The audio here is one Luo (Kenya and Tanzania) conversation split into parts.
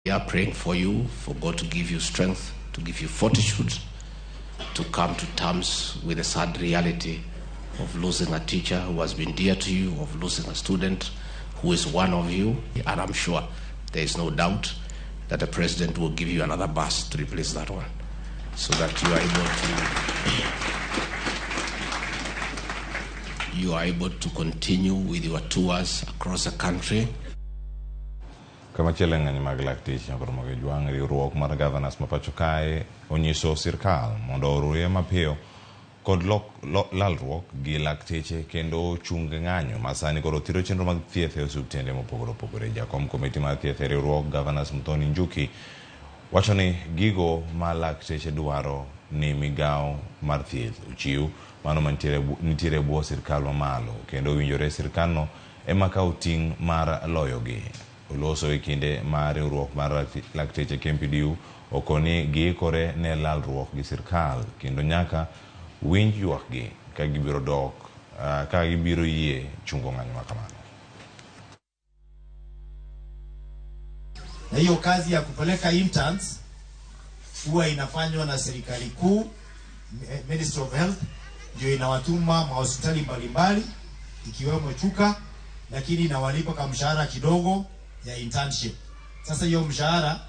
We are praying for you, for God to give you strength, to give you fortitude, to come to terms with the sad reality of losing a teacher who has been dear to you, of losing a student who is one of you. And I'm sure there is no doubt that the president will give you another bus to replace that one, so that you are able to continue with your tours across the country. Kama chelenga ni maglakticha promoge juang riwruok mar governors mapacho kae onyiso sirkal mondo oruye mapio kod lalruok gi lakteche kendo chung ng'anyo masani koro thiro chenro mag thieth e osuptende mopogore opogore. Jakom komiti mar thieth e riwruok governors Muthoni Njuki wacho ni gigo ma lakteche dwaro ni migao mar thieth uchiu mano mantiere buo sirkal mamalo kendo winjore sirkalno ema kawo ting' mar loyogi. Oloso e kinde mar riwruok mar lakteche KMPDU okoni giikore ne lalruok gi sirkal kendo nyaka winj ywakgi ka gibiro dok ka gibiro yie chungo ng'anyo makamano. Na hiyo kazi ya kupeleka interns huwa inafanywa na serikali kuu, Ministry of Health ndio inawatuma mahospitali mbalimbali ikiwemo Chuka, lakini inawalipa kama mshahara kidogo ya internship. Sasa hiyo mshahara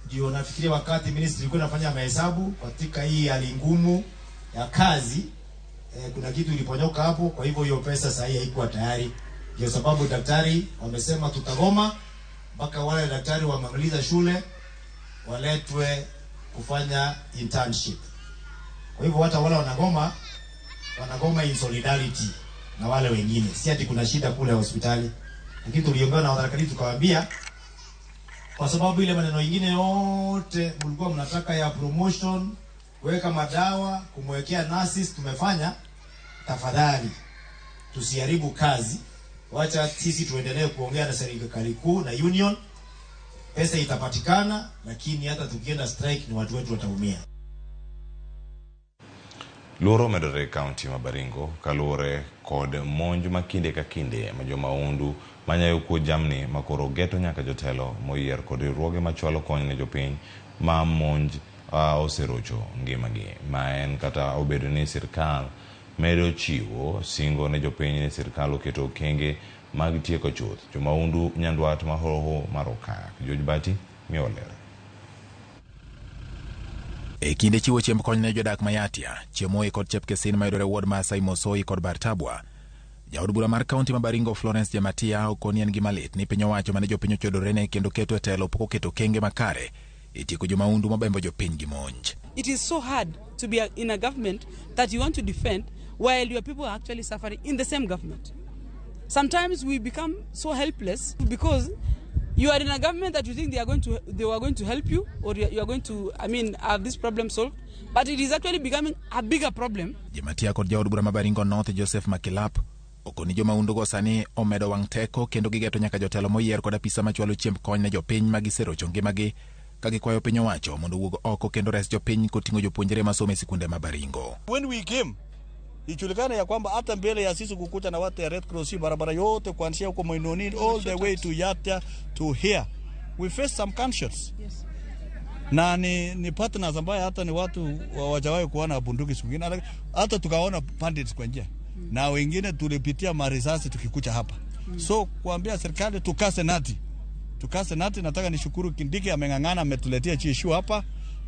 ndio nafikiria wakati ministry ilikuwa inafanya mahesabu katika hii hali ngumu ya kazi, kuna kitu iliponyoka hapo. Kwa hivyo hiyo pesa sasa haikuwa tayari, ndio sababu daktari wamesema tutagoma mpaka wale daktari wamaliza shule waletwe kufanya internship. Kwa hivyo hata wale wanagoma in solidarity na wale wengine, si ati kuna shida kule hospitali. Lakini tuliongea na wadaktari tukawaambia, kwa sababu ile maneno mengine yote mlikuwa mnataka ya promotion, kuweka madawa, kumwekea nurses tumefanya, tafadhali tusiharibu kazi. Wacha sisi tuendelee kuongea na serikali kuu na union. Pesa itapatikana, lakini hata tukienda strike ni watu wetu wataumia. Loro medore county mabaringo kalore kod monj makinde ka kinde majomaundu manyayo kuo jamni makoro geto nyaka jotelo moyier kod riwruoge machwalo kony ne jopiny ma monj oserocho ngimagi. Ma en kata obedo ni sirkal medo chiwo singo ne jopiny ni sirkal oketo okenge mag tieko chuth jomaundu nyandwat mahoho marokak. George Bati miolere. E kinde chiwo chiemb kony ne jodak Mayatia, Chiemoi kod Chepkesin mayudore wuod Masai Mosoi kod Bartabwa, jaod bura mar kaunti ma Baringo Florence Jamatia okoni en gima lit ni piny owacho mane jopiny ochodore ne kendo keto e telo pok oketo kenge makare e tieko jomaundu mabembo jopiny gi monj. It is so hard to be in a government that you want to defend while your people are actually suffering in the same government. Sometimes we become so helpless because you are in a government that you think they are going to help you, or you are going to, have this problem solved, but it is actually becoming a bigger problem. Jamatia kod jaod bura ma Baringo North Joseph Makilap okoni jomaundu go sani omedo wang' teko kendo gigeto nyaka jotelo moyier kod apisa machwalo chiemb kony ne jopiny ma giserocho ngimagi ka gikwayo piny owacho mondo wuog oko kendo res jopiny koting'o jopuonjre masome sikunde ma Baringo. When we came, ijulikana ya kwamba hata mbele ya sisi kukuta na watu ya Red Cross barabara yote kuanzia huko Moinoni all the way to Yatia to here, we face some conscience. Yes. Na ni partners ambaye hata ni watu wajawahi kuona bunduki siku nyingine, hata tukaona bandits kwa njia. Na wengine tulipitia marisasi tukikucha hapa. So kuambia serikali tukase nati. Nataka nishukuru Kindiki ameng'ang'ana ametuletea chishu hapa,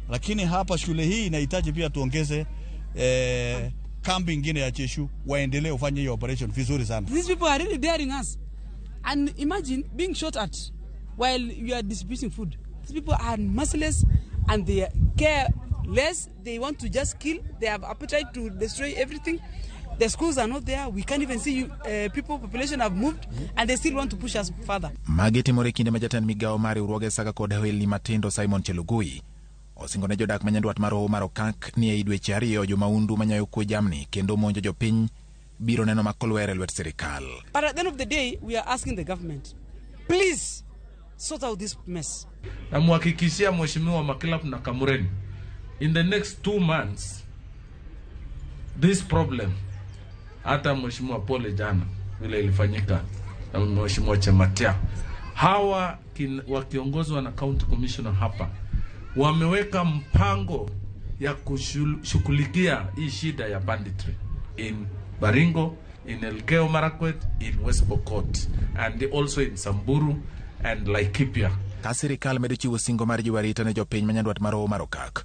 lakini hapa shule hii inahitaji pia tuongeze kambi ingine ya Cheshu waendelee ufanye hiyo operation vizuri sana. These people are really daring us. And imagine being shot at while you are distributing food. These people are merciless and they care less. They want to just kill. They have appetite to destroy everything. The schools are not there. We can't even see population have moved and they still want to push us further. Mageti morekinde majatan migao mari uruoge saka kod heli matindo Simon Chelugui osingo ne jodak manyandwat maroho marokak ni e dweche ariyo jomaundu manyayo kuo jamni kendo monjo jopiny biro neno makolwere lwet sirikal. But at the end of the day, we are asking the government, please sort out this mess. Na muhakikishia Mheshimiwa Makilap na Kamureni, in the next 2 months, this problem, hata Mheshimiwa Pole jana vile ilifanyika na Mheshimiwa Chematia, Hawa wakiongozwa na county commissioner hapa wameweka mpango ya kushughulikia hii shida ya banditry in Baringo, in Elgeyo Marakwet, in West Pokot, and also in Samburu and Laikipia. Ka sirikal medo chiwo singo mar jiwo arita ne jopiny manyandwat mar Hoho mar Okak,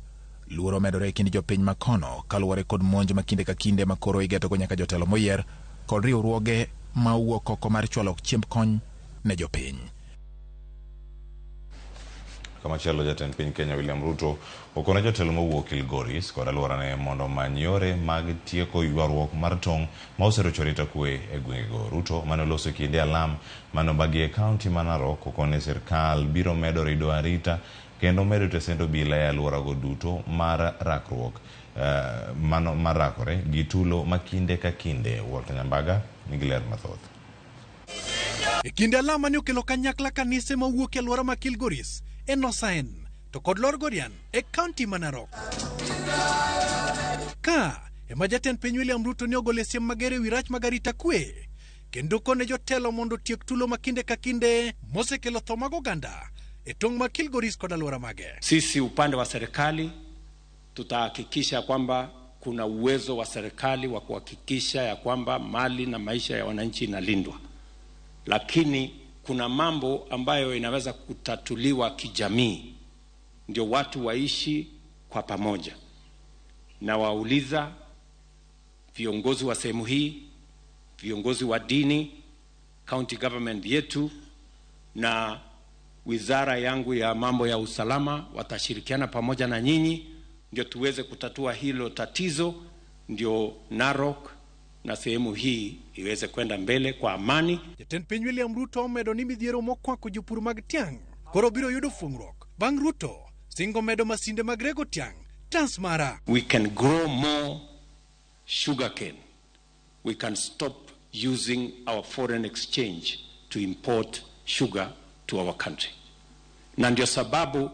luoro medore kind jopiny makono kaluwore kod monj ma kinde ka kinde ma koro igetogo nyaka jotelo moyier kod riwruoge ma wuok oko mar chwalo chiemb kony ne jopiny. Kamachielo jatend piny Kenya William Ruto okono jotelo mowuok Kilgoris kod alworane mondo many yore mag tieko ywaruok mar tong' ma oserocho rita kwe e gwengego. Ruto manoloso kinde alam manobagi e kaunti ma Narok okone sirkal biro medo rido arita kendo medo tesendo bila e alworago duto mar rakruok mar rakore gi tulo ma kinde ka kinde. Walter Nyambaga nigi ler mathoth. E kinde alam mane okelo kanyakla kanise mawuok e alwora ma Kilgoris, Enosaen to kod Lorgorian e kaunti ma Narok. Ka ema jatend piny William Ruto ne ogolo siem mager ewi rach mag arita kwe kendo kone jotelo mondo tiek tulo ma kinde ka kinde mosekelo tho mag oganda e tong' ma Kilgoris kod alwora mage. Sisi upande wa serikali tutahakikisha kwamba kuna uwezo wa serikali wa kuhakikisha ya kwamba mali na maisha ya wananchi inalindwa, lakini kuna mambo ambayo inaweza kutatuliwa kijamii ndio watu waishi kwa pamoja. Na wauliza viongozi wa sehemu hii, viongozi wa dini, county government yetu na wizara yangu ya mambo ya usalama watashirikiana pamoja na nyinyi ndio tuweze kutatua hilo tatizo, ndio Narok na sehemu hii iweze kwenda mbele kwa amani. Jatend piny William Ruto omedo ni midhiero mokwako jopur mag tiang' koro biro yudo fuong'ruok bang' Ruto singo medo masinde mag rego tiang' Transmara. We can grow more sugarcane. We can stop using our foreign exchange to import sugar to our country. Na ndio sababu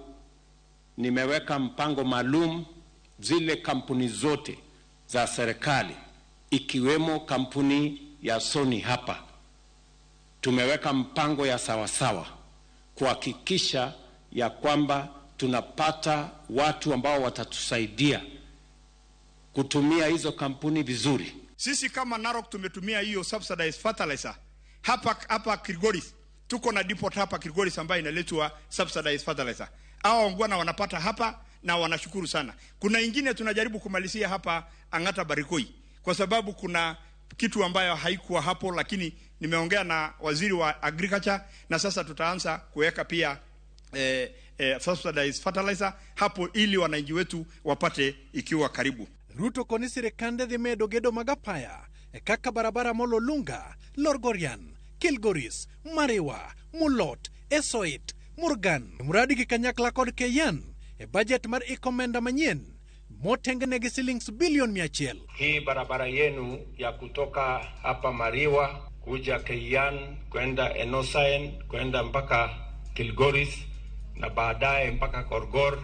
nimeweka mpango maalum zile kampuni zote za serikali ikiwemo kampuni ya Sony hapa. Tumeweka mpango ya sawasawa kuhakikisha ya kwamba tunapata watu ambao watatusaidia kutumia hizo kampuni vizuri. Sisi kama Narok tumetumia hiyo subsidized fertilizer hapa Kilgoris. Tuko na depot hapa Kilgoris ambayo inaletwa subsidized fertilizer. Hao wangwana wanapata hapa na wanashukuru sana. Kuna ingine tunajaribu kumalizia hapa Angata Barikoi kwa sababu kuna kitu ambayo haikuwa hapo, lakini nimeongea na waziri wa agriculture na sasa tutaanza kuweka pia subsidized fertilizer hapo ili wananchi wetu wapate ikiwa karibu. Ruto koni sirikande dhi medo gedo magapaya e kaka barabara Mololunga, Lorgorian, Kilgoris, Mariwa, Mulot, Esoit, Murgan. Muradi gi kanyakla kod Keyan e budget mar ikomenda manyien motengenegi shillings bilioni 100. Hii barabara yenu ya kutoka hapa Mariwa kuja Keyan kwenda Enosaen kwenda mpaka Kilgoris na baadaye mpaka Korgor,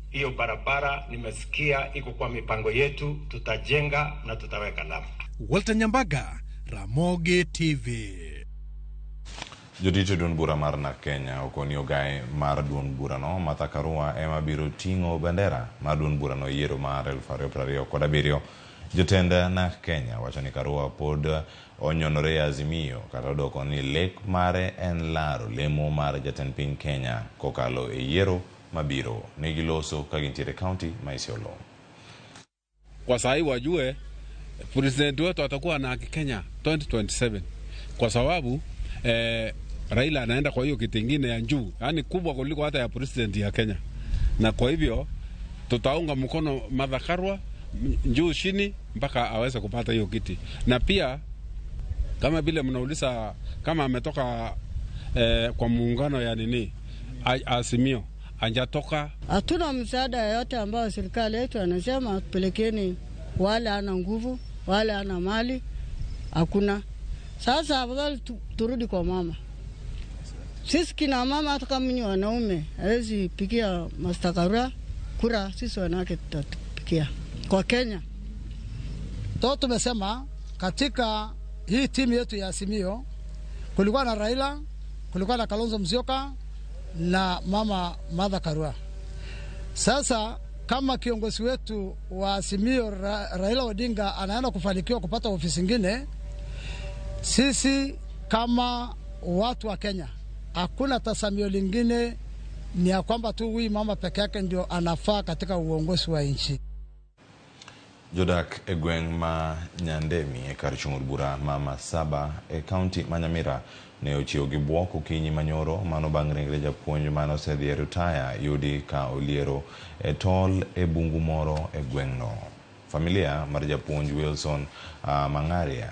hiyo barabara nimesikia iko kwa mipango yetu, tutajenga na tutaweka lami. Walter Nyambaga, RamogiTV. Jodito duond bura mar na Kenya okoni ogae mar duond bura no Martha Karua ema biro ting'o bendera mar duond bura no yiero mar 2027. Jotend na Kenya wacho ni Karua pod onyonore Azimio kata doko ni lek mare en laro lemo mar jatend piny Kenya kokalo e yiero mabiro negiloso kagintiere county ma Isiolo. Kwa sahi wajue president wetu atakuwa na Kenya 2027 kwa sababu Raila anaenda kwa hiyo kiti kingine ya juu, yani kubwa kuliko hata ya president ya Kenya. Na kwa hivyo tutaunga mkono Martha Karua juu chini mpaka aweze kupata hiyo kiti. Na pia kama vile mnauliza kama ametoka kwa muungano ya nini Azimio, anjatoka. Hatuna msaada yote ambao serikali yetu anasema tupelekeni, wale ana nguvu, wale ana mali, hakuna. Sasa afadhali turudi kwa mama. Sisi kina mama hata kama ni wanaume hawezi pigia Martha Karua kura, sisi wanawake tutapigia kwa Kenya. Tumesema katika hii timu yetu ya Azimio kulikuwa na Raila, kulikuwa na Kalonzo Musyoka na mama Martha Karua. Sasa kama kiongozi wetu wa Azimio Raila Odinga anaenda kufanikiwa kupata ofisi nyingine, sisi kama watu wa Kenya hakuna tasamio lingine, ni ya kwamba tu huyu mama peke yake ndio anafaa katika uongozi wa nchi. Jodak egweng ma Nyandemi kar chung'ur bura mama saba county Manyamira ne ochiwo gi buok okinyi manyoro mano bang' ringre japuonj mano osedhi retire yudi ka oliero tol bungu moro gweng'no. Familia mar japuonj Wilson Mangaria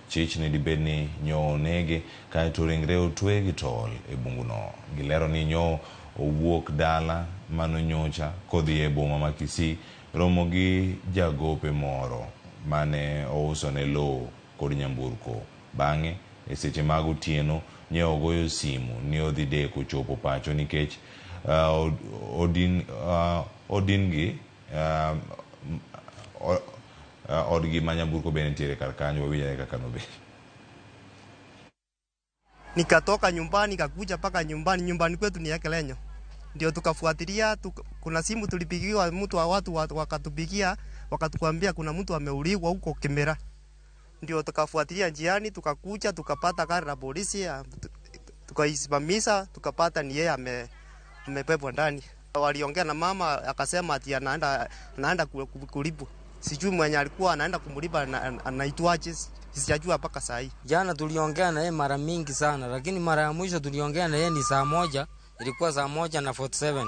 chich ni dibedni nyo onege kaeto ringre otwe gi tol bunguno. Gilero ni nyo owuok dala mano nyocha kodhi boma ma Kisii romo gi jagope moro mane ouso ne lo kod nyamburko. Bang'e seche mag otieno nye ogoyo simu ni odhi deko chopo pacho nikech odingi odgi ma nyamburko bende nitiere kar kanyo. Wawinjane kaka nobe. Nikatoka nyumbani kakuja paka nyumbani kwetu ni Ekelenyo. Ndio tukafuatilia kuna simu tulipigiwa mtu wa watu wakatupigia wakatukwambia kuna mtu ameuliwa huko Kimera. Ndio tukafuatilia njiani tukakuja tukapata gari la polisi tukaisimamisha tukapata ni yeye amebebwa ndani. Waliongea na mama akasema ati anaenda kulipa. Sijui mwenye alikuwa anaenda kumlipa anaitwaje, sijajua mpaka saa hii. Jana tuliongea na yeye mara mingi sana, lakini mara ya mwisho tuliongea na yeye ni saa moja, ilikuwa saa 1:47.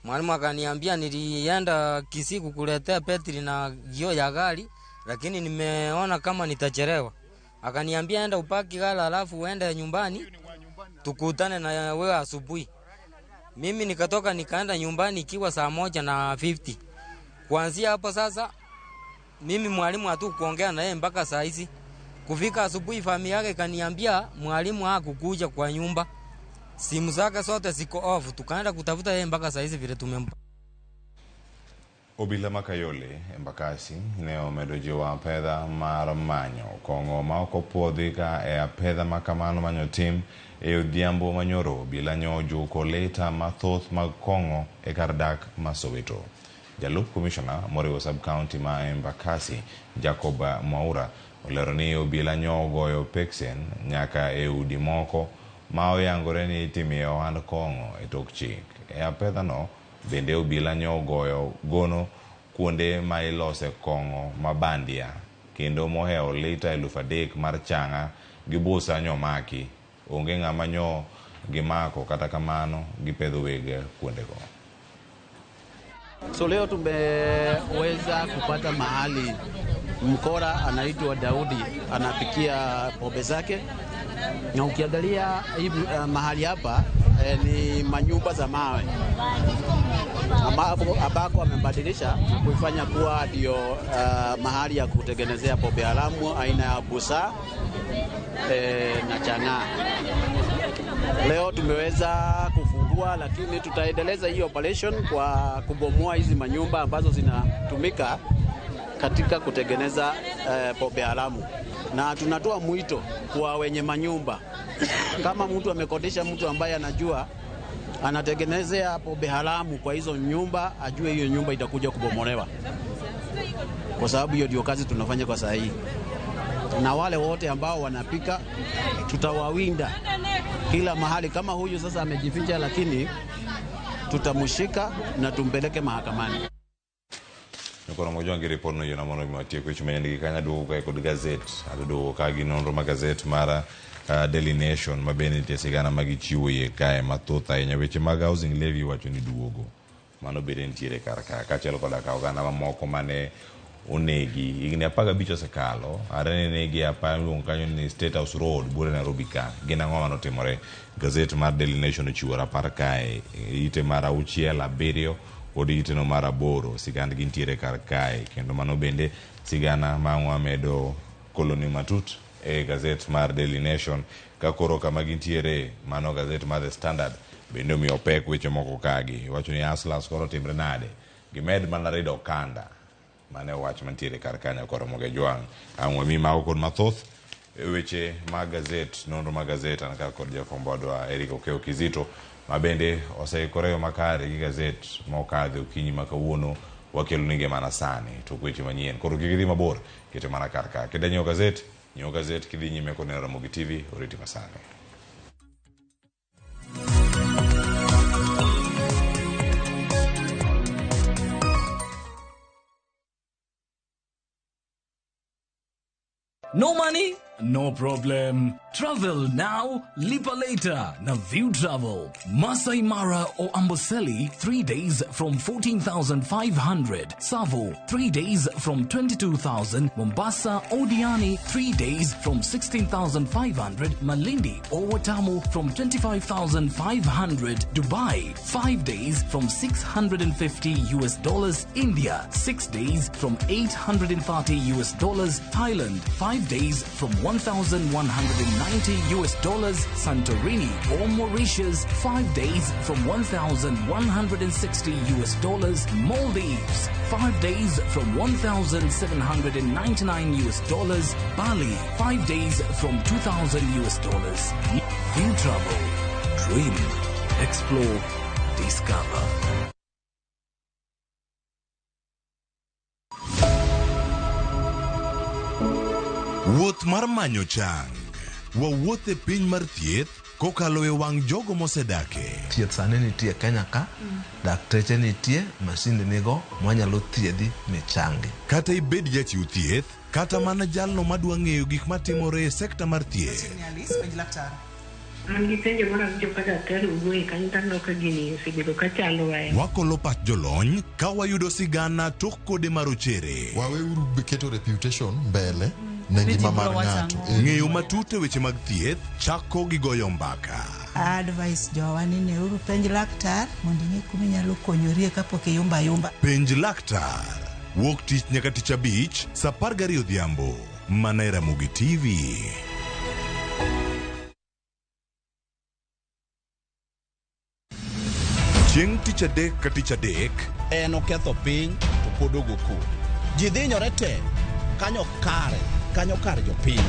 Mwalimu akaniambia nilienda Kisii kukuletea petri na gio ya gari, lakini nimeona kama nitachelewa. Akaniambia enda upaki gari alafu uende nyumbani tukutane na wewe asubuhi. Mimi nikatoka nikaenda nyumbani ikiwa saa 1:50. Kuanzia hapo sasa mimi mwalimu hatu kuongea na yeye mpaka saa hizi. Kufika asubuhi familia yake kaniambia mwalimu hakukuja kwa nyumba. Simu zake zote ziko off. Tukaenda kutafuta yeye mpaka saa hizi vile tumempa. Obila Makayole Embakasi ne omedo jiwa pedha mar manyo kongo ma okopuodhi ka pedha makamano manyo tim odhiambo manyoro obila nyojo koleta mathoth mag kongo kar dak ma Soweto. Jalup Commissioner moriwo sub county ma Embakasi Jacob Mwaura olero ni obila nyogoyo peksen nyaka udi moko ma oyangore ni itimie ohand kongo tok chik. Pedha no bende obila nyogoyo gono kuonde ma ilose kongo mabandia kendo moheo lita 3,000 mar changa gi busa nyomaki. Onge ng'ama nyo gimako kata kamano gipedho wege kuondego. So leo tumeweza kupata mahali mkora anaitwa Daudi anapikia pombe zake, na ukiangalia mahali hapa ni manyumba za mawe ambako amebadilisha na kuifanya kuwa ndio mahali ya kutengenezea pombe haramu aina ya busa na chang'aa. Leo tumeweza kufungua, lakini tutaendeleza hii operation kwa kubomoa hizi manyumba ambazo zinatumika katika kutengeneza pombe haramu. Na tunatoa mwito kwa wenye manyumba kama mtu amekodisha mtu ambaye anajua anatengenezea pombe haramu kwa hizo nyumba, ajue hiyo nyumba itakuja kubomolewa, kwa sababu hiyo ndio kazi tunafanya kwa saa hii. Na wale wote ambao wanapika tutawawinda kila mahali. Kama huyu sasa amejificha, lakini tutamshika na tumpeleke mahakamani. Nukoro mojongi report no yona mono miwatie kwa chumeni kanya dugo kwa kod gazette adugo kagi nonro ma gazette mara Daily Nation mabeni tie sigana magichiwo ye kae matotha enya weche mag housing levy wacho ni duogo mano bede ntiere karaka kachelo koda ka oganda mamoko mane onegi igni 15 osekalo arene negi apa luong kanyo ni State House Road bure Nairobi ka gina ng'oma notimore. Gazette mar Daily Nation ochiwo rapar kae ite mara 6-7 odi ite no mara 8 sigand gintiere kar kae kendo mano bende sigana mangwa medo koloni matut gazette mar Daily Nation ka koro kama gintiere mano gazette mar The Standard bende mi opek weche moko kagi wacho ni Aslas koro timre nade gimed mana redo kanda mane wach mantiere kar kanya koro moge jwang angwe mi mago kod mathoth weche mag gazet nonro mag gazet an ka kod jafwambo wadwa Eric Okeo Kizito mabende oseikore makare gi gazet mokadhe okinyi ma kawuono wakelo ninge mana sani to weche manyien koro gidhi mabor kete mana kar ka kidanyo gazet kidhi nyime kod RamogiTV oriti masani. No money? No problem. Travel now, lipa later. Na View Travel. Masai Mara or Amboseli, 3 days from 14,500. Savo, 3 days from 22,000. Mombasa, Odiani, 3 days from 16,500. Malindi or Watamu from 25,500. Dubai, 5 days from $650. India, 6 days from $830. Thailand, 5 days from $1,190. Santorini or Mauritius, 5 days from $1,160. Maldives, 5 days from $1,799. Bali, 5 days from $2,000. View Travel. Dream. Explore. Discover. Wuoth mar manyo chang. Wawuoth e piny mar thieth kokalo e wang' jogo mosedake. Thieth sani nitie Kenya ka, dakteche nitie, masinde nigo mwanyalo thiedhi michangi. Kata ibed jachiw thieth, kata mana jalno madwa ng'eyo gik matimore e sekta mar thieth. Wakolo pat jolony ka wayudo sigana tok kode marochere. Waweuru keto reputation mbele ne ngima mar ng'ato. Ng'eyo matut e weche mag thieth chako gi goyo mbaka. Advice jowani ne uru penj laktar mondo ing'e kuma inyalo konyorie kapok iyumba. Penj laktar. Wuok tich nyaka tich abich, saa 12 odhiambo. Mana e RamogiTV. Chieng' tich adek ka tich adek en oketho piny to pod ogoku. Ji dhinyore te kanyo kar jopiny.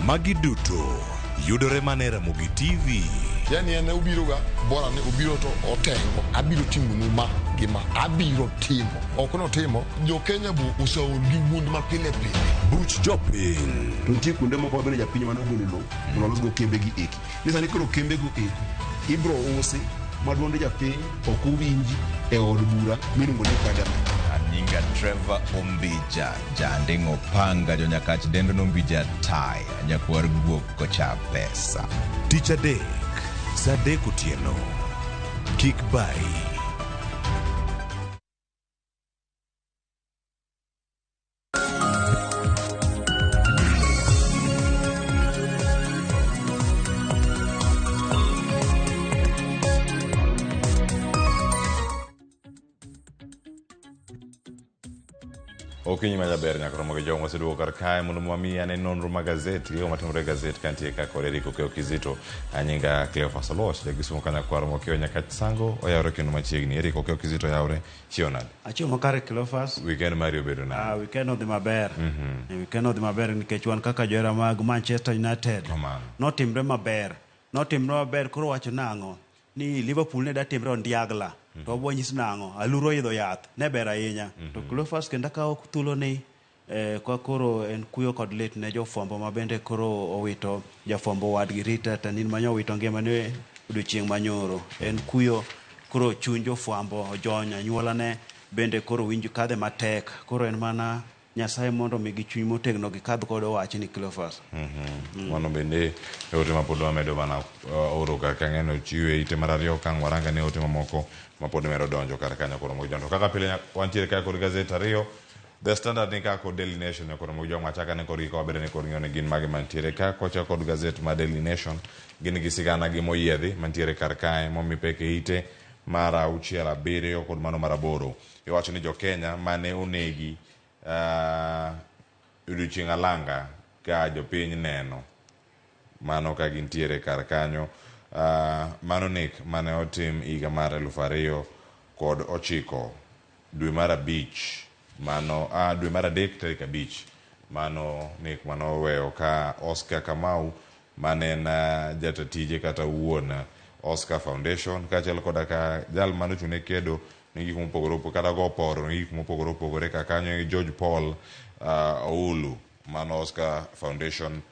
Magi duto yudore mana e RamogiTV. Yani ene ubiro ga bora ne ubiro to otengo abiro timo numa gima abiro timo okono timo jo Kenya bu usaul gi wund ma pile buch jopiny to tie kunde moko bende japiny mano golo lo unalos go kembe gi eki ni sani koro kembe go eki ibro usi madwonde japiny ok uwinji e od bura miluongo ni parliament. Nyinga Trevor Ombija jandingo panga jo nyakach dendo nombija tai nyakwar guok kocha pesa. Tich adek saa 3 otieno. Kik bai. Okinyi majaber nyaka Ramogi jogo moseduogo kar kae mondo mwami ane nonro mag gazet gigo matimore gazet kantie ka kod Eric Okeo Kizito anyinga Cleophas Oloch jagisumo kanyakwar mokeo nyakach sango oyawre kendo machiegni. Eric Okeo Kizito yawre chionad achio makare Cleophas weekend Mario bedo na weekend odhi maber weekend odhi maber nikech wan kaka johera mag Manchester United notimre maber koro wacho nang'o ni Liverpool ne da timre ondiagla to wanyis nang'o aluro idho yath ne ber ahinya to Cleophas kendo kawo thuolo ni kwa koro en kuyo kod lit ne jofwambo ma bende koro owito jafwambo wadgi Rita Tanin manyo owito ngimane odiochieng' manyoro en kuyo koro chuny jofwambo ojony anyuolane bende koro winjo kadhe matek koro en mana Nyasaye mondo migi chuny motegno gi kadh kod wach ni Cleophas. Mano bende ote mapod wamedo mana oro kaka ng'eno chiwe ite mar ariyo kang' waranga ne ote mamoko mapod medo donjo kar kanyo koro mojondo kaka pile wantiere kaka kod gazet ariyo The Standard ni kaka Daily Nation koro mojo machaka ne kod iko bedo ne kod ng'one gin mage mantiere kaka kocha kod gazet ma Daily Nation gin gi sigana gi moyiedhi mantiere kar kae momi peke ite mara 6-7 kod mano mara 8 iwacho ni jo Kenya mane onegi odiochieng' alanga ka jopiny neno mano ka gintiere kar kanyo mano nek mane otim higa mar 2009 dwe mar 5 mano dwe mar 3 tarik 5 mano nek mano weyo ka Oscar Kamau mane na jatatije kata wuon Oscar Foundation kaachiel koda ka jal mano chune kedo ni gik mopogore opogore kata go poro ni gik mopogore opogore ka kanyo George Paul Oulu mano Oscar Foundation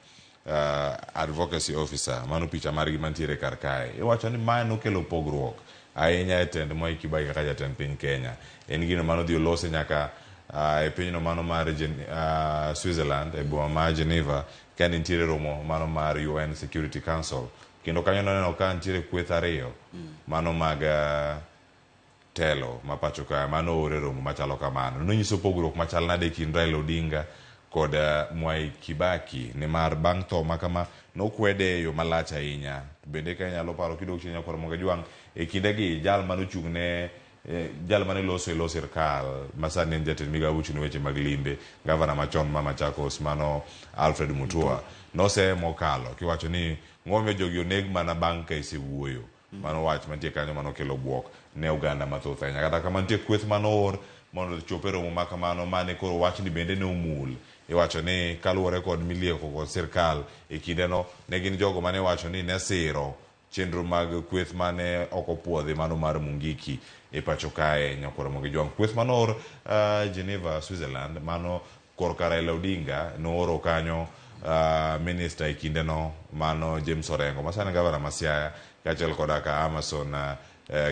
advocacy officer mano picha margi mantiere kar kae iwacho ni mae nokelo pogruok ahinya e tend Mwai Kibaki kaka jatend piny Kenya. En gino mano dhi olose nyaka e pinyno mano mar Switzerland e boma mar Geneva ka nitiere romo mano mar UN Security Council kendo kanyo noneno ka nitiere kweth ariyo mano mag telo ma pacho ka mano ore romo machalo kamano nonyiso pogruok machal nade kind Raila Odinga kod Mwai Kibaki ni mar bang' tho makama nokwede yo malach ahinya. Bende ka nyalo paro kidok chenya kor Ramogi Jwang e kindegi jal manochung' ne jal mane loso sirkal masani en jatend migawo chune weche mag limbe gavana machon ma Machakos mano Alfred Mutua nose mokalo kiwacho ni ng'ome jogi oneg mana bang' ka isewuoyo mano wach mantie kanyo mano kelo buok ne Uganda mathoth ahinya kata kama nitie kweth manoor mondo chope romo makamano mane koro wach ni bende ne omul iwacho ni kaluwore kod milieko kod sirkal e kindeno ne gin jogo mane wacho ni ne siro chenro mag kweth mane okopuodhi mano mar Mungiki e pacho kae nyakor Ramogi Jwang kweth manor Geneva Switzerland mano korka Raila Odinga nooro kanyo minister e kindeno mano James Orengo masani gavana ma Siaya kaachiel koda ka Amason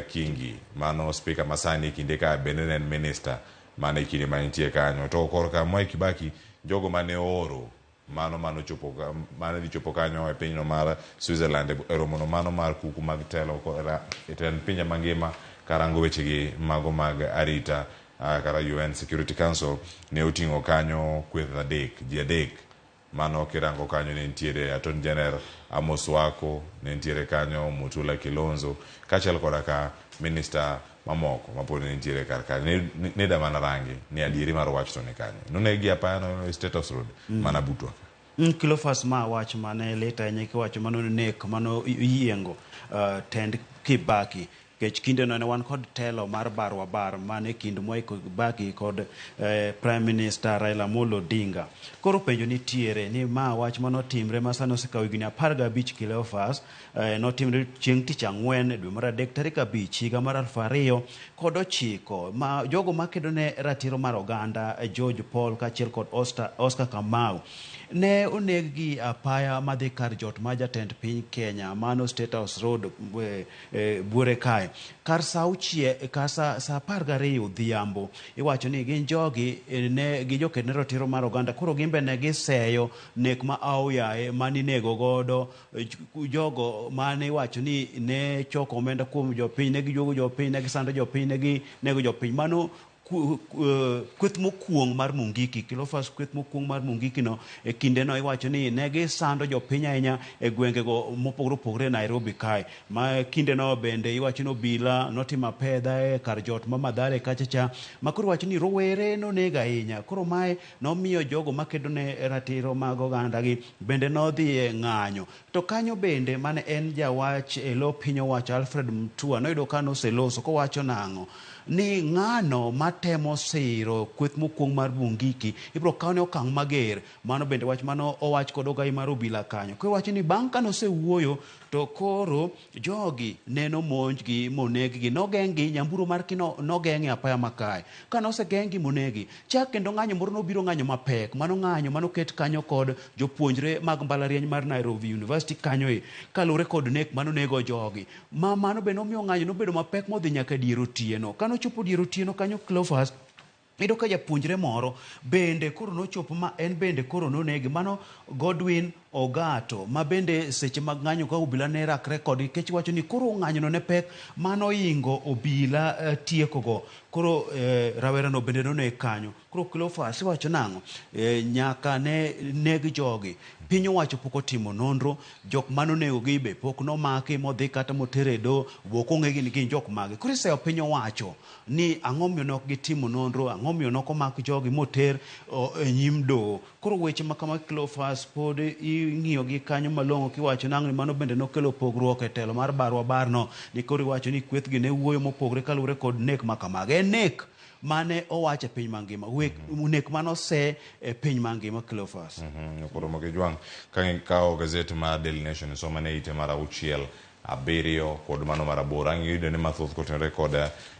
Kingi mano speaker masani kinde ka bende en minister mane kinde manitie kanyo to korka Mwai Kibaki jogo mane oro mano chopo mane di chopo kanyo e pinyno mar Switzerland e romono mano mar kuku mag telo e ten pinje mangima karango wechegi mago mag arita kata UN Security Council ne oting'o kanyo kweth ji adek mano kirango kanyo ne nitiere Attorney General Amos Wako ne nitiere kanyo Mutula Kilonzo kaachiel koda ka minister mamoko mapod ne nitiere kar kanyo ne da mana rangi ni adieri mar wach to ne kanyo nonegi apaya no State House Road mana butwa Kilofas ma wach mane leta nye kiwacho mano nek mano yiengo tend Kibaki kech kinde no ne wan kod telo mar barwa bar mane kind Mwai Kibaki kod Prime Minister Raila Amolo Odinga koro penjo nitiere ni ma wach mano timre masano osekawo higni 15 Kilofas notimre chieng' tich ang'wen dwe mar adek tarik 5 higa mar 2009 ma jogo makedo ne ratiro mar oganda George Paul kaachiel kod Oscar Kamau ne oneg-gi apaya madhi kar jot ma jatend piny Kenya mano State House Road buore kae kar sa 12 odhiambo iwacho ni gin jogi ne gi joked ne ratiro mar oganda koro gimbe ne giseyo nek ma aoyaye maninego godo jogo mane iwacho ni ne choko omenda kuom jopiny ne gijuogo jopiny ne gisando jopiny ne ginego jopiny mano kweth mokuong mar Mungiki Kilofas kweth mokuong mar Mungiki no e kinde no iwacho ni ne gisando jopiny ahinya e gwengego mopogore opogore Nairobi kae ma kinde no bende iwacho ni obila notimo apedha e kar jot ma Mathare kachacha ma koro iwacho ni rowere nonega ahinya koro mae nomiyo jogo makedo ne ratiro mag oganda gi bende nodhi e ng'anyo to kanyo bende mane en jawach e lo piny owacho Alfred Mutua noyudo ka noseloso kowacho nang'o ni ng'ano matemo siro kweth mokuong mar Mungiki ibro kawne okang' mager mano bende wach mano owach kod ogai mar obila kanyo koro wacho ni bang' ka nosewuoyo to koro jogi neno monjgi moneggi nogeng'gi nyamburo mar kino nogeng'e apaya makae ka nosegeng'gi monegi chak kendo ng'anyo moro nobiro ng'anyo mapek mano ng'anyo manoket kanyo kod jopuonjre mag mbalariany mar Nairobi University kanyo kalure kod nek mano nego jogi mano bende nomiyo ng'anyo nobedo mapek modhi nyaka dier otieno kanochopo dier otieno kanyo Kilofas ido ka japuonjre moro bende koro nochopo ma en bende koro nonegi mano Godwin Ogato ma bende seche mag ng'anyo ka obila ne rakre kod kech wacho ni koro ng'anyo no ne pek mano ingo obila tiekogo koro rawera no bende none kanyo koro Kilofas wacho nang'o nyaka ne neg jogi piny owacho pok otimo nonro jok manonego gi be pok nomaki modhi kata motere do bok ong'e ni gin jok mage koro iseyo piny owacho ni ang'o miyo nok gitimo nonro ang'o miyo nok omak jogi moter e nyim doho koro weche ma kama Cleophas pod ing'iyo gi kanyo malong'o kiwacho nang'o ni mano bende nokelo pogruok e telo mar barwa barno ni koro iwacho ni kwethgi ne wuoyo mopogre kaluwore kod nek ma kamago en nek mane owach e piny mangima nek mane ose e piny mangima Cleophas Ramogi Jwang kao gazet mar Daily Nation soma ne ite mar 6-7 kod mano mar 8 ang'iyudo ni mathoth kotenore kod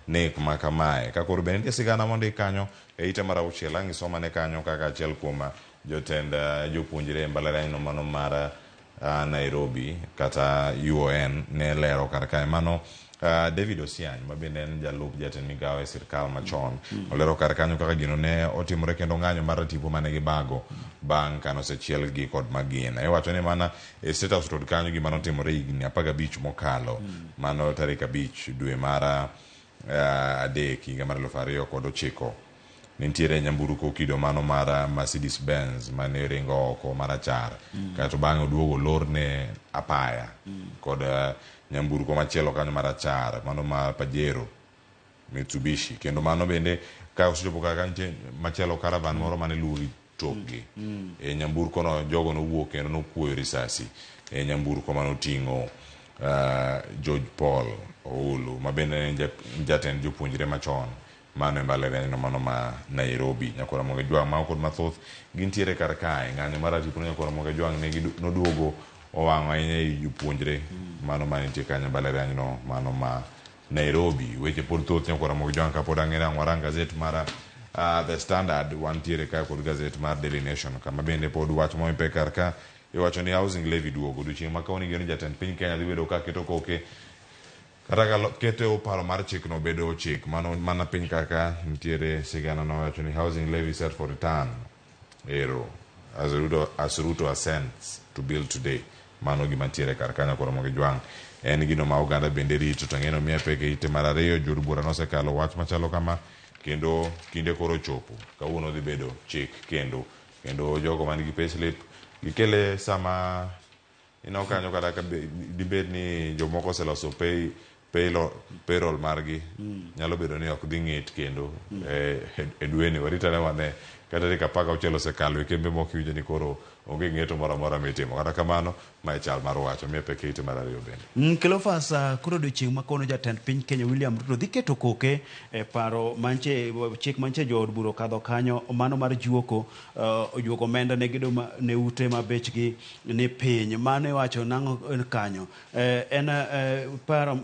nek ma kamae ka koro bende sigana mondi kanyo e ite mar 6 ang'isoma ne kanyo kaka achiel kuom jotend jopuonjre e mbalariany no mano mar Nairobi kata UON ne lero kar kae mano David Osiany ma bende en jalup jatend migawo e sirkal machon olero kar kanyo kaka gino ne otimore kendo ng'anyo mar tipo mane gibago bang' kano sechiel gi kod magina iwacho ni mana e State House Road kanyo gima notimore higni 15 mokalo mano tarik 5 dwe mar adek higa mar 2009 nitiere nyamburko kido mano mar Mercedes Benz mane ringo oko marachar kato bang'e oduogo lorne apaya kod nyamburko machielo kanyo marachar mano ma Pajero Mitsubishi kendo mano bende ka osechopo kaka machielo caravan moro mane luri tokgi e nyamburko no jogo no wuok kendo no kuoyo risasi e nyamburko mano ting'o George Paul Oulu ma bende jatend jopuonjre machon mano e mbalariany no mano ma Nairobi nyakora Ramogi Jwang ma kod mathoth gintiere kar kae ng'anyo mar tipo nyakora Ramogi Jwang ne noduogo owang'o ahinya e jopuonjre mano manitie kanyo mbalariany no mano ma Nairobi weche pod thoth nyakora Ramogi Jwang kapod ang'era warang gazet mar The Standard wantiere ka kod gazet mar Daily Nation kama bende pod wach moipe kar ka iwacho ni housing levy duogo odiochieng' ma kawoni geno jatend piny Kenya dhi bedo ka keto koke kata keto paro mar chik no bedo chik mana piny kaka nitiere sigana no wacho ni housing levy set for return as Ruto assents to bill today mano gima nitiere kar kanyo koro Ramogi Jwang en gino ma oganda bende rito to ng'eno miye peke ite mar 2 jod bura nosekalo wach machalo kama kendo kinde koro chopo kawuono dhi bedo chik kendo jogo man gi payslip gikele sama kanyo kata dibed ni jomoko oseloso payroll margi nyalo bedo ni ok dhi ng'et kendo e dweni waritane wane kata rik 16 osekalo e kembe moko iwinjo ni koro onge ng'eto moro amora mitimo kata kamano ma e chal mar wacho miye peke ite mar 2 bende Cleophas koro odiochieng' ma kono jatend piny Kenya William Ruto dhi keto koke e paro manche chik manche jood buro kadho kanyo mano mar juoko omenda ne gedo ne ute ma bechgi ni piny mano iwacho nang'o kanyo en paro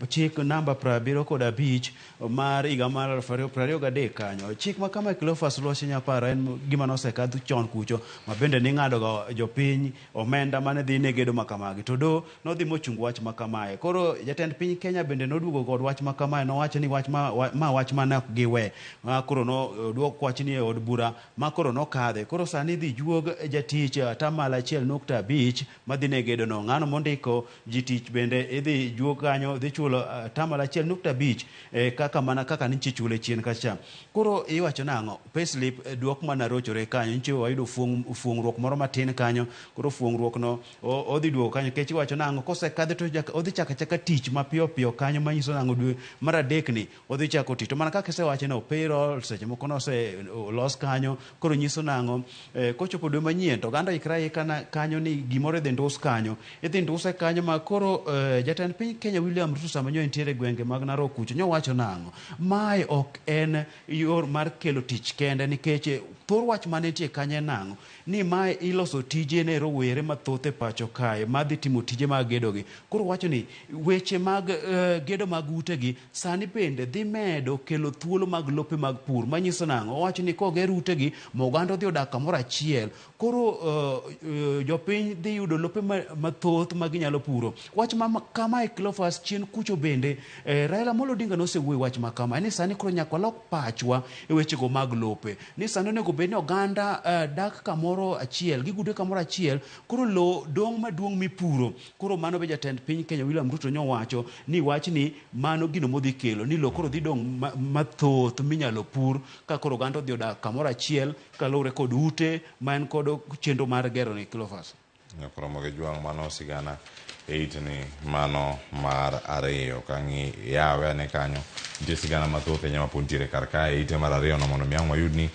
chik namba 75 mar higa mar 2023 kanyo chik ma kama Cleophas loche nyaparo en gima nosekadho chon kucho ma bende ni ng'ado go jopiny omenda mane dhi ne gedo makamagi to do nodhi mochungo wach makamae koro jatend piny Kenya bende noduogo kod wach makamae nowacho ni wach mane ok giwe koro noduok wach ni e od bura ma koro nokadhe koro sani dhi juog jatich 1.5% madhi ne gedo no ng'ano mondiko jitich bende idhi juog kanyo dhi chulo 1.5% kaka niche chule chien kacha koro iwacho nang'o payslip duok mana rochore kanyo niche wayudo fuong'ruok moro matin kanyo koro fuong'ruok no odhi duogo kanyo kech iwacho nang'o kosekadhe to odhi chaka tich mapiyo piyo kanyo manyiso nang'o dwe mar 3 ni odhi chako tich to mana kaka isewache no payroll seche moko los kanyo koro nyiso nang'o kochopo dwe manyien to oganda ikra kanyo ni gimoro idhi ndus kanyo idhi nduse kanyo ma koro jatend piny Kenya William Ruto sama nyo entiere gwenge mag Narok kucho nyowacho nang'o mae ok en yor mar kelo tich kende nikech thor wach mane nitie kanye nang'o ni mae iloso tije ne rowere mathoth e pacho kae madhi timo tije mag gedogi koro wacho ni weche mag gedo mag utegi sani bende dhi medo kelo thuolo mag lope mag pur manyiso nang'o wacho ni koger utegi moganda dhi odak kamoro achiel koro jopiny dhi yudo lope mathoth maginyalo puro wach kama e Cleophas chien kucho bende Raila Amolo Odinga nosewuoyo wach makama ni sani koro nyaka lok pachwa e wechego mag lope ni sani onego bed ni oganda dak kamoro achiel gigude kamoro achiel koro lo dong maduong' mipuro koro mano be jatend piny Kenya William Ruto nyowacho ni wach ni mano gino modhi kelo ni lo koro dhi dong mathoth minyalo pur ka koro oganda odhi odak kamoro achiel kaluwore kod ute ma en kod chenro mar gero ni Cleophas Ramogi Jwang mano sigana eitni mano mar ariyo kangi yawe ane kanyo nitie sigana mathoth enyama puntire karka eite mar ariyo no mondo miang' wayud ni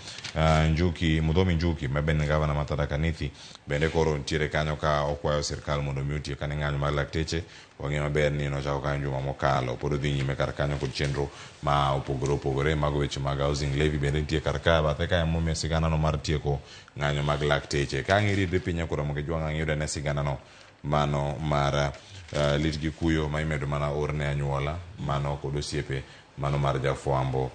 Njuki Mudhomi Njuki mabende gavana ma Tharaka Nithi bende koro ntiere kanyo ka okwayo sirkal mondo mi otie kane ng'anyo mar lakteche wang'e maber ni nochako kanyo juma mokalo pod odhi nyime kar kanyo kod chenro ma opogore mago weche mag housing levy bende nitie kar ka bathe ka emomiyo sigana no mar tieko ng'anyo mag lakteche ka ng'iri dhi piny koro moge jwang' yudo ne sigana no mano mar lit gi kuyo ma imedo mana orne anyuola mano kod osiepe mano mar jafwambo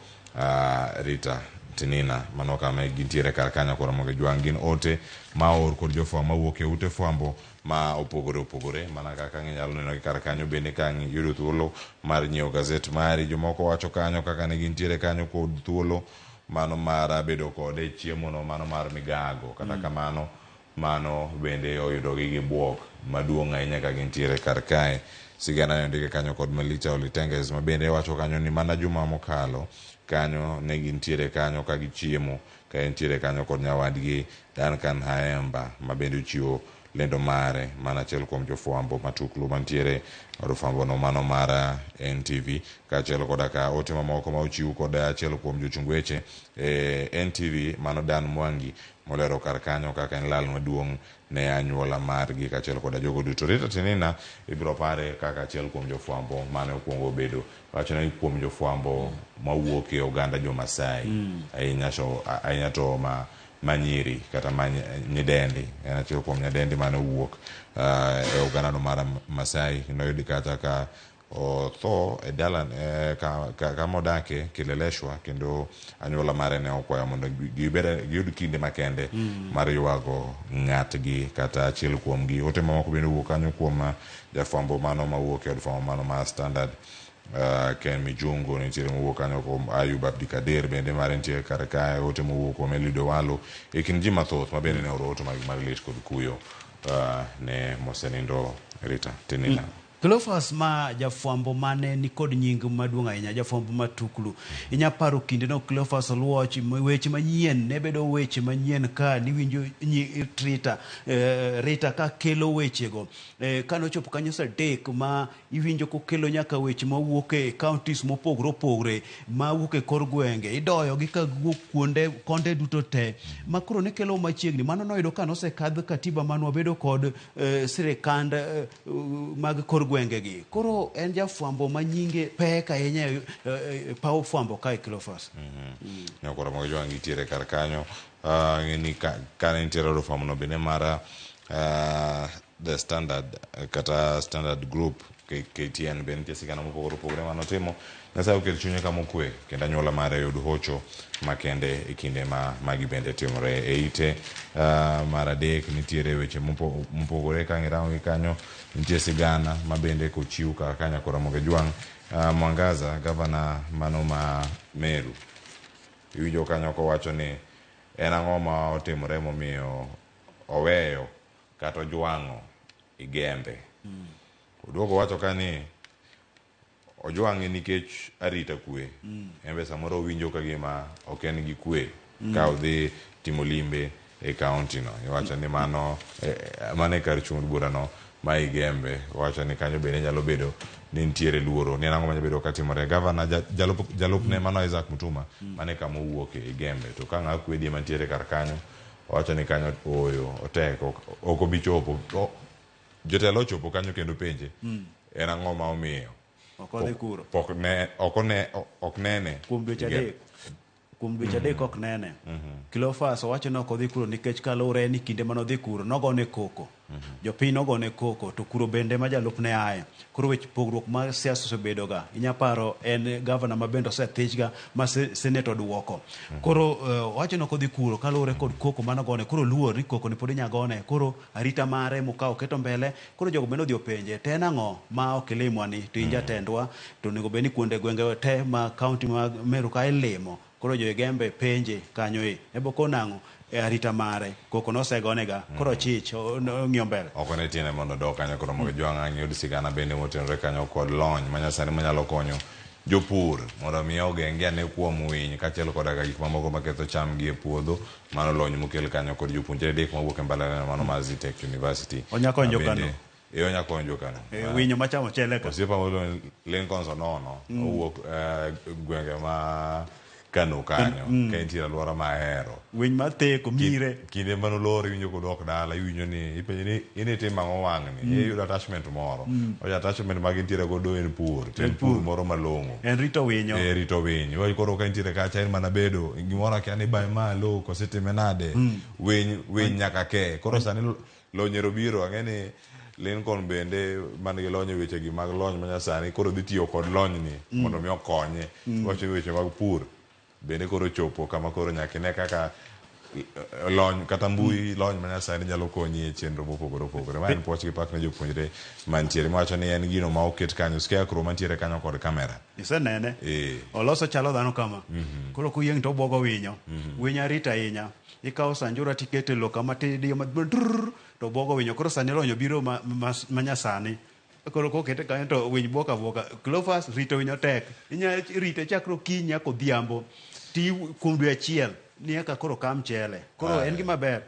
Rita Tinina mano kama gintiere kar kanyo koro moge jwang' gin ote ma or kod jofwambo mawuok e ute fwambo ma opogore mana kaka nyalo neno kar kanyo bende ka yudo thuolo mar nyiewo gazet mari jomoko wacho kanyo kaka ne gintiere kanyo kod thuolo mano mar bedo kode chiemo no mano mar migago kata kamano mano bende oyudo gi buok maduong' ahinya ka gintiere kar kae sigana ne ndike kanyo kod Melita Olitenges ma bende wacho kanyo ni mana juma mokalo kanyo ne gintiere kanyo ka gichiemo ka entiere kanyo kod nyawadgi Duncan Haemba ma bende chiwo lendo mare mana achiel kuom jofwambo matuklu mantiere od fwambo no mano mar NTV ka achiel koda ka ote mamoko ma ochiw kod achiel kuom jochung weche NTV mano Dan Mwangi molero kar kanyo kaka en lal maduong' ne anyuola margi ka achiel koda jogo duto. Rita Tinina ibiro pare kaka achiel kuom jofwambo mane okuongo bedo wacho ni kuom jofwambo mawuok e oganda jo Masai ahinya to manyiri kata nyidendi en achiel kuom nyadendi mane owuok e oganda no mar Masai noyudi kata ka otho e dalan kama odake Kileleshwa kendo anyuola mare ne okwayo mondo giyud kinde makende mar ywago ng'atgi kata achiel kuomgi. Ote mamoko bende owuok kanyo kuom jafwambo mano mawuok e od fwambo mano mar Standard Ken Mijungo nitiere mowuok kanyo kuom Ayub Abdikadir bende mare nitie kar kae ote mowuok kuom Elido Walo e kind ji mathoth ma bende ne oro ote mag lit kod kuyo ne mosenindo Rita Tinina. Cleophas ma jafwambo mane ni kod nying maduong' ahinya jafwambo matuklu inya paro kinde no Cleophas luoch weche manyien ne bedo weche manyien ka niwinjo Rita ka kelo weche go kano chopo kanyo sa dek ma iwinjo ko kelo nyaka weche mawuok e counties mopogore ma wuok e kor gwenge idoyo gi ka wuok konde duto te makoro ne kelo machiegni mano noyudo ka nosekadh katiba manwa bedo kod sirikand mag kor gwengegi koro en jafwambo manyinge pek ahinya paw fwambo kae Cleophas koro mogo jwang' gitiere kar kanyo ni ka nitiere od fwambo no bende mara the Standard kata Standard Group KTN bende nitie sigana mopogore manotimo Nyasaye oket chunye kama okwe kendo anyuola mare yud hocho makende e kinde magi bende timore e ite mar adek nitiere weche mopogore ka ng'irawo kanyo nitie sigana ma bende kochiw ka kanya kora moge jwang' Mwangaza gavana mano ma Meru iwinjo kanyo kowacho ni en ang'o ma otimore momiyo oweyo kata ojwang'o igembe oduogo wacho ka ni ojwang'e nikech arita kwe embe samoro winjo ka gima ok en gi kwe ka odhi timo limbe e kaunti no iwacho ni mano kar chung bura no ma igembe wacho ni kanyo bende nyalo bedo ni nitiere luoro ni ang'o manyalo bedo katimore gavana jalupne mano Isaac Mutuma mane kama owuok e igembe to ka ng'a kwedie mantiere kar kanyo wacho ni kanyo oyo otek ok obi chopo jotelo ochopo kanyo kendo penje en ang'o ma omiyo ok nene kuom dweche adek ok nene Cleophas owacho ni ok odhi kuro nikech kalure ni kinde manodhi kuro nogone koko jopiny nogone koko to kuro bende ma jalupne aye koro weche pogruok mar siasa osebedo ga inya paro en gavana ma bende osethich ma senator oduoko koro owacho ni ok odhi kuro kalure kod koko manogone koro luor ni koko ni pod inya gone koro arita mare mokawo keto mbele koro jogo bende odhi openje te nang'o ma ok ilimwani to inja tendwa to nego bed ni kuonde gwenge te ma kaunti mag Meru ka ilimo koro jo igembe penje kanyo ebo konang'o arita mare koko nosegonega koro chich ng'iyo mbele ok ne tiene mondo dok kanyo koro moge jwang' yud sigana bende motenore kanyo kod lony manyasani manyalo konyo jopur mondo mi ogenge ane kuom winy kaachiel koda gik mamoko maketho cham gi e puodho mano lony mokel kanyo kod jopuonjre dek mawuok e mbalariany mano mar Zitech University onyakonyo kano Onya konjo kana. Winyo machamo chele ka. Osiepa molo Lincoln Sonono owuok gwenge ma Kano kanyo ka intiere alwora mahero. Winy matheko mire. Kinde manolori winjo kodok dala iwinjo ni ipenjo ni ini tim ang'o wang'ni. Iyudo attachment moro. Oja attachment ma gintiere godo en pur. En pur moro malong'o. En rito winyo. Rito winyo. Wai koro ka intiere kacha en mana bedo gimoro kia ni bai malo kosetime nade. Winy nyaka ke. Koro sani lonyero biro ang'eni Lincoln bende man gi lony weche gi mag lony manyasani koro dhi tiyo kod lony ni mondo mi okonye. Wacho weche mag pur. Bende koro chopo kama koro nyaka ne kaka lony kata mbui lony manyasani nyalo konyi e chenro mopogore opogore. Ma en puoch gi pak ne jopuonjre mantiere mawacho ni en gino ma oket kanyo scarecrow mantiere kanyo kod kamera. Isenene? Oloso chalo dhano kama. Koro kuyieng' to obwogo winyo. Winyo arita ahinya. Ikawo sanjura tikete lo kama tidiyo to obwogo winyo. Koro sani lonyo biro manyasani. Koro kokete kanyo to winy boka boka. Clovers rito winyo tek. Inya rite chakro kiny nyaka odhiambo. Ti kuom dwe achiel ni eka koro kam chele. Koro en gima ber.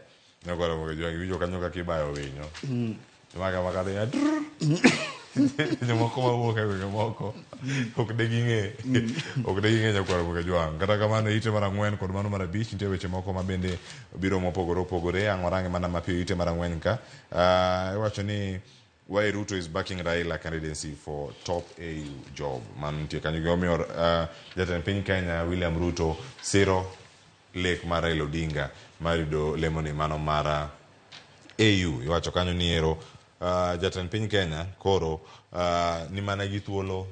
Koro winjo kanyo kaka ibayo winyo. Maka makadhi ya jomoko mawuok e gwenge moko ok de ging'e nyakwaro Muge Jwang'. Kata kamano ite mar 4 kod mano mar 5 nitie weche moko ma bende biro mopogore opogore. Ang'orange mana mapiyo ite mar 4 ka. Iwacho ni why Ruto is backing Raila candidacy for top AU job. Man nitie kanyo gimomiyo jatend piny Kenya William Ruto siro lek mar Raila Odinga mar yudo lemoni mano mar AU. Iwacho kanyo ni ero jatend piny Kenya koro ni mana gi thuolo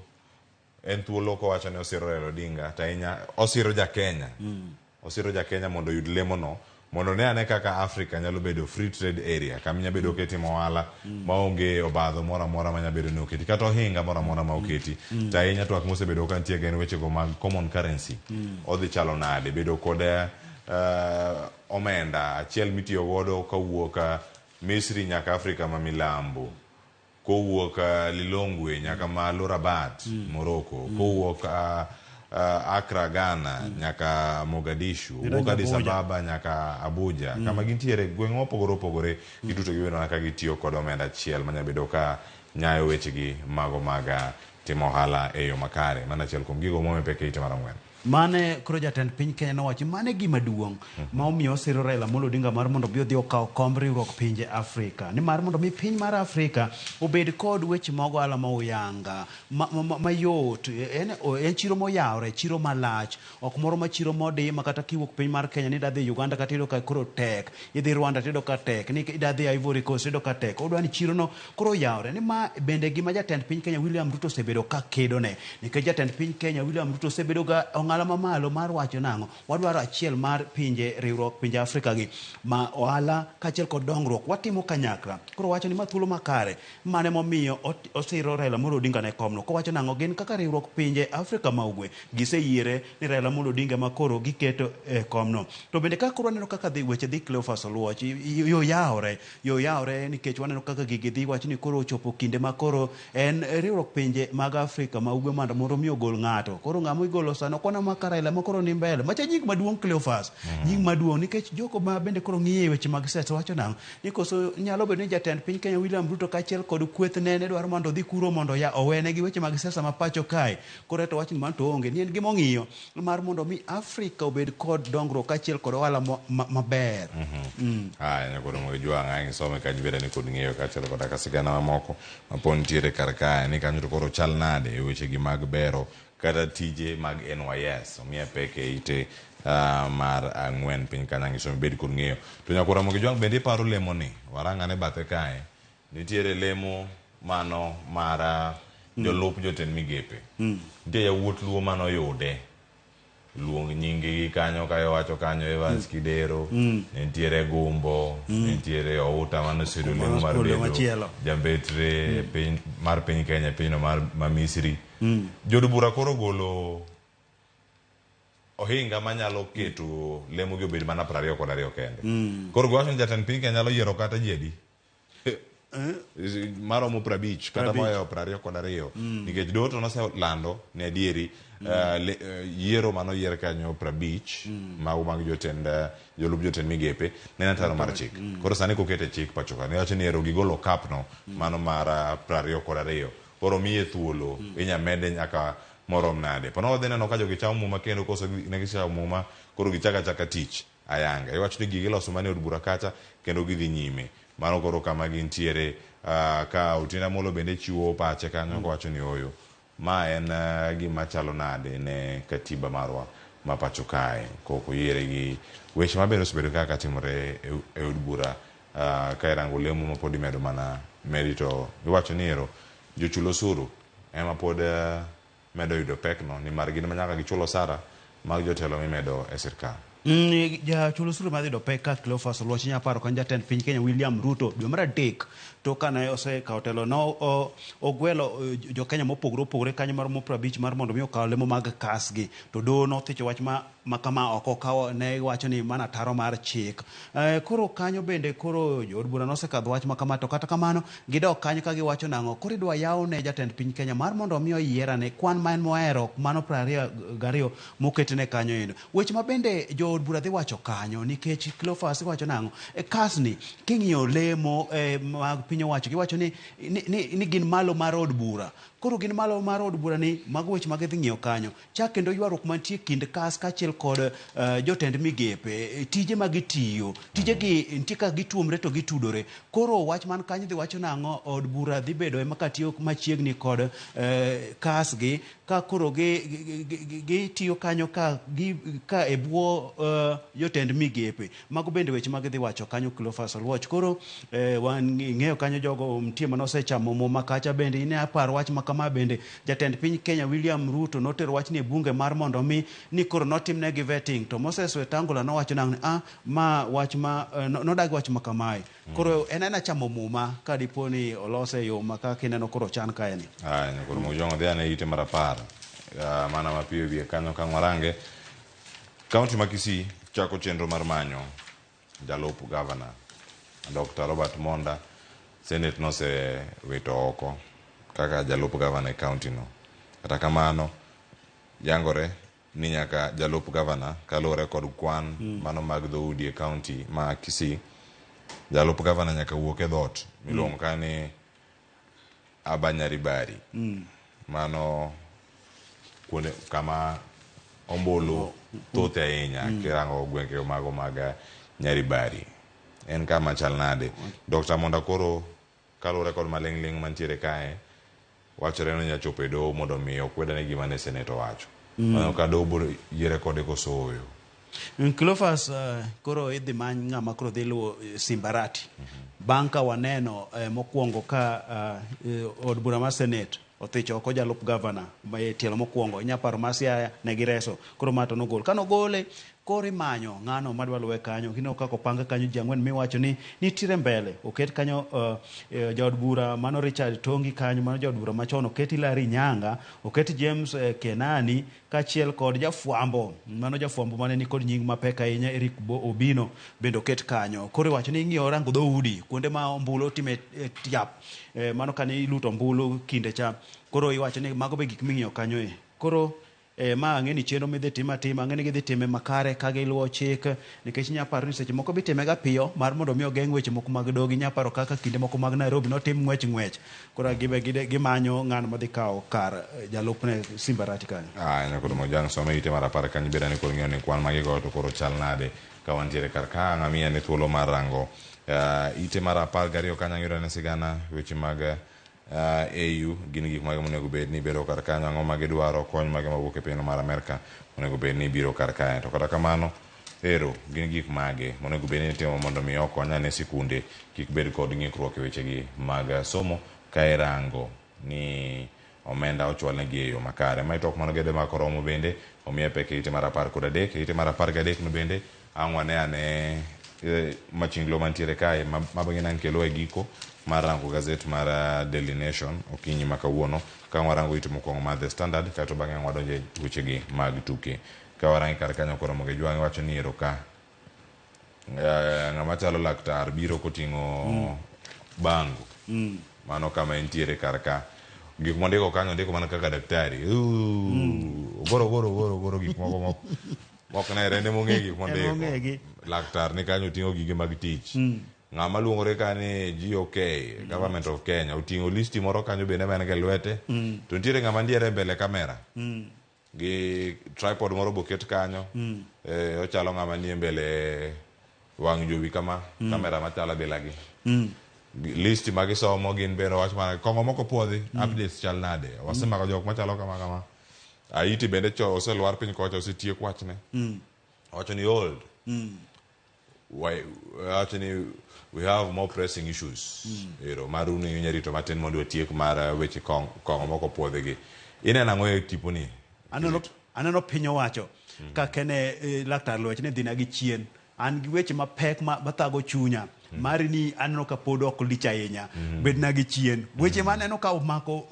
en thuolo kowacho ni osiro Raila Odinga tainya osiro ja Kenya mondo yud lemono mondo ne ane kaka Africa nyalo bedo free trade area kama nya bedo ketimo ohala maonge obadho moro amora manya bedo ni oketi kata ohinga moro amora ma oketi tainya twak mosebedo ka nitie gen weche go mag common currency odhi chalo nade bedo kod omenda achiel mitiyo godo kawuok Misri nyaka Afrika ma milambo, kowuok Lilongwe nyaka malo Rabat, Morocco, kowuok Accra, Ghana nyaka Mogadishu, kowuok Addis Ababa nyaka Abuja. Kama gintiere gweng' mopogore opogore giduto gibedo ka gitiyo kod omenda achiel manya bedo ka nyayo wechegi mago mag timo ohala e yo makare. Mana achiel kuom gigo momepeke ite mar 4. Mane koro jatend piny Kenya nowacho mane gima duong' ma omiyo osiro Raila Amolo Odinga mar mondo bi odhi okaw komb riwruok pinje Afrika. Ni mar mondo mi piny mar Afrika obed kod weche mag ohala ma oyanga mayot en chiro moyawre chiro malach ok moro ma chiro modi ma kata kiwuok piny mar Kenya ni dadhi Uganda kata ido ka koro tek idhi Rwanda tido ka tek ni idadhi Ivory Coast ido ka tek odwani chiro no koro yawre ni ma bende gima jatend piny Kenya William Ruto osebedo ka kedone nikech jatend piny Kenya William Ruto osebedo ga ala mamalo mar wacho nango wadwaro achiel mar pinje riwruok pinje Afrika gi ma ohala kachiel kod dongruok watimo kanyakla. Koro wacho ni ma thuolo makare mane momiyo osiro Raila Amolo Odinga ne komno ko wacho nango gin kaka riwruok pinje Afrika ma ugwe giseyiere ni Raila Amolo Odinga ma koro giketo komno. To bende ka koro waneno kaka weche dhi Cleophas Oluoch yo yawre nikech waneno kaka gigi dhi wacho ni koro ochopo kinde ma koro en riwruok pinje mag Afrika ma ugwe mondo mi ogol ng'ato. Koro ng'amo igolo sano kona Raila makoro ni mbele macha nying maduong' Cleophas nying maduong' nikech joko ma bende koro ng'iye weche mag siasa wacho nang ni koso nyalo bedo ni jatend piny Kenya William Ruto kachiel kod kweth nene dwaro mondo dhi kuro mondo ya owene gi weche mag siasa ma pacho kae koro to wacho ni man to onge ni en gima ng'iyo mar mondo mi Afrika obed kod dongruok kachiel kod ohala maber. Nyakoro Muge Jwang' ang' some ka jibeda ni kod ng'iyo kachiel kod kasigana mamoko mapon tiere kar kae ni kanyo to koro chal nade weche gi mag bero kata tije mag NYS omiya peke ite mar 4 piny kanyo ngiso bed kod ng'eyo. To nyakoro Muge Jwang' bende paro lemo ni warang'ane bathe kae nitiere lemo mano mar jolup jotend migepe nitie yawuot luo mano yude luong nyingi kanyo kayo wacho kanyo Evans Kidero nitiere Gumbo nitiere Outa mano sedo lemo mar bedo jambetre piny mar piny Kenya pinyno mar Misri. Jood bura koro golo ohinga manyalo keto lemo gi obed mana 22 kende. Koro gwacho ni jatend piny Kenya nyalo yiero kata jedi maromo 50 kata moyo 22 nikech doto nose lando ne adieri yiero mano yier kanyo 50 mag jotend jolup jotend migepe ne ataro mar chik koro sani kokete chik pachoka ne wacho ni ero gigolo cap no mano mar 22 koro miye thuolo inya mede nyaka morom nade pono dhi neno ka jogi chamo muma kendo koso ne gichamo muma koro gichaka tich ayanga iwacho ni gigi loso mane od bura kacha kendo gidhi nyime mano koro kama gintiere ka Otinda Amollo bende chiwo pache kanyo kowacho ni oyo ma en gima chalo nade ne katiba marwa ma pacho kae koko yiere gi weche mabedo osebedo kaka timore e od bura ka irango lemo ma pod imedo mana merito iwacho ni ero jochulo osuru ema pod medo yudo pek no ni mar gin manyaka gichulo sara mag jotelo mimedo e sirkal ja chulo suru madhi do peka Cleophas Oluoch nyaparo kan jatend piny Kenya William Ruto dwe mar adek to kana osekawo telo no ogwelo jo Kenya mopogore kanyo mar 50 mar mondo mi okaw lemo mag kasgi to do no thicho wach ma kama oko kawo ne wacho ni mana taro mar chik koro kanyo bende koro jod bura nosekadho wach ma kama to kata kamano gidok kanyo ka giwacho nango koro idwa yaw ne jatend piny Kenya mar mondo mi oyiera ne kwan ma en moero mano 22 moketne kanyo endo weche ma bende od bura dhi wacho kanyo nikech Cleophas wacho nango kasni king'iyo lemo mag piny owacho giwacho ni gin malo mar od bura koro gin malo mar od bura ni mag weche mag dhi ng'iyo kanyo chak kendo ywaruok mantie kind kas kachiel kod jotend migepe tije mag tiyo tije gi nitie ka gituomre to gitudore koro wach man kanyo dhi wacho nango od bura dhi bedo ema ka tiyo machiegni kod kas gi ka koro gi tiyo kanyo ka e bwo jotend migepe mago bende weche mag dhi wacho kanyo Cleophas Oluoch koro wan ng'eyo kanyo jogo mtie manosechamo moma kacha bende ine aparo wach makama bende jatend piny Kenya William Ruto notero wach ni bunge mar mondo mi ni koro notimne gi vetting to Moses Wetangula nowacho nang ma wach ma nodagi wach makamae koro en chamo muma ka diponi olose yo maka kineno koro chan kae ni koro mojongo dhi ane ite marapar mana mapiyo wie kanyo ka ngwarange kaunti ma Kisii chako chenro mar manyo jalup governor Dr. Robert Monda Senate nose wito oko kaka jalup governor e county no kata kamano yangore ni nyaka jalup governor kalore kod kwan mano mag dhoudi e county ma Kisii jalup governor nyaka wuok e dhot miluongo kani Abanyaribari mano kuonde kama ombulu thoth ahinya kirango gwenge mago mag Nyaribari en kama chal nade Dr. Monda koro kalore kod maling'ling mantiere kae wachore no nyachopo e doho mondo mi okwedane gima ne Senate wacho ka doho biro yiere kode kosoyo Cleophas koro idhi many ng'ama koro dhi luwo Simbarati bang' ka waneno mokwongo ka od bura mar Senate othicho oko jalup governor ma tielo mokwongo inyaparo ma Siaya ne gireso koro mato nogol kanogole koro imanyo ng'ano madwa luwe kanyo kino kako panga kanyo jangwen miwacho ni nitire mbele oket kanyo jaod bura mano Richard Tongi kanyo mano jaod bura machon oket Hilary Nyanga oket James Kenani kachiel kod jafwambo mano jafwambo mane ni kod nying mapek ahinya Eric Obino bende oket kanyo koro iwacho ni ing'iyo rango dhoudi kuonde ma ombulo time tiap mano kani iluto ombulu kinde cha koro iwacho ni mago be gik ming'iyo kanyo koro ma ng'eni chenro midhi tima ng'eni gidhi time makare ka giluwo chik nikech nyaparo ni seche moko bitime ga piyo mar mondo mi ogeng' weche moko mag dogi nyaparo kaka kinde moko mag Nairobi notim ng'wech koro gimanyo ng'ano madhi kawo kar jalupne Simbarati kanyo koro mojang some ite marapar kanyo beda ni koro ng'iyo ni kwan magigo to koro chal nade ka wantiere kar ka ng'amiya ne thuolo mar rango ite marapar gariyo kanyo ng'iro ne sigana weche mag AU gin gik mage monego bed ni biro kar kanyo ang'o ma gidwaro kony mage mawuok e piny mar Amerka monego bed ni biro kar kae to kata kamano ero gin gik mage monego bed ni timo mondo mi okonya ne sikunde kik bed kod ng'ikruok e wechegi mag somo ka irango ni omenda ochwal negi e yo makare ma itok mano gede ma koromo bende omiye pek ite mar 13 ite mar 13 no bende ang'wane ane machinglo mantiere kae mabang'e nan kelo e giko mar rango gazet mar Daily Nation okinyi ma kawuono ka warango ite mokwongo mar The Standard kato bang'e wadonje wechegi mag tuke ka warangi kar kanyo koro Moge Jwang' wacho ni ero ka ng'ama chalo laktar biro koting'o bango Mano kama entiere karka. Gik mondiko kanyo ndiko mana kaka daktari. Goro gik moko mok ne rende mong'e gik mondiko. Laktar ni kanyo ting'o gige mag tich. Ng'ama luongore kani GOK, Government of Kenya, uting'o listi moro kanyo bende man ke lwete. To nitiere ng'ama ndiere mbele kamera. Gi tripod moro boket kanyo. Ochalo ng'ama nie mbele wang' jowi kama kamera machala bilagi. Listi magisomo gin bero wach mana kongo moko puodhi updates chal nade wasemako jok machalo kama Aiti bende oseluar piny kocha osetiek wachne wacho ni old wacho ni we have more pressing issues maruni nyarito matin mondo watiek mar weche kongo moko puodhi gi inena ang'o e tiponi aneno piny owacho ka kene laktar lwech ne dhina gi chien an gi weche mapek mathago chunya mari ni aneno ka pod ok lich ahinya bedna gi chien weche maneno ka omako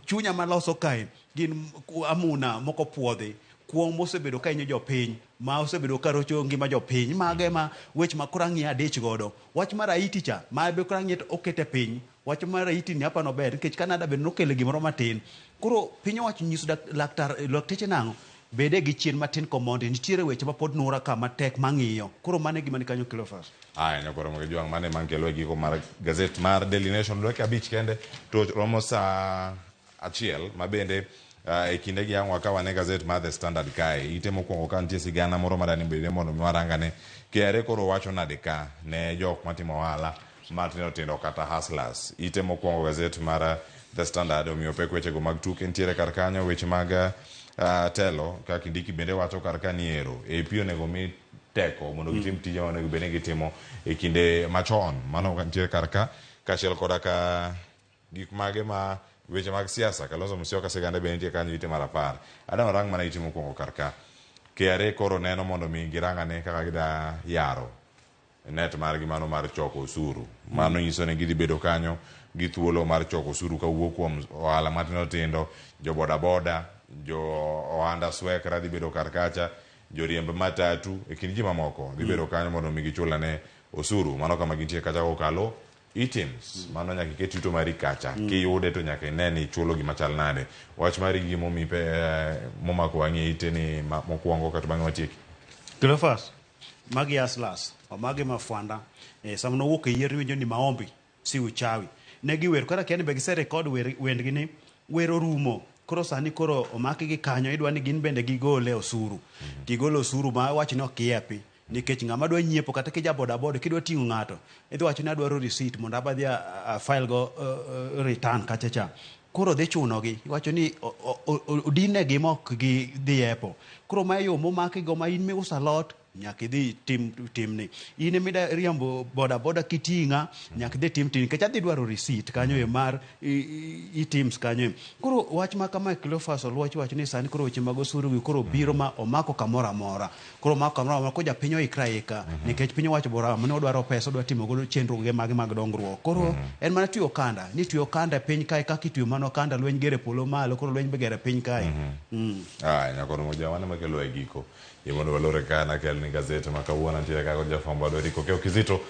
chunya maloso kae gin amuna moko puodhi kuom mosebedo ka inyo jopiny ma osebedo ka rocho ngima jopiny mage ma weche ma kora ng'i adich godo wach mar Aiti cha ma be kora ng'i okete piny wach mar Aiti ni hapa no ber nikech Canada be nokele gimoro matin koro piny owacho nyiso lakteche nang'o bede gi chien matin komondi nitiere weche ma pod nura ka matek mang'iyo koro mane gima ni kanyo kilo fast nyakoro mo juang mane mankelo giko mar gazet mar Daily Nation dweke abich kende to romo saa achiel mabende e kinde gi ang'wa ka wane gazet mar The Standard kae ite mokwongo ka nitie sigana moro madani bede mondo miwarangane KRA koro wacho nade ka ne jok matimo ohala matindo tindo kata hustlers ite mokwongo gazet mar The Standard omiyo pek weche go mag tuke nitiere kar kanyo weche mag telo kaka ndiki bende wacho kar kaniero pio nego mi teko mondo gitim tije mondo bende gitimo e kinde machon mano nitiere kar ka kachiel koda ka gik mage ma weche mag siasa Kalonzo Musyoka sigande bende nitie kanyo ite mar 10 adwa rang mana itimo kongo kar ka KRA koro neno mondo mi girangane kaka gida yaro net mar gimano mar choko osuru mano nyiso ne gidhi bedo kanyo gi thuolo mar choko osuru ka wuok kuom ohala matindo tindo jo boda jo ohanda swek radhi bedo karkacha jo riemb matatu e kind ji mamoko dhi bedo kanyo mondo mi gichulane osuru mano kama gintie kacha kokalo items mano nyaka iket yuto mari kacha kiyude to nyaka ine ni chulo gima chal nade wach mari gimo mi pe momako wang'e ite ni mokwongo kata bang'e watieki kilo fast magi aslas o magi mafwanda sama no wuok e yier winjo ni maombi si uchawi ne giwer kora kene be gise record wendgi ni wero rumo koro sani koro omaki gi kanyo idwa ni gin bende gigole osuru gigolo osuru ma wacho ni okiepi nikech ng'ama dwa nyiepo kata kija boda kidwa ting'o ng'ato idhi wacho ni adwaro receipt mondo abadhi file go return kachacha koro dhi chunogi wacho ni odinegi mok gi dhi epo koro ma yo momaki go ma in miuso alot nyaka idhi timni in mida riambo boda kiting'a nyaka idhi tim nikech adhi dwaro receipt kanyo mar items kanyo koro wach ma kama Cleophas Oluoch wacho ni sani koro weche mag osuru gi koro biro ma omako kamoro amora koro omako kamoro amora ko japiny oikra nikech piny owacho bora mane odwaro pesa odwa timo godo chenro ge mag dongruok koro en mana tiyo kanda ni tiyo kanda piny kae kaka itiyo mano kanda lweny gere polo malo koro lweny be gere piny kae nyakoro mojawana makelo e giko mondo walore kana kel ni gazete makawuona ntiere kako jafwambo Doriko Keo Kizito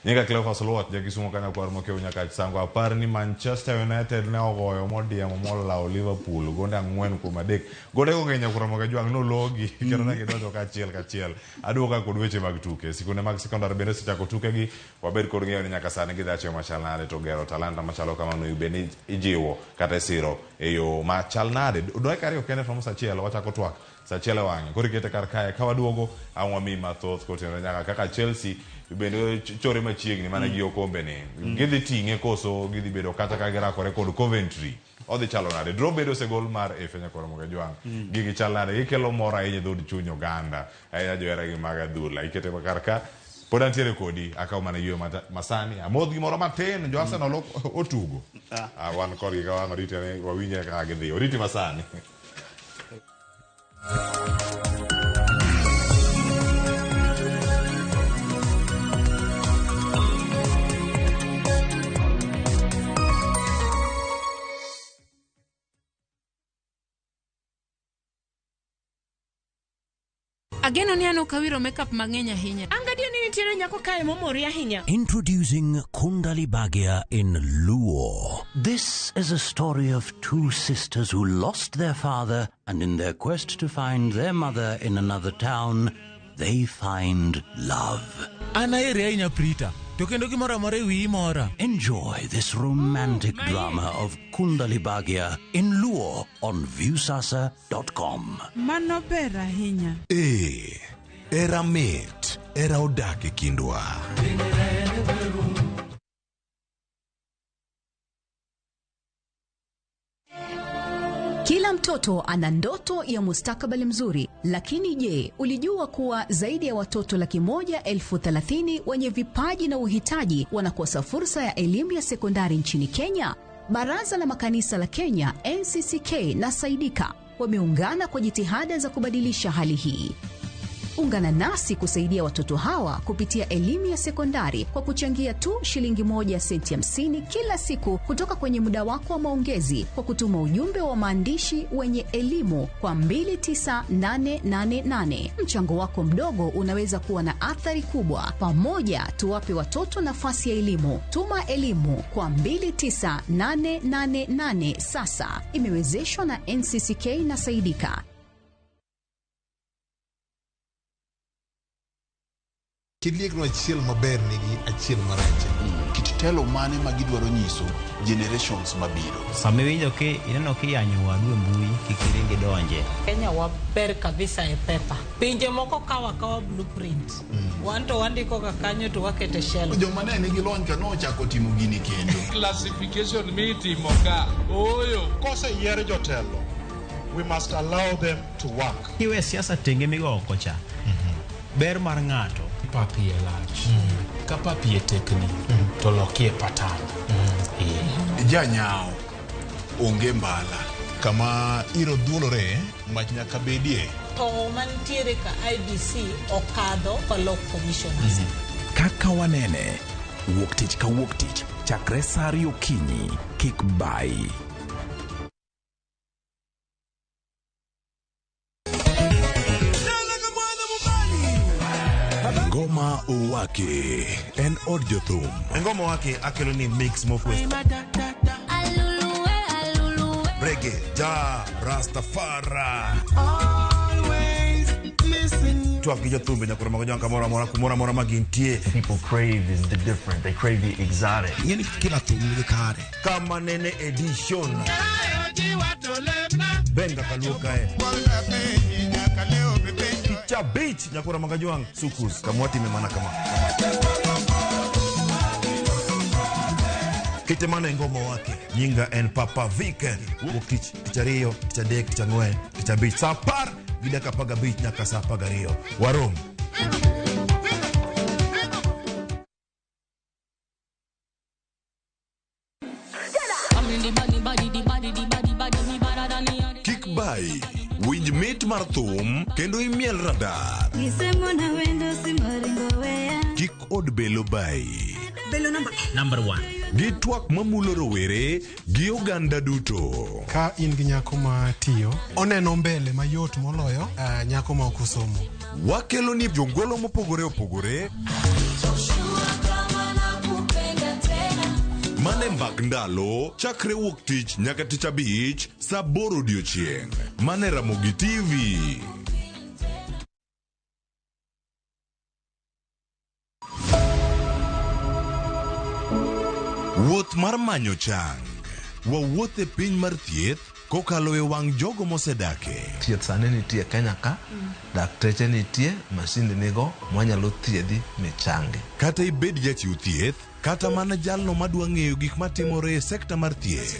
nyinga Cleophas Oluoch jakisumo kanya kwar mokeo nyaka sango apar ni Manchester United ne ogoyo modiemo molao Liverpool gonde 4-3 gonde go ng'eny kuro moga jwang no logi kendo ne gidonjo kachiel aduoka kod weche mag tuke sikunde mag sekondar bende sechako tuke gi wabed kod ng'eyo ni nyaka sani gidhache machal nade to gero talanta machalo kamano ibeni ijiwo kata siro e yo machal nade doe kariyo kende from sachiel wachako twak sachiel wang'e koro ikete kar kae ka waduogo ang'wa mi mathoth kotenore nyaka kaka Chelsea bende chore machiegni mana gi okombe ni gidhi ting'e koso gidhi bedo kata ka girakore kod Coventry odhi chalo nade draw bedo segol mar Fenya koro moga jwang gigi chal nade gikelo mor ahinya dhod chuny oganda ahinya johera gi mag adhula ikete kar ka pod antiere kodi akaw mana yweyo masani amodh gimoro matin jo Arsenal otugo wan kodgi ka wang' oriti wawinje kaka gidhi oriti masani Ageno ni ano kawiro makeup mang'eny ahinya. Angadio ni nitiere nyako kae momori ahinya. Introducing Kundali Bhagia in Luo. This is a story of two sisters who lost their father, and in their quest to find their mother in another town, they find love. Enjoy this romantic drama of Kundali Bhagia in Luo on viewsasa.com. Mano ber ahinya. Era mit, era odake kindwa. Kila mtoto ana ndoto ya mustakabali mzuri, lakini je, ulijua kuwa zaidi ya watoto 130,000 wenye vipaji na uhitaji wanakosa fursa ya elimu ya sekondari nchini Kenya? Baraza la Makanisa la Kenya, NCCK na Saidika wameungana kwa jitihada za kubadilisha hali hii. Ungana nasi kusaidia watoto hawa kupitia elimu ya sekondari kwa kuchangia tu shilingi 1 senti 50 kila siku kutoka kwenye muda wako wa maongezi kwa kutuma ujumbe wa maandishi wenye elimu kwa 29888. Mchango wako mdogo unaweza kuwa na athari kubwa. Pamoja tuwape watoto nafasi ya elimu. Tuma elimu kwa 29888 sasa. Imewezeshwa na NCCK na Saidika. Kiliegno achiel maber nigi achiel marach. Kit telo mane magidwaro nyiso generations mabiro. Samiwinjo ke ineno kiyanyo wadu mbui kikiringi donje. Kenya waber kabisa e pepa. Pinje moko kawa blueprint. Wanto wandiko kakanyo to wakete shell. Joma ne nigi lony kano chako timo gini kendo. Classification meeting moka. Oyo. Kose yier jotelo. We must allow them to work. Iwe siasa tenge migo kocha. Ber mar ng'ato papi elach. Ka papi tekni to lokie patan. Janyao onge mbala. Kama iro dhuolore mach nyaka bedie. To mantiere ka IBC okadho pa local commissioners. Kaka wanene, wuok tich ka wuok tich, chakre saa 2 okinyi, kik bai. Ngoma Owake en od jothum. Ngoma Owake akelo ni mix mofwest. Reggae, ja, Rastafari. Always listen. Tuaf gi jothumbe nyakura mago janka mora magintie. People crave is the different. They crave the exotic. Yeni kila thum ni kare. Kama nene edition. Benga kaluka Cha beach nyakura magajuang sukus kamwati memana kama Kitemana Ngoma Owake nyinga en Papa Vike wukich kichario kichadek kichangwe kichabich sapar gidaka paga beach nyaka sapaga rio warom Kikbai winj mit mar thum kendo imiel radar. Kik od belo bai. Belo number 1. Gi twak mamulo rowere gi oganda duto. Ka in gi nyako ma tiyo, oneno mbele mayot moloyo nyako ma okusomo. Wakelo ni jongolo mopogore opogore. Mane mbak ndalo chakre wuok tich nyaka tich abich saa 8 odiochieng'. Mane RamogiTV. Wuoth mar manyo chang. Wawuoth e piny mar thieth kokalo e wang' jogo mosedake. Thieth sani nitie Kenya ka, dakteche nitie, masinde nigo mwanyalo thiedhi michangi. Kata ibed jachiw thieth, kata mana jalno madwa ng'eyo gik matimore e sekta mar thieth.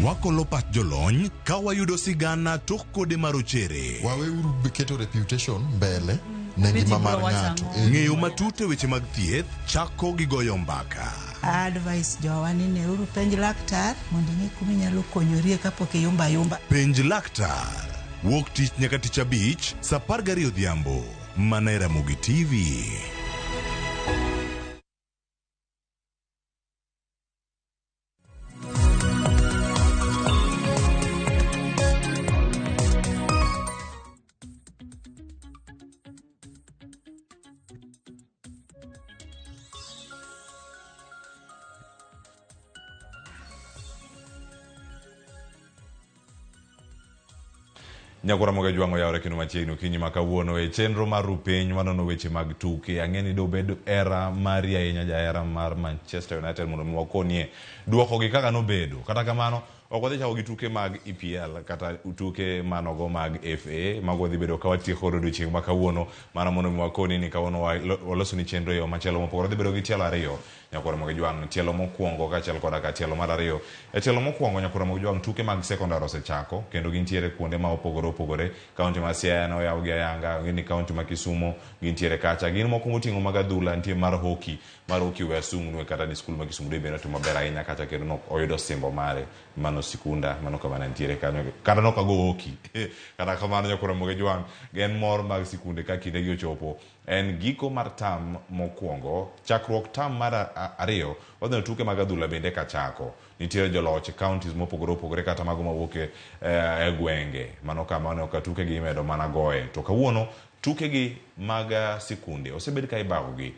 Wakolo pat jolony ka wayudo sigana tok kode marochere. Waweuru keto reputation mbele ne ngima mar ng'ato. Ng'eyo matut e weche mag thieth chako gi goyo mbaka. Advice jowani ne uru penj laktar mondo ing'e kuma inyalo konyorie kapok iyumba. Penj laktar. Wuok tich nyaka tich abich saa 12 odhiambo. Mana RamogiTV. Nyakora moga jwango yawre kino machiegni okinyi makawuono e chenro mar rupiny manono weche mag tuke. Ang'eni dobedo era mari ahinya jaera mar Manchester United mondo mi wakonie duoko gi kaka nobedo. Kata kamano ok wadhi chako gi tuke mag EPL kata tuke manogo mag FA mago dhi bedo ka watieko odiechieng' ma kawuono mana mondo mi wakoni ni kawuono waloso ni chenro yo machielo mopogore dhi bedo gi tielo ariyo. Nyakora moga jwang tielo mokwongo kaachiel koda ka tielo mar ariyo. E tielo mokwongo nyakora moga jwang tuke mag sekondar osechako kendo gintiere kuonde ma opogore. Kaunti ma Siaya noyaw gi ayanga, ng'eni kaunti ma Kisumu gintiere kacha. Gin moko moting'o mag adhula, nitie mar hockey we asung'nwe kata ni skul ma Kisumu de beno timo maber ahinya kacha kendo no oyudo simbo mare mano sikunda mano kama nitiere kanyo kata no kago hockey kata kamano nyakora moga jwang gen mor mag sikunde ka kinde gi ochopo. En giko mar tam mokwongo, chakruok tam mar ariyo wadhi tuke mag adhula bende ka chako. Nitiere joloch counties mopogore kata mago mawuok e gwenge mano kamano ka tuke gi medo mana goye. To kawuono tuke gi mag sikunde osebed ka ibago gi.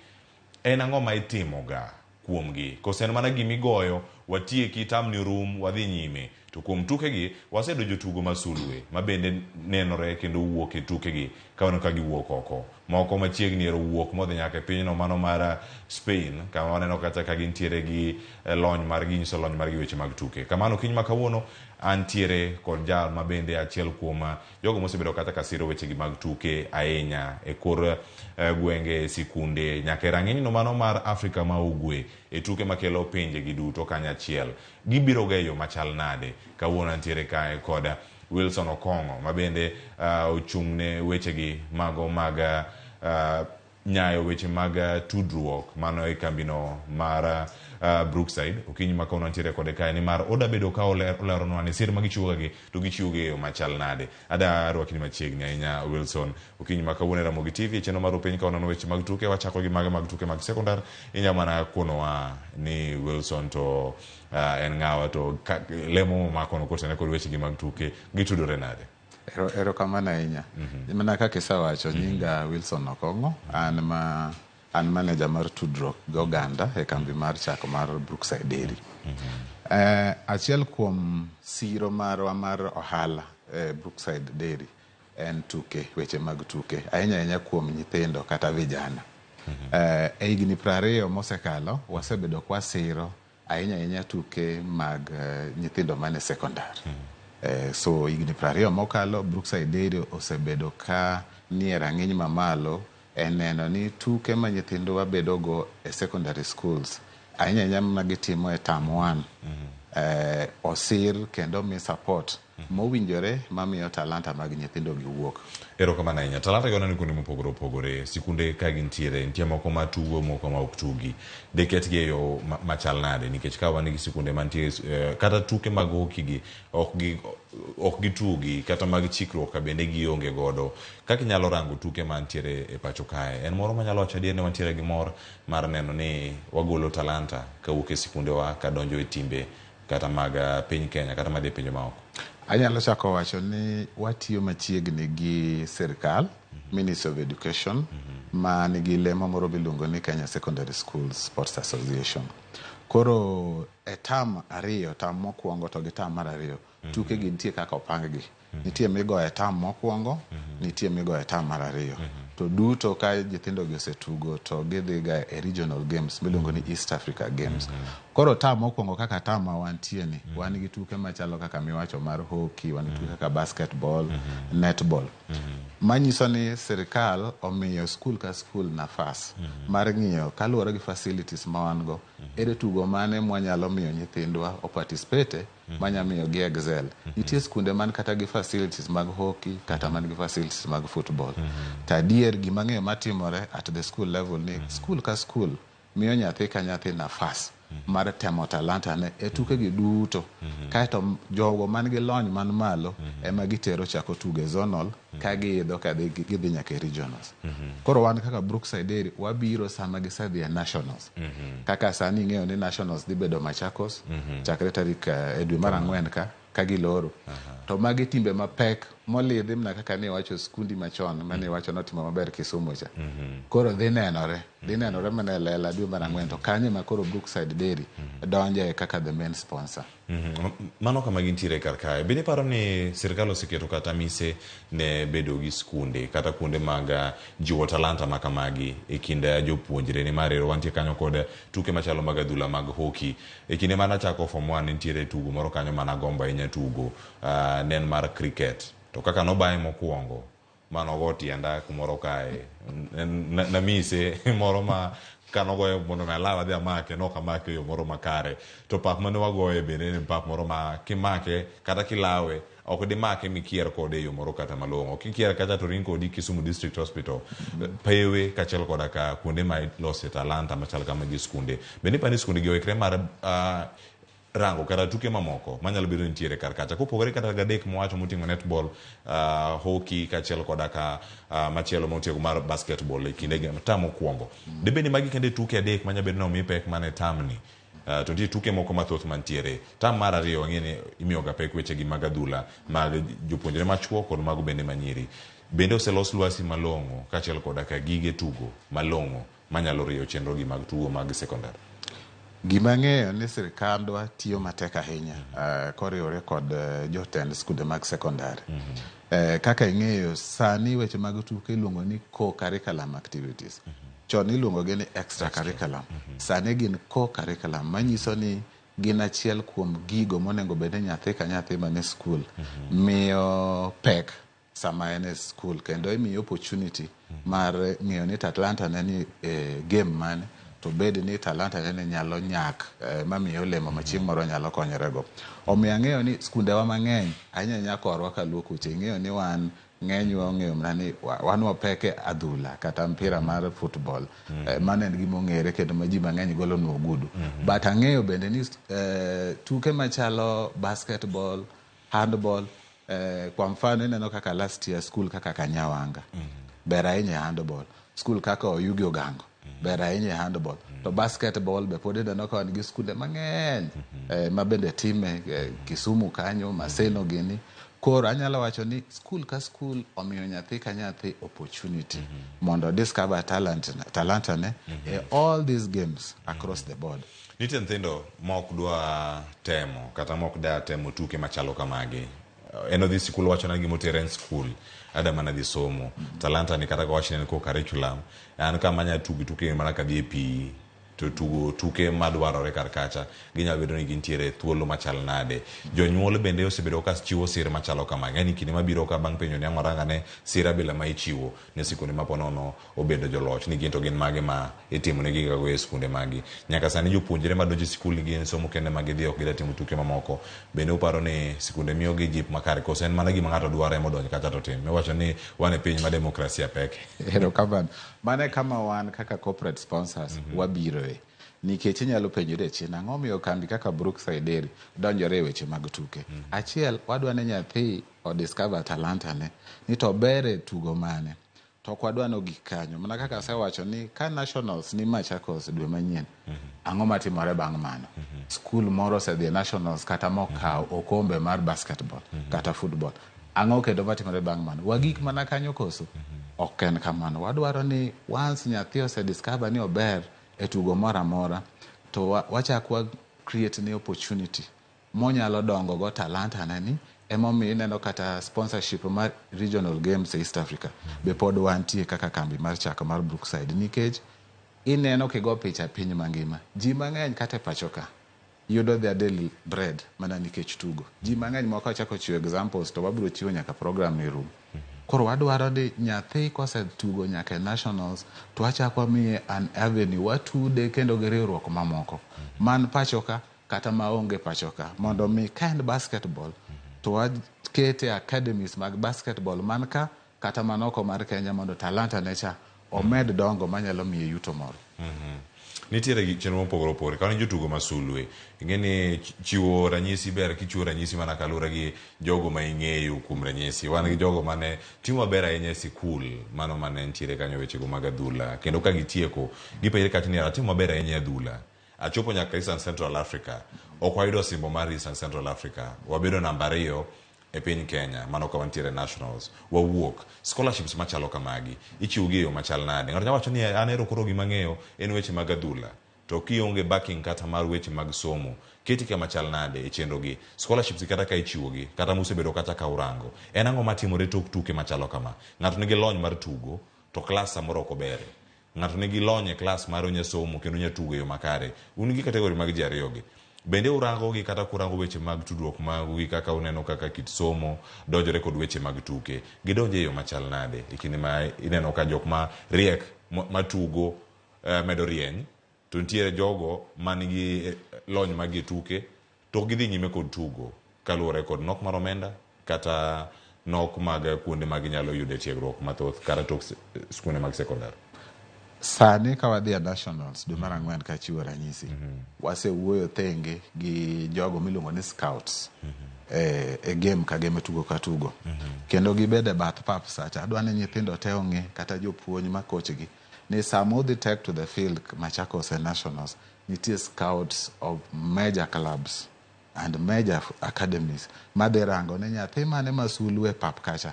En ang'o ma itimoga kuomgi? Kosen mana gimigoyo watieki tamni rum wadhi nyime. To kuom tuke gi wasedo jotugo masulwe ma bende nenore kendo wuok e tuke gi kawano ka giwuok oko. Moko machiegni ero wuok modhi nyaka e pinyno mano mar Spain kama waneno kata ka gintiere gi lony mar ginyiso lony mar weche mag tuke. Kamano kiny makawuono antiere kod jal ma bende achiel kuom jogo mosebedo kata kasiro weche gi mag tuke ahinya e kor gwenge sikunde nyaka rang'iny no mano mar Afrika ma ugwe e tuke makelo pinje gi duto kanyachiel. Gibiro ga yo machal nade? Kawuono antiere kae koda Wilson Okongo ma bende ochung'ne weche gi mago mag nyayo weche mag tudruok mano e kambino mar Brookside. Okinyi makawuono antiere kode kae ni mar oda bedo ka oleronwa ni sir magichiwoga gi to gichiwoga e yo machal nade. Ada rwakni machiegni ahinya Wilson. Okinyi makawuono e RamogiTV chenro mar rupiny ka wanono weche mag tuke wachako gi mag tuke mag sekondar. Inya mana konowa ni Wilson to en ng'awa to lemo makono kotene kod weche gi mag tuke gitudore nade? Ero kamano ahinya. Mana kaka isewacho nyinga Wilson Okongo, an manager mar tudruok gi oganda e kambi mar chako mar Brookside Dairy. Achiel kuom siro marwa mar ohala Brookside Dairy en tuke, weche mag tuke ahinya kuom nyithindo kata vijana. E higni 20 mosekalo wasebedo kwa siro ahinya tuke mag nyithindo mane sekondar. So higni 20 mokalo Brookside Dairy osebedo ka nie rang'iny mamalo neno ni tuke ma nyithindo wabedo go e secondary schools ahinya magitimo e term 1 osir kendo mi support mowinjore mamiyo talanta mag nyithindo gi wuok. Ero kamano ahinya. Talanta gi waneno kuonde mopogore sikunde ka gintiere nitie moko matugo moko ma ok tugi. Deket gi yo machal nade nikech ka wan gi sikunde mantie kata tuke mag hockey gi ok gitugi kata mag chikruok ka bende gionge godo. Kaka inyalo rango tuke mantiere e pacho kae en moro manyalo wacho adier ne wantiere gi mor mar neno ni wagolo talanta kawuok e sikunde wa ka donjo e timbe kata mag piny Kenya kata madhi pinje maoko. Anyalo chako wacho ni watiyo machiegni gi sirkal, Ministry of Education, ma nigi lemo moro biluongo ni Kenya Secondary Schools Sports Association. Koro e tam ariyo, tam mokwongo to gi tam mar ariyo, tuke gi nitie kaka opang gi. Nitie migo e tam mokwongo, nitie migo e tam mar ariyo. To duto ka nyithindo gi osetugo to gidhi ga e regional games miluongo ni East Africa Games. Koro tam mokwongo kaka tam ma wantie ni wan gi tuke machalo kaka miwacho mar hockey, wan gi tuke kaka basketball, netball. Manyiso ni sirkal omiyo skul ka skul nafas mar ng'iyo kaluwore gi facilities ma wan go ere tugo mane mwanyalo miyo nyithindwa o participate manya miyo gi excel. Nitie skunde man kata gi facilities mag hockey kata man gi facilities mag football. Tadier gima ng'eyo matimore at the school level ni skul ka skul miyo nyathi ka nyathi nafas mar temo talanta ne e tuke gi duto. Kaeto jogo man gi lony man malo ema gitero chako tuge zonal ka giidho ka gidhi nyaka regionals. Koro wan kaka Brookside Dairy wabiro sama gisedhi e nationals. Kaka sani ng'eyo ni nationals dhi bedo Machakos chakre tarik dwe mar 4 ka giloro. To magi timbe mapek molidhi mna kaka ne wacho skundi machon mane wacho notimo maber Kisumu cha. Koro dhi nenore mana lela dwe mar ang'wen to kanye ma koro Brookside Dairy donje kaka the main sponsor. Mano kama gintiere kar kae. Bende paro ni sirkal oseketo kata mise ne bedo gi skunde kata kuonde mag jiwo talanta ma kamagi e kinde jopuonjre ni marero wantie kanyo kod tuke machalo mag adhula mag hockey. E kinde mana chako form 1 nitiere tugo moro kanyo mana gomba inya tugo nen mar cricket. To kaka nobaye mokuongo mano go tienda kumoro kae na mise moro ma kanogoye mondo malawa dia make no kamake yo moro makare to pak mane wagoye bene ne pak moro ma kimake kata kilawe ok di make mikier kode yo moro kata malongo kikier kata to rinko di Kisumu District Hospital pewe kachel koda ka kuonde ma lose talanta machal kama gi skunde bene pani skunde gi oikre mar rango kata tuke mamoko manyalo bedo nitiere kar kacha kopogore kata gadek mowacho moting'o netball hockey kachel koda ka machielo motiego mar basketball e kinde tamo kuongo debeni magi kende tuke adek manya bedo no mipek mane tamni to nitie tuke moko mathoth mantiere tam mar ariyo ng'eni imiyoga pek weche gi mag adhula mag jopuonjre machuo kod mago bende manyiri bende oselos lwasi malong'o kachel koda ka gige tugo malong'o manyalo riyo chenro gi mag tugo mag sekondari. Gima ng'eyo ni sirkandwa tiyo matek ahinya koriwore kod jotend skunde mag sekondari. Kaka ing'eyo sani weche mag tuke iluongo ni co-curriculum activities. Chon iluongo gi ni extra curriculum. Sani gin co-curriculum manyiso ni gin achiel kuom gigo monego bede nyathi ka nyathi mane skul miyo pek sama ene skul kendo imiyo opportunity mar ng'eyo ni talanta ne ni game mane to bed ni talanta ne nyalo nyak mamiyo olemo machieng' moro nyalo konyorego. Omiyo ang'eyo ni skundewa mang'eny ahinya korwa kaluwo kuche ing'eyo ni wan ng'enywa ong'eyo mana ni wan wapeke adhula kata mpira mar football mano en gima ong'ere kendo ma ji mang'eny golo no ogudu. But ang'eyo bende ni tuke machalo basketball, handball, kwa mfano ineno kaka last year school kaka Kanyawanga ber ahinya handball, school kaka Oyugi Ogango ber ahinya handball, to basketball be pod ineno ka wan gi skunde mang'eny ma bende time Kisumu kanyo Maseno gini. Koro anyalo wacho ni school ka school omiyo nyathi ka nyathi opportunity mondo discover talanta ne all these games across the board. Nitie nyithindo mok dwa temo kata mok da temo tuke machalo kamagi. Eno dhi sikul wacho na gimotere en school ada mana dhi somo talanta ni kata wacho ni ko curriculum an kama nya tuke mana ka dhi pi to tugo tuke madwarore kar kacha ginya bedo ni gintiere thuolo machal nade. Jonyuol bende osebedo ka chiwo sir machalo kama yani kinde mabiro ka bang' penjo ni ang'oranga ne sira bila ma ichiwo ne sikunde maponono obedo joloch ni ginto gin mage ma itimo ne giga go e sikunde magi nyaka sani jopuonjre madonjo sikul gi somo kende magi dhi ok gida timo tuke mamoko bende uparo ni sikunde miyo gi jip makare koso en mana gima ng'ato dware modonjo kata to tim mewacho ni wan e piny ma demokrasia peke. Kaban mane kama wan kaka corporate sponsors wabiro nikech inyalo penjore china ang'o miyo kambi kaka Brookside Dairy donjore e weche mag tuke. Achiel wadwa ne nyathi o discover talanta ne ni to bere tugo mane to kwadwa no gik kanyo mana kaka asewacho ni ka nationals ni Machakos dwe manyien ang'o matimore bang' mano school moro osedhi nationals kata mokaw okombe mar basketball kata football ang'o kendo matimore bang' mano wagik mana kanyo koso ok en kamano. Wadwaro ni once nyathi osediscover ni ober e tugo mora mora to wachakwa create ni opportunity monyalo dongo go talanta nani emomiyo ineno kata sponsorship mar regional games East Africa be pod wantie kaka kambi mar chako mar Brookside nikech ineno kigo picha piny mangima ji mang'eny kata pachoka yudo their daily bread mana nikech tugo. Ji mang'eny moko chako chiwo examples to wabiro chiwo nyaka program ni room. Koro wadwaro ni nyathi kose tugo nyaka nationals to wachako miye an avenue watude kendo gi riwruok mamoko man pachoka kata maonge pachoka mondo mi kind basketball to wakete academies mag basketball man ka kata manoko mar Kenya mondo talanta necha omed dongo manyalo miye yuto moro. Nitiere gi chenro mopogore opogore kani jotugo masulwe ing'eni chiwo ranyisi ber kichiwo ranyisi mana kalure gi jogo ma ing'eyo kuom ranyisi wan gi jogo mane timo maber ahinya e sikul mano mane nitiere kanyo wechego mag adhula kendo ka gitieko gipenjre kata ni atimo maber ahinya e adhula achopo nyaka Eastern Central Africa ok wayudo simbo mar Eastern Central Africa wabedo namba 2 e piny Kenya mano ka wantiere nationals wawuok scholarships machalo kamagi ichiwo gi yo machal nade ng'ato nyalo wacho ni an ero koro gima ng'eyo en weche mag adhula to kionge backing kata mar weche mag somo keti kama chal nade e chenro gi scholarships kata ka ichiwo gi kata musebedo kata ka urango en ang'o matimore tok tuke machalo kama ng'ato nigi lony mar tugo to klas samoro ok obere ng'ato nigi lony e klas mar onya somo kendo onya tugo e yo makare un gi kategori mag ji ariyo gi bende urango gi kata kurango weche mag tudruok mag gi kaka uneno kaka kit somo donjore kod weche mag tuke gidonje e yo machal nade e kinde ma ineno ka jok ma riek matugo medo rieny to nitiere jogo manigi lony mag tuke to gidhi nyime kod tugo kaluwore kod nok mar omenda kata nok mag kuonde mag nyalo yude tiegruok mathoth kata tok skunde mag sekondari. Sani ka wadhi a nationals dwe mar ang'wen ka chiwo ranyisi wasewuoyo thenge gi jogo miluongo ni scouts e game ka game tugo ka tugo kendo gibede bath pap sacha adwa ni nyithindo te ong'e kata jopuonj ma coach gi ni samo dhi take to the field Machakos e nationals nitie scouts of major clubs and major academies madhi rango ne nyathi mane masulwe pap kacha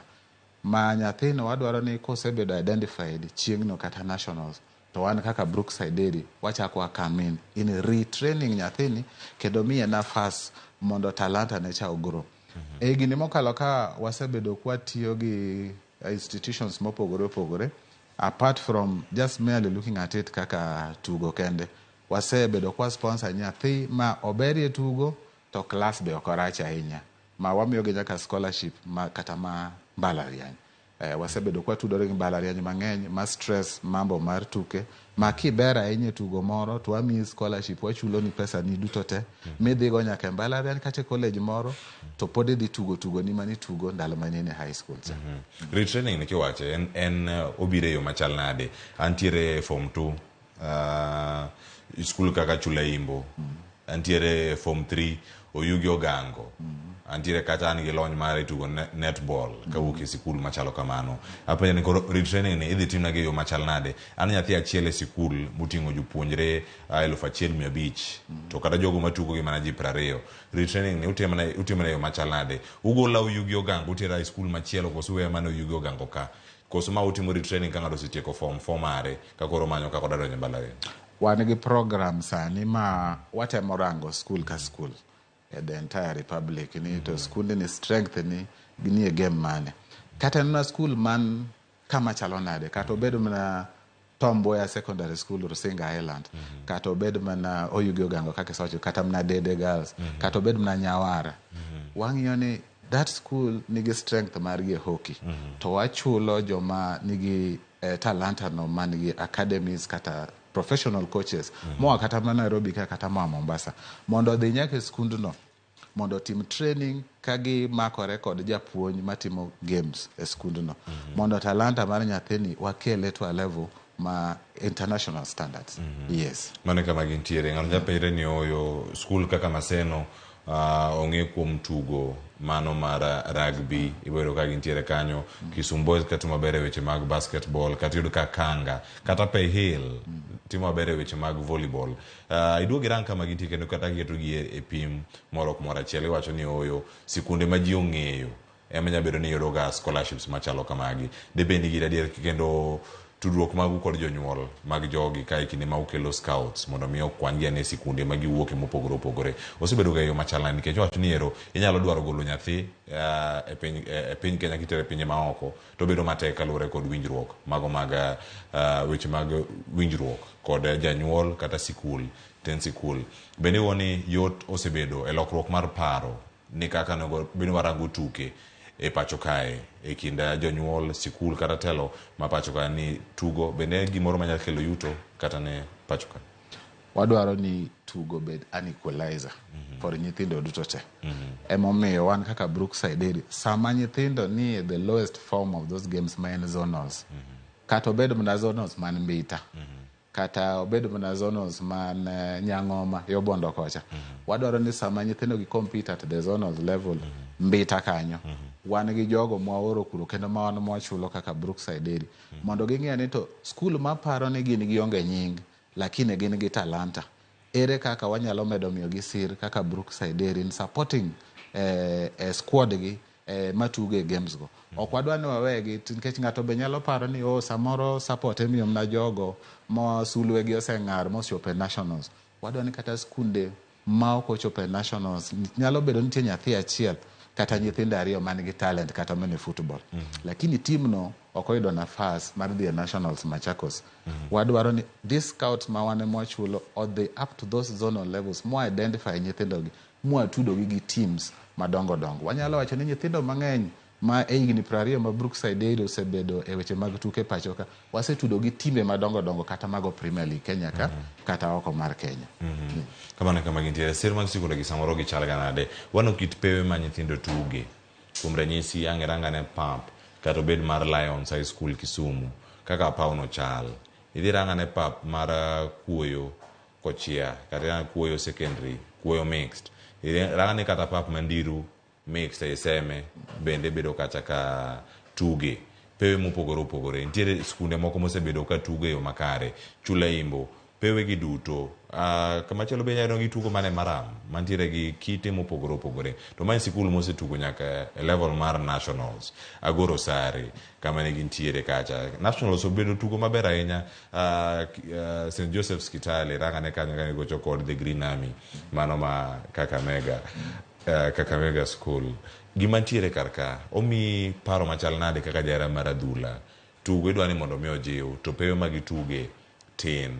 ma nyathino wadwaro ni kosebedo identified chieng'no kata nationals to wan kaka Brookside Dairy wachako come in retraining nyathini kendo miye nafas mondo talanta ne cha ogro e gini mokalo ka wasebedo kwa tiyo gi institutions mopogore opogore apart from just merely looking at it kaka tugo kende wasebedo kwa sponsor nyathi ma oberie tugo to class be okoracha ahinya ma wamiyo gi nyaka scholarship ma kata ma mbalariany wasebedo kwa tudore gi mbalariany mang'eny ma stress mambo mar tuke ma kibera ahinya tugo moro to wamiyi scholarship wachulo ni pesa ni duto te midhi go nyaka mbalariany kata college moro to pod idhi tugo ni mani tugo ndalo manene high school cha retraining ni kiwache en obire yo machal nade antiere form 2 school kaka Chulaimbo antiere form 3 Oyugi Ogango antiere kata an gi lony mar tugo netball ka wuok e sikul machalo kamano apenja ni retraining ni idhi timna gi yo machal nade an nyathi achiel e sikul moting'o jopuonjre 1500 to kata jogo matugo gi mana ji 20 retraining ni utimna yo machal nade ugola Oyugi Ogango utera e sikul machielo koso weya mana Oyugi Ogango ka koso ma utimo retraining ka ng'ato osetieko form 4 mare ka koro manyo ka kodaro nyambalariany wan gi program sani ma watemo rango school ka school the entire republic ni to school ni strength ni gini game mane kata na school man kama chalo nade kata obedo mana Tom Mboya Secondary School Rusinga Island kata obedo mana Oyugi Ogango kaka socho kata mana Dede Girls kata obedo mana Nyawara wang'iyo ni that school nigi strength mar gi hockey to wachulo joma nigi talanta no manigi academies kata professional coaches moa kata mana Nairobi kata ma Mombasa mondo dhi nyaka skundno mondo tim training kagi mako record japuonj matimo games e skundno mondo talanta mar nyathini wakele to a level ma international standards yes mane kama gintiere ng'ano japere ni oyo school kaka Maseno ong'e kuom tugo mano mar rugby ibero ka gintiere kanyo Kisumu Boys kata mabere weche mag basketball kata yudo ka Kanga kata Pay Hill timo mabere weche mag volleyball iduogi rank kama gintiere kendo kata geto gi e pim moro kumoro achiel iwacho ni oyo sikunde ma ji ong'eyo ema nyabedo ni yudo ga scholarships machalo kamagi de bendi gi adier kendo tudruok magu kod jonyuol mag jogi ka ikinde ma ukelo scouts mondo mi okwangi ne sikunde ma giwuoke mopogore opogore osebedo ga yo machalani nikech wacho ni ero inyalo dwaro golo nyathi e piny Kenya kitere pinje maoko to bedo matek kaluwore kod winjruok mago mag weche mag winjruok kod janyuol kata sikul sikul bende woni yot osebedo e lokruok mar paro ni kaka nego bedo warango tuke e pacho kae e kinda jonyuol sikul kata telo ma pacho kae ni tugo bende gimoro manyalo kelo yuto kata ne pacho kae wadwaro ni tugo bed an equalizer for nyithindo duto te emomiyo wan kaka Brookside Dairy sama nyithindo ni the lowest form of those games man zonals kata obedo mana zonals man Mbita kata obedo mana zonals man Nyang'oma yo Bondo kocha wadwaro ni sama nyithindo gi compete at the zonals level Mbita kanyo wan gi jogo mwaoro kuro kendo ma wan mwachulo kaka Brookside Dairy mondo ging'e ni to school ma paro ni gin gionge nying lakini gin gi talanta ere kaka wanyalo medo miyo gi sir kaka Brookside Dairy in supporting squad gi matuge games go. Ok wadwa ni wawegi nikech ng'ato be nyalo paro ni samoro support emiyo mna jogo ma sulwegi oseng'ar mochopo nationals. Wadwa ni kata skunde ma ok ochopo nationals nyalo bedo nitie nyathi achiel kata nyithindo ariyo man gi talent kata mane football. Lakini timno ok oyudo nafas mar dhi nationals Machakos. Wadwaro ni this scouts ma wane mwachulo odhi up to those zonal levels mo identify nyithindogi mo atudogi gi teams madongo dongo. Wanyalo wacho ni nyithindo mang'eny ma higni 20 ma Brookside Dairy osebedo e weche mag tuke pachoka wasetudo gi timbe madongo dongo kata mago Premier League Kenya ka kata oko mar Kenya. Kamano kama gintiere sir mag sikunde gi samoro gi chal ganade wano kit pewe ma nyithindo tuge kuom ranyisi ang'eranga ne pap kata obed mar Lions High School Kisumu kaka pauno chal idhi ranga ne pap mar Kuoyo Kochia kata Kuoyo Secondary Kuoyo Mixed ranga ne kata pap Mandiru Mixed Iseme bende bedo kacha ka tuge pewe mopogore opogore nitiere skunde moko mosebedo ka tuge yo makare Chula Imbo pewe gi duto kama chelo be nyalo gi tugo mane maram mantiere gi kite mopogore opogore to man sikul mosetugo nyaka level mar nationals Agoro Sare kama ne gintiere kacha nationals obedo tugo maber ahinya St Joseph's Kitale ranga ne kanyo ne gocho kod the Green Army mano ma Kakamega School gimantiere karka omi paro machal nade kaka jara maradhula tugo idwani mondo miyo jiw to pewe magi tuge tin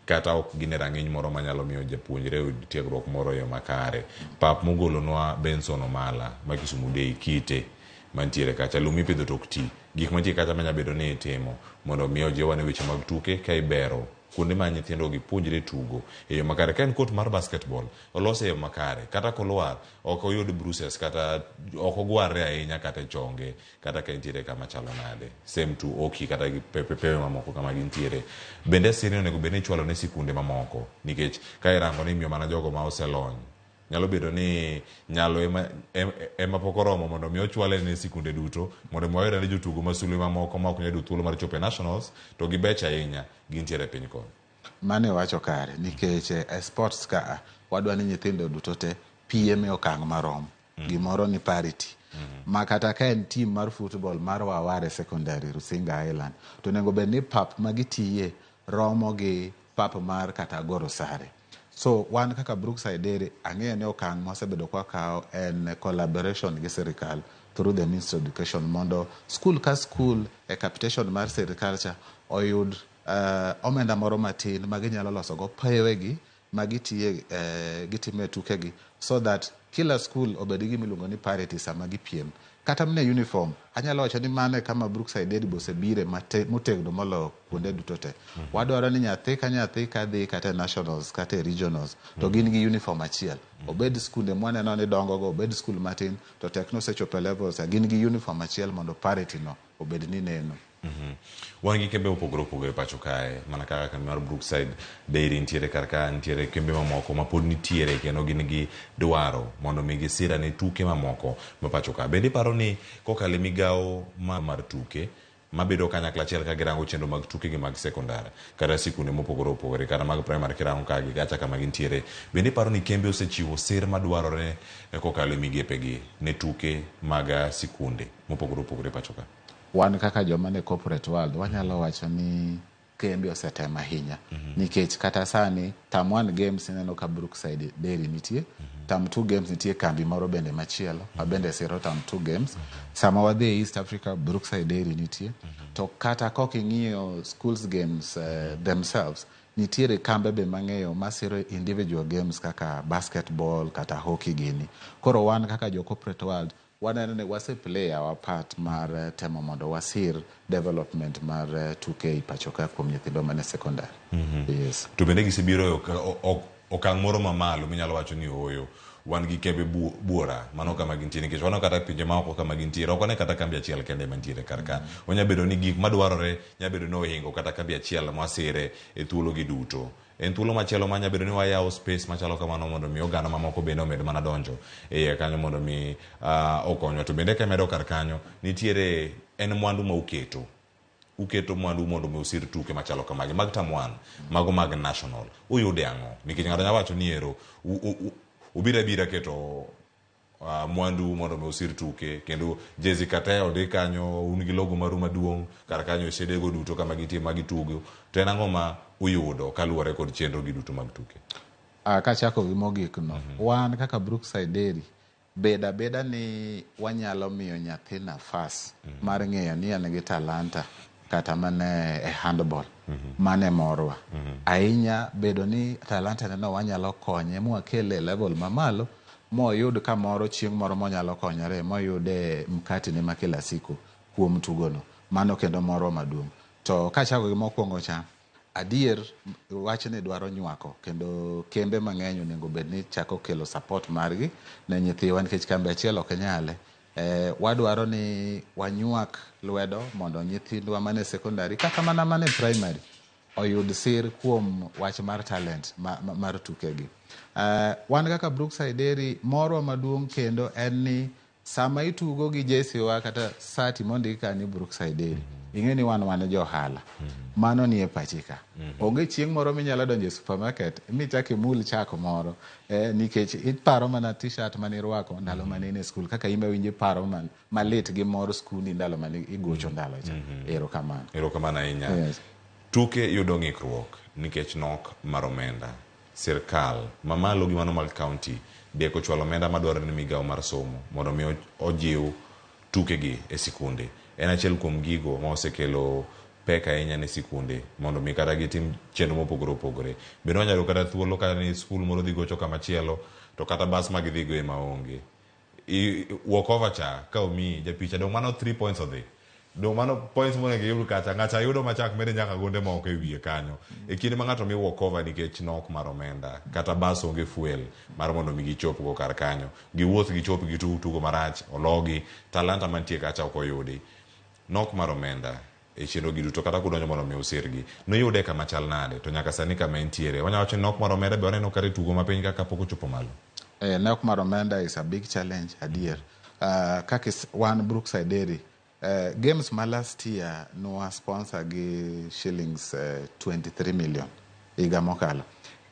kata ok gine rang'iny moro manyalo miyo japuonjre tiegruok moro yo makare pap mogolonwa Benson Omala ma Kisumu Dei kite mantiere kacha lumi pidho tok ti gik mantiere kacha manya bedo ni itimo mondo miyo jiwane weche mag tuke ka ibero kuonde ma nyithindo gi puonjre tugo e yo makare ka en court mar basketball olose e yo makare kata kolwar ok oyud bruises kata ok ogwarre ahinya kata chonge kata ka ntiere kama chalo nade same to oki kata gi pepe mamoko kama gintiere bende sirni onego bed ni chwalo ne sikunde mamoko nikech ka irango ni miyo mana jogo ma oselony nyalo bedo ni nyalo ema pok oromo mondo mi ochwale ne sikunde duto mondo moyere ne jotugo masulwe mamoko ma ok nyalo thuolo mar chopo nationals to gibecha ahinya gintiere piny kon. Mane wacho kare nikech sports ka wadwa ni nyithindo duto te piem e okang' marom gimoro ni parity ma kata ka en team mar football mar Waware Secondary Rusinga Island to nego bed ni pap magitiye romo gi pap mar kata Agoro Sare. So wan kaka Brookside Dairy ang'eyo ni okang' mosebedo kwa kao en collaboration gi sirikal through the Ministry of Education mondo school ka school e capitation mar sirikal oyud omenda moro matin maginyalo loso go pewegi magitiye gitime tukegi so that kila school obed gi miluongo ni parity sama gipiem kata mne uniform anyalo wacho ni mane kama Brookside Dairy bosebire motegno molo kuonde duto te wadwaro ni nyathi ka dhi kata nationals kata regionals to gin gi uniform achiel obed skunde mwaneno ni dongo go obed school matin to tekno sechopo levels gin gi uniform achiel mondo parity no obed ni neno. Wan gi kembe opogore opogore pacho kae mana kaka kambi mar Brookside Dairy ntiere karka ntiere kembe mamoko ma pod nitiere kendo gin gi dwaro mondo mi gisira ne tuke mamoko ma pacho ka bende paro ni kokale migawo mar tuke mabedo kanyakla achiel ka girango chenro mag tuke gi mag sekondari kata sikunde mopogore opogore kata mag primary kirango ka gi gacha kama gintiere bende paro ni kembe osechiwo sir madwarore kokale migepegi ne tuke mag sikunde mopogore opogore pacho ka. Wan kaka joma ne corporate world wanyalo wacho ni kembe osetema ahinya nikech kata sani tam 1 games neno ka Brookside Dairy nitie tam 2 games nitie kambi moro bende machielo ma bende siro tam 2 games sama wadhi East Africa Brookside Dairy nitie to kata koking'iyo schools games themselves nitiere kambe be mang'eyo masiro individual games kaka basketball kata hockey gini koro wan kaka jo corporate world waneno ni wase play our part mar temo mondo wasir development mar 2K pachoka kuom nyithindo mane secondary. Yes. To bende gisibiro okang' moro mamalo minyalo wacho ni oyo wan gi kembe buora mano kama gintiere nikech wano kata pinje maoko kama gintiere ok wane kata kambi achiel kende mantiere karka onya bedo ni gik madwarore nya bedo no hingo kata kambi achiel mwasire e thuolo gi duto en thuolo machielo manya bedo ni wayawo space machalo kamano mondo mi oganda mamoko bende omed mana donjo e kanyo mondo mi okonyo to bende kamedo kar kanyo nitiere en mwandu ma uketo mwandu mondo mi usir tuke machalo kamagi mag tamwan mago mag national uyude ang'o nikech ng'ato nya wacho ni ero ubira keto mwandu mondo me usir tuke kendo jezi kata ode kanyo un gi logo maru maduong' kar kanyo shedego duto kama gitie magi tugo to en ang'o ma uyudo kaluwore kod chenro gi duto mag tuke? Kachako gi mogik no, wan kaka Brookside Dairy beda ni wanyalo miyo nyathi nafas mar ng'eyo ni en gi talanta kata mane e handball mane morwa ahinya bedo ni talanta no wanyalo konye mwakele level mamalo moyud kamoro chieng' moro monyalo konyore moyude mkati ne ma kila siku kuom tugono mano kendo moro maduong'. To kachako gi mokwongo cha adier wachni dwaro nywako kendo kembe mang'eny onego bed ni chako kelo support margi ne nyithiwa nikech kambe achiel ok nyale. Wadwaro ni wanywak lwedo mondo nyithindwa mane secondary kata mana mane primary oyud sir kuom wach mar talent mar tukegi. Wan kaka Brookside Dairy morwa maduong' kendo en ni sama itugo gi jesiwa kata sati mondika ni Brookside Dairy ing'e ni wan johala mano ni e pachika onge chieng' moro minyalo donjo e supermarket michak imul chak moro nikech iparo mana t-shirt mane irwako ndalo mane in e skul kaka imbe winji paro malit gi mor skuli ndalo mane igocho ndalo cha. Erokamano ahinya. Tuke yudo ng'ikruok nikech nok mar omenda. Sirkal mamalo gi mano mag county deko chwalo omenda madwaro ni migawo mar somo mondo mi ojiw tukegi e sikunde. En achiel kuom gigo ma osekelo pek ahinya ne sikunde mondo mi kata gitim chenro mopogore opogore. Bende wanyalo kata thuolo kata ni skul moro dhi gocho kamachielo to kata bas ma gidhigo ema onge. Walk over cha ka omi japicha dong mano 3 points odhi. Dong mano points monego iyud kacha ng'acha yudo machak mede nyaka gonde moko e wiye kanyo. E kinde ma ng'ato mi walk over nikech nok mar omenda kata bas onge fuel mar mondo mi gichop go kar kanyo. Giwuoth gichop tugo marach ologi talanta mantie kacha ok oyudi. Nok mar omenda e chenro gi duto kata kudonjo mondo mi usirgi noyude kama chal nade to nyaka sani kama entiere wanyalo wacho nok mar omenda be waneno kare tugo mapiny kaka pok ochopo malo. Nok mar omenda is a big challenge adier. Kaka wan Brookside Dairy games ma last year no sponsor gi shillings 23 million iga mokalo.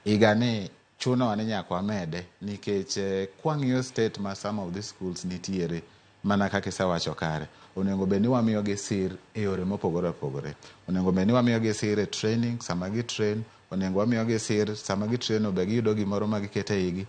Iga ni chuno ni nyaka wamede nikech kwang'iyo state ma some of these schools nitiere mana kaka isewacho kare onego bed ni wamiyo gi sir e yore mopogore opogore. Onego bed ni wamiyo gi sir e training sama gi train, onego wamiyo gi sir sama gi train obe giyudo gimoro ma gikete igi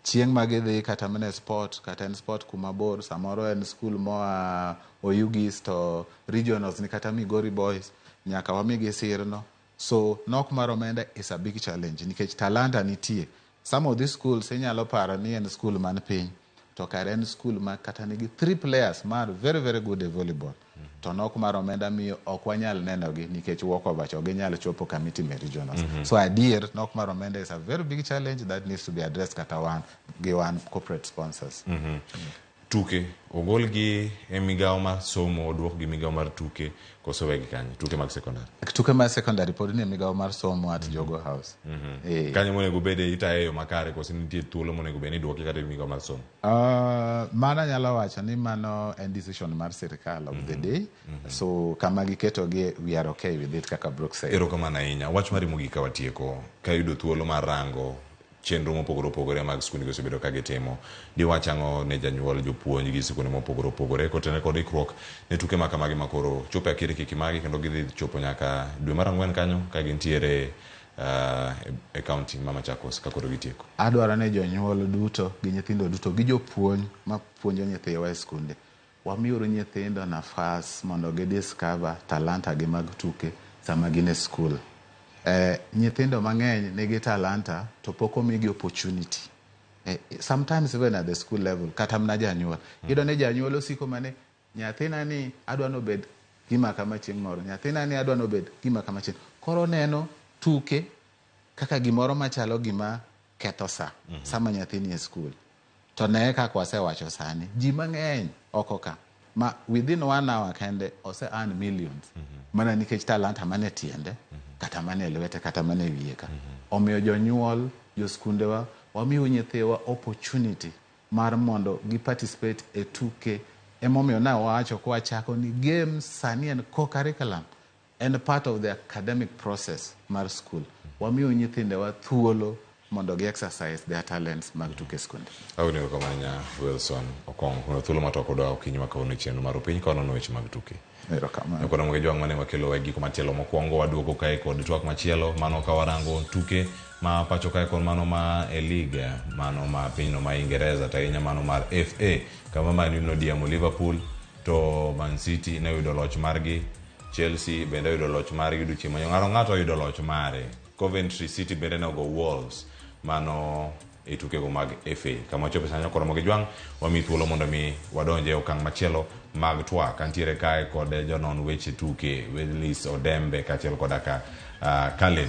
chieng' ma gidhi kata mana sport kata en sport kuma bor samoro en school moa Oyugis to regionals ni kata Migori Boys nyaka wami gi sir no. So nok mar omenda is a big challenge nikech talanta nitie. Some of these schools inyalo paro ni en school man piny to kare en school ma kata nigi 3 players mar very very good at volleyball. To nok mar omenda miyo ok wanyal nenogi nikech walk over cho ginyalo chopo committee me regionals. So adier nok mar omenda is a very big challenge that needs to be addressed kata one corporate sponsors. Tuke ogol gi e migawo mar somo odwok gi migawo mar tuke koso wegi kanyo tuke mag secondary. Tuke mag secondary pod ni migawo mar somo at Jogo House. Kanyo monego bede itae yo makare koso nitie thuolo monego bede ni dwoki kata migawo mar somo. Mana nyalo wacho ni mano en decision mar sirkal of the day. So kama giketo gi we are okay with it kaka Brookside. Erokamano ahinya. Wach mari mogik ka watieko ka yudo thuolo mar rango chenro mopogore opogore mag skunde gosebedo ka gitimo diwachang'o ne janyuol jopuonj gi sikunde mopogore opogore kotene kod ikruok ne tuke makamagi makoro chopo akiri kiki magi kendo gidhi chopo nyaka dwe mar 4 kanyo ka gintiere e county ma Machakos ka koro gitieko. Adwaro ne jonyuol duto gi nyithindo duto gi jopuonj ma puonjo nyithiwa e skunde wamiuru nyithindo nafas mondo gidiscover talanta gi mag tuke sama gin e skul. Nyithindo mang'eny nigi talanta to pok omigi opportunity. Sometimes even at the school level kata mna janyuol iyudo ne janyuol osiko mane nyathina ni adwa no bed gima kama chieng' moro nyathina ni adwa no bed gima kama chieng' koro neno tuke kaka gimoro machalo gima ketho sama nyathini e school to ne kaka wasewacho sani ji mang'eny oko ka ma within 1 hour kende ose earn millions mana nikech talanta mane tiende kata mane lwete kata mane wiye ka. Omiyo jonyuol joskundewa wamiyo nyithiwa opportunity mar mondo gi participate e tuke. Emomiyo na wacho kwa chako ni games sani en co-curriculum and part of the academic process mar school. Wamiyo nyithindewa thuolo mondo gi exercise their talents mag tuke skunde. Awinjo kamanya Wilson Okong kuna thuolo matoko do okinyi makawuono chenro mar piny kono no weche mag tuke. Erokamano. Kono mo jwang mane wakelo giko machielo mokwongo waduogo kae kod twak machielo mano ka warango tuke ma pacho kae kod mano ma e liga mano ma pinyno ma Ingereza tainya mano mar FA kama Man United odiamo Liverpool to Man City ne yudo loch margi, Chelsea bende yudo loch margi duche manyo ng'ato yudo loch mare. Coventry City bende ne ogo Wolves mano e tukego mag FA. Kama chope sanyo koro mogi jwang wami thuolo mondo mi wadonje okang' machielo mag twak antiere kae kod jonon weche tuke Willis Odembe kachiel kodaka Kalin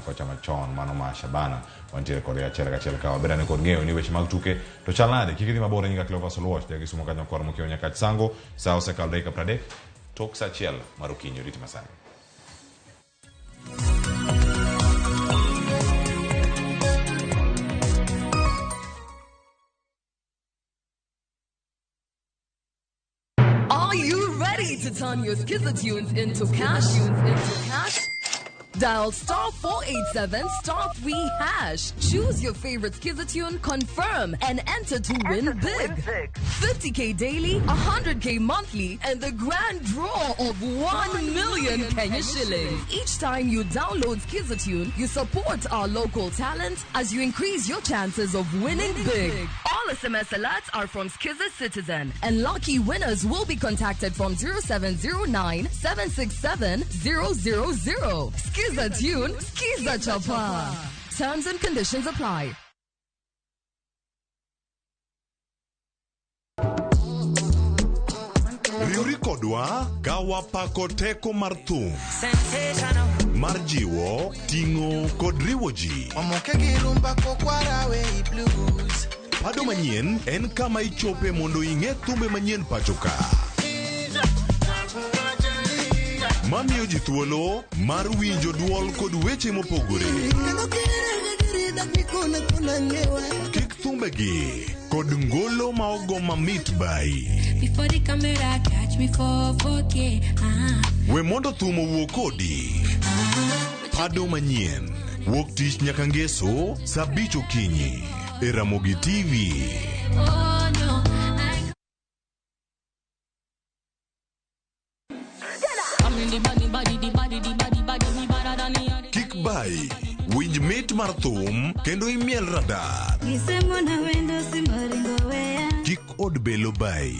kocha machon mano ma Shabana wantiere kod achiel ka waberane kod ng'eyo ni weche mag tuke to chalnade kikidhi mabor nyinga Clovers Watch dagi sumo kanyo kor mokio nyaka sango saa osekalo dakika 30 tok saa achiel mar okinyi rit masani. Are you ready to turn your Skizzer-tunes into cash? Dial *487*3#. Choose your favorite Skizzer-tune, confirm, and enter to win big. 50k daily, 100k monthly, and the grand draw of 1 million Kenya shillings. Each time you download Skizzer-tune, you support our local talent as you increase your chances of winning big. All SMS alerts are from Skizzer Citizen, and lucky winners will be contacted from 0709 767 000. Skizzer Tune, Skizzer Chapa. Terms and conditions apply. Riuri kodwa kawa pako teko mar thum mar jiwo, ting'o kod riwo ji. Pado manyien en kama ichope mondo ing'e thumbe manyien pacho ka. Mamiyo ji thuolo mar winjo duol kod weche mopogore. Kik thumbegi kod ngolo ma ogo mamit bai. Before the camera catch me for 4K. We mondo thum owuok kodi. Pado manyien wuok tich nyaka ngeso saa 5 okinyi e RamogiTV. Oh no. Kik bai, winj mit mar thum kendo imiel radar. Kik od belo bai.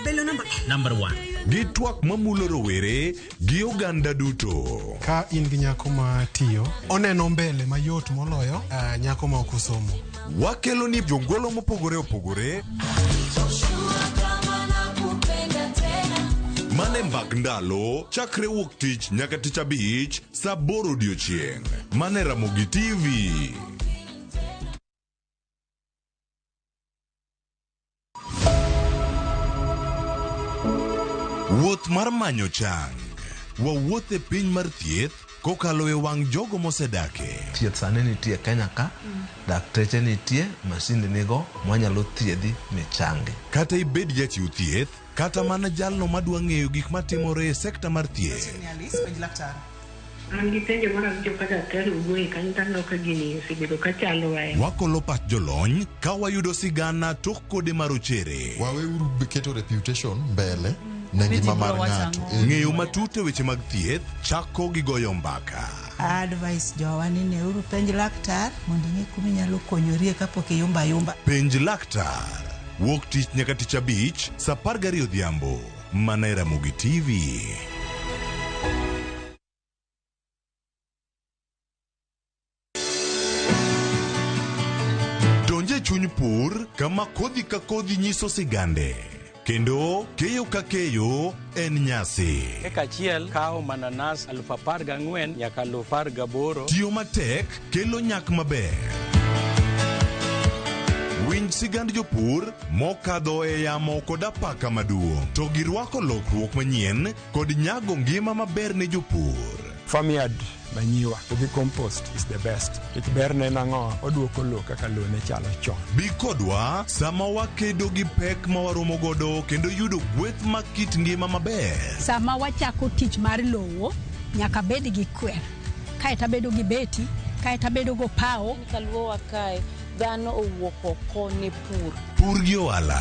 Belo number 1. Gi twak mamulo rowere gi oganda duto. Ka in gi nyako ma tiyo, oneno mbele mayot moloyo nyako ma ok osomo. Wakelo ni jongolo mopogore opogore. Mane mbak ndalo chakre wuok tich nyaka tich abich saa 8 odiochieng'. Mane RamogiTV. Wuoth mar manyo chang. Wawuoth e piny mar thieth kokalo e wang' jogo mosedake. Thieth sani nitie Kenya ka, dakteche nitie, masinde nigo mwanyalo thiedhi michangi. Kata ibed jachiw thieth, kata mana jalno madwa ng'eyo gik matimore e sekta mar thieth. Wakolo pach jolony ka wayudo sigana tok kode marochere. Waweuru keto reputation mbele ne ngima mar ng'ato. Ng'eyo matut e weche mag thieth chako gi goyo mbaka. Advice jowani ne uru penj laktar mondo ing'e kuma inyalo konyorie kapok iyumba. Penj laktar wuok tich nyaka tich abich saa 12 odhiambo mana e RamogiTV. Donje chuny pur kama kodhi ka kodhi nyiso sigande. Kendo keyo ka keyo en nyasi. Eka chiel kao mananas 14,000 nyaka 18,000. Tiyo matek kelo nyak maber. Winj sigand jopur mokadho e yamo kod apaka maduong'. To girwako lokruok manyien kod nyago ngima maber ne jopur. Farmyard manyiwa gi compost is the best. It berne nango oduoko lo kaka lo ne chalo chon. Bi kodwa sama wakedo gi pek ma waromo godo kendo yudo gweth makit ngima maber. Sama wachako tich mar lowo nyaka bed gi kwer. Kae tabedo gi beti kae tabedo go pawo kaluowa kae dhano owuok oko ne pur gi ohala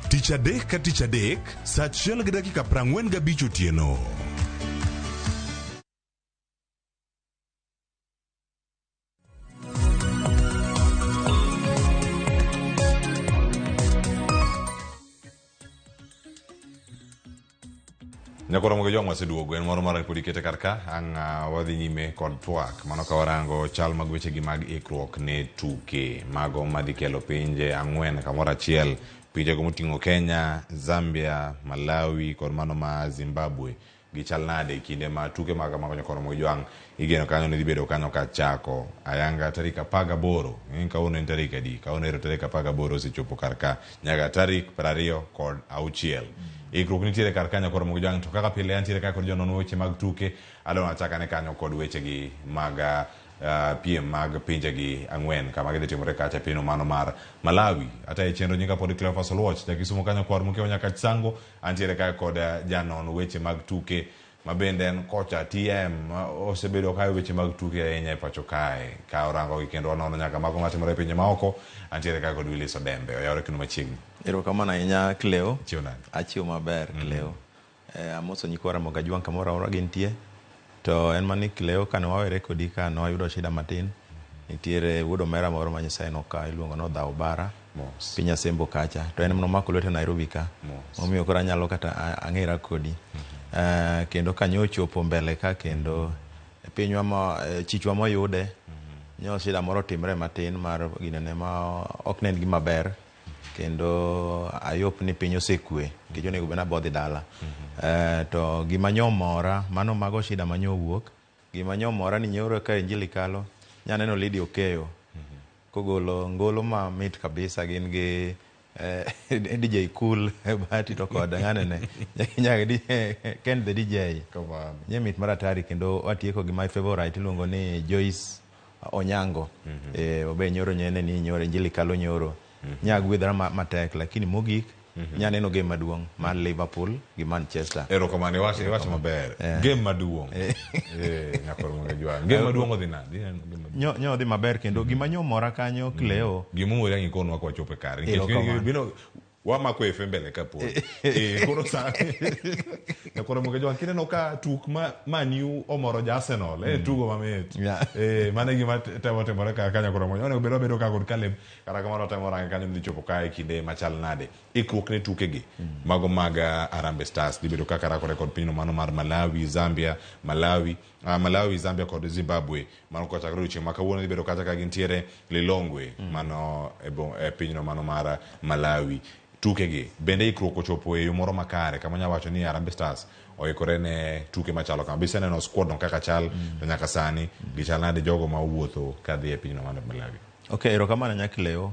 tich adek ka tich adek saa 1:45 otieno. Nyakoro mogo jong waseduogo en moro mara podi kete karka ang wadhi nyime kod twak mano ka warango chal mag weche gi mag ikruok ne tuke mago madhi kelo pinje ang'wen kamoro achiel, pinje go moting'o Kenya, Zambia, Malawi kod mano ma Zimbabwe gi chal nade kinde ma tuke mag nyakoro mogo jwang igeno kanyo ne dhi bedo kanyo ka chako ayanga tarik 18 kauno en tarik adi kauno ero tarik 18 osechopo karka nyaka tarik 26 ikruok nitiere kar kanyo koro mogo jwang to kaka pile antiere kaka kod jonon weche mag tuke adwa chaka ne kanyo kod weche gi mag piem mag pinje gi ang'wen kama gidhi timore kacha pino mano mar Malawi ata e chenro nyinga pod Cleophas Oluoch jakisumo kanyo kwar mukeo nyaka sango antiere kaka kod janon weche mag tuke mabende en kocha TM osebedo kayo weche mag tuke ahinya e pacho kae ka orango gi kendo wanono nyaka mago matimore e pinje maoko antiere kaka kod Willis Odembe oyawre kino machiegni. Erokamano ahinya Cleo. Achiew maber Cleo. Amoso nyikwara moga jwang kamoro amora gintie. To en mani Cleo kane wawere kodi ka ne wayudo shida matin. Nitiere wuod omera moro ma Nyasaye noka iluongo no Dhao Bara. Piny Asembo kacha. To en nomako lwete Nairobi ka. Omiyo koro anyalo kata ang'era kodi. Kendo kanyo ochopo mbele ka kendo pinywa ma chichwa moyude. Nyo shida moro timre matin mar ginene ma ok nen gima ber. Kendo ayop ni piny osekwe nikech onego bena bodhi dala to gima nyomora mano mago shida manyo wuok gima nyomora ni nyoro ka injili kalo nyaneno Lidi Okeyo kogolo ngolo ma mit kabisa gin gi DJ Cool bati to kod ng'anene nyaka Ken the DJ nye mit maratari kendo watieko gi my favorite iluongo ni Joyce Onyango obe nyoro nyene ni nyoro injili kalo nyoro nyagwedhra matek lakini mogik nyaneno game maduong' mar Liverpool gi Manchester. Erokamano iwacho maber. Game maduong'. Nyakoro mogo jwang. Game maduong' odhi nade? Nyo odhi maber kendo gima nyomora kanyo Cleo. Gimomori ang' ikonwa kwa chope kare. Nikech bino wamako efe mbele ka pod. Koro sa. Nyakoro mogo jwang kineno ka tuk ma Manu omoro ja Arsenal. Tugo mamit. Mane gima temore ka nyakoro mogo. Onego bedo ka kod Caleb kata kamano temore ang' kanyo dhi chopo kae kinde machal nade. Ikruok ne tuke gi mago mag Harambee Stars dibedo kaka rakore kod pinyno mano mar Malawi, Zambia, Zambia kod Zimbabwe mano kochakore odiochieng' ma kawuono dibedo kata ka gintiere Lilongwe mano e pinyno mano mar Malawi. Tuke gi bende ikruok ochopo e yo moro makare kama nya wacho ni Harambee Stars oikore ne tuke machalo kama bise neno squad no kaka chal to nyaka sani gichal nade jogo ma wuotho kadhi e pinyno mano Malawi. Okay, erokamano Nyakleo.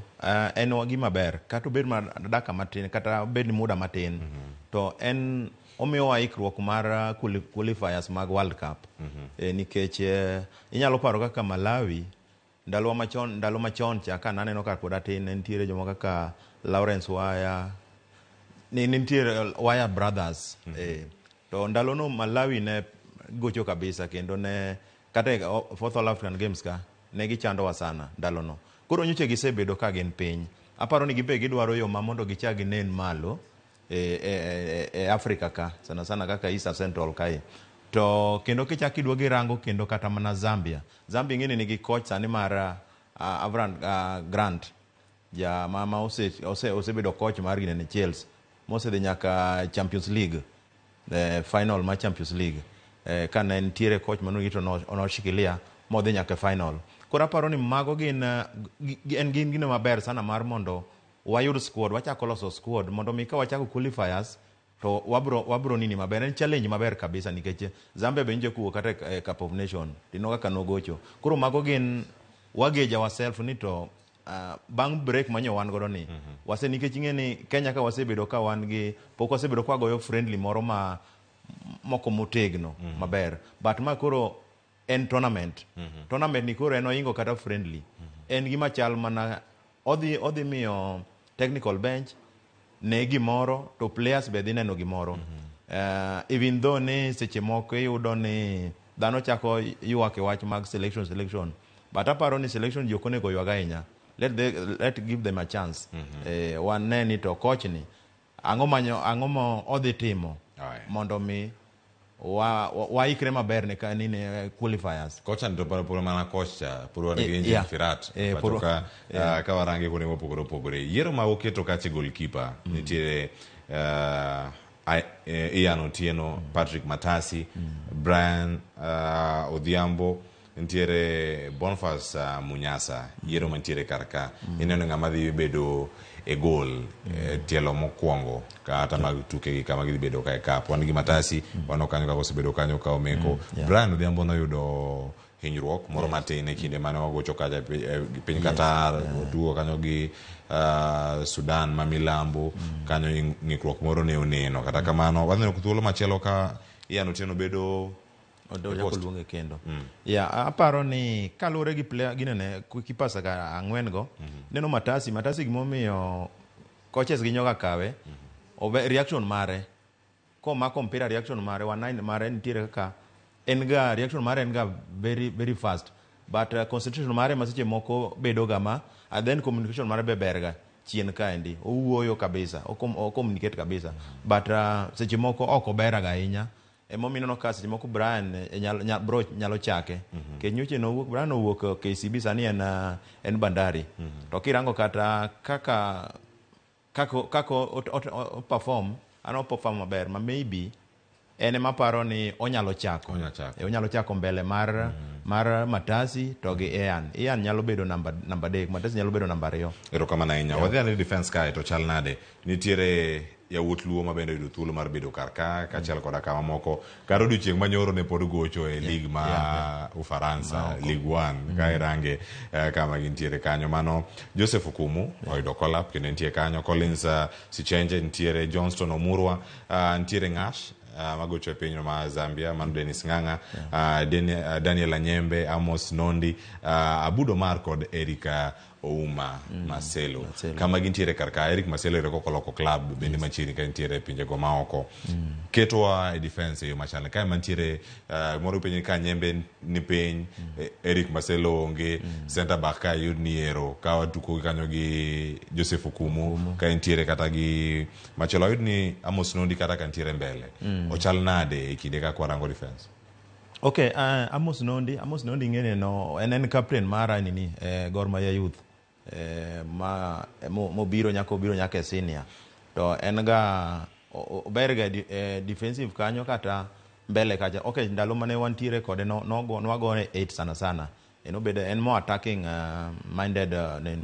En gima ber kata obed mar daka matin kata obed muda matin to en omiyo wa ikruok mar qualifiers mag World Cup nikech inyalo paro kaka Malawi ndalo machon cha ka naneno ka pod atin nitiere jomo kaka Lawrence Waya nitiere Waya Brothers to ndalo no Malawi ne gocho kabisa kendo ne kata fourth All African Games ka ne gichandowa sana ndalo no. Koro nyoche gisebedo ka gin piny. Aparo ni gibe gidwaro yo ma mondo gichagi nen malo Africa ka sana kaka East Central kai. To kendo kichaki duogi rango kendo kata mana Zambia ngene nigi coach sani mar Avran Grant ja mama osebedo coach mar gine Chelsea mosedhi nyaka Champions League final ma Champions League kana nitiere coach mano gito onoshikilia modhi nyaka final. Koro aparo ni mago gin gino maber sana mar mondo wayud squad wachako loso squad mondo mi ka wachako qualifiers to wabro nini maber en challenge maber kabisa nikech Zambia benje kuo kata Cup of Nation tino kaka nogocho. Koro mago gin wageja ourselves ni to bang break manyo wan godo ni wase nikech ing'eni Kenya ka wasebedo ka wan gi pok wasebedo kwa goyo friendly moro ma moko motegno maber but ma koro en tournament ni koro en oingo kata friendly en gima chal mana odhi miyo technical bench ne gimoro to players be dhi neno gimoro even though ne seche moko iyudo ni dhano chako ywak e wach mag selection but aparo ni selection jokone go ywaga ahinya. Let give them a chance. Wane ni to coach ni ang'o mo odhi timo mondo mi waikre maber ne kanine qualifiers. Coach and puro mana coach puro ne Engine Firat patoka ka warange kone mopogore yiero ma oketo kache goalkeeper nitiere Ian Otieno, Patrick Matasi, Brian Odhiambo, ntiere Boniface Munyasa, yiero mantiere karka. Ineno ng'ama dhi bedo e gol tielo mokwongo kata mag tuke gi kama gidhi bedo ka cup. Wan gi Matasi, wano kanyo ka osebedo kanyo ka omeko. Brian Odhiambo noyudo hinyruok moro matin e kinde mane wagocho kaja piny Qatar, otugo kanyo gi Sudan mamilambo, kanyo ng'ikruok moro ne oneno. Kata kamano wadhino thuolo machielo ka Ian Otieno bedo jako luonge kendo. Aparo ni kalure gi player ginene kipasa ka ang'wen go. Neno Matasi gimomiyo coaches gi nyoga kawe reaction mare ko mako mpira reaction mare one mare nitiere kaka enga reaction mare enga very fast, but concentration mare masiche moko bedo gama, and then communication mare beberga chien kaendi owuoyo kabisa o communicate kabisa, but seche moko oko beraga ahinya. Emomino no kasi seche moko Brian nyalo chake ke nyoche no wuok Brian owuok KCB sani en Bandari to kirango kata kaka perform maber ma maybe ene maparo ni onyalo chako mbele mar Matasi to gi Ian nyalo bedo namba 3, Matasi nyalo bedo namba 2. Erokamano ahinya. Wadhi ane defense kae to chal nade. Nitiere yawuot luo mabende yudo thuolo mar bedo karka kachiel koda kama moko kar odiochieng' manyoro ne pod gocho e lig ma Ufaransa, Ligue 1 ka irange kama gintiere kanyo. Mano Joseph Okumu oyudo call-up kendo nitiere kanyo, Collins Sichenje nitiere, Johnston Omurwa nitiere Ng'ash magocho e pinyno ma Zambia, mano Dennis Ng'ang'a, Daniel Anyembe, Amos Nondi, Abudo Mar kod Erika Ouma Marcelo. Kama gintiere karka Eric Marcelo reko koloko club bende machiegni ka ntiere pinje go maoko. Ketwa e defense yo machane ka mantiere moro pinje ka Nyembe ni piny, Eric Marcelo onge, center back ka yud ni ero ka watuko kanyo gi Joseph Okumu ka ntiere kata gi machelo yud ni Amos Nondi kata ka ntiere mbele. Ochal nade e kinde ka kwarango defense? Okay, Amos Nondi ngene no en captain mara nini Gor Mahia Youth. Mobiro nyaka senior to en ga berga defensive kanyo kata mbele kacha. Okay, ndalo mane wantiere kode nwagone 8 sana bedo en more attacking minded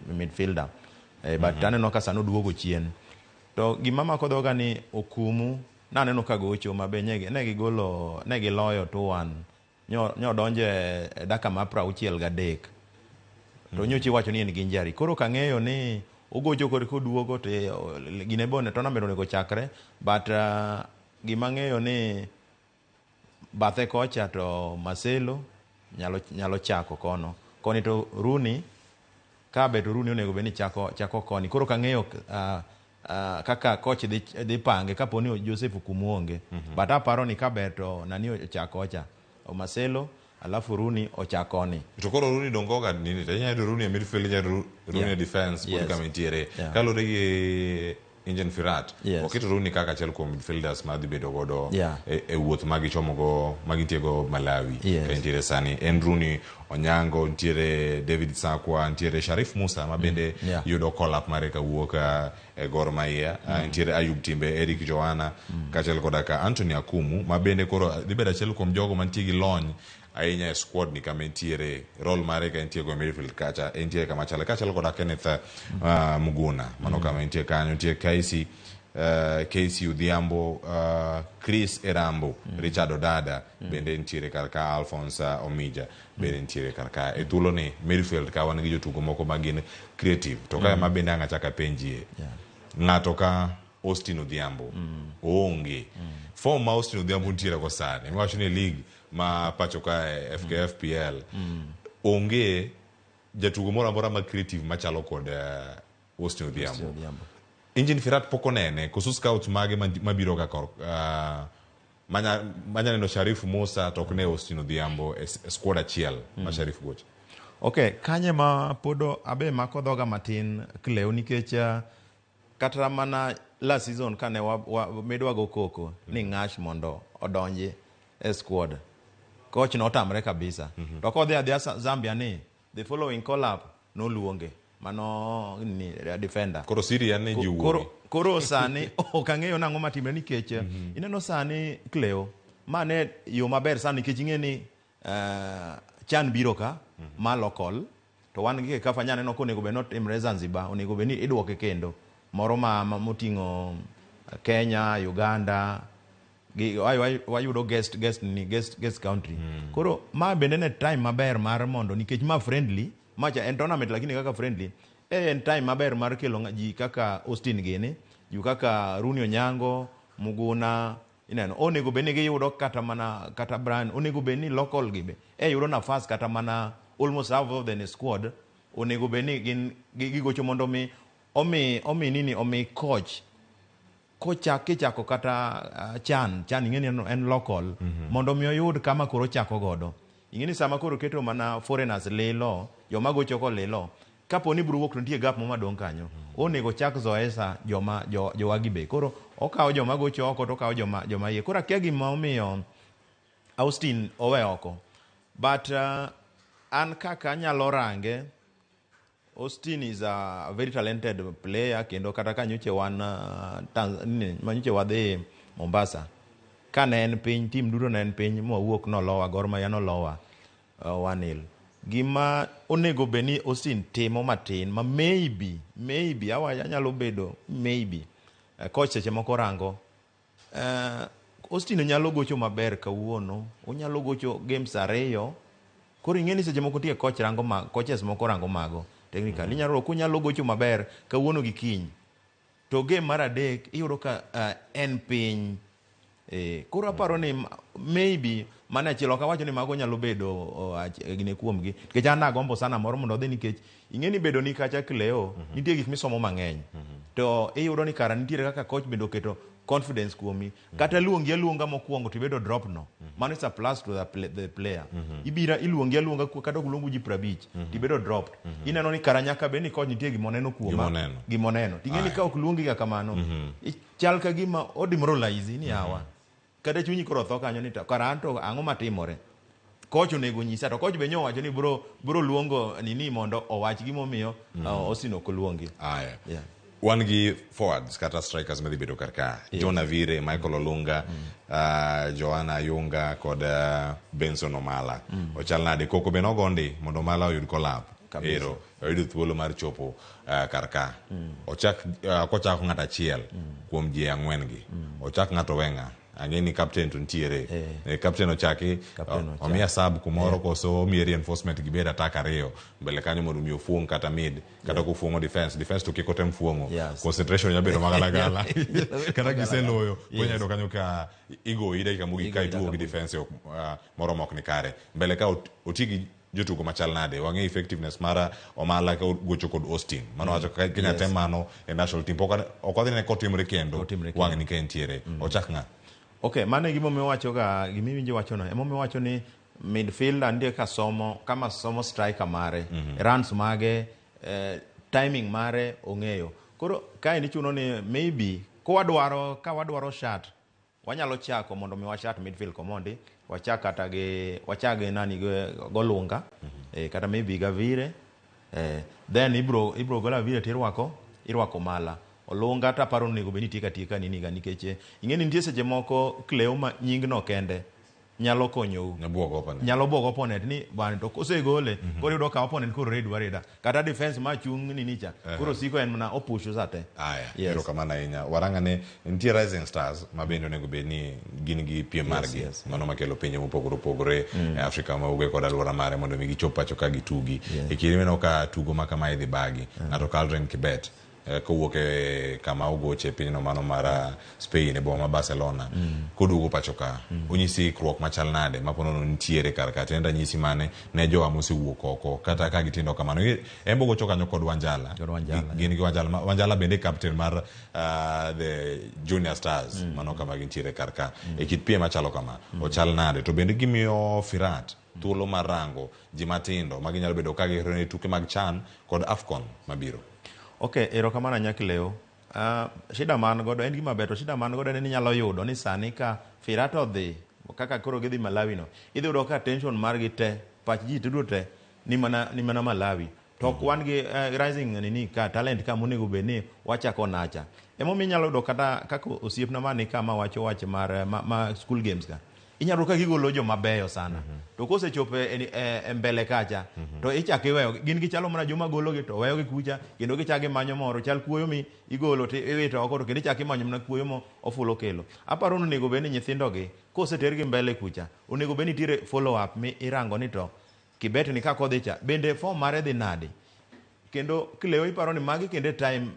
midfielder, but taneno ka sano duogo chien to gimama kodhoga ni Okumu naneno ka gocho mabe negi loyo 2-1 nyo donje daka ma 63 to nyochi wacho ni en gi injury. Koro kang'eyo ni ogocho kod duogo to gine bone tournament onego chakre, but gima ng'eyo ni bathe kocha to Marcelo nyalo chako koni to Rooney kabe to Rooney onego beni chako koni. Koro kang'eyo kaka coach dhi pange kapo ni Joseph Okumu onge, but aparo ni kabe to nani ochakocha o Marcelo alafu Rooney ochakoni. To koro Rooney dongoga nini? Tanya do Rooney midfield ya Rooney defense pod kama ntiere. Kalore gi Engine Firat. Okito Rooney kaka achiel kuom midfielders ma dhi bedo godo e wuoth magi chomogo magintiego Malawi. Ka ntiere sani en Rooney, Onyango, ntiere David Sakwa, ntiere Sharif Musa ma bende yudo call-up mare ka wuoka e Gor Mahia, ntiere Ayub Timbe, Eric Joanna, kachiel koda ka Anthony Akumu ma bende koro dhi bedo achiel kuom jogo mantie gi lony ahinya e squad ni kama ntiere role mare ka ntiere go midfield kacha ntiere kama kachiel koda Kenneth Muguna mano kama ntiere kanyo, ntiere Casey Udhiambo, Chris Erambo, Richard Odada bende ntiere karka, Alphonse Omija bende ntiere karka. E thuolo ni midfield ka wan gi jotugo moko magin creative to ka ma bende anga chaka penjie ng'ato ka Austin Odhiambo onge form ma Austin Odhiambo ntiere go sani wacho ni league ma pacho ka FKFPL onge jatugo moro amora ma creative machalo kod Austin Odhiambo. Engine Firat poko nene kosu scouts mage mabiro ga manya neno Sharif Musa to ne Austin Odhiambo squad achiel ma Sharif gocha. Okay, kanye ma podo abe mako dhoga matin Cleo nikech kata mana last season kane medwa go koko ni ng'ash mondo odonji e squad. Coach notamre kabisa. To kodhi adhia Zambia ni the following call up no luonge. Mano ni defender. Koro Syria ne jiwuogi. Koro sani okang'eyo nang'o matimre nikech ineno sani Cleo mane yo maber sani nikech ing'eni chan biro ka ma local to wan gi kafa nyaneno ko onego be not imre Zanzibar onego be ni idwoke kendo moro moting'o Kenya, Uganda gi wayudo guest country. Koro ma bende ne time maber mar mondo nikech ma friendly macha en tournament lakini kaka friendly en time maber mar kelo ji kaka Austin Gene, ju kaka Runi Onyango, Muguna ineno onego be ni giyudo kata brand onego be ni local gibe yudo nafas kata mana almost half of the squad onego be ni gigocho mondo omi coach kichako kata chan ing'eni en local mondo mi oyud kama koro chako godo. Ing'eni sama koro keto mana foreigners lilo joma gocho ko lilo kapo ni bro wuok nitie gap mo madong kanyo onego chak zoesa jowagi be koro okawo joma gocho oko to okawo joma yie koro akia gima omiyo Austin owe oko but an kaka nyalo range Austin is a very talented player kendo kata kanyoche wan manyoche wadhi Mombasa kane en piny team duto ne en piny mowuok nolowa Gor Mahia nolowa 1-0 gima onego be ni Austin timo matin ma maybe anyalo bedo maybe coach seche moko rango Austin nyalo gocho maber kawuono onyalo gocho games ariyo koro ing'eni seche moko tie coaches moko rango mago technical kunyalo gocho maber kawuono gi kiny to game mar adek iyudo ka en piny koro aparo ni maybe mana achiel ok awacho ni mago nyalo bedo gine kuomgi nikech an agombo sana moro mondo odhi nikech ing'eni bedo ni kacha Cleo nitie gik misomo mang'eny to iyudo ni kara nitiere kaka coach bende oketo confidence kuomi kata luonga mokwongo to ibedo drop no mano is a plus to the player ibira iluongi kata luongu ji 50 tibedo dropped ineno ni kara nyaka be ni coach nitie gimoneno kuoma gimoneno ting'eni ka ok luongi ga kamano chal ka gima odemoralize ni hawa kada chunyi koro tho kanyo ni kara anto ang'o matimore coach onego nyisa to coach be nyo wacho ni bro luongo nini mondo owach gimomiyo Austin ok luongi wan gi forwards kata strikers medhi bedo karka John Avire, Michael Olunga, Joanna Ayunga kod Benson Omala ochal nade koko be nogondi mondo Omala oyud collab ero oyud thuolo mar chopo karka kochako ng'at achiel kuom ji ang'wen gi ochak ng'ato wenga ang'eni captain to ntiere captain ochaki omiya sub kumoro koso omiye reinforcement gibed attack ariyo mbele kanyo mondo mi ofuong kata mid kata kufuongo defense to kiko tem fuongo concentration nyabedo magalagala kata giseloyo konyado kanyo ka igo ida ikamugi ka ituo gi defense moro mok ni kare mbele ka otigi jotugo machal nade wang'e effectiveness mara Omala ka gocho kod Austin mano wacho Kenya tem mano e national team ok odhi ne kotimre kendo wang'e ni ka entiere ochak ng'a. Okay, mane gimomiyo wacho ga gimiwinjo wacho no emomiyo wacho ni midfielder ndiye kama somo striker mare runs mage timing mare ong'eyo koro kae ni chuno ni maybe ka wadwaro shot wanyalo chako mondo mi wachat midfield komondi wachage nani golunga kata maybe Gavire then ibro gola Avire tirwako Mala Olunga ta paro nego beni tika nini ga nikech ing'eni nitie seche moko Cleo ma nying no kende nyalo konyo nyalo bwogo opponent ni ban to kosegole koro yudo ka opponent koro reda kata defense ma chung ni nicha koro siko en na opusho sate ero kamana inya waranga ne nitie Rising Stars mabendo nego beni gin gi piem margi mano makelo pinje mopogore Afrika ma uge kod alwora mare mondo mi gichopa choka gitugi ikirime ka tugo makama idhi bagi ngato Caldren Kibet kowuok kama ugoche pinyno mano mar Spain e boma Barcelona koduogo pachoka onyisi ikruok machal nade maponono nitiere karka tenda nyisi mane ne jowa mosewuok oko kata ka gitindo kamano embo gocho kanyo kod Wanjala gin gi Wanjala bende captain mar the Junior Stars mano kama gintiere karka e kit piem machalo kama ochal nade to bende gimiyo Firat thuolo mar rango ji matindo ma ginyalo bedo ka gihero ne tuke mag CHAN kod AFCON mabiro. Okay, erokamano Nyakleo. Shida man godo en gima ber, to shida man godo en ni nyalo yudo ni sani ka Firato odhi kaka koro gidhi Malawi no, idhi yudo ka attention margi te, pach ji tudo te ni mana Malawi. To wan gi rising nini ka talent ka monego bed ni wachako nacha. Emomiyo inyalo yudo kata kaka osiepna mani kama wacho wach mar school games ka. Inyalo ka gigolo jo mabeyo sana. To kosechopo e mbele kacha, to ichako iweyo. Gin gichalo mana joma gologi to weyogi kucha, kendo gichako imanyo moro. Chal kuoyo mi igolo to iwito oko, to kendo ichako imanyo mana kuoyo mo ofulo kelo. Aparo ni onego bed ni nyithindogi kosetergi mbele kucha, onego bed ni nitiere follow up mi irango ni to kibet ni kako dhi cha. Bende form mare dhi nade. Kendo Kleo iparo ni magi kende time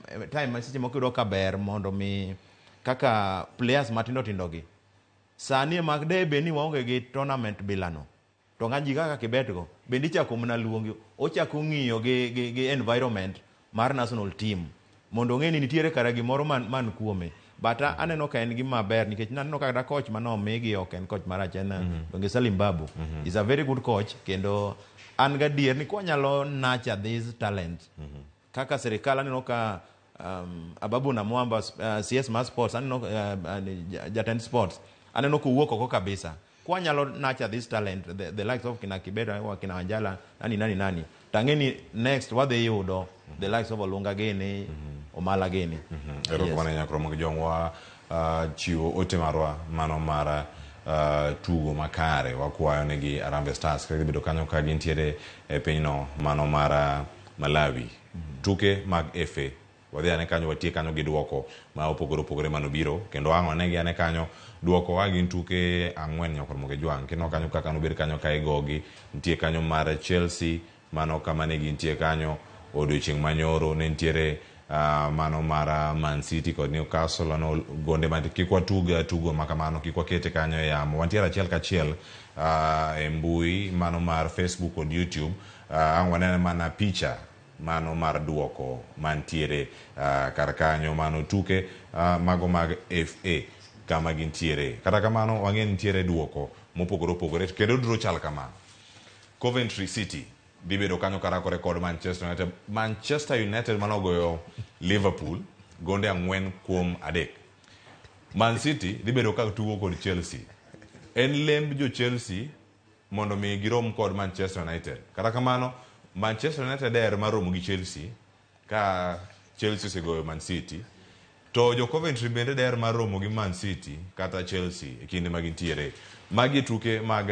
masiche moko yudo ka ber mondo mi kaka players matindo tindogi. Sani mag debe ni waonge gi tournament bilano. To ngaji kaka kibetgo bendi chako mna luongi, ochako ng'iyo gi environment mar national team mondo ng'e ni nitiere kara gimoro man kuome. But aneno ka en gima ber nikech naneno ka coach mano migi ok en coach marachena Donge Salim Babu is a very good coach, kendo an gadier ni kwa nyalo nurture these talents. Kaka serikal aneno ka Ababu na Mwamba CS Mass Sports aneno Jatend Sports aneno kuwuok oko kabisa. Kwa nyalo nurture this talent, the likes of kina Kibera wa kina Wanjala nani tangeni next wadhi yudo the likes of Olunga gini Omala gini. Erokamano Nyakromogi jongwa chiwo ote marwa mano mara tugo makare wakwayo negi Harambee Stars kaka bedo kanyo ka gintiere e pinyno mano mara Malawi. Tuke mag FA wadhi ane kanyo watie kanyo gi duoko ma opogore mano biro, kendo ang'o negi ane kanyo duoko wa gin tuke ang'wen Nyakromogi jwang. Kino kanyo kaka nobed kanyo ka igogi nitie kanyo mar Chelsea mano kama negi nitie kanyo odiochieng' manyoro ne nitiere mano mara Man City kod Newcastle ano gonde mati kikwa tugo makamano kikwa kete kanyo yamo wantiere achiel kachiel e mbui mano mar Facebook kod YouTube ang'wanene mana picha mano mar duoko mantiere kar kanyo mano tuke mago mag FA kama gintiere. Kata kamano wang'e nitiere duoko mopogore kendo duro chal kama. Coventry City dhi bedo kanyo karakore kod Manchester United manogoyo Liverpool gonde 4-3. Man City dhi bedo ka tugo kod Chelsea. En lemb jo Chelsea mondo mi girom kod Manchester United. Kata kamano Manchester United der maromo gi Chelsea ka Chelsea segoyo Man City. To jo Coventry bende der maromo gi Man City kata Chelsea e kinde magintiere. Magi tuke mag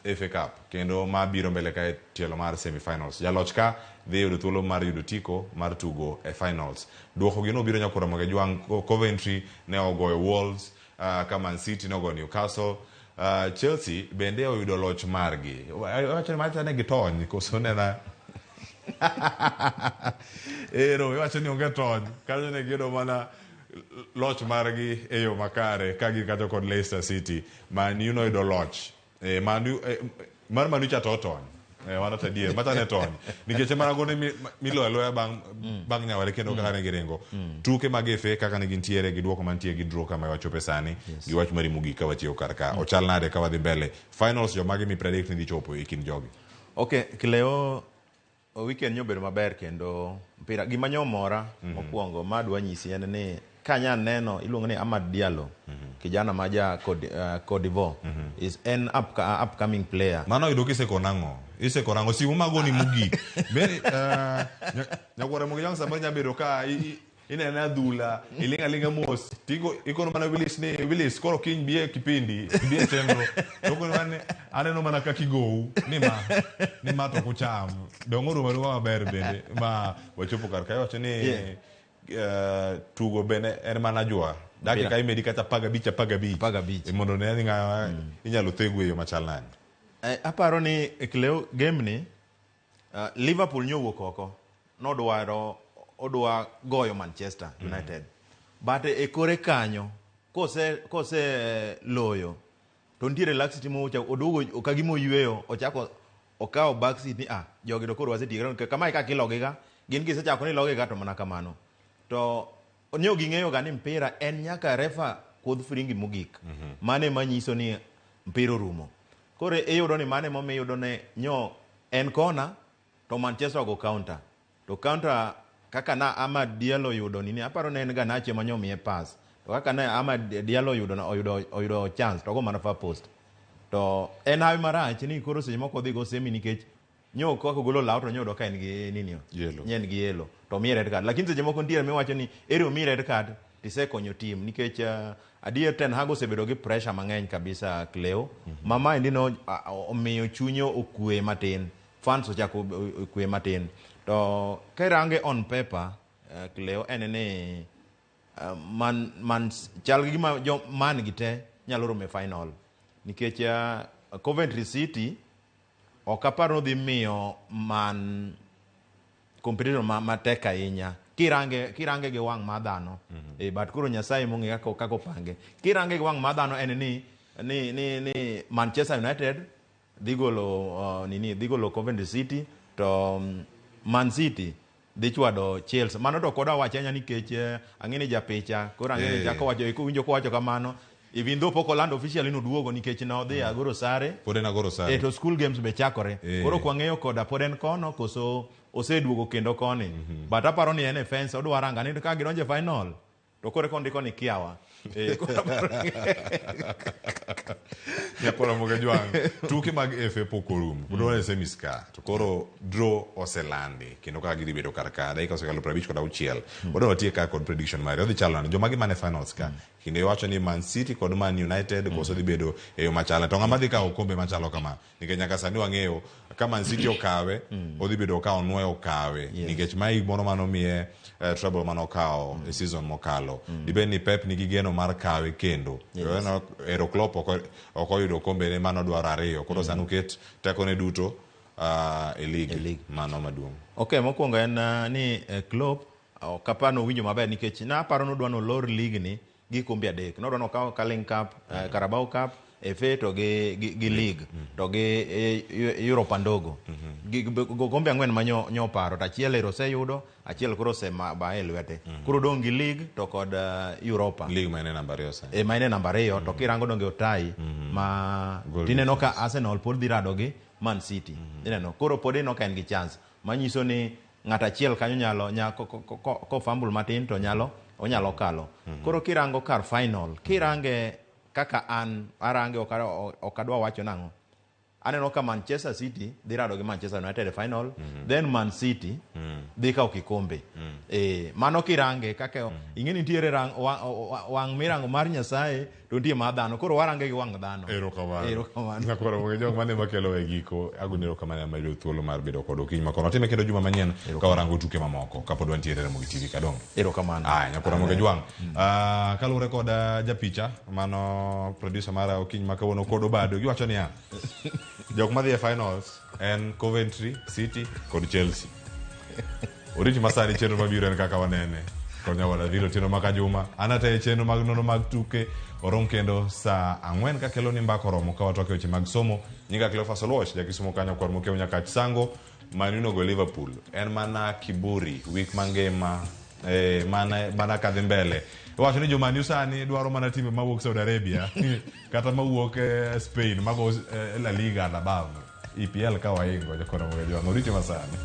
FA Cup kendo ma biro mbele ka tielo mar semi-finals. Jaloch ka dhi yudo thuolo mar yudo tiko mar tugo e finals. Duoko gino biro Nyakromogi jwang. Coventry ne ogoyo Wolves, ka Man City ne ogoyo Newcastle. Chelsea bende oyudo loch margi. Wacho ni macha ne gitony koso nena wacho ni onge tony. Kanyo ne gido mana loch margi e yo makare ka gikacho kod Leicester City. Man U noyudo loch. Manu chato tony. Wanata die mata ne tony. Nikech mana gone milo bang nyawale kendo kaka ne giringo. Tuke mag FA kaka ne gintiere gi duoko mantie gi draw kama wachope sani gi wach mari mugi ka wachio karka. Ochal nade ka wadhi mbele. Finals jo magi mi predict ni dhi chopo e kin jogi. Okay, Kleo weekend nyobedo maber kendo mpira gima nyomora mokwongo madwa nyisi en ni kanya neno iluongo ni Amad Diallo kijana maja Cote d'Ivoire is an upcoming player. Mano yudo ise konango simu magoni mugi be nyakwara mugi yang sama nyabedo ka inena adhula ilinga mos tigo ikono mana Willis koro king bie kipindi bie chenro toko mane aneno mana ka kigou ni ma to kucham dongoro maruwa maber bende ma wachopo kar kayo wacho ni tugo bene en mana jwa dakika imedi kata paga bicha mondo ne nga inyalo thegu e yo machal nani. Aparo ni Kleo game ni Liverpool nyowuok oko odwa goyo Manchester United. But e kore kanyo kose loyo to ntiere laxity mocha odugo okagimo yueyo ochako okao backseat ni jogi do koro wasetigra kama ka kilogiga gin gisechako ni logiga to mana kamano. To onyo ging'eyo ga ni mpira en nyaka refa kod fringi mogik. Mane manyiso ni mpira rumo. kore iyudo ni mane momi iyudo ne nyo en kona to Manchester go counter to counter kaka na ama Diallo yudo nini aparo ne en Garnacho manyo miye pass to kaka na ama Diallo yudo na oyudo chance to go mana far post to en hawi marach ni koro seche moko dhi go semi nikech nyo kako golo law to nyodo ka en gi nini nyen gi yellow to mi red card lakini seche moko ndiere miwacho ni ero mi red card tisekonyo team nikech adier Ten Hag osebedo gi pressure mang'eny kabisa Cleo mama endino omiyo chunyo okwe matin fans ochako okwe matin to kirange on paper Cleo en ni man chal gi gima man gite nyalo rome final nikech Coventry City okaparo dhi miyo man competitor matek ahinya kirange gi wang' madhano but koro Nyasaye monge kako pange kirange gi wang' madhano en ni Manchester United dhi golo Coventry City to Man City dhi chwado Chelsea mano to koda wacho nya nikech ang'eni japicha koro ang'eni jako wacho winjo ko wacho kamano even though poko land officially no duogo nikech na odhi agoro sare poden agoro sare to school games be chakore koro kwang'eyo koda poden kono koso oseduogo kendo koni but aparo ni en fence odwaro anga ni ka gidonje final to kore kondiko ni kiawa Nyakora Mogajwang tuke mag FA pok orumo budore semis ka to koro draw oselandi kendo ka gidhi bedo karka dakika osekalo 56 odwa tie ka kod prediction mare odhi chalo ni joma gimane finals ka kinde wacho ni Man City kod Man United koso dhi bedo e yo machala to ng'ama dhi kawo kombe machalo kama nikech nyaka sani wang'eyo ka Man City okawe odhi bedo ka onwe okawe nikech mai mono mano miye trouble mano kawo e season mokalo dibed ni Pep nigi geno mar kawe kendo ero Klopp okoyudo kombe ne mano dwaro ariyo koro sanu ket tekone duto e league mano maduong'. Okay, mokwongo en ni Klopp kapano winjo maber nikech na paro no dwano lor league ni gi kombe adek no dwano kawo Carling Cup, Carabao Cup, FA to gi league to gi Europa ndogo kombe ang'wen manyo paro to achiel ero oseyudo achiel koro bae lwete koro dong gi league to kod Europa league maine namba 2 sa maine namba 2 to kirango donge otai ma tineno ka Arsenal pod dhi rado gi Man City ineno koro pod ino ka en gi chance manyiso ni ng'at achiel kanyo nyalo ko fumble matin to onyalo kalo koro kirango kar final kirange kaka an arange okadwa wacho nang'o aneno ka Manchester City dhi rado gi Manchester United final then Man City dhi kawo kikombe mano kirange kaka ing'eni nitiere wang' mirango mar Nyasaye to nitie mar dhano koro warange gi wang' dhano erokamano nakoro moge jok mane makelo e giko agunero kamane mayudo thuolo mar bedo kod okiny makono time kendo juma manyien ka warango tuke mamoko kapod wantiere RamogiTV kadong erokamano nyakoro moge jwang kaluwore kod japicha mano producer mara okiny makawuono kod obado giwacho niya jok madhi e finals en Coventry City kod Chelsea oriti masani chenro mabiro en kaka wanene konya wada dhilo tino maka juma anata e chenro mag nono mag tuke orom kendo sa 4 ka kelo ni mbako romo ka watoke weche mag somo nyinga Cleophas Oloch jakisomo kanyo kwar mokeo nyaka Chisango Manino go Liverpool en mana kiburi week mangema mana kadhi mbele wacho ni jomani usani dwaro mana time mawuok Saudi Arabia kata mawuok Spain mago La Liga na above EPL ka waingo jakora mwejo ngoriti masani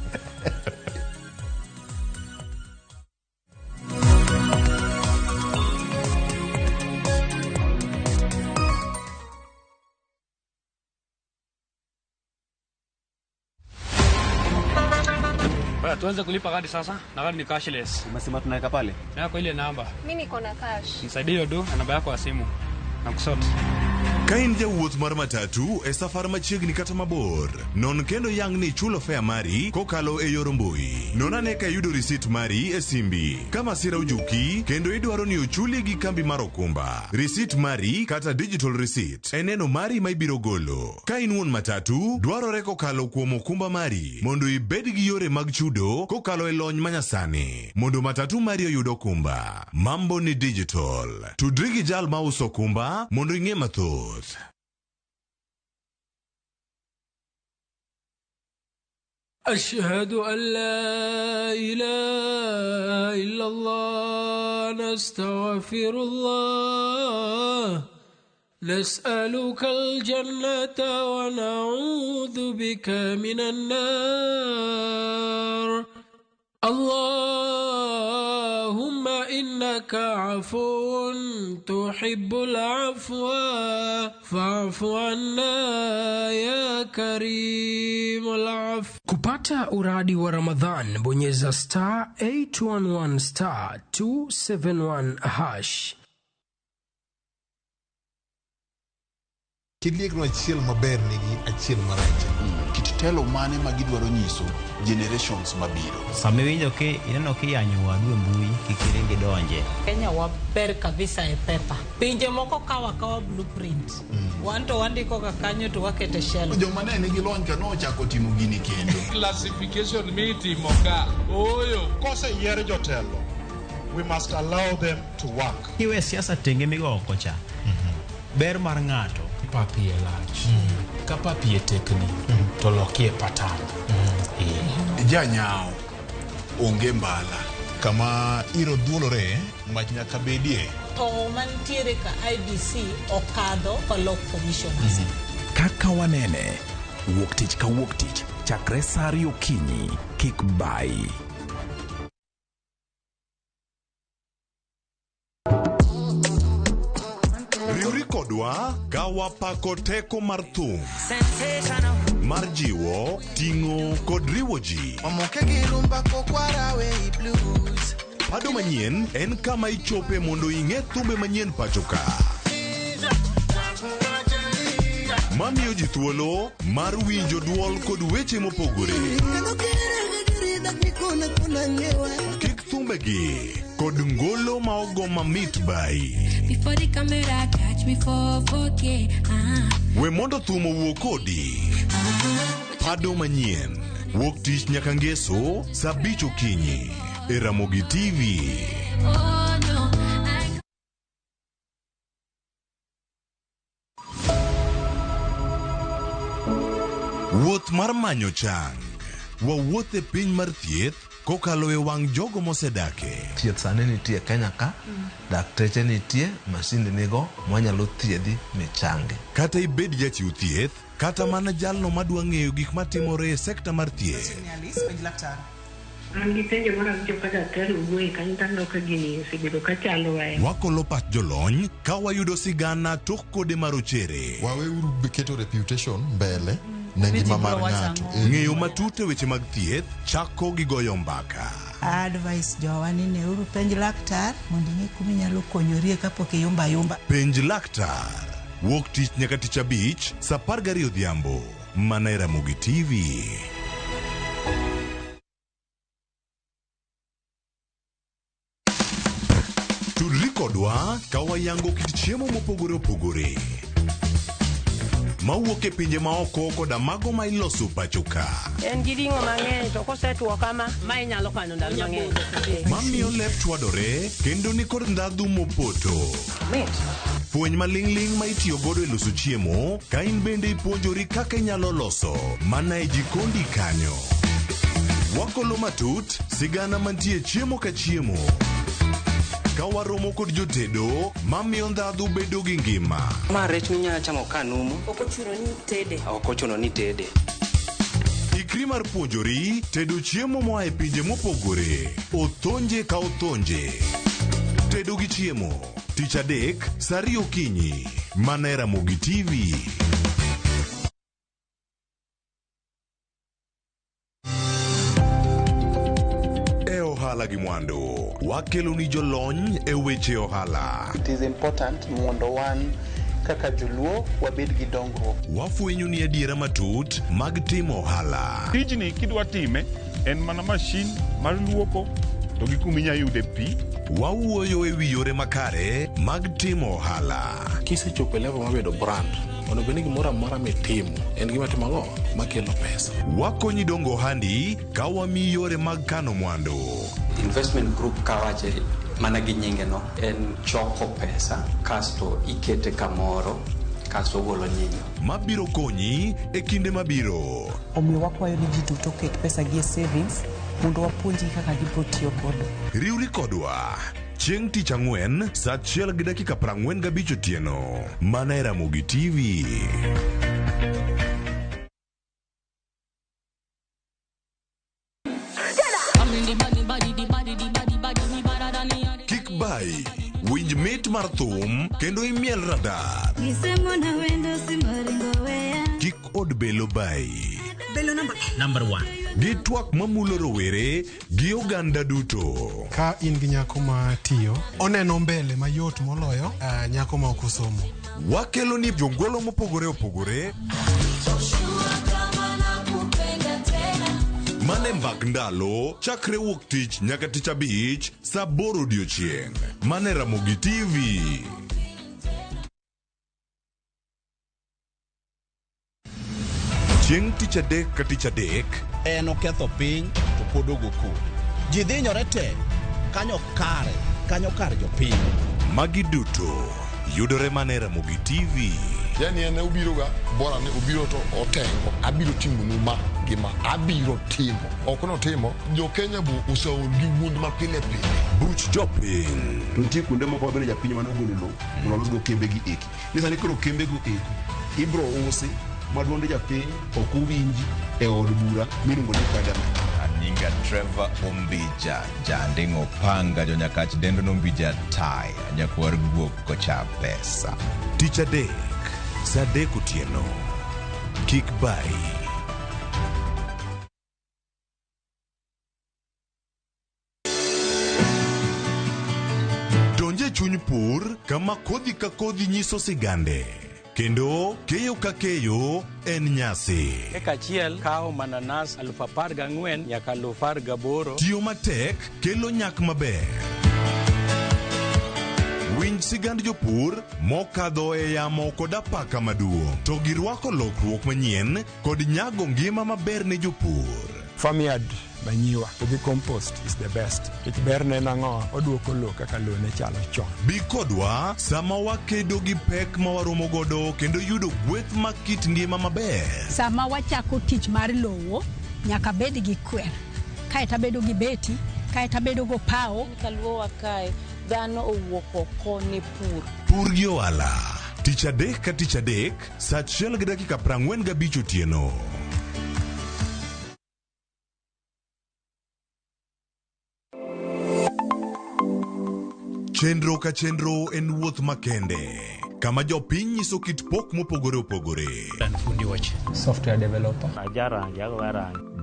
Tuanze kulipa kadi sasa, na kadi ni cashless. Umesema tunaweka pale? Na kwa ile namba. Mimi niko na cash. Nisaidie hiyo do na namba yako ya simu. Na kusoti. Ka in jawuoth mar matatu e safar machiegni kata mabor, non kendo yang ni chulo fare mari kokalo e yor mbui. Non ane ka yudo risit mari e simbi. Ka masira ojuki, kendo idwaro ni ochuli gi kambi mar okumba. Risit mari kata digital receipt e neno mari ma ibiro golo. Ka in wuon matatu, dwarore kokalo kuom okumba mari mondo ibed gi yore mag chudo kokalo e lony manyasani. Mondo matatu mari oyud okumba. Mambo ni digital. Tudri gi jal ma uso okumba mondo ing'e mathoth. أشهد أن لا إله إلا الله نستغفر الله نسألك الجنة ونعوذ بك من النار اللهم إنك عفو تحب العفو فاعف عنا يا كريم العفو. Kupata uradi wa Ramadhan, bonyeza star 811 star 271 hash. Kidliek no achiel maber nigi achiel marach. Kit telo mane ma gidwaro nyiso generations mabiro. Sami winjo ke ineno kiyanyo wadu mbui kikiringi donje. Kenya waber kabisa e pepa. Pinje moko kawa blueprint. Wanto wandiko kakanyo to wakete shell. Joma ne nigi lony ka no chako timo gini kendo. Classification meeting moka. Oyo. Kose yier jotelo. We must allow them to work. Kiwe siasa tenge migo kocha. Ber mar ng'ato. Papi e lach. Ka papi e tekni. To loki e patan. Janyao onge mbala. Kama iro dhuolore mach nyaka bedie. To mantiere ka IBC okadho kolok commissioners. Kaka wanene wuok tich ka wuok tich chakre saa 2 okinyi kik bai. Riuri kodwa gawa pako teko mar thum mar jiwo, ting'o kod riwo ji. Pado manyien en kama ichope mondo ing'e thumbe manyien pachoka. Mamiyo ji thuolo mar winjo duol kod weche mopogore. Kik thumbegi kod ngolo ma ogo mamit bai. Before the camera catch me for 4K. We mondo thum owuo kodi. Pado manyien wuok tich nyaka ngeso saa 5 okinyi e RamogiTV. Oh no. Wuoth mar manyo chang. Wawuoth e piny mar thieth kokalo e wang' jogo mosedake. Thieth sani nitie Kenya ka, dakteche nitie, masinde nigo mwanyalo thiedhi michangi. Kata ibed jachiw thieth, kata mana jalno madwa ng'eyo gik matimore e sekta mar thieth. Wakolo pat jolony ka wayudo sigana tok kode marochere. Waweuru keto reputation mbele ne ngima mar ng'ato. Ng'eyo matut e weche mag thieth chako gi goyo mbaka. Advice jowani ne uru penj laktar mondo ing'e kumi nyalo konyorie kapok iyumba yumba. Penj laktar wuok tich nyaka tich abich saa 12 odhiambo mana e RamogiTV. Tudri kodwa ka wayango kit chiemo mopogore opogore mawuok e pinje maoko koda mago ma iloso pachoka. En gi ring'o mang'eny to kosetuo kama ma inyalo kano ndalo mang'eny. Mamiyo lep chwadore kendo ni kod ndhadhu mopoto. Puonj maling'ling ma itiyo godo e loso chiemo ka in bende ipuonjori kaka inyalo loso mana e jikondi kanyo. Wakolo matut sigana mantie chiemo ka chiemo. Ka waromo kod jotedo mamiyo ndhadhu bedo gi ngima. Ma rech minya chamo kanumu. Okochuno ni tede. Ikri mar puonjori tedo chiemo moa e pinje mopogore. Othonje ka othonje. Tedo gi chiemo. Tich adek saa 2 okinyi mana e RamogiTV. Ohala gi mwandu wakelo ni jolony e weche ohala. It is important mondo wan kaka joluo wabed gi dongruok. Wafwenyo ni adiera matut mag timo ohala. Tijni kidwa time en mana mashin mar luoko to gi kuminya yude pi. Wawuoyo e wi yore makare mag timo ohala. Kisechopo level mabedo brand, onego bed ni gimoro amora mitimo en gima timo ang'o makelo pesa. Wakonyi dongo handi ka wamiyi yore mag kano mwandu. Investment group kawache mana gi nyinge no en choko pesa kasto ikete kamoro kasto golo nyinyo. Mabiro konyi e kinde mabiro. Omiyo wakwayo ni ji duto ket pesa gi e savings mondo wapuonji kaka gibiro tiyo godo. Riuri kodwa chieng' tich ang'wen saa 1:45 otieno mana e RamogiTV. Kik bai, winj mit mar thum kendo imiel radar. Kik od belo bai. Belo number 1. Gi twak mamulo rowere gi oganda duto. Ka in gi nyako ma tiyo, oneno mbele mayot moloyo nyako ma ok osomo. Wakelo ni jongolo mopogore opogore. Mane mbak ndalo chakre wuok tich nyaka tich abich saa 8 odiochieng'. Mane RamogiTV. Chieng' tich adek ka tich adek en oketho piny to pod ogoku. Ji dhinyore te kanyo kar jopiny. Magi duto yudore mane RamogiTV. Yani ene ubiro ga bora ne ubiro to otengo abiro timo numa gima abiro timo okono timo jo Kenya bu usaol gi wund ma pile buch jopiny to nitie kuonde moko bende japiny mane ogolo lo mondo go kembe gi eki nisani koro kembe go eki ibro usi maduonde japiny ok uwinji e od bura miluongo ni parliament. Nyinga Trevor Ombija, Jandingo Panga, Jonyakach Dendo Nombija Tai, Nyakwar Guok Kocha Pesa. Tich adek saa 3 otieno. Kik bai. Donje chuny pur kama kodhi ka kodhi nyiso sigande. Kendo keyo ka keyo en nyasi. Eka chiel kao mananas 14,000 nyaka 18,000. Tiyo matek kelo nyak maber. Winj sigand jopur mokadho e yamo kod apaka maduong'. To girwako lokruok manyien kod nyago ngima maber ne jopur. Farmyard manyiwa with compost is the best. It berne nango oduoko lo kaka lo ne chalo chon. Bi kodwa sama wakedo gi pek ma waromo godo kendo yudo gweth ma kit ngima maber. Sama wachako tich mar lowo nyaka bed gi kwer. Kae ta bedo gi beti, kae ta bedo go pao. Kaluo wakae dhano owuok oko ne pur. Pur gi ohala. Tich adek ka tich adek saa 1:45 otieno. Chenro ka chenro en wuoth makende kama jopiny nyiso kit pok mopogore opogore. Fundi wache. Software developer.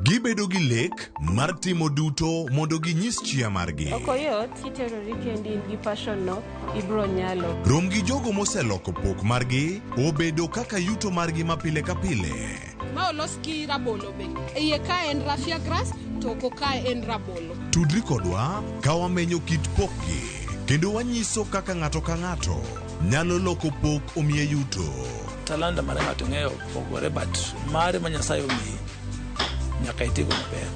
Gibedo gi lek mar timo duto mondo ginyis chia margi. Okoyot kiterori kendi gi passion no ibro nyalo. Rom gi jogo moseloko pok margi obedo kaka yuto margi mapile ka pile. Ma oloski rabolo be. Iye ka en raffia grass to ko ka en rabolo. Tudri kodwa ka wamenyo kit pokgi. Kendo wanyiso kaka ng'ato ka ng'ato nyalo loko pok omiye yuto. Talanta mare ng'ato ng'eyo pogore but mare ma Nyasaye omiyi nyaka itigo maber.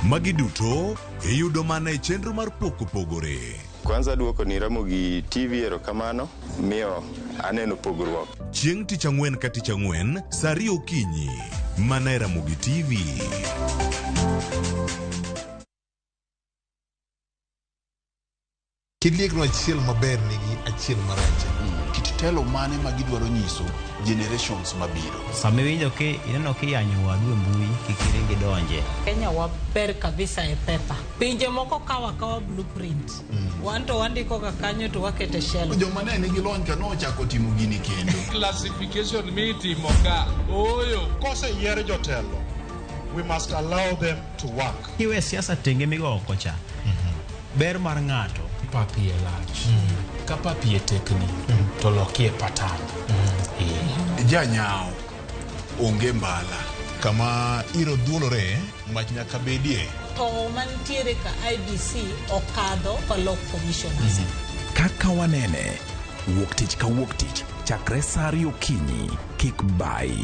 Magi duto iyudo mana e chenro mar pok opogore. Kwanza duoko ni RamogiTV erokamano miyo aneno pogruok. Chieng' tich ang'wen ka tich ang'wen saa 2 okinyi mana e RamogiTV. Kidliekno achiel maber nigi achiel marach. Kit telo mane ma gidwaro nyiso generations mabiro. Sama winjo ki ineno kiyanyo wadu e mbui kikiringi donje. Kenya waber kabisa e pepa. Pinje moko kawa blueprint. Wanto wandiko ka kanyo to wakete shell. Joma ne nigi lony ka nochako timo gini kendo. Classification mitimo ka. Oyo. Kose yier jotelo, we must allow them to work. Kiwe siasa tenge migo kocha. Ber mar ng'ato papi e lach. Ka papi e tekni to loki e patan. Janyao onge mbala. Kama iro dhuolore mach nyaka bedie. To mantiere ka IBC okadho kolok commissioners. Kaka wanene wuok tich ka wuok tich chakre saa 2 okinyi. Kik bai.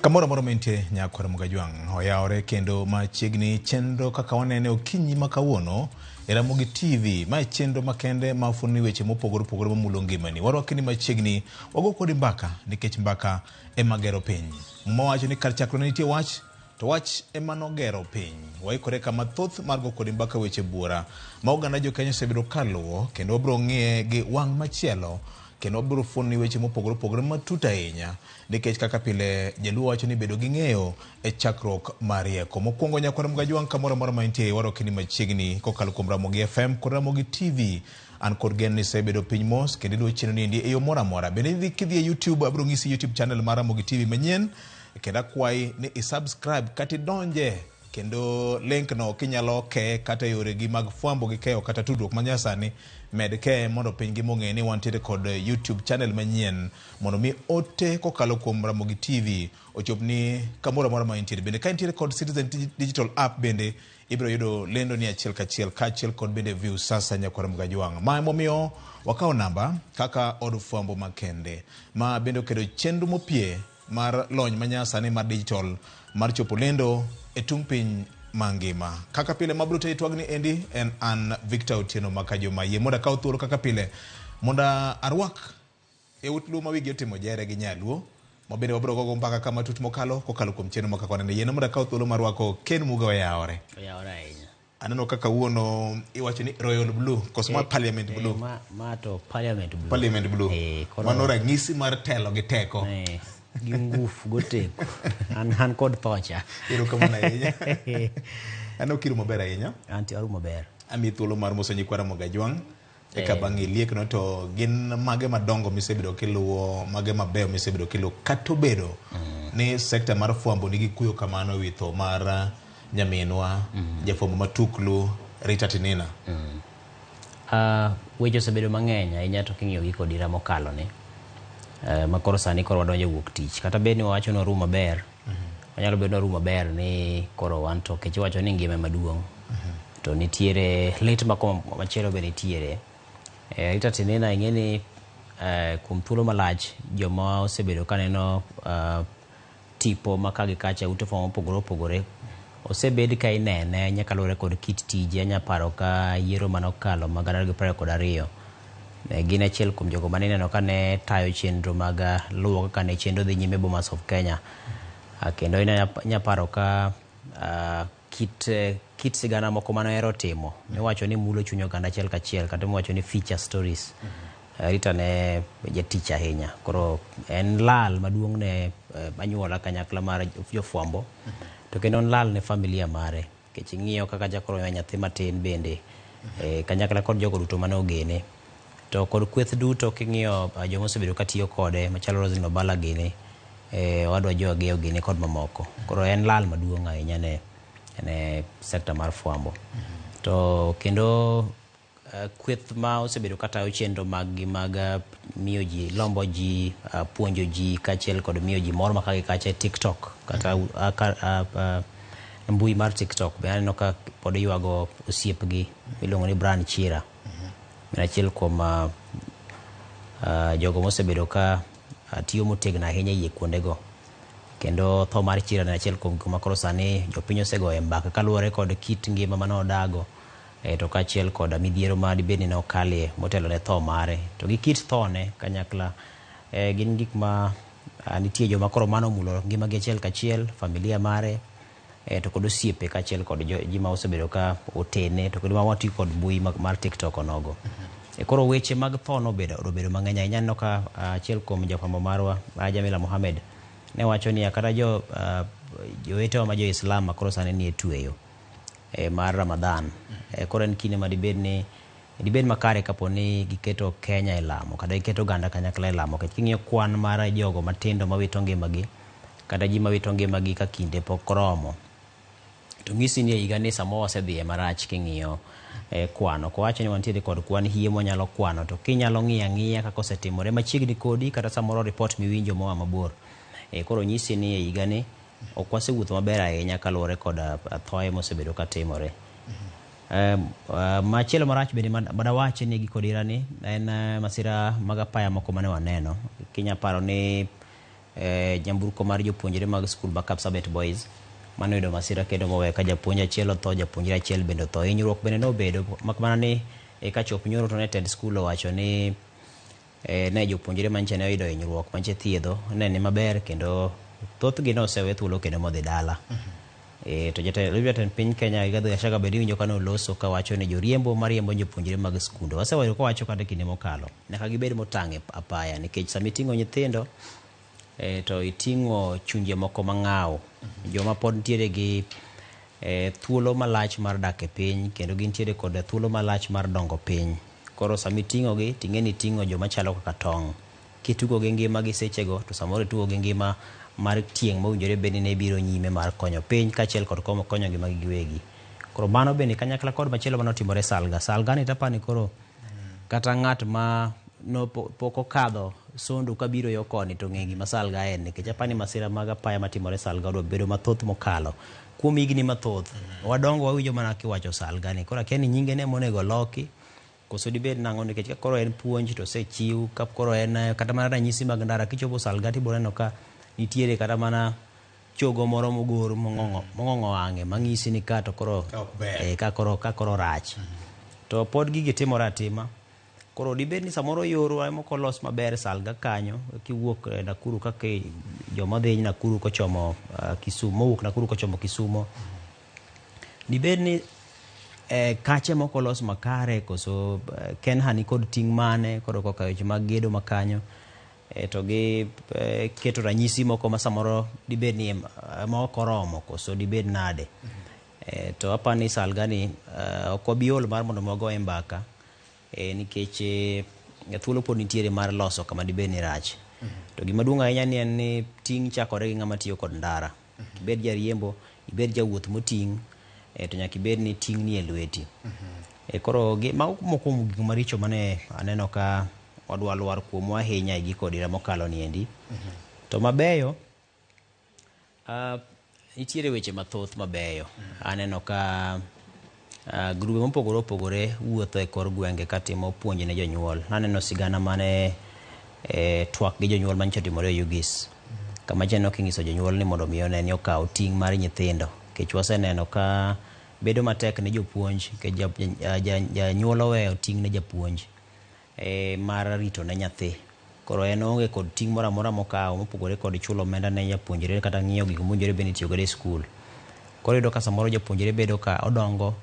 Kamoro moro mente nyakwar Mugajwang oyawore kendo machiegni chenro kaka wanene okinyi makawuono e Ramogi TV ma chenro makende mafuni weche mopogore opogore mamulo ngimani. Warwakni machiegni wago kodi mbaka nikech mbaka emagero piny. Mwawacho ni kar chakro nitie wach to wach emanogero piny. Waikore kama thoth margo kodi mbaka weche buora ma oganda jo Kenya osebedo kaluwo kendo wabro ng'iye gi wang' machielo kendo wabro funi weche mopogore opogore matut ahinya nikech kaka pile jaluo wacho ni bedo gi ng'eyo e chakruok mar rieko. Mokwongo nyakwar Mugajwang kamoro moro mantie warwakni machiegni kokalo kuom Ramogi FM kod Ramogi TV. An kod gen ni sebedo piny mos kendo iluwo chenro ni e yo moro amora. Bende kidhi e YouTube abro ng'isi YouTube channel mar Ramogi TV manyien kendo akwai ni i-subscribe kata idonje kendo link no kinyalo ke kata yore gi mag fwambo gi keyo kata tudruok manyasani med ke mondo piny gi mong'e ni wantiere kod YouTube channel manyien mondo mi ote kokalo kuom Ramogi TV ochop ni kamoro moro ma intiere. Bende ka intiere kod Citizen Digital App bende ibro yudo lendo ni achiel kachiel kod bende view sasa nyakwar Mugajwang. Ma momiyo wakao namba kaka od fwambo makende ma bende okedo chenro mopie mar lony manyasani mar digital mar chopo lendo e tung piny mangima. Kaka pile mabro te twagni endi en an Victor Otieno makajo maye moda ka thuolo kaka pile moda arwak e utlu ma wigi otimo jere gi nyaluo mabende wabro gogo mpaka kama tut mokalo kokalo kuom chenro maka kwanene yeno moda ka thuolo marwako Ken Muga oyawore ahinya. Aneno kaka wuono iwacho ni Royal Blue kosma Parliament Blue ma to Parliament Blue mano rang'isi mar telo gi teko gi ngufu goteko an kod thocha iro kama na ahinya. Ano kiru maber ahinya anti aru maber ami thuolo mar moso nyikwara Mugajwang e ka bang'e liek no to gin mage madongo misebedo kiluwo mage mabeyo misebedo kiluwo kato bedo ni sekta mar fwambo nigi kuyo kamano ewi tho mar nyaminwa jafwambo matuklu Rita Tinina. Weche osebedo mang'eny ahinya to king'iyo gi kod ira mokalo ni makoro sani koro wadonjo wuok tich kata bed ni wawacho ni waru maber wanyalo bedo waru maber ni koro wan to kech wacho ni ngima maduong' to nitiere lit machielo be nitiere. Rita Tinina ing'eni kuom thuolo malach joma osebedo kaneno tipo makagi kacha ute fwambo mopogore opogore osebed ka inene nyaka lure kod kit tije nyaparo ka yiero manokalo mag 2022 gin achiel kuom jogo maneno ka ne tayo chenro mag luwo kaka ne chenro dhi nyime Bomas of Kenya kendo nyaparo ka kit sigana moko manohero timo miwacho ni mulo chuny oganda achiel kachiel kata miwacho ni feature stories. Rita ne jatich ahinya koro en lal maduong' ne anyuola kanyakla mar jofwambo to kendo en lal ne familia mare kech ng'iyo kaka jakoro nyathi matin bende kanyakla kod jogo duto mane ogene to kod kweth duto king'iyo joma osebedo katiyo kode machalo Roslyn Obala gini wadwa joge ogene kod mamoko koro en lal maduong' ahinya ne sekta mar fwambo to kendo kweth ma osebedo katayo chenro mag miyo ji lombo ji puonjo ji kachiel kod miyo ji mor makagi kacha TikTok kata mbui mar TikTok be aneno ka pod ywago osiepgi miluongo ni Brian Chira achiel kuom jogo mosebedo ka tiyo motegno ahinya yie kuondego kendo tho mar Chira ne achiel kuom kuma koro sani jopiny osegoye mbaka kaluwore kod kit ngima manodago to kachiel kod midhiero ma dibed ni nokalie motelo ne tho mare to gi kit thone kanyakla gin gik ma nitie joma koro mano mulo ngima gi achiel kachiel familia mare to kod osiepe kachiel kod ji ma osebedo ka otene to kod ma wati kod mbui mar TikTok onogo koro weche mag tho nobedo mang'eny ahinya. Neno ka achiel kuom jafwambo marwa Jamila Mohamed ne wacho ni kata jowetewa ma jo-Islam makoro sani ni e tweyo mar Ramadhan koro en kinde ma dibed makare kapo ni giketo Kenya e lamo kata giketo oganda kanyakla e lamo king'iyo kwan mar jogo matindo mawito ngimagi kata ji mawito ngimagi ka kinde pok romo to ng'isi ni e higa ni samo wasedhi marach king'iyo kwano kowacho ni wantiere kod kwan hie monyalo kwano to kinyalo ng'iya kaka osetimore machiegni kodi kata samoro report miwinjo moa mabor koro nyisi ni e higa ni ok wasewuotho maber ahinya kaluwore kod thoye mosebedo katimore. Machielo marach bende madawache ni gikodira ni en masira mag apaya moko mane waneno kinyaparo ni nyamburko mar jopuonjre mag skul ma Kapsabet Boys mano yudo masira kendo mowe ka japuonj achiel otho, japuonjre achiel bende otho. Hinyruok bende nobedo makmana ni ka chop nyoro to ne tend skul owacho ni ne jopuonjre manche ne oyudo hinyruok manche thiedho ne ni maber kendo thothgi ne osewe thuolo kendo modhi dala. To jatend piny Kenya Rigathi Gachagua bende winjo ka noloso kawacho ni joriembo mariembo jopuonjre mag skunde wasewayudo kawacho kata kinde mokalo nyaka gibed motang' apaya nikech sama iting'o nyithindo to iting'o chunje moko mang'aw joma pod nitiere gi thuolo malach mar dak e piny kendo gintiere kod thuolo malach mar dongo piny. Koro sama iting'ogi ting'e ni ting'o joma chalo kaka tong', kitugo gi ngima gi sechego to samoro itugo gi ngima mar tieng' mowinjore bende ne biro nyime mar konyo piny kaachiel kod konyo ngima gi giwegi. Koro mano bende kanyakla kod machielo manotimore Salga ni tapani koro kata ng'at ma pok okadho sondu kabiro yo koni to ng'e gima Salga en nikech apani masira mag apaya matimore Salga odwa bedo mathoth mokalo kuom higni mathoth. Wadongo wawinjo mana kiwacho Salga ni koro akia ni nyinge ne monego loki koso dibed nang'o nikech koro en puonj to osechiw ka koro en kata mana ranyisi mag ndara kichopo Salga tibiro neno ka nitiere kata mana chogo moro mogor mong'ong'o wang'e mang'isi ni ka to koro ka koro rach. To pod gigi timore atima. Koro dibed ni samoro yoro ema kolos maber Salga kanyo kiwuok Nakuru kaka joma dhi Nakuru kochomo Kisumu, mowuok Nakuru kochomo Kisumo. Dibed ni kache moko los makare koso Kenha ni kod ting' mane koro koka weche mag gedo makanyo to gi keto ranyisi moko ma samoro dibed ni ma ok oromo koso dibed nade. To apani Salga ni ok obiol mar mondo mogo e mbaka nikech thuolo pod nitiere mar loso kama dibed ni rach. To gima duong' ahinya ni en ni ting' chakore gi ng'ama tiyo kod ndara. Ibed jariembo, ibed jawuoth moting' to nyaka ibed ni ting' ni e lweti. Koro moko gik maricho mane aneno ka wadwa lwar kuom ahinya e giko dira mokalo ni endi. To mabeyo nitiere weche mathoth mabeyo. Aneno ka grube mopogore opogore wuotho e kor gwenge katimo puonj ne jonyuol. Aneno sigana mane twak gi jonyuol manyiso timore Ugis. Kama jeno kingiso jonyuol ni mondo miyo ne okaw ting' mar nyithindo. Kech waseneno ka bedo matek ne jopuonj ke janyuol oweyo ting' ne japuonj mar rito ne nyathi. Koro en onge kod ting' moro amora mokaw mopogore kod chulo omenda ne japuonjre kata ng'iyo gik mowinjore bende tiyo godo e skul. Koro yudo ka samoro japuonjre bedo ka odongo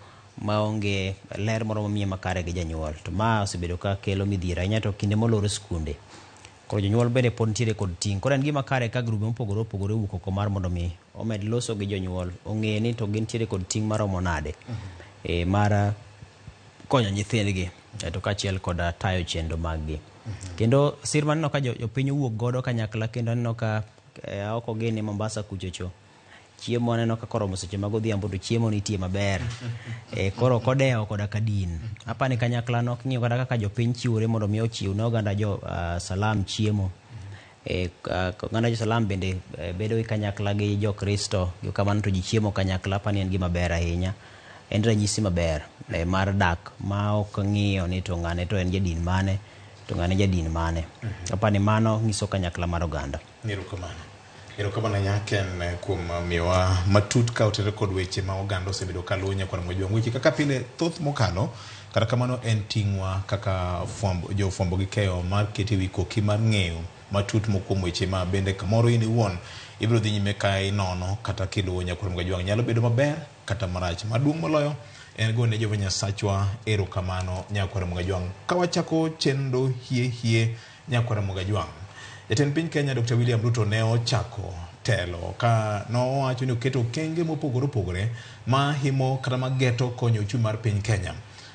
maonge ler moro mamiye makare gi janyuol. To ma osebedo ka kelo midhiero ahinya to kinde moloro skunde. Koro jonyuol bende pod nitiere kod ting'. Koro en gima kare ka grube mopogore opogore wuok oko mar mondo mi omed loso gi jonyuol ong'e ni to gintiere kod ting' maromo nade mar konyo nyithindgi to kaachiel kod tayo chenro mag-gi. Kendo sir maneno ka jopiny owuok godo kanyakla kendo aneno ka oko gini Mombasa kuchocho chiemo aneno ka koromo seche mag odhiambo to chiemo nitie maber. Koro kodewo koda kadin apani kanyakla no ng'iyo kata kaka jopiny chiwore mondo mi ochiw ne oganda jo Salam chiemo. Oganda jo Salam bende bedo kanyakla gi jo Kristo kamano to ji chiemo kanyakla apani en gima ber ahinya. En ranyisi maber mar dak ma ok ng'iyo ni to ng'ane to en jadin mane to ng'ane jadin mane. Apani mano nyiso kanyakla mar oganda. Erokamano nyaken kuom miwa matut ka otere kod weche ma oganda osebedo kalunya kod mojwa weche kaka pile thoth mokalo kata kamano en ting'wa kaka jofwambo gi keyo mar kete wi koki mar ng'eyo matut mokuom weche ma bende kamoro in iwuon ibiro dhi nyime ka inono kata kilunya kod mojwa nyalo bedo maber kata marach. Maduong' moloyo en go ne Jehova Nyasachwa erokamano nyakwara Mugajwang. Ka wachako chenro hie nyakwara Mugajwang. Jatend piny Kenya Dr. William Ruto ne ochako telo ka nowacho ni oketo okenge mopogore opogore ma himo kata mageto konyo uchumi mar piny Kenya.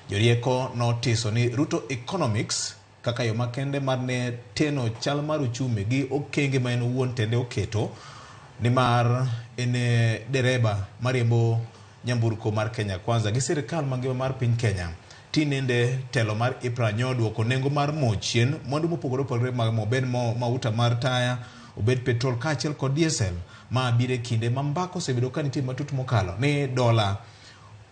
Jorieko notiso ni Ruto Economics kaka yo makende mar ne teno chal mar uchumi gi okenge ma en owuon tende oketo ni mar ene dereba mariembo nyamburko mar Kenya Kwanza gi sirikal mangima mar piny Kenya. Tinende telo mar IPRA nyoduoko nengo mar mo chien mwandu mopogore opogore mag mo bed mo mauta mar taya obed petrol kaachiel kod diesel ma bire kinde mambako osebedo ka nitie matut mokalo ni dola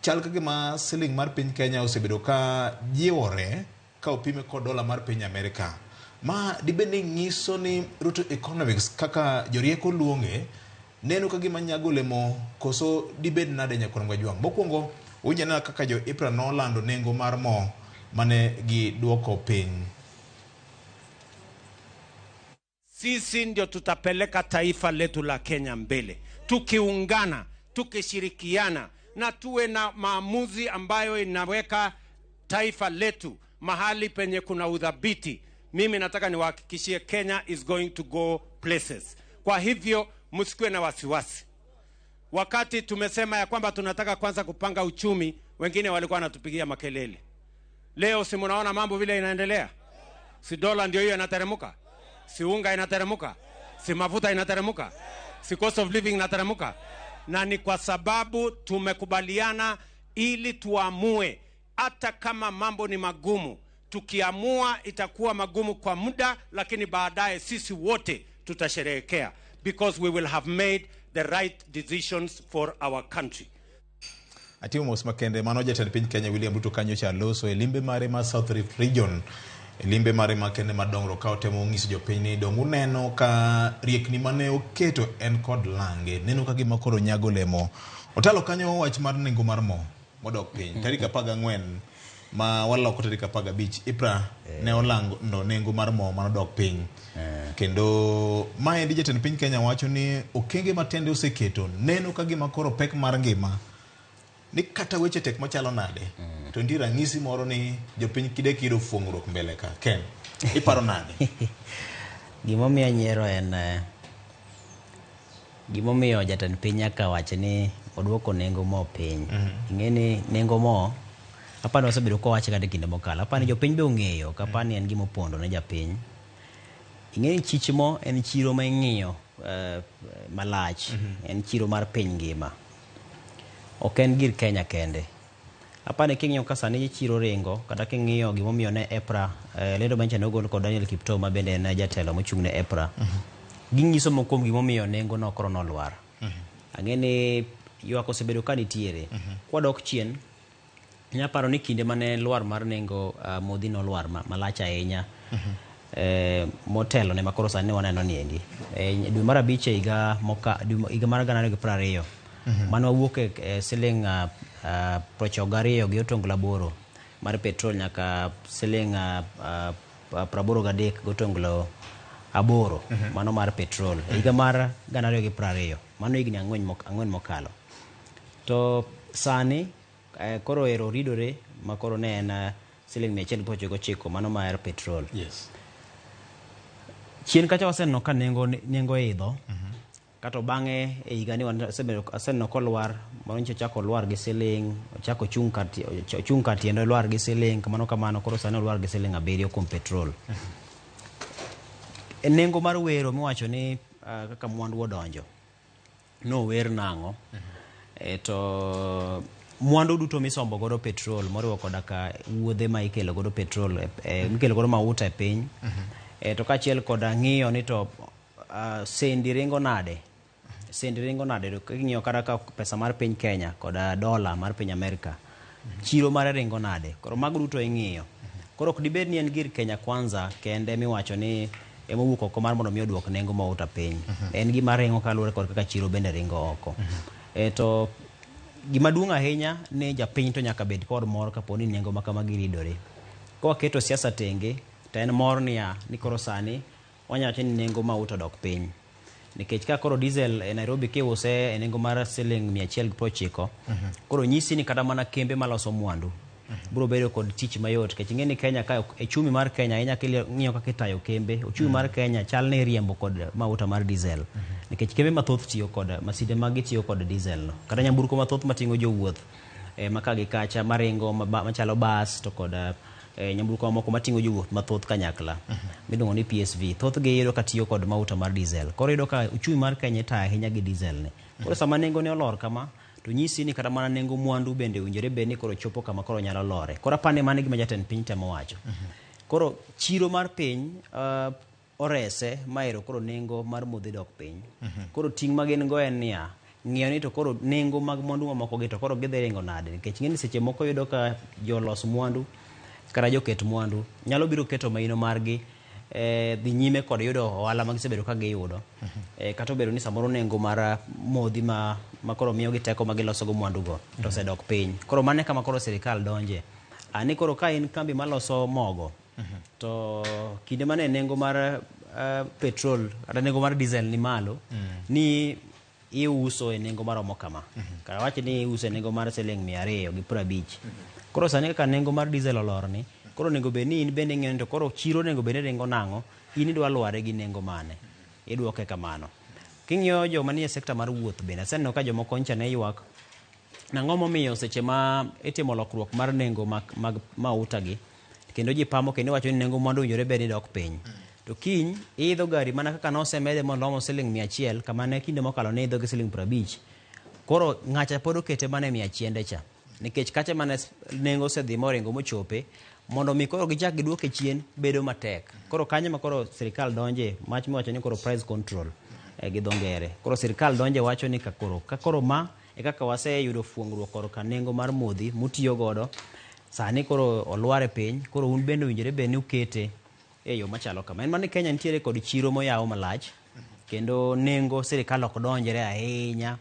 chal kaka ma siling mar piny Kenya osebedo ka jiwore ka opime kod dola mar piny Amerika. ma dibeni nyiso ni Ruto Economics kaka jorieko luonge neno ka gima nyago lemo koso dibed nade nyakon Mwajwang. Mokwongo unjana kaka jo IPRA nolando nengo mar mo mane gi duoko piny. Sisi ndio tutapeleka taifa letu la Kenya mbele, tukiungana, tukishirikiana na tuwe na maamuzi ambayo inaweka taifa letu mahali penye kuna udhabiti. Mimi nataka niwahakikishie Kenya is going to go places. Kwa hivyo msikuwe na wasiwasi. Wakati tumesema ya kwamba tunataka kwanza kupanga uchumi, wengine walikuwa wanatupigia makelele. Leo si mnaona mambo vile inaendelea? Si dola ndio hiyo inateremuka? Si unga inateremuka? Si mafuta inateremuka? Si cost of living inateremuka? Na ni kwa sababu tumekubaliana ili tuamue hata kama mambo ni magumu. Tukiamua itakuwa magumu kwa muda, lakini baadaye sisi wote tutasherehekea, because we will have made the right decisions for our country. Atimu mos makende manoja tend piny Kenya William Ruto kanyo cha loso limbe mare ma South Rift region. Limbe mare makende madongro ka otemo ngiso jopiny ni dongu neno ka riekni mane oketo en kod lange neno ka gima koro nyago lemo. Otalo kanyo wach mar nengo mar mo modok piny tarik 14 ma waloko tarik 15 IPRA ne olango no nengo mar mo manodok piny. Kendo mae dije tend piny Kenya wacho ni okenge matende oseketo neno ka gima koro pek mar ngima ni kata weche tek machalo nade. To ndi ranyisi moro ni jopiny kide kido fuong'ruok mbele ka. Ken, iparo nade? Gimomiyo nyiero en gimomiyo jatend piny nyaka wacho ni oduoko nengo mo piny. Ing'eni nengo mo apani osebedo ko wacho kata kinde mokalo. Apani jopiny be ong'eyo kapani en gimo pondo ne japiny. Ing'eni chich mo en chiro ma ing'iyo malach. En chiro mar piny ngima. Ok en gir Kenya kende. Apane king'iyo ka sani chiro ringo kata king'iyo gimomiyo ne EPRA lendo mancha nogol kod Daniel Kiptoo ma bende en jatelo mochung' ne EPRA. Ginyiso mokom gimomiyo nengo no koro nolwar. Ang'eni ywak osebedo ka nitiere. Kwadok chien nyaparo ni kinde mane lwar mar nengo modhi nolwar malach ahinya. Motelo ne makoro sani waneno niendi. Dwe mar abich higa mar 2020 mano wuok siling 92 gi otongla boro mar petrol nyaka siling 83 gi otongla aboro mano mar petrol higa mar 2020 mano higni ang'wen mokalo. To sani koro ero ridore makoro ne en siling 199 mano mar petrol. Yes. Chien kacha waseneno ka nengo idho. Kato bang'e e higa ni waseneno kolwar mano chako lwar gi siling chako chung kati endo lwar gi siling kamano koro sani lwar gi siling 7 kuom petrol. Nengo mar wero miwacho ni kaka mwandu odonjo no wer nang'o. To mwandu duto misombo godo petrol moriwo koda ka wuodhe ma ikelo godo petrol mikelo godo mauta e piny. To kachiel koda ng'iyo ni to sendi ringo nade to king'iyo kata ka pesa mar piny Kenya koda dola mar piny Amerika chiro mar ringo nade. Koro mago duto ing'iyo. Koro ok dibed ni en gir Kenya kwanza kende miwacho ni emowuok oko mar mondo mi oduok nengo mauta piny. En gima ringo kaluwore kod kaka chiro bende ringo oko. To gima duong' ahinya ni japiny to nyaka bed kod mor kaponi nengo makama giridore. Kwa keto siasa tenge to en mor ni koro sani wanyacho ni nengo mauta dok piny. Nikech ka koro diesel e Nairobi kiuse e nengo mar siling 190 koro nyisi ni kata mana kembe maloso mwandu bro bedo kod tich mayot. Kech ing'eni Kenya ka e chumi mar Kenya ahinya ng'iyo kaka itayo kembe ochumi mar Kenya chal ne riembo kod mauta mar diesel. Nikech kembe mathoth tiyo kod masinde magi tiyo kod diesel no. Kata nyamburko mathoth mating'o jowuoth maka gi kacha maringo machalo bus to kod nyamburko moko mating'o jowuoth mathoth kanyakla midongo ni PSV thoth gi yudo ka tiyo kod mauta mar diesel. Koro yudo ka uchumi mar Kenya ta ahinya gi diesel ne. Koro sama nengo ne olor kama to nyisi ni kata mana nengo mwandu bende winjore be ni koro chopo kama koro nyalo lore. Koro apane mane gima jatend piny temo wacho. Koro chiro mar piny orese maero koro nengo mar modhi dok piny. Koro ting' magen go en niya ng'iyo ni to koro nengo mag mwandu mamoko gi to koro gidhi ringo nade. Nikech ng'eni seche moko yudo ka jolos mwandu kata joket mwandu nyalo biro keto maino margi dhi nyime kod yudo ohala ma gisebedo ka giyudo. Kata obedo ni samoro nengo mar modhi ma koro miyo gi teko ma giloso go mwandu go to osedok piny. Koro mane kama koro sirikal donje. Ani koro ka in kambi maloso mogo to kinde mane nengo mar petrol kata nengo mar diesel ni malo ni iuso e nengo maromo kama. Kara wachi ni iuso e nengo mar siling 250. Koro sani ka nengo mar diesel olorni, koro nengo be ni in bende ng'eyo to koro chiro nengo bende rengo nango, in idwa lware gi nengo mane. Idwoke kamano. King'iyo joma nie sekta mar wuoth bende aseneno ka joma koncha ne ywak nang'o momiyo seche ma itimo lokruok mar nengo mag mauta gi kendo ji pamo kendo wacho ni nengo mwandu winjore bed ni dok piny. To kiny idho gari mana kaka nosemede molomo siling 100 kama ne kinde mokalo ne idho gi siling 50. Koro ng'acha pod okete mana 100 cha. Nikech kacha mana nengo osedhi moringo mochope mondo mi koro gichak giduoke chien bedo matek. Koro kanyo ma koro sirikal donje mach miwacho ni koro price control gi dho ngere. Koro sirikal donje wacho ni ka koro ma e kaka waseyudo fuongruok koro ka nengo mar modhi mutiyo godo sani koro olware piny. Koro un bende winjore bende ukete e yo machalo kama. En mani Kenya nitiere kod chiro moyaw malach kendo nengo sirikal ok donjere ahinya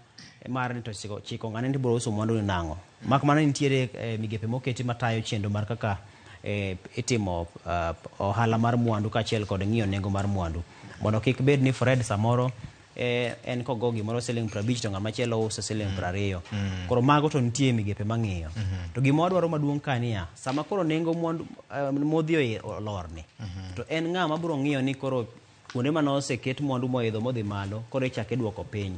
mar ni to chiko ng'ane ni biro uso mwandu ni nang'o. Mak mana nitiere migepe moketi matayo chendo mar kaka itimo ohala mar mwandu kaachiel kod ng'iyo nengo mar mwandu mondo kik bed ni Fred samoro en kogo gimoro siling 50 to ng'ama chielo uso siling 20. Koro mago to nitie migepe mang'iyo. To gima wadwaro maduong' kania sama koro nengo mwandu modhi olorni to en ng'ama biro ng'iyo ni koro kuonde manoseket mwandu moidho modhi malo koro ichake duoko piny.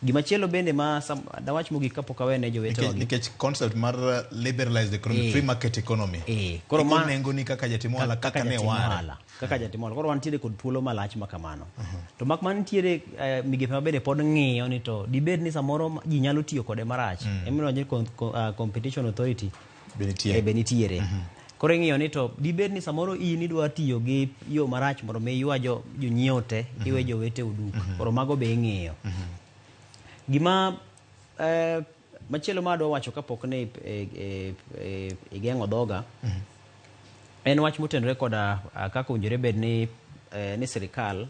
Gima chielo bende ma dawach mogik kapok awene jowete wagi nikech concept mar liberalized economy, free market economy. Koro ma nengo ni kaka jatimola kaka ne wala kaka jatimola koro wantiere kod thuolo malach makamano. To mak man nitiere migepe mabende pod ng'iyo ni to dibed ni samoro ji nyalo tiyo kode marach. Emino ni competition authority benitiere. Koro ng'iyo ni to dibed ni samoro in idwa tiyo gi yo marach mondo me ywa jonyiewo te iwe jowete uduk. Koro mago be ng'iyo. Gima machielo ma adwa wacho kapok ne igeng'o dhoga en wach motenore koda kaka owinjore bed ni sirikal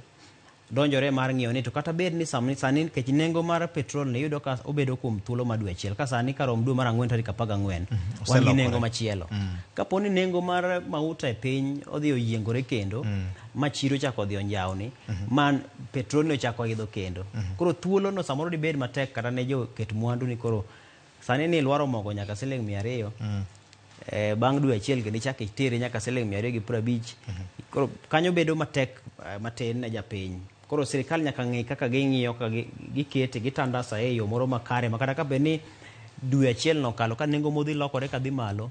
donjore mar ng'iyo ni to kata bed ni sani kech nengo mar petrol ne yudo ka obedo kuom thuolo ma dwe achiel ka sani karom dwe mar 4 tarik 14 wan gi nengo machielo. Kapo ni nengo mar mauta e piny odhi oyiengore kendo ma chiro chako odhi onjawni man petrol no chako idho kendo. Koro thuolo no samoro dibed matek kata ne jo ket mwandu ni koro sani ni lwaro mogo nyaka siling 200 bang' dwe achiel kendo chako itere nyaka siling 250. Koro kanyo bedo matek matin ne japiny. Koro sirikal nyaka ng'i kaka ging'iyo ka gikete gitandasa e yo moro makare makata ka beni dwe achiel no kalo ka nengo modhi lokore ka dhi malo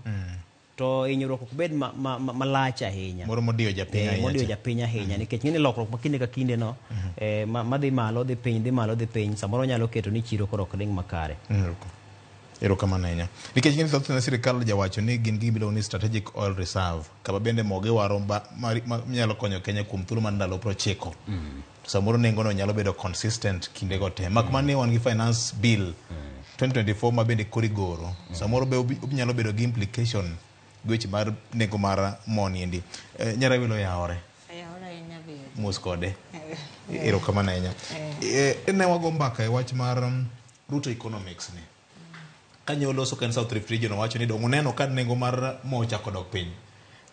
to inyruok ok bed malach ahinya moro modiyo japiny ahinya nikech ng'ini lokruok makinde ka kinde no madhi malo dhi piny dhi malo dhi piny samoro nyalo keto ni chiro koro ok ding makare. Erokamano ahinya. Nikech ng'ini thothne sirikal jawacho ni gin gimiluongo ni strategic oil reserve kama bende mogi waro nyalo konyo Kenya kuom thuolo mar ndalo 90. Samoro nengo no nyalo bedo consistent kinde go te. Mak mane wan gi finance bill 2024 ma bende korigoro. Samoro be nyalo bedo gi implication gweche mar nengo mar moni ndi. Nyara wilo yaore. Mos kode. Erokamano ahinya. Ne wago mbaka e wach mar root economics ni. Kanyo loso kan South Rift region wacho ni dong uneno kad nengo mar mo chako dok piny.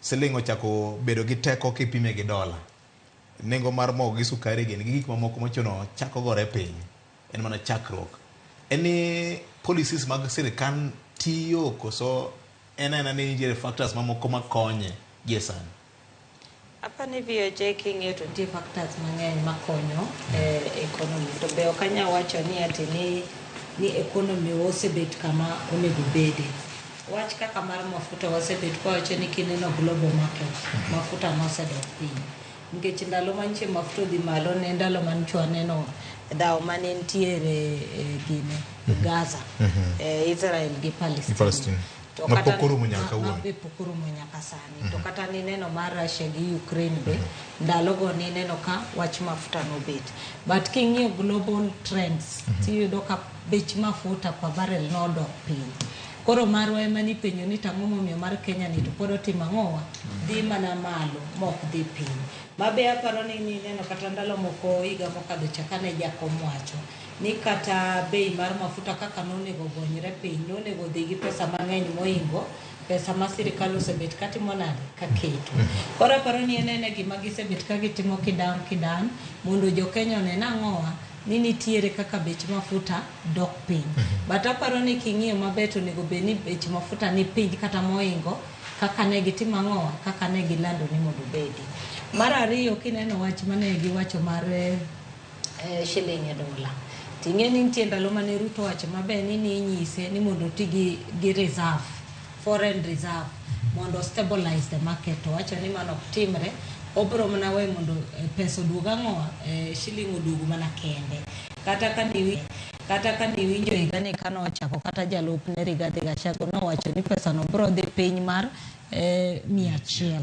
Siling ochako bedo gi teko kipime gi dola. Nengo mar mo gi sukari gi gik mamoko machono chako gore piny. En mana chakruok. Eni policies mag sirikal tiyo koso ena ni nitiere factors mamoko makonye gesan. Apa ni VOJ king'iyo to nitie factors mang'eny makonyo economy. To be ok anyal wacho ni ati ni economy osebet kama onego bede. Wach kaka mar mafuta osebet kwawacho ni kineno global market mafuta nosedok piny. Nikech ndalo manche mafuta dhi malo ne ndalo manchwa neno dhaw mane nitiere gine Gaza, Israel gi Palestine. To kata pokoro nyaka wuon. Pokoro nyaka sani. To kata ni neno mar Russia gi Ukraine be ndalo go ni neno ka wach mafuta no bet. But king'iyo global trends tiyudo ka bech mafuta per barrel no dok piny. Koro marwa ema ni penjo ni tang'o momiyo mar Kenya ni to pod otimo ang'owa dhi mana malo mok dhi piny. Mabe aparo ni neno kata ndalo moko higa mokadho cha kane jakom wacho ni kata bei mar mafuta kaka nonego gonyre piny nonego dhi gi pesa mang'eny moingo pesa ma sirikal osebet katimo nade ka keto. Koro aparo ni en gima gisebet ka gitimo kidan mondo jo Kenya onene ang'owa ni nitiere kaka bech mafuta dok piny. But aparo ni king'iyo maber to onego bed ni bech mafuta ni piny kata moingo kaka ne gitimo ang'owa kaka ne gilando ni mondo bedi. Mar ariyo kineno wach mane giwacho mar shilling e dola. Ting'e ni nitie ndalo mane Ruto wacho maber ni inyise ni mondo ti gi reserve, foreign reserve mondo stabilize the market. To wacho ni mano ok timre, obro mana we mondo pesa oduog ang'owa, shilling oduog mana kende. Kata ka niwinjo higa ni kano ochako kata jalupne Rigathi Gachagua nowacho ni pesa no bro dhi piny mar 100.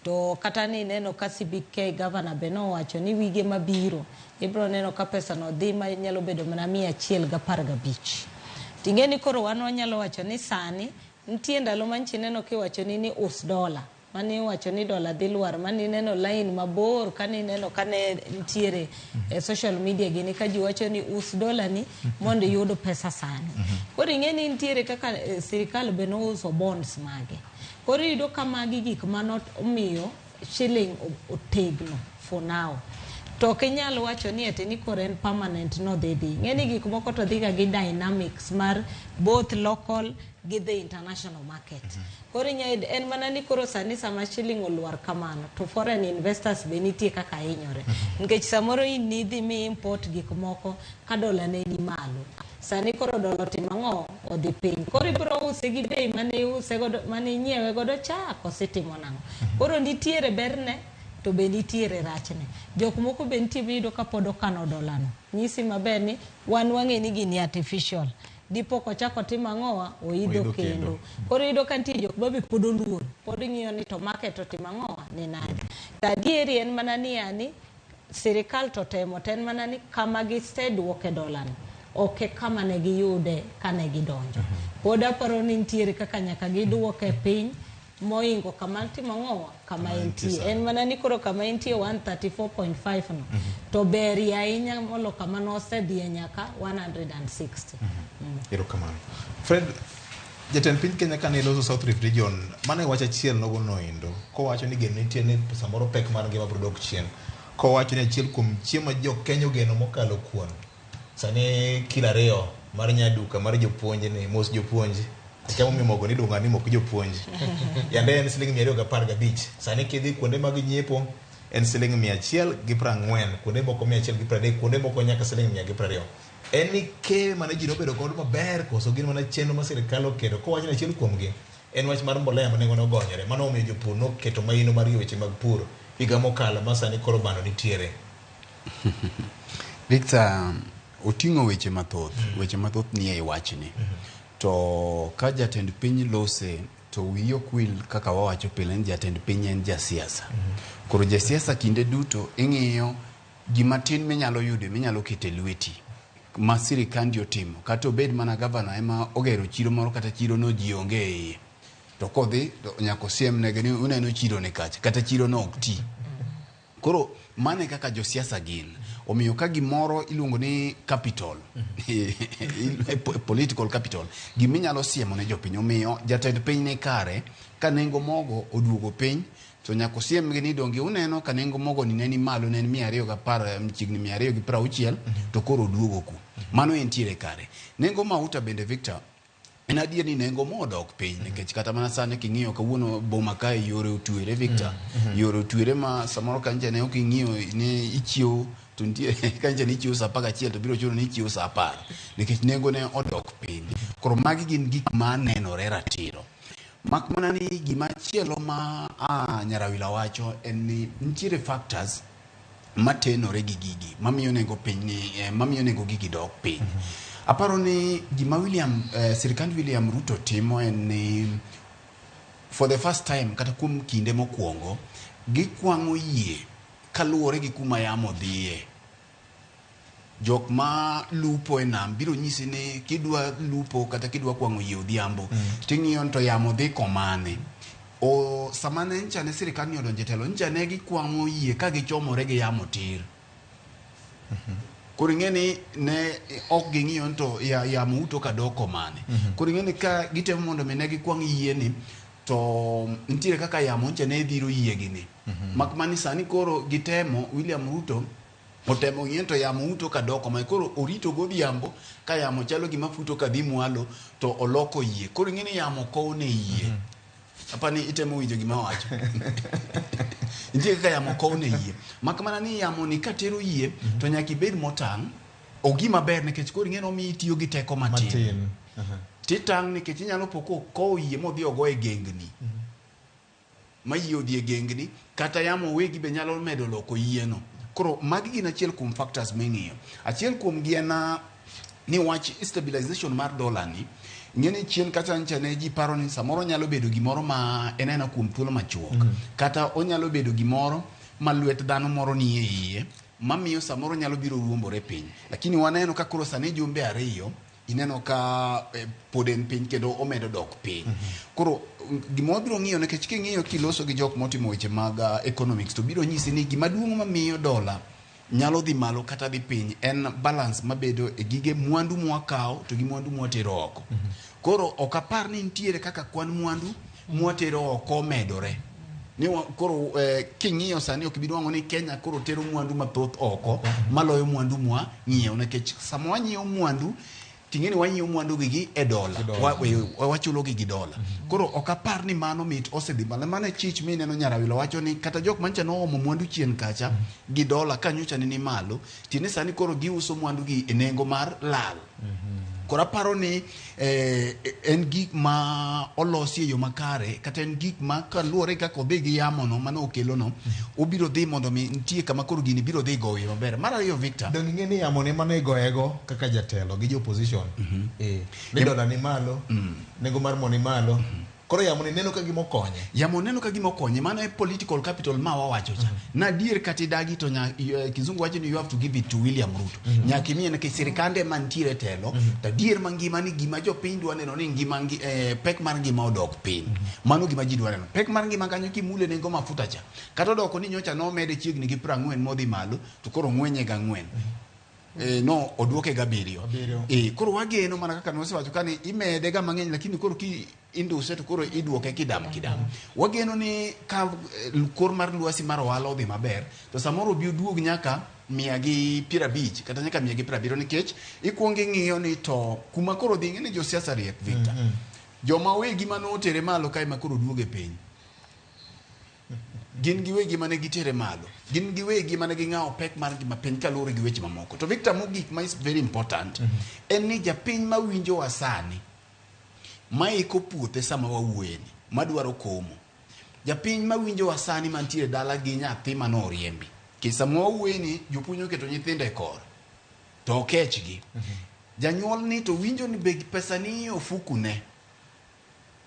To kata ni neno ka CBK governor be nowacho ni wige mabiro ibro neno ka pesa no dhi ma nyalo bedo mana 115. Ting'e ni koro wan wanyalo wacho ni sani nitie ndalo manchi neno kiwacho ni us dola mani wacho ni dola dhi lwar, mani neno line mabor kani neno kane nitiere social media gini ka ji wacho ni us dola ni mondo yud pesa sani. Koro ing'e ni nitiere kaka sirikal be no uso bonds mage. Koro yudo kamagi gik manot omiyo shilling otegno for now. To kinyalo wacho ni ete ni koro en permanent no dhi. Ng'eni gik moko to dhiga gi dynamics mar both local gi the international market. Koro en mana ni koro sani sama shilling olwar kamano to foreign investors be nitie kaka hinyore. Nikech samoro nidhi mi import gik moko ka dola ne ni malo. Sani koro dola timo ang'o odhi piny. Koro ibro use gi bei mane nyiewe godo chako sitimo nang'o. Koro nitiere berne to be nitiere rachne. Jok moko be nitie biyudo ka pod okano dola no. Nyisi maber ni wan wang'e ni gini artificial. Dipo kochako timo ang'owa oidho kendo. Koro yudo ka nitie jok mabe pod oluor. Pod ng'iyo ni to market otimo ang'owa ni nade. Tadieri en mana ni yani sirikal to temo to en mana ni kama giseduoke dola no. Oke kama ne giyude kane gidonjo. Pod aparo ni nitiere kaka nyaka giduoke piny moingo kama timo ang'owa kama entie. En mana ni koro kama entie 134.5 no. To beri ahinya molo kama no osedhie nyaka 160. Ero kamano. Fred, jatend piny Kenya kane loso South Rift region, mane wacha chiel nogo noindo. Ko wacho ni geno nitie ni samoro pek mar ngima bro dok chien. Ko wacho ni achiel kuom chiemo jo Kenya geno mokalo kuon. Sani kila ariyo mar nyaduka mar jopuonje ni mos jopuonje. Chamo mimogo ni dunga ni mok jopuonje. Yande en siling 215. Sani kidhi kuonde mag nyiepo en siling 140, kuonde moko 130, kuonde moko nyaka siling 120. En ke mane ji nobedo kod maber koso gin mana chenro ma sirikal oketo. Ko wacho ni achiel kuomgi en wach mar mbolea ma nengo ogonyore. Mano omiyo jopur noketo maino mar weche mag pur higa mokalo ma sani koro bando nitiere. Victor, oting'o weche mathoth ni e wachni. To ka jatend piny lose to wiyo kwil kaka wawacho pile ni jatend piny en jasiasa. Koro jasiasa kinde duto ing'iyo gima tin minyalo yude minyalo kete lweti ma sirikandi otimo. Kata obed mana gavana ema ogero chiro moro kata chiro no ji onge e iye. To kodhi nyako siem nege ni uneno chiro ne kacha kata chiro no ok ti. Koro mane kaka josiasa gin. Omiyo ka gimoro iluongo ni capital, political capital, giminyalo siemo ne jopiny. Omiyo jatend piny ne kare ka nengo mogo oduogo piny to nyako siem ni donge uneno ka nengo mogo ni neni malo ne 210 chigni 260 to koro oduogo ku. Mano entiere kare. Nengo mauta bende Victor en adier ni nengo mo dok piny nikech kata mana sani king'iyo kawuono boma kae yore otwere Victor. Yore otwere ma samoro kanje ne ok ing'iyo ne ichiew to nitie kanje ni ichiew saa 11 to biro chuno ni ichiew saa 10 nikech nengo ne odok piny. Koro magi gin gik ma nenore ratiro. Mak mana ni gima chielo ma Nyarawila wacho en ni nitiere factors matenore gi gigi mamiyo nengo piny ni mamiyo nengo gigi dok piny. Aparo ni gima sirikand William Ruto timo en ni for the first time kata kuom kinde mokwongo gikwang'o yie kaluwore gi kuma yamo dhiye. jok ma lupo e nam biro nyisi ni kidwa lupo kata kidwa kwango yie odhiambo ting'iyo to yamo dhi komane. O samane ncha ne sirikal ni odonje telo ncha ne gikwango yie ka gichomore gi yamo tir. Koro ing'eni ne ok ging'iyo to yamo uto ka doko mane. Koro ing'eni ka gitemo mondo ne gikwang yie ni to ntiere kaka yamo ncha ne dhiro yie gini. Makmani sani koro gitemo William Ruto otemo ng'iyo to yamo uto ka doko mane. Koro orito godhiambo ka yamo chalo gima futo ka dhi mwalo to oloko yie. Koro ing'eni yamo kowne yie. Apani itemo winjo gima wacho. Ntiere kaka yamo kowne yie. Makmana ni yamo ni katero yie to nyaka ibed motang'. Ogima ber nikech koro ing'eni omiyo itiyo gi teko matin. Titang' nikech inyalo poko kowo yie modhi ogo e gengni. Ma yie odhi e gengni kata yamo wegi be nyalo medo loko yieno. Koro magi gin achiel kuom factors ming'iyo. Achiel kuom gi en ni wach stabilization mar dola ni. Ng'eni chien kata ncha ne ji paro ni samoro nyalo bedo gimoro ma enena kuom thuolo machuok. Kata onyalo bedo gimoro ma lwet dhano moro ni e iye mamiyo samoro nyalo biro ruombore piny. Lakini waneno ka koro sani jumbe 2 ineno ka pod en piny kendo omedo dok piny. Koro gima wabiro ng'iyo nikech king'iyo kiloso gi jok motimo weche mag economics to biro nyisi ni gima duong' mamiyo dola nyalo dhi malo kata dhi piny en balance mabedo e gige mwandu mwakawo to gi mwandu mwatero oko. Koro ok apar ni ntiere kaka kwan mwandu mwatero oko medore. Ni koro king'iyo sani ok biduango ni Kenya koro tero mwandu mathoth oko maloyo mwandu mwa ng'iewo nikech sama wanyiewo mwandu ting'eni wanyiewo mwandu gi e dola wachulo gi dola. Koro ok apar ni mano mit osedhi malo. Mane chich mineno Nyarawilo wacho ni kata jok mancha no omo mwandu chien kacha gi dola kanyocha ni malo tine sani koro giuso mwandu gi e nengo mar lal. Koro aparo ni en gik ma olosi e yo makare kata en gik ma kaluwore kaka odhi gi yamono mano okelo no obiro dhi mondo mi ntie kama koro gini biro dhi goyo maber. Mar ariyo Victor, dong ing'e ni yamo ne mano igoyego kaka jatelo gi opposition ni dola ni malo nengo mar mo ni malo. Koro yamo neno ka gimo konye. Yamo neno ka gimo konye mano e political capital ma wawacho cha. Na dier kati dagi to kizungu wacho ni you have to give it to William Ruto. Nyaka miye ke sirikande mantiere telo ta dier mangima ni gima jo piny dwa neno ni ngima pek mar ngima odok piny. Mano gima ji dwa neno. Pek mar ngima kanyo kimule nengo mafuta cha. Kata odoko ni nyocha no mede chiegni gi 40 modhi malo to koro ng'wenye ga 4. No oduoke ga 7. Koro wageno mana kaka nosewacho kani imede ga mang'eny lakini koro ki induse to koro iduoke kidam. Wageno ni ka kor mar lwasi mar ohala odhi maber to samoro bi oduog nyaka 150 kata nyaka 170 nikech ikuongo ing'iyo ni to kuma koro dhi ng'eni jo siasa riek Victor. Joma wegi mano otere malo kae ma koro duoge piny. Gin giwegi mane gitere malo. Gin giwegi mane ging'awo pek mar ngima piny kaluwore gi weche mamoko. To Victor, mogik ma is very important en ni japiny ma winjo wasani ma iko puothe sama wawuoyeni madwaro komo. Japiny ma winjo wasani mantiere dala gi nyathi mano oriembi. Sama wawuoyeni jopuonj oketo nyithindo e kor to okechgi. Janyuol ni to winjo ni beg pesa ni ofukune.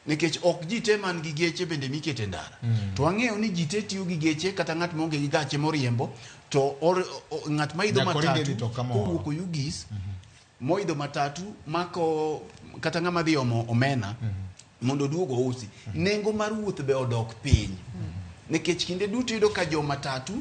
Nikech ok ji te man gi geche bende mikete ndara. To ang'eyo ni ji te tiyo gi geche kata ng'at monge gi gache moriembo to ng'at ma idho matatu kowuok Ugis moidho matatu mako kata ng'ama dhi omena mondo duogo usi. Nengo mar wuoth be odok piny. Nikech kinde duto yudo ka jo matatu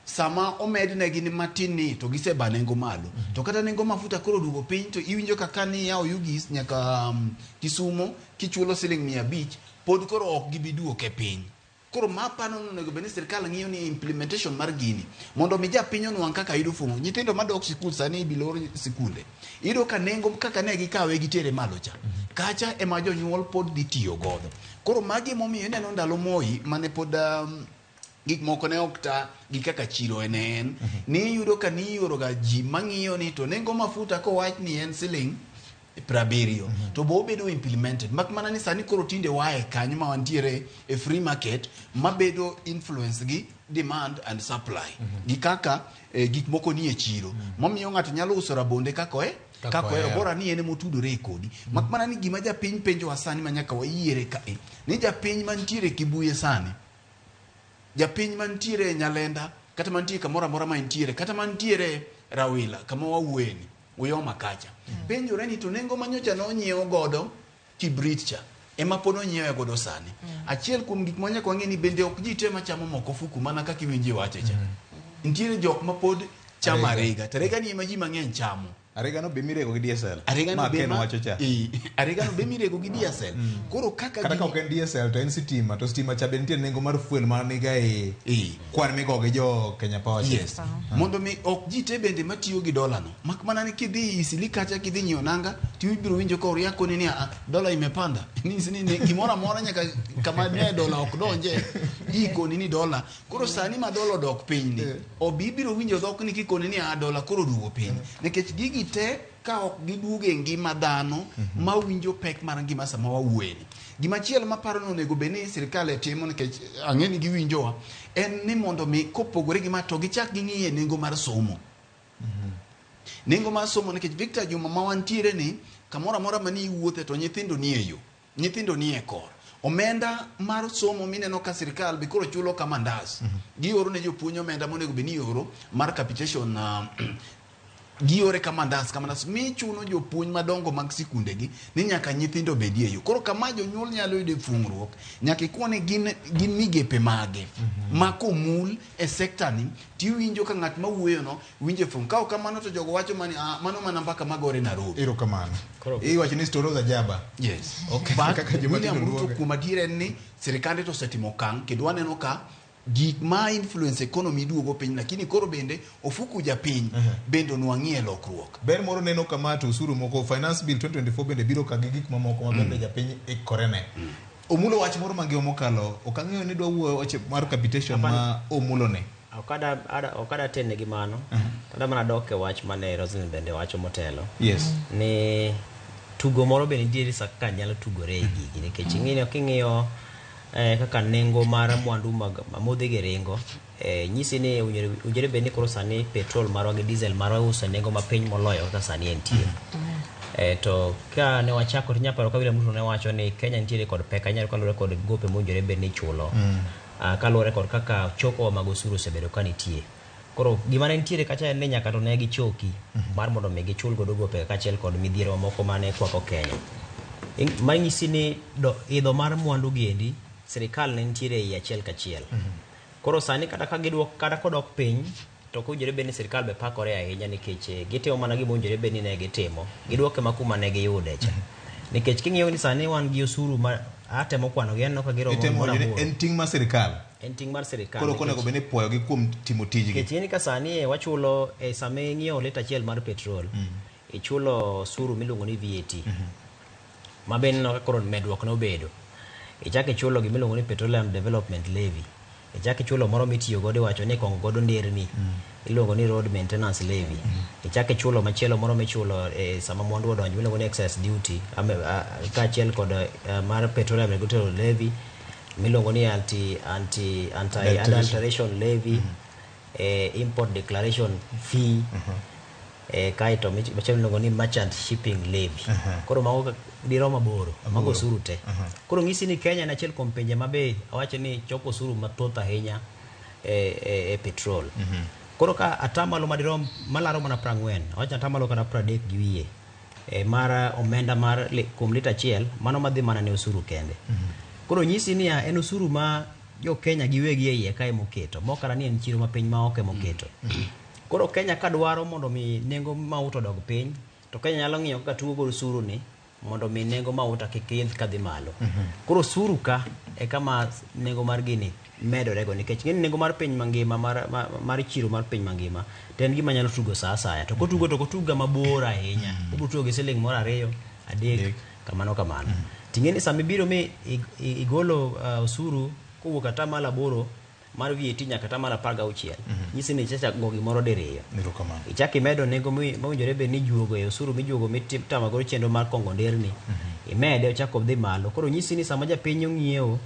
sama omed negi ni matin ni to giseba nengo malo. To kata nengo mafuta koro duogo piny to iwinjo kaka ni yawo Ugis nyaka Kisumo kichulo $500 pod koro ok gibiduoke piny. Koro mapano nego bende sirkal ng'iyo ni implementation mar gini mondo mi japiny onwang' kaka yudo fumo. Nyithindo madok sikul sani bilor sikunde iyudo ka nengo kaka ne gikawe gitere malo cha kacha ema jonyuol pod dhi tiyo godo. Koro magi momiyo ineno ndalo Moi mane pod gik moko ne okta gi kaka chiro en ni yudo ka ni yoro ga ji mang'iyo ni to nengo mafuta ko wach ni en $70 to bo bedo implemented. Mak mana ni sani koro tinde wae kanyo ma wantiere e free market mabedo influence gi demand and supply gi kaka gik moko ni e chiro momiyo ng'ato nyalo uso rabonde kako bora ni ene motudore kodi. Mak mana ni gima japiny penjo wasani manyaka wayiere ka ni japiny mantiere Kibuye sani, japiny mantiere Nyalenda kata mantiere kamoro amora mantiere kata mantiere rawila kama wawueni uyo makacha penjore ni to nengo manyocha no nyiewo godo kibrit cha ema pod onyiewe godo sani achiel kuom gik manya kwa ngeni bende ok ji tema chamo moko fuku mana kaka iwinje wache cha ntiere jok ma pod chama arega tarega ni ema ji mang'eny chamo arega no be mirego gi DSL arega no be wacho cha arega no be mirego gi DSL koro kaka kata ok en DSL to en sitima to sitima cha be ntiere nengo mar fuel ma niga kwan migo gi jo Kenya Power yes mondo mi ok ji te bende matiyo gi dola no mak mana ni kidhi isili kacha kidhi nyio nanga ti ibiro winjo ka oriako ni dola imepanda ni gimora mora nyaka kama ne dola ok donje iko ni dola koro sani ma dola dok piny ni obibiro winjo dhok ni kiko ni dola koro duogo piny nikech gigi te ka ok giduoge ngima dhano ma winjo pek mar ngima sama wawueni gima chielo maparo no nego beni sirkal timo nikech ang'eni giwinjowa en ni mondo mi kopogore gi to gichak ging'iye nengo mar somo nengo mar somo nikech Victor Juma ma wantiere ni kamora mora mani wuothe to nyithindo ni e yo nyithindo ni e kor omenda mar somo mineno ka sirkal bi koro chulo kama ndas gioro ne jopuonj omenda monego beni oro mar capitation giore kama ndas mi chuno jopuonj madongo mag sikunde gi ni nyaka nyithindo bedie yo koro kama jonyuol nyalo yudo fungruok nyaka ikone gin migepe mage ma komul e sekta ni ti winjo ka ng'at mawuoyo no winje fung ka kamano to jogo wacho mano mana mpaka magore Nairobi ero kamano iwacho ni storo za jaba yes okay kaka William Ruto kuma dire ni sirikande to setimo kang kendo waneno ka gik ma influence economy duogo piny lakini koro bende ofuku ja piny bende nwang'ie lokruok ber moro neno kama to usuru moko finance bill 2024 bende biro ka gik mamoko ma bende ja piny ikorene omulo wach moro mangeo mokalo okang'eyo ni dwa wuo mar capitation ma omulo ne okada tenne gi mano tada mana doke wach mane Roslyn bende wacho motelo yes ni tugo moro bende ndieri saka nyalo tugore e gigi nikech ing'eyo king'iyo kaka nengo mar mwandu modhi gi ringo nyisi ni ujere bende koro sani petrol marwa gi diesel marwa uso nengo mapiny moloyo kaka sani entie to ka ne wachako tinyaparo ka William Ruto ne wacho ni Kenya nitiere kod pek anyalo kalore kod gope mojere bende ni chulo kalore kod kaka choko mag osuru osebedo ka nitie koro gima ne nitiere kacha ne nyaka to ne gichoki mar mondo mi gichul godo gope kachiel kod midhiero moko mane kwako Kenya manyisi ni idho mar mwandu giendi sirikal ne nitiere i achiel kachiel koro sani kata ka gidwok kata kodok piny to kujere beni sirikal be pakore ahinya nikech gitimo mana gimowinjore beni ne gitimo gidwoke makuma ne giyude cha nikech king'iyo ni sani wan gi osuru ma atemo kwano gi aneno ka giromo mora en ting' mar sirikal koro konego beni puoyo gi kuom timo tijgi nikech ni ka sani wachulo same ng'iewo lita achiel mar petrol ichulo osuru miluongo ni VAT ma bende no koro medruok no bedo ichake chulo gi miluongo ni Petroleum Development Levy ichake chulo moro mitiyo godo wacho ni kongo godo nderni iluongo ni Road Maintenance Levy ichake chulo machielo moro michulo sama mwandu odonjo miluongo ni Excess Duty ka achiel kod mar Petroleum Regulatory Levy miluongo ni Anti-Adulteration Levy Import Declaration Fee kaito machielo miluongo ni Merchant Shipping Levy koro mago diromo boro mago osuru te koro ng'isi ni Kenya na achiel kuom pinje mabe awacho ni choko osuru mathoth ahinya petrol koro ka atamalo madirom malaro mana 40 awacho atamalo kana 30 gi wiye mar omenda mar kuom lita achiel mano madhi mana ne osuru kende koro nyisi ni en osuru ma jo Kenya giwegi iye kae moketo mokara ni en chiro ma piny ma oke moketo koro Kenya ka dwaro mondo mi nengo mauto dog piny to Kenya nyalo ng'iyo kaka tugo osuru ni mondo mi nengo mauta kikidh kadhi malo koro osuru ka e kama nengo mar gini medore go nikech ng'eni nengo mar piny mangima mar chiro mar piny mangima ten gima nyalo tugo sa asaya to kotugo to kotuga mabor ahinya obiro tugo gi siling moro 2 3 kamano ting'eni sami biro mi igolo osuru kowuok ata mala boro mar VAT nyaka ata mala 16 nyisi ni chacha go gimoro diriyo ichaki medo nengo mowinjore be ni juogo e osuru mijuogo mitama go chenro mar kongo nderni imede ochako dhi malo koro nyisi ni sama japiny ong'iewo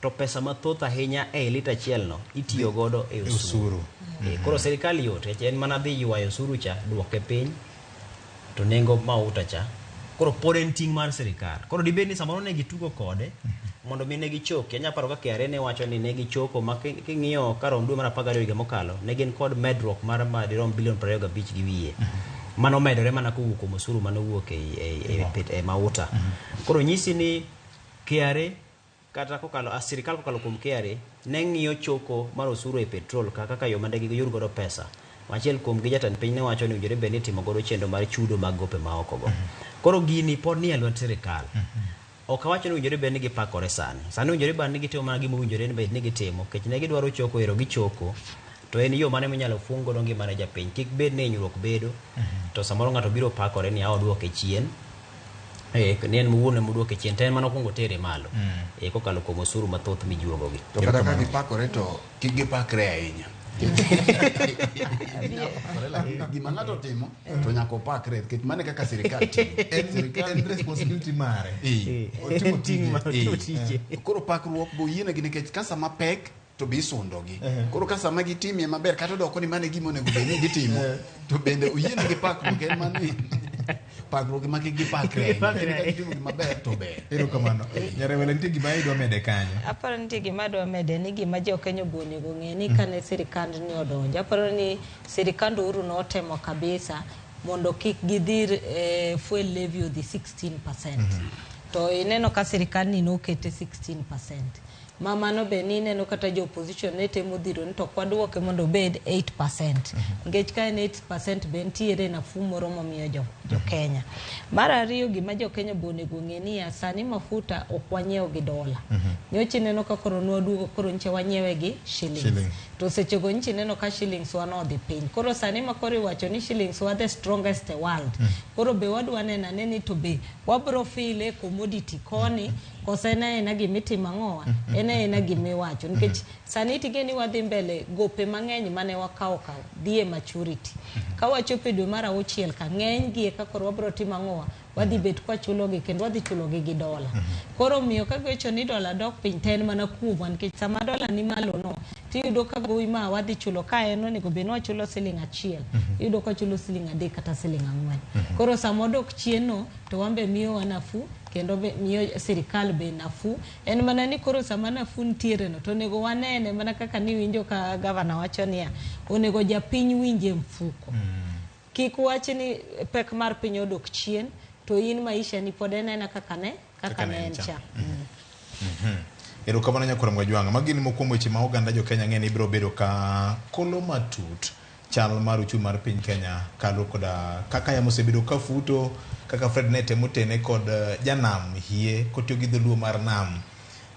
to pesa mathoth ahinya e lita achiel no itiyo godo e osuru koro sirikal yot en mana dhi ywayo osuru cha duoke piny to nengo mauta cha koro pod en ting' mar sirikal koro dibed ni samoro ne gitugo kode mondo mi ne gichok anya paro ka KRA ne wacho ni ne gichoko ma king'iyo karom dwe mar 12 higa mokalo ne gin kod medruok mar madirom bilion 25 gi wiye mano medore mana kowuok kuom osuru mano wuok e mauta koro nyisi ni KRA kata kokalo sirikal kokalo kuom KRA ne ng'iyo choko mar osuru e petrol kaka yo mande gi yor godo pesa machiel kuom gi jatend piny ne wacho ni ujore bende timo godo chenro mar chudo mag gope ma oko go koro gini pod ni e lwet sirikal ok awacho ni ujore bende gipakore sani ujore bende gitimo mana gima ujore bende ni gitimo kech ne gidwaro choko ero gichoko to en yo mane minyalo fung godo ngima ne japiny kik bed ne nyuok bedo to samoro ng'ato biro pakore ni aoduoke chien ne en muwuone muduoke chien ten mano kungo tere malo kokalo kuom osuru mathoth mijuogo gi to kata ka gipakore to kik gipakre ahinya gima ng'ato timo to nyaka opakre kech mane kaka sirikal timo en responsibility mare otimo tije koro pakruok bo yienegi nikech ka sama pek to be isundogi koro ka sama gitimie maber kata odoko ni mane gima onego bed ni gitimo to bende oyienegi pakruok en mani pakruok ma kik gipakre gitimo gima ber to ber erokamano nyarewele nitie gima idwa mede kanyo aparo nitie gima adwa mede ni gima jokenya onego ng'e ni kane sirikand ni odonjo aparo ni sirikand Uhuru notemo kabisa mondo kik gidhir fuel levy odhi 16% to ineno ka sirikand ni nokete 16%. Mamano be ni neno kata jo opposition ne temo dhiro ni to kwadwoke mondo obed 8%. Ngech ka en 8% be ntiere nafu moro momiyo jo Kenya. Mar ariyo gima jo Kenya be onego ng'e ni sani mafuta ok wanyiew gi dola. Nyochi neno ka koro nwaduogo koro nche wanyiewe gi shillings. To sechego nchi neno ka shillings wanodhi piny. Koro sani makoro iwacho ni shillings were the strongest in the world. Koro be wadwa nena neni to be wabro file commodity koni kosena ena gimitimo ang'owa ena gimiwacho nikech sani tigeni wadhi mbele gope mang'eny mane wakawo dhie maturity ka wachopo dwe mar 6 ka ng'eny gi ka koro wabro timo ang'owa wadhi bet kwa chulogi kendo wadhi chulogi gi dola koro miyo ka gwecho ni dola dok piny ten mana kuomwa nikech sama dola ni malo no tiyudo ka gowi ma wadhi chulo ka en onego bed ni wachulo siling 1 iyudo ka chulo siling 3 kata siling 4 koro sama odok chien no to wambe miyo wanafu kendo miyo sirikal be nafu en mana ni koro sama nafu ntiere no to nego wanene mana kaka ni winjo ka gavana wacho niya onego japiny winje mfuko kik wach ni pek mar piny odok chien to in maisha ni pod enena kaka ne encha erokamano nyakoro Mwajwanga magini mokwongo weche ma oganda jo Kenya ng'e ni biro bedo ka kolo matut chal mar uchumi mar piny Kenya kalo koda kaka yamo osebedo ka futo kaka Fred ne temo tene kod janam hie kotiyo gi dholuo mar nam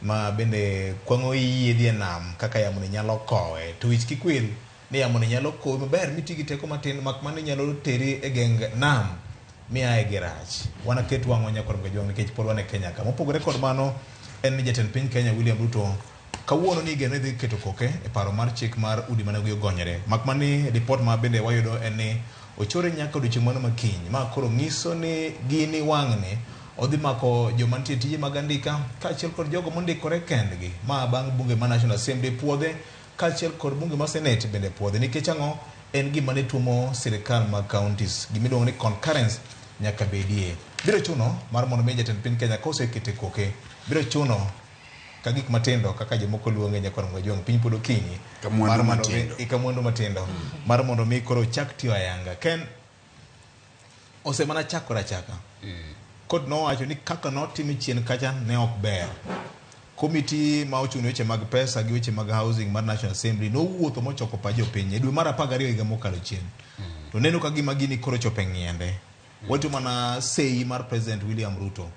ma bende kwang'o yie dhie nam kaka yamo ne nyalo kowe to wich kikwil ni yamo ne nyalo kowe maber miti gi teko matin mak mane nyalo teri e geng nam miae girach wana ket wang'o nyakoro Mwajwanga nikech pod wane Kenya ka mopogore kod mano en ni jatend piny Kenya William Ruto kawuono ni gene dhi keto koke e paro mar chik mar udi mane ogonyore mak mani report ma bende wayudo en ni ochore nyaka odiochieng' mano makiny ma koro ng'iso ni gini wang'ne odhi mako joma nitie tije mag andika kaachiel kod jogo mondikore kendgi ma bang' bunge ma National Assembly puodhe kaachiel kod bunge ma Senate bende puodhe nikech ang'o en gima ne tuomo sirikal mag counties gimiluongo ni concurrence nyaka bedie biro chuno mar mondo mi jatend piny Kenya kosekete koke biro chuno ka gik matindo kaka jomoko luonge nyakoro Mwajwanga piny pod okinyi kamwandu matindo mar mondo mi koro chak tiyo ayanga ken osemana chakore achaka kod nowacho ni kaka notime chien kacha ne ok ber komiti ma ochung' weche mag pesa gi weche mag housing mar National Assembly nowuotho mochoko pa jopiny e dwe mar 12 higa mokalo chien to neno ka gima gini koro chope ng'iende wacho mana sei mar President William Ruto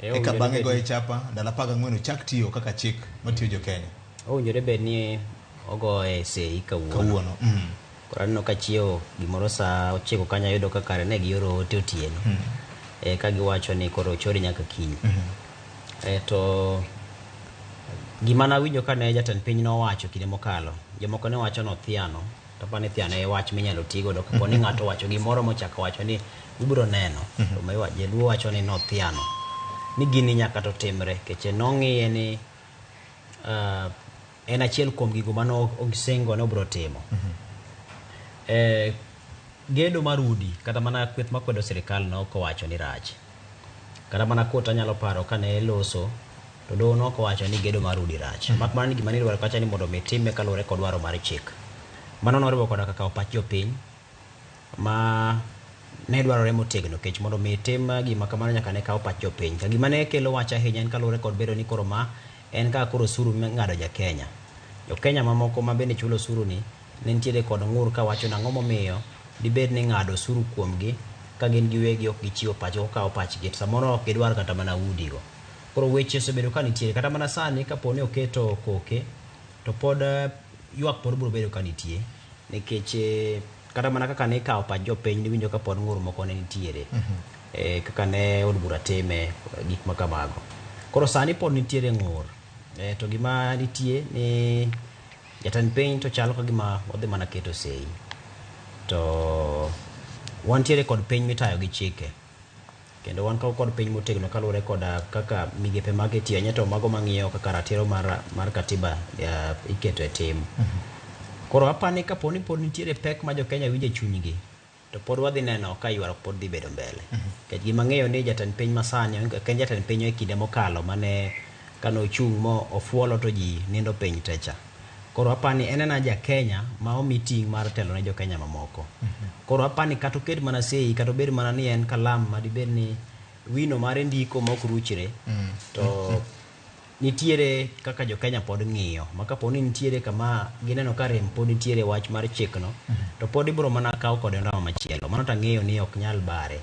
eka bang'e goye chapa ndalo 14 chak tiyo kaka chik matiyo jo Kenya owinjore bed ni ogoye sei kawuono koro aneno ka chiewo gimoro saa 9 kanya yudo ka kare ne giyoro ote otieno ka giwacho ni koro ochori nyaka kiny to gima nawinjo ka ne jatend piny nowacho kinde mokalo jomoko ne wacho nothiano to pani thiano e wach minyalo tigo do kapo ni ng'ato wacho gimoro mochako wacho ni ibiro neno to mai jeluo wacho ni nothiano ni gini nyaka to timre keche nong'iye ni en achiel kuom gigo mano ogisengo ne obro timo gedo marudi kata mana kweth makwedo sirikal no ko wacho ni rach kata mana kota nyalo paro kane loso to doho nokowacho ni gedo mar udi rach. Mak mana ni gima ni dwaro kacha ni mondo mitime kaluwore kod dwaro mar chik. Mano noriwo koda kaka opach jopiny ma ne dwarore motegno kech mondo mitim gima kamano nyaka ne kaw pach jopiny. Ka gima ne kelo wach ahinya en kaluwore kod bedo ni koro ma en ka koro osuru ng'ado ja Kenya. Jo Kenya mamoko ma bende chulo osuru ni ne nitiere kod ng'ur ka wacho nang'o momiyo dibed ni ng'ado osuru kuomgi ka gin giwegi ok gichiwo pacho okawo pachgi samoro ok gidwar kata mana udigo. Koro weche osebedo ka nitie kata mana sani kapo ni oketo koke to pod ywak pod biro bedo ka nitie nikech kata mana kaka ne kawo pach jopiny ni winjo ka pod ng'ur moko ne nitiere kaka ne od bura time gik ma kamago. Koro sani pod nitiere ng'ur to gima nitie ni jatend piny to chalo ka gima odhi mana keto sei to wantiere kod piny mitayo gi chike kendo wan kod piny motegno kaluwore kod kaka migepe mag tiyo nyeto mago mang'iyo kaka ratiro mar katiba iketo e tim. Koro apani kapo ni pod nitiere pek ma jo Kenya winje chunygi to pod wadhi neno ka ywak pod dhi bedo mbele. Kech gima ng'eyo ni jatend piny masani ken jatend piny e kinde mokalo mane kano chung' mo ofuolo to ji nindo piny techa. Koro apani enena ja Kenya ma omi ting' mar telo ne jo Kenya mamoko. Koro apani kata oket mana sei kata obed mana ni en kalam ma dibed ni wino mare ndiko ma ok ruchre to nitiere kaka jo Kenya pod ng'iyo ma kapo ni nitiere kama gineno ka rem pod nitiere wach mar chikno to pod ibiro mana kaw kod ndawa machielo. Mano ta ng'eyo ni ok nyal bare.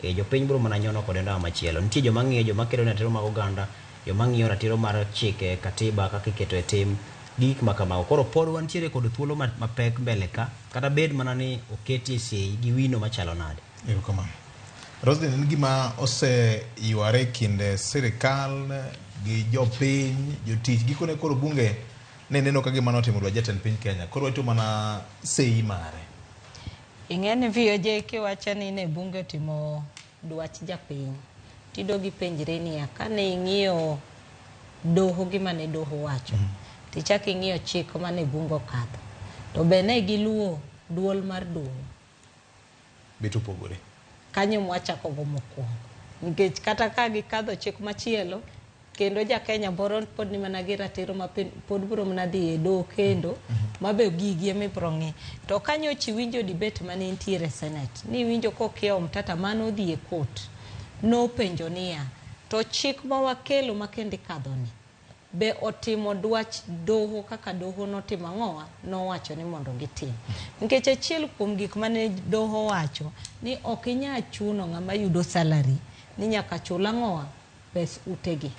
Jopiny biro mana nyono kod ndawa machielo. Nitie joma ng'iyo joma kedo ne ratiro mag oganda, joma ng'iyo ratiro mar chike katiba kaka iketo e tim gik makamago. Koro pod wantiere kod thuolo mapek mbele ka kata bed mana ni oketi sei gi wino machalo nade. Ero kamano. Roslyn, en gima ose yware kinde sirikal gi jopiny jotich gikone koro bunge ne neno ka gima notimo dwa jatend piny Kenya koro wacho mana sei mare. Ing'eni VOJ kiwacho ni ne bunge timo dwach japiny tido gi penjre ni ka ne ing'iyo doho gima ne doho wacho tichak ing'iyo chik mane bungo kadho to be ne giluwo duol mar doho beto pogore kanyo mwachako go mokwongo nikech kata ka gikadho chik machielo kendo ja Kenya boron pod ni mana gi ratiro ma pod biro mana dhi e doho kendo mabe gigi eme biro ng'i to kanyo chiwinjo debate mane nitiere Senate ni winjo kokiewo mtata mano dhi e court no penjo niya to chik ma wakelo makende kadho ni be otimo dwach doho kaka doho notimo ang'owa nowacho ni mondo gitim nikech achiel kuom gik mane doho wacho ni ok inya chuno ng'ama yudo salary ni nyaka chul ang'owa pes utegi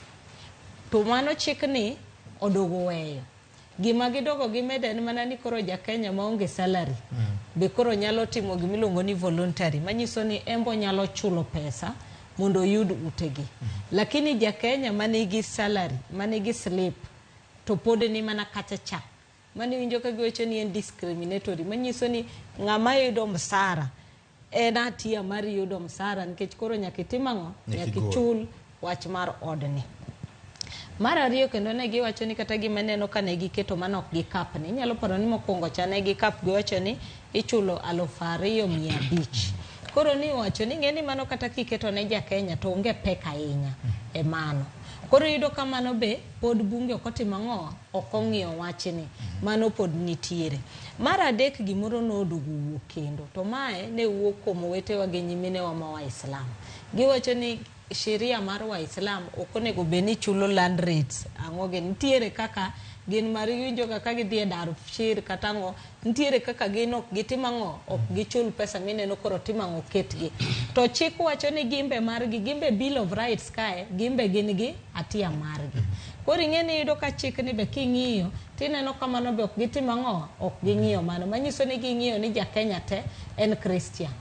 to mano chik ni odogo weyo gima gidogo gimeda ni mana ni koro ja Kenya maonge salary be koro nyalo timo gimiluongo ni voluntary manyiso ni embo nyalo chulo pesa mondo yud utegi lakini ja Kenya manigi salary manigi slip to pod ni mana kachacha mani winjo ka giwacho ni en discriminatory manyiso ni ng'ama yudo msara en atia mar yudo msara nikech koro nyaka timango nyaka chul wach mar odni. Mar ariyo kendo ne giwacho ni kata gima neno ka ne giketo manok gi kap ni nyalo paro ni mokwongo cha ne gi kap giwacho ni ichulo 2,500 koro ni wacho ni ng'eni mano kata kiketo ne ja Kenya to onge pek ahinya e mano koro yudo ka mano be pod bunge okotimo ang'owa ok ong'iyo wachni mano pod nitiere. Mar adek gimoro nodugo wuok kendo to mae ne wuok kuom wetewa gi nyiminewa ma Waislam giwacho ni sheria mar Waislam ok onego bed ni chulo land rates ang'oge nitiere kaka gin mar winjo kaka gidhi e dar shir kata ang'o nitiere kaka gin ok gitimo ang'o ok gichul pesa mineno koro timo ang'o ketgi to chik wacho ni gimbe margi gimbe bill of rights kae gimbe gin gi atia margi koro ing'eni yudo ka chik ni be king'iyo tineno kamano be ok gitimo ang'o ok ging'iyo mano manyiso ni ging'iyo ni ja Kenya te en Christian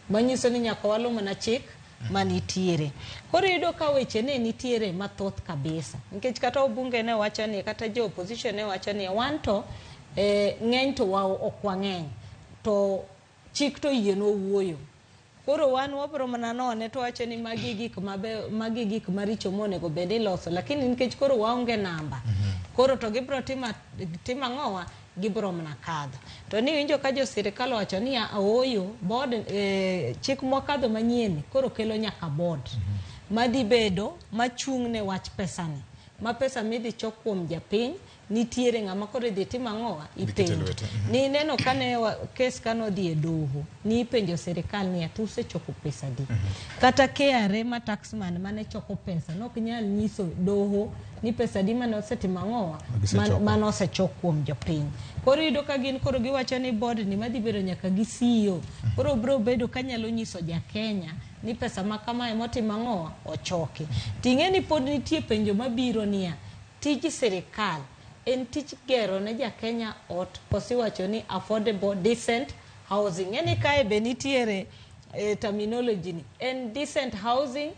manyiso ni nyaka waluw mana chik manitiere koro yudo ka weche ne nitiere mathoth kabisa nikech kata obunge ne wacho ni kata jo opposition ne wacho ni wanto ng'eny to ok wang'eny to chik to yie no wuoyo koro wan wabro mana none to wacho ni magi gik maricho monego bed iloso lakini nikech koro waonge namba koro to gibro timo ang'owa gibro mana kadho to ni winjo ka jo sirikal wacho ni aoyo board chik mwakadho manyien koro kelo nyaka board madhi bedo machung' ne wach pesani ma pesa midhi chok kuom japiny nitiere ng'ama koro idhi tim ang'owa ipenjo. Ni neno kane kes kano dhi e doho ni ipenjo sirikal ni ati usechoko pesa di. Kata KRA ma taxman mane choko pesa nok nyal nyiso doho ni pesa di mane osetimo ang'owa mane osechok kuom jopiny. Koro yudo ka gin koro giwacho ni board ni madhi bedo nyaka gi CEO. Koro bro bedo kanyalo nyiso ja Kenya ni pesa ma kamae motimo ang'owa ochoki. Ting'e ni pod nitie penjo mabiro niya tij sirikal en tich gero ne ja Kenya ot kosiwacho ni affordable decent housing. Yani kae be nitiere terminology ni en decent housing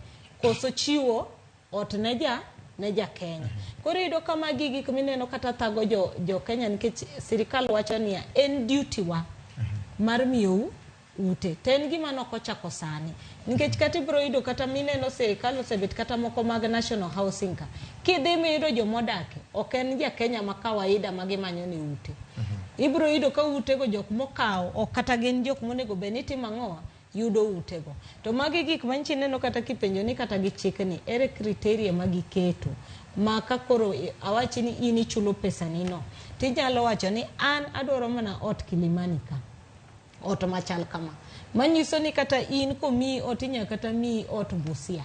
koso chiwo ot ne ja Kenya. Koro yudo kama gigi kumineno kata thago jo Kenya nikech sirikal wacho ni en duty wa mar miyo ute. Ten gima nokochako sani. Nikech kati bro yudo kata mineno sirikal osebet kata moko mag national housing ka. Kidhi miyudo jomodake ok en ja Kenya ma kawaida magimanyo ni ute. Ibro yudo ka utego jok mokao ok kata gin jok monego be ni timo ang'owa yudo utego. To magi gik manchi neno kata kipenjo ni kata gi chikni ere criteria magiketo ma ka koro awachi ni in ichulo pesa ni no tinyalo wacho ni an adwaro mana ot Kilimani ka ot machal kama manyiso ni kata in komi otinya kata mi ot Busia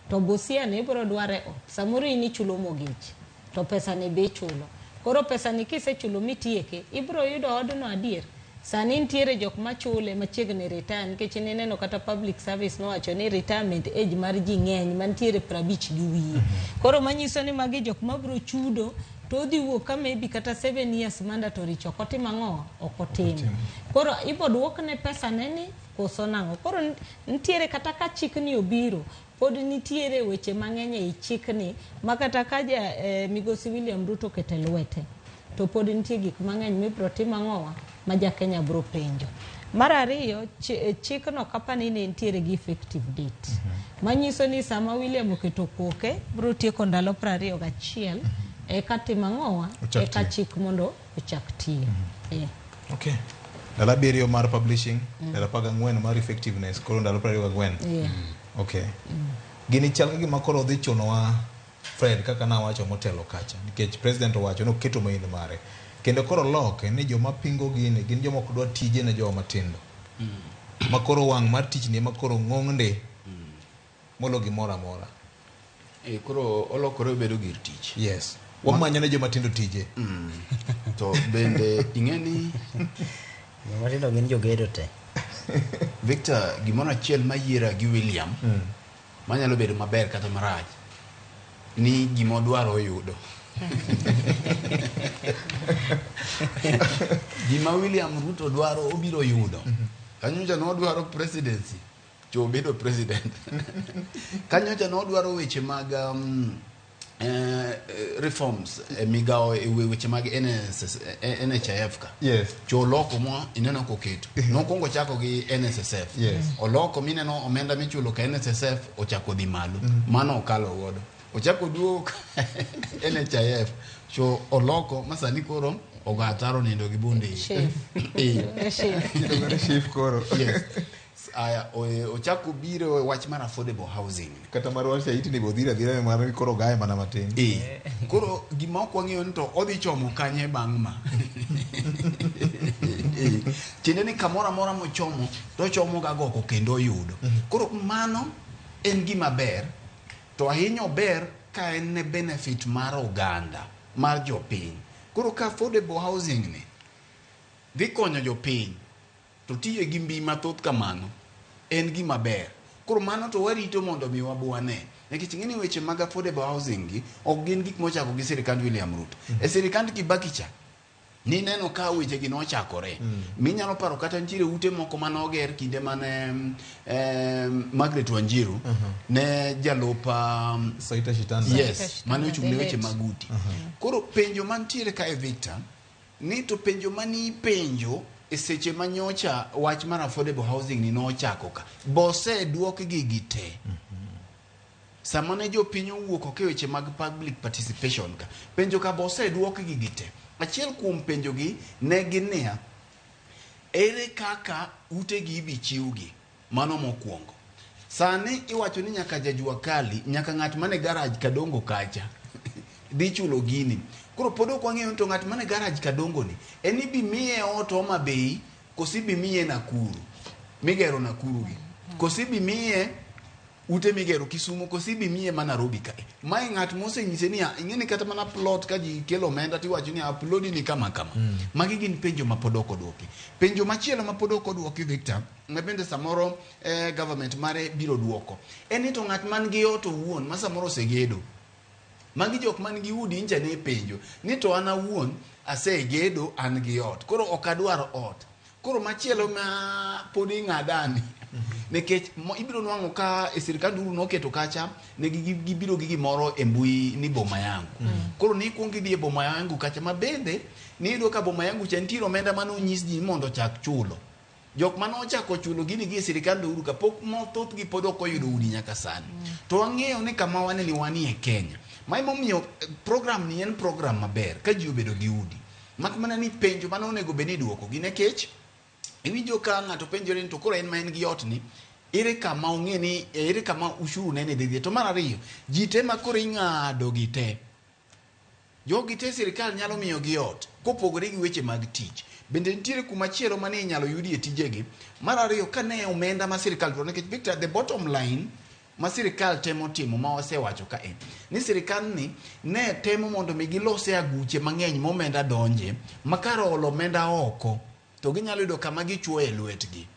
to Busia ne bro dware ot samoro in ichulo mogich to pesa ne be chulo. Koro pesa ni kisechulo mitieke ibro yudo odno adier. Sani nitiere jok machule machiegni retire nikech neno kata public service nowacho ni retirement age mar ji ng'eny mantiere 50 gi wiye. Koro manyiso ni magi jok mabro chudo to dhi wuok ka maybe kata 7 years mandatory choko timo ang'owa ok otim. Koro ibo duokne pesa neni koso nang'o. Koro nitiere kata ka chikni obiro pod nitiere weche mang'eny e chikni makata ka migosi William Ruto kete lwete to pod nitie gik mang'eny mibro timo ang'owa ma ja Kenya bro penjo. Mar ariyo chikno kapani ne nitiere gi effective date manyiso ni sama William oketo koke bro tieko ndalo 21 eka timo ang'owa eka chik mondo ochak tiyo. Okay. Ndalo 7 mar publishing, ndalo 14 mar effectiveness, koro ndalo 24. Okay. Gini chal gima koro dhi chunowa Fred kaka na wacho motelo kacha nikech president owacho no keto maino mare. Kendo koro loke ni joma pingo gini gin joma kudwa tije ne joma matindo. Makoro wang' mar tich ni makoro ng'ong'nde molo gimora mora. Koro olokore bedo gir tich. Yes. Wamanyo ne joma matindo tije. To bende ing'eni joma matindo gin jogedo te. Victor gimoro achiel mayiera gi William manyalo bedo maber kata marach ni gimo dwaro yudo. Gima William Ruto dwaro obiro yudo. Kanyocha no dwaro presidency cho bedo president. Kanyocha no dwaro weche mag reforms migao weche mag NHIF ka. Yes. Cho loko mo ineno koketo. Nokongo chako gi NSSF. Yes. Oloko mineno omenda michulo ka NSSF ochako dhi malo. Mano okalo godo. Ochako duok NHIF cho oloko masani koro ogataro nindo gi bunde. Chief koro. Yes. Aya ochako biro wach mar affordable housing. Kata mar wacha iti ni bodhira dhira mar koro gae mana matin. Koro gima ok wang'eyo ni to odhi chomo kanye bang' ma. Tiende ni kamora mora mochomo to chomo ga goko kendo yudo. Koro mano en gima ber to ahinyo ber ka en ne benefit mar oganda mar jopiny. Koro ka affordable housing ni dhi konyo jopiny to tiye gi mbi mathoth kamano en gima ber. Koro mano to warito mondo mi wabuane. Nikech ng'eni weche mag affordable housing gi ok gin gik mochako gi sirikand William Ruto. E sirikand Kibaki cha ni neno ka weche gi nochakore. Minyalo paro kata ntiere ute moko manoger kinde mane Margaret Wanjiru ne jalopa Saita Shitanza. Yes, mane ochung'ne weche mag ute. Koro penjo mantiere ka e Victor ni to penjo mani penjo e seche manyocha wach mar affordable housing ni nochako ka. Bose duok gi gite. Samane jo piny owuok ok weche mag public participation ka. Penjo ka bose duok gi gite. Achiel kuom penjo gi ne ginia ere kaka ute gi ibi chiwgi. Mano mokwongo. Sani iwacho ni nyaka jajua kali nyaka ng'at mane garage kadongo kacha dhi chulo gini. Koro pod ok wang'eyo to ng'at mane garaj kadongo ni en ibi miye ot Homa Bay kosi bi miye Nakuru migero Nakuru gi kosi bi miye ute migero Kisumu kosi bi miye ma Nairobi ka mai ng'at mosenyise ni ing'eni kata mana plot ka ji kelo omenda tiwacho ni upload ni kama magi gin penjo ma pod ok odwoki. Penjo machielo ma pod ok odwoki Victor ne bende samoro government mare biro dwoko en ni to ng'at man gi ot owuon ma samoro osegedo magi jok man gi udi inja ne penjo ni to an awuon asegedo an gi ot koro ok adwar ot koro machielo ma pod ing'adani nekech ibiro nwang'o ka e sirkand Uhuru noketo kacha ne gibiro gi gimoro e mbui ni boma yangu koro ni kuong idhi e boma yangu kacha ma bende ni yudo ka boma yangu cha ntiere omenda mane onyis ji mondo chak chulo jok mane ochako chulo gini gi e sirkand Uhuru kapok thoth gi pod ok oyudo udi nyaka sani to wang'eyo ni kama wane ni wanie Kenya mai momiyo program ni en program maber ka ji obedo gi udi mak mana ni penjo mane onego bed ni duoko gi nekech iwinjo ka ng'ato penjore ni to koro en ma en gi ot ni ere kama ong'e ni ere kama ushuru nene dhi to mar ariyo ji te ma koro ing'ado gi te jogi te sirkal nyalo miyo gi ot kopogore gi weche mag tich bende nitiere kuma chielo mane inyalo yudi e tijegi mar ariyo ka ne omenda ma sirkal dwaro nikech Victor the bottom line ma sirkal temo timo ma wasewacho ka en ni sirkal ni ne temo mondo mi gilose aguche mang'eny momenda donje makaro olo omenda oko to ginyalo yudo kama gichuo e lwetgi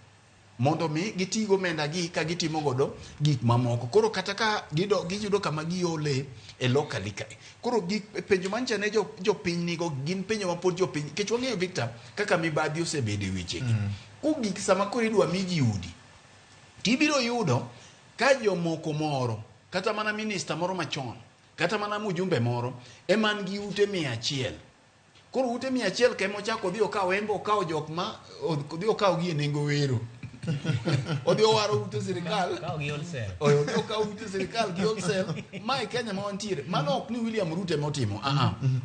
mondo mi gitigo omenda gi ka gitimo godo gik mamoko koro kata ka giyudo kama giole e locally ka koro penjo mancha ne jopiny nigo gin penjo ma pod jopiny kech wang'eyo Victor kaka mibadhi osebedo e wechegi kugik sama koro idwa mi ji udi tibiro yudo ka jomoko moro kata mana minister moro machon kata mana mujumbe moro eman gi ute 100 koro ute 100 ka emochako odhi okawo embo okawo jok ma odhi okawo gi e nengo wero odhi owaro ute sirkal odhi okawo ute sirkal gi wholesale mai Kenya ma wantiere mano ok ni William Ruto emotimo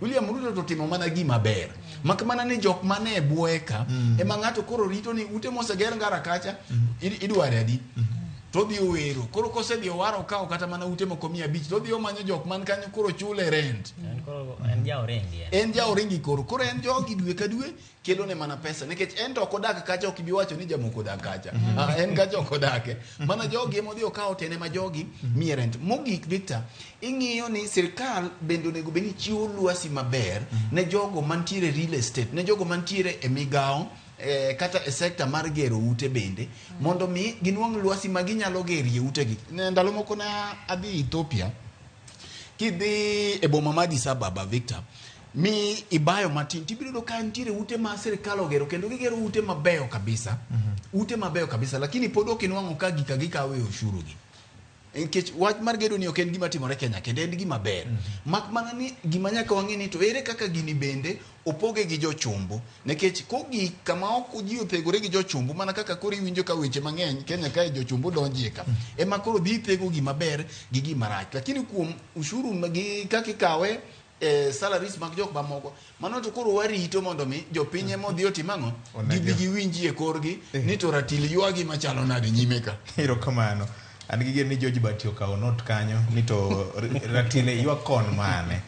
William Ruto to timo mana gima ber mak mana ni jok mane e buoye ka ema ng'ato koro rito ni ute moseger ngara kacha idware adi to dhi owero koro kosedhi owaro kawo kata mana ute moko 500 to dhi omanyo jok man kanyo koro chule rent en jaorengi koro en jogi dwe ka dwe kelo ne mana pesa nikech en to ok odak kacha ok bi wacho ni jamoko odak kacha en kacha ok odake mana jogi emo dhi okawo tene ma jogi miye rent mogik Victor ing'iyo ni sirkal bende onego bed ni chiwo lwasi maber ne jogo mantiere real estate ne jogo mantiere e migawo kata e sekta mar gero ute bende mondo mi ginwang' lwasi ma ginyalo gerie utegi ndalo moko na adhi Ethiopia kidhi e boma ma Addis Ababa Victor mi ibayo matin tibiro do ka ntiere ute ma sirkal ogero kendo gigero ute mabeyo kabisa lakini pod ok inwang'o ka gikawe ushuru gi nikech wach mar gedo ni ok en gima timore Kenya kendo en gima ber mak mana ni gima nyaka wang'e ni to ere kaka gini bende opoge gi jochumbu nikech kogi kama ok ji othegore gi jochumbu mana kaka koro iwinjo ka weche mang'eny Kenya ka jochumbu donjie ka ema koro dhi thego gima ber gi gima rach lakini kuom ushuru gi kaka ikawe salaries mag jok mamoko mano to koro warito mondo mi jopiny emo dhi otim ang'o gibi giwinjie korgi ni to ratil ywagi machalo nade nyime ka erokamano an gi geno ni George Batio okawo not kanyo ni to ratile ywak kon mane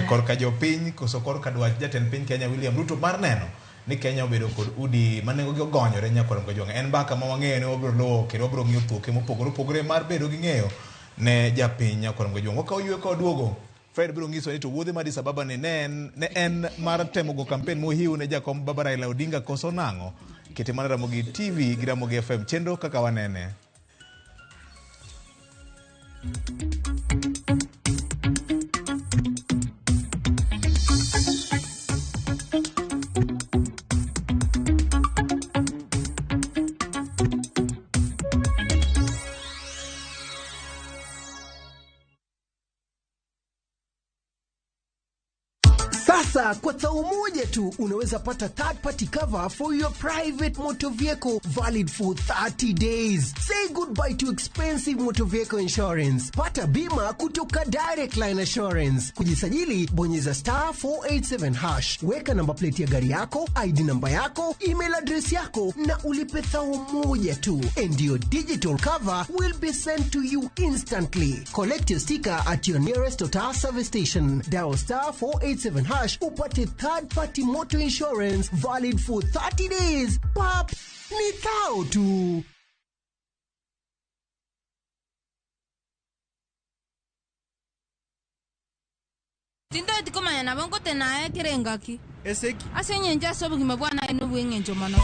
korka jopiny koso korka dwach jatend piny Kenya William Ruto mar neno ni Kenya obedo kod udi mane ogonyore nyakwarom ka jwang' en mbaka ma wang'eyo ni wabiro luwo kendo wabiro ng'iyo thuoke mopogore opogore mar bedo gi ng'eyo ne japiny nyakwarom ka jwang' wakawo ywe ka duogo Fred biro ng'iso ni to wuodhe ma Addis Ababa ni ne en mar temo go kampen mohiu ne jakom Baba Raila Odinga koso nang'o kete mana Ramogi TV gi Ramogi FM chenro kaka wanene Sasa kwa thao moja tu unaweza pata third party cover for your private motor vehicle valid for 30 days. Say goodbye to expensive motor vehicle insurance. Pata bima kutoka Direct Line Assurance. Kujisajili bonyeza *487#. Weka namba plate ya gari yako, ID namba yako, email address yako na ulipe thao moja tu. And your digital cover will be sent to you instantly. Collect your sticker at your nearest Total service station. Dial *487# upate third party motor insurance valid for 30 days. Pap, ni thao tu. Tinda tikoma na bango tena kirengaki. Eseki. Asenye nja sobu kimebwana ino wengenjo mano.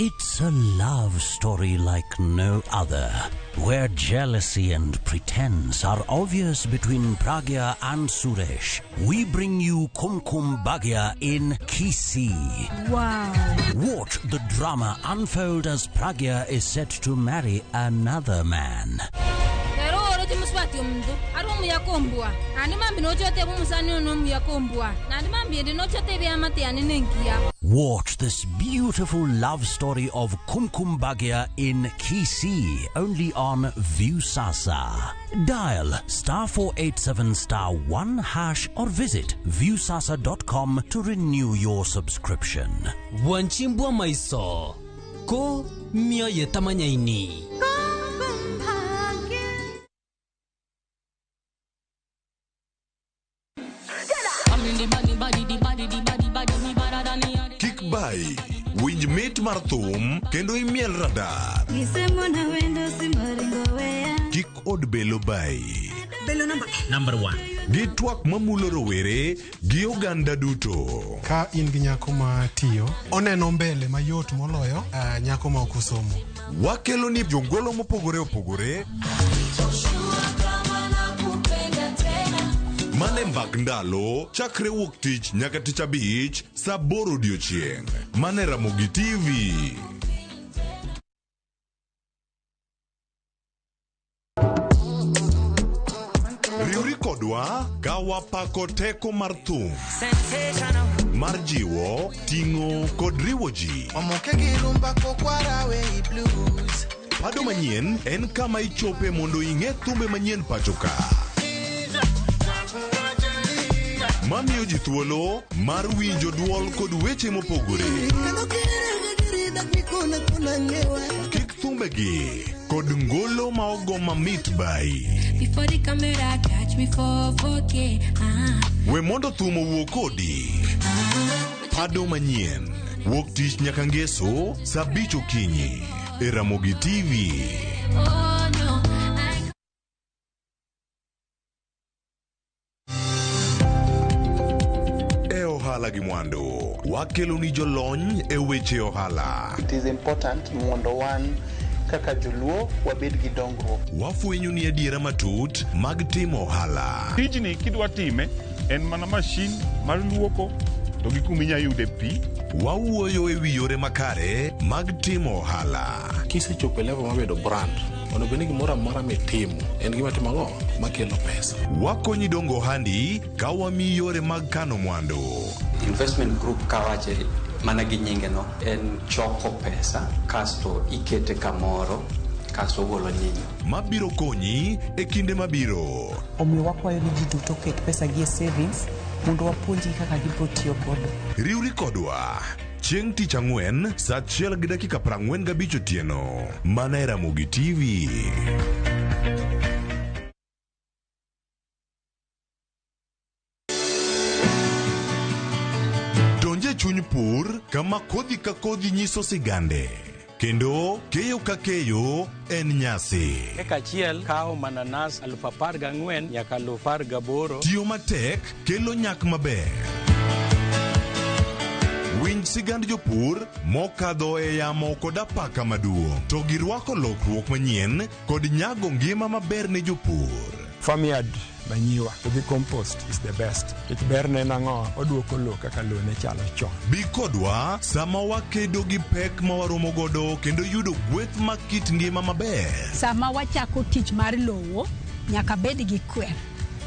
It's a love story like no other, where jealousy and pretense are obvious between Pragya and Suresh. We bring you Kumkum Bhagya in Kisii. Wow. Watch the drama unfold as Pragya is set to marry another man. Muswati mndu arumu yakombwa ani mambi nochote bumusani onomu yakombwa nani mambi ndi nochote byamate yani nenkia. Watch this beautiful love story of Kumkum Bhagya in Kisii only on Viusasa. Dial *487*1# or visit viusasa.com to renew your subscription. Wanchimbwa maiso ko mia yetamanyaini. Kickby, winj mit mar thum kendo imiel radar. Kik od belo bai. Belo number 1. Gi twak mamulo rowere gi oganda duto. Ka in gi nyako ma tiyo, oneno mbele mayot moloyo nyako ma okusomo. Wakelo ni jongolo mopogore opogore. Mane mbak ndalo chakre wuok tich nyaka tich abich saa 8 odiechieng'. Mane RamogiTV. Riuri kodwa ka wapako teko mar thum, mar jiwo, ting'o kod riwo ji. Pado manyien en kama ichope mondo ing'e thumbe manyien pachoka. Mamiyo ji thuolo mar winjo duol kod weche mopogore. Kik thumbegi kod ngolo ma ogo mamit bai. Before the camera catch me for 4K. We mondo thum owuok kodi. Pado manyien wuok tich nyaka ngeso saa 5 okinyi e RamogiTV. Oh no. Ohala gi mwandu wakelo ni jolony e weche ohala. It is important mondo wan kaka joluo wabed gi dongruok. Wafwenyo ni adiera matut mag timo ohala. Tijni kidwa time en mana mashin mar luoko to gi kuminya yude pi. Wawuoyo e wi yore makare mag timo ohala. Kisechopo level mabedo brand, ono beni gimoro amora mitimo en gima timo ang'o makelo pesa. Wakonyi dongo ohandi ka wami yore mag kano mwandu. Investment group kawache mana gi nyinge no en choko pesa kasto ikete kamoro kasto golo nyinyo mabiro konyi e kinde mabiro. Omiyo wakwayo ni ji duto ket pesa gi e savings mondo wapuonji kaka gibiro tiyo godo. Riuri kodwa chieng' tich ang'wen saa 1:45 otieno mana e RamogiTV. Donje chuny pur kama kodhi ka kodhi nyiso sigande. Kendo keyo ka keyo en nyasi. Eka achiel kao mananas 14,000 nyaka 18,000. Tiyo matek kelo nyak maber. Winj sigand jopur mokadho e yamo kod apaka maduong'. To girwako lokruok manyien kod nyago ngima maber ne jopur. Farmyard manyiwa to compost is the best. It berne nango oduoko lo kaka lo ne chalo chon. Bi kodwa sama wakedo gi pek ma waromo godo kendo yudo gweth ma kit ngima maber. Sama wachako tich mar lowo nyaka bed gi kwer.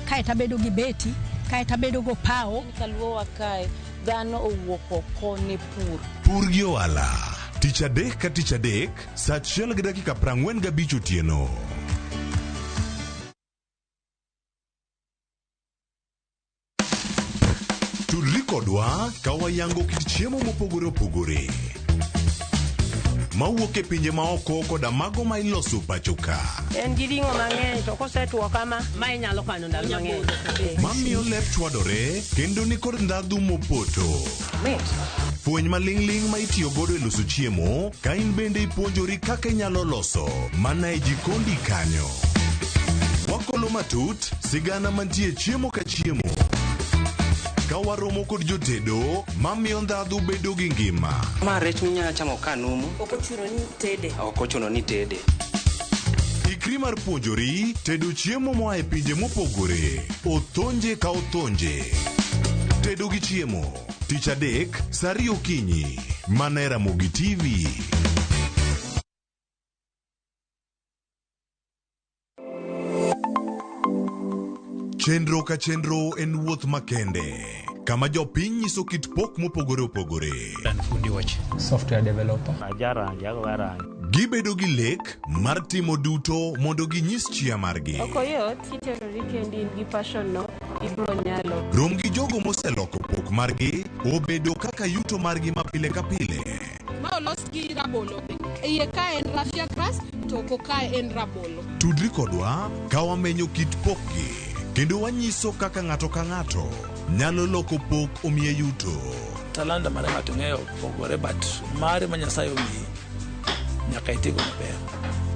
Kae tabedo gi beti, kae tabedo go pao. Kaluo wakae dhano owuok oko ne pur. Pur gi ohala. Tich adek ka tich adek, saa 1:45 otieno. Tudri kodwa ka wayango kit chiemo mopogore opogore. Mawuok e pinje maoko koda mago ma iloso pacho ka. En gi ring'o mang'eny to kosetuo kama ma inyalo kano ndalo mang'eny. Mamiyo lep chwadore kendo ni kod ndhadhu mopoto. Fueny maling'ling ma itiyo godo e loso chiemo, ka in bende ipuonjori kaka inyalo loso mana e jikondi kanyo. Wakolo matut sigana mantie chiemo ka chiemo. Ka waromo kod jotedo, mamiyo ndhadhu bedo gi ngima. Ma rech minyalo chamo ka numu. Ok ochuno ni tede. Ok ochuno ni tede. Ikri mar puonjori tedo chiemo moa e pinje mopogore. Otonje ka otonje. Tedo gi chiemo. Tich adek, saa 2 okinyi. Mana e RamogiTV. Chenro ka chenro en wuoth makende, kama jopiny nyiso kit pok mopogore opogore. Fundi watch. Software developer. Gibedo gi lek mar timo duto mondo ginyis chia margi. Okoyot kiterori kendi in gi passion no ibro nyalo. Rom gi jogo moseloko pok margi obedo kaka yuto margi mapile ka pile. Ma olos gi rabolo. Iye ka en raffia grass to ko ka en rabolo. Tudri kodwa ka wamenyo kit pokgi. Kendo wanyiso kaka ng'ato ka ng'ato nyalo loko pok omiye yuto. Talanda mane ng'ato ng'eyo pogore but mare ma Nyasaye omiyi nyaka itigo maber.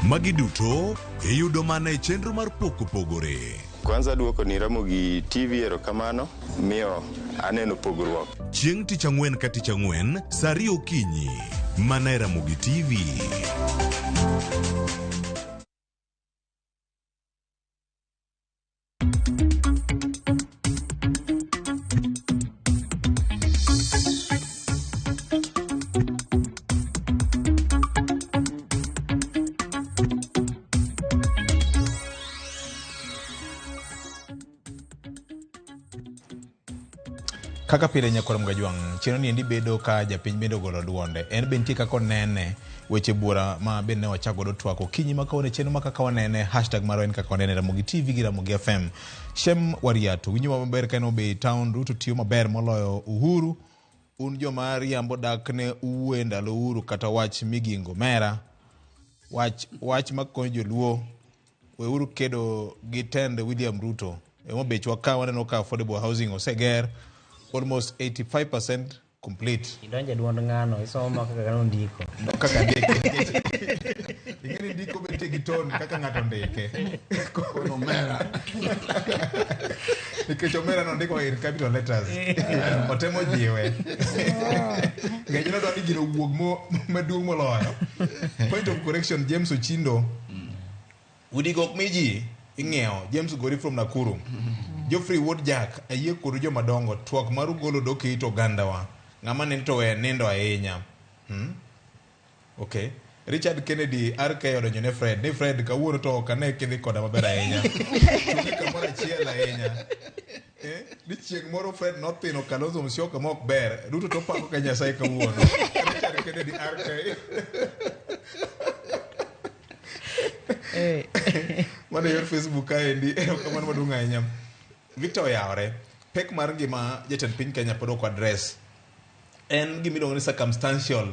Magi duto iyudo mana e chenro mar pok opogore. Kwanza duoko ni RamogiTV erokamano miyo aneno pogruok. Chieng' tich ang'wen ka tich ang'wen saa 2 okinyi mana e RamogiTV. Kaka pile nyakoro Mgajwang', chino ni endi bedo ka japiny bedo golo duonde. En bentie kako nene weche bura ma bende wachako do twako kinyi makaone cheno makaka wanene hashtag maro en kaka wanene RamogiTV gi Ramogi FM. Shem Wariato, winyo maber kano be town ruto tiyo maber moloyo Uhuru. Un jo mariambo dak ne uwe ndalo Uhuru kata wach migingo mera. Wach makonyo joluo. We Uhuru kedo gi tend William Ruto. Emo bechwa ka waneno ka affordable housing oseger. Almost 85% complete. Idonje duond ng'ano, isomo kaka ng'ano ndiko. Kaka ndike. Ingeni ndiko bete giton kaka ng'ato ndike. Kono mera. Ikecho mera no ndiko in capital letters. Otemo jiwe. Ng'enyino dwani gino wuog maduong' moloyo. Point of correction, James Ochindo. Udi gok miji ing'eyo. James Gori from Nakuru. Geoffrey Wood Jack ayie kuru jo madongo twak maru golo doke ito gandawa ng'ama nento we nindo ahinya. Okay. Richard Kennedy RK odonjo ne Fred. Ni Fred kawuono to kane kidhi koda maber ahinya. Chungi kamora chiel ahinya. Ni chieng' moro Fred nothino Kalonzo Musyoka mok ber. Ruto to pako ka Nyasaye kawuono. Richard Kennedy RK. Mana yor Facebook kaendi kamano maduong' ahinya. Victor Yaore, pek mar ngima jatend piny Kenya pod ok address. En gimiluongo ni circumstantial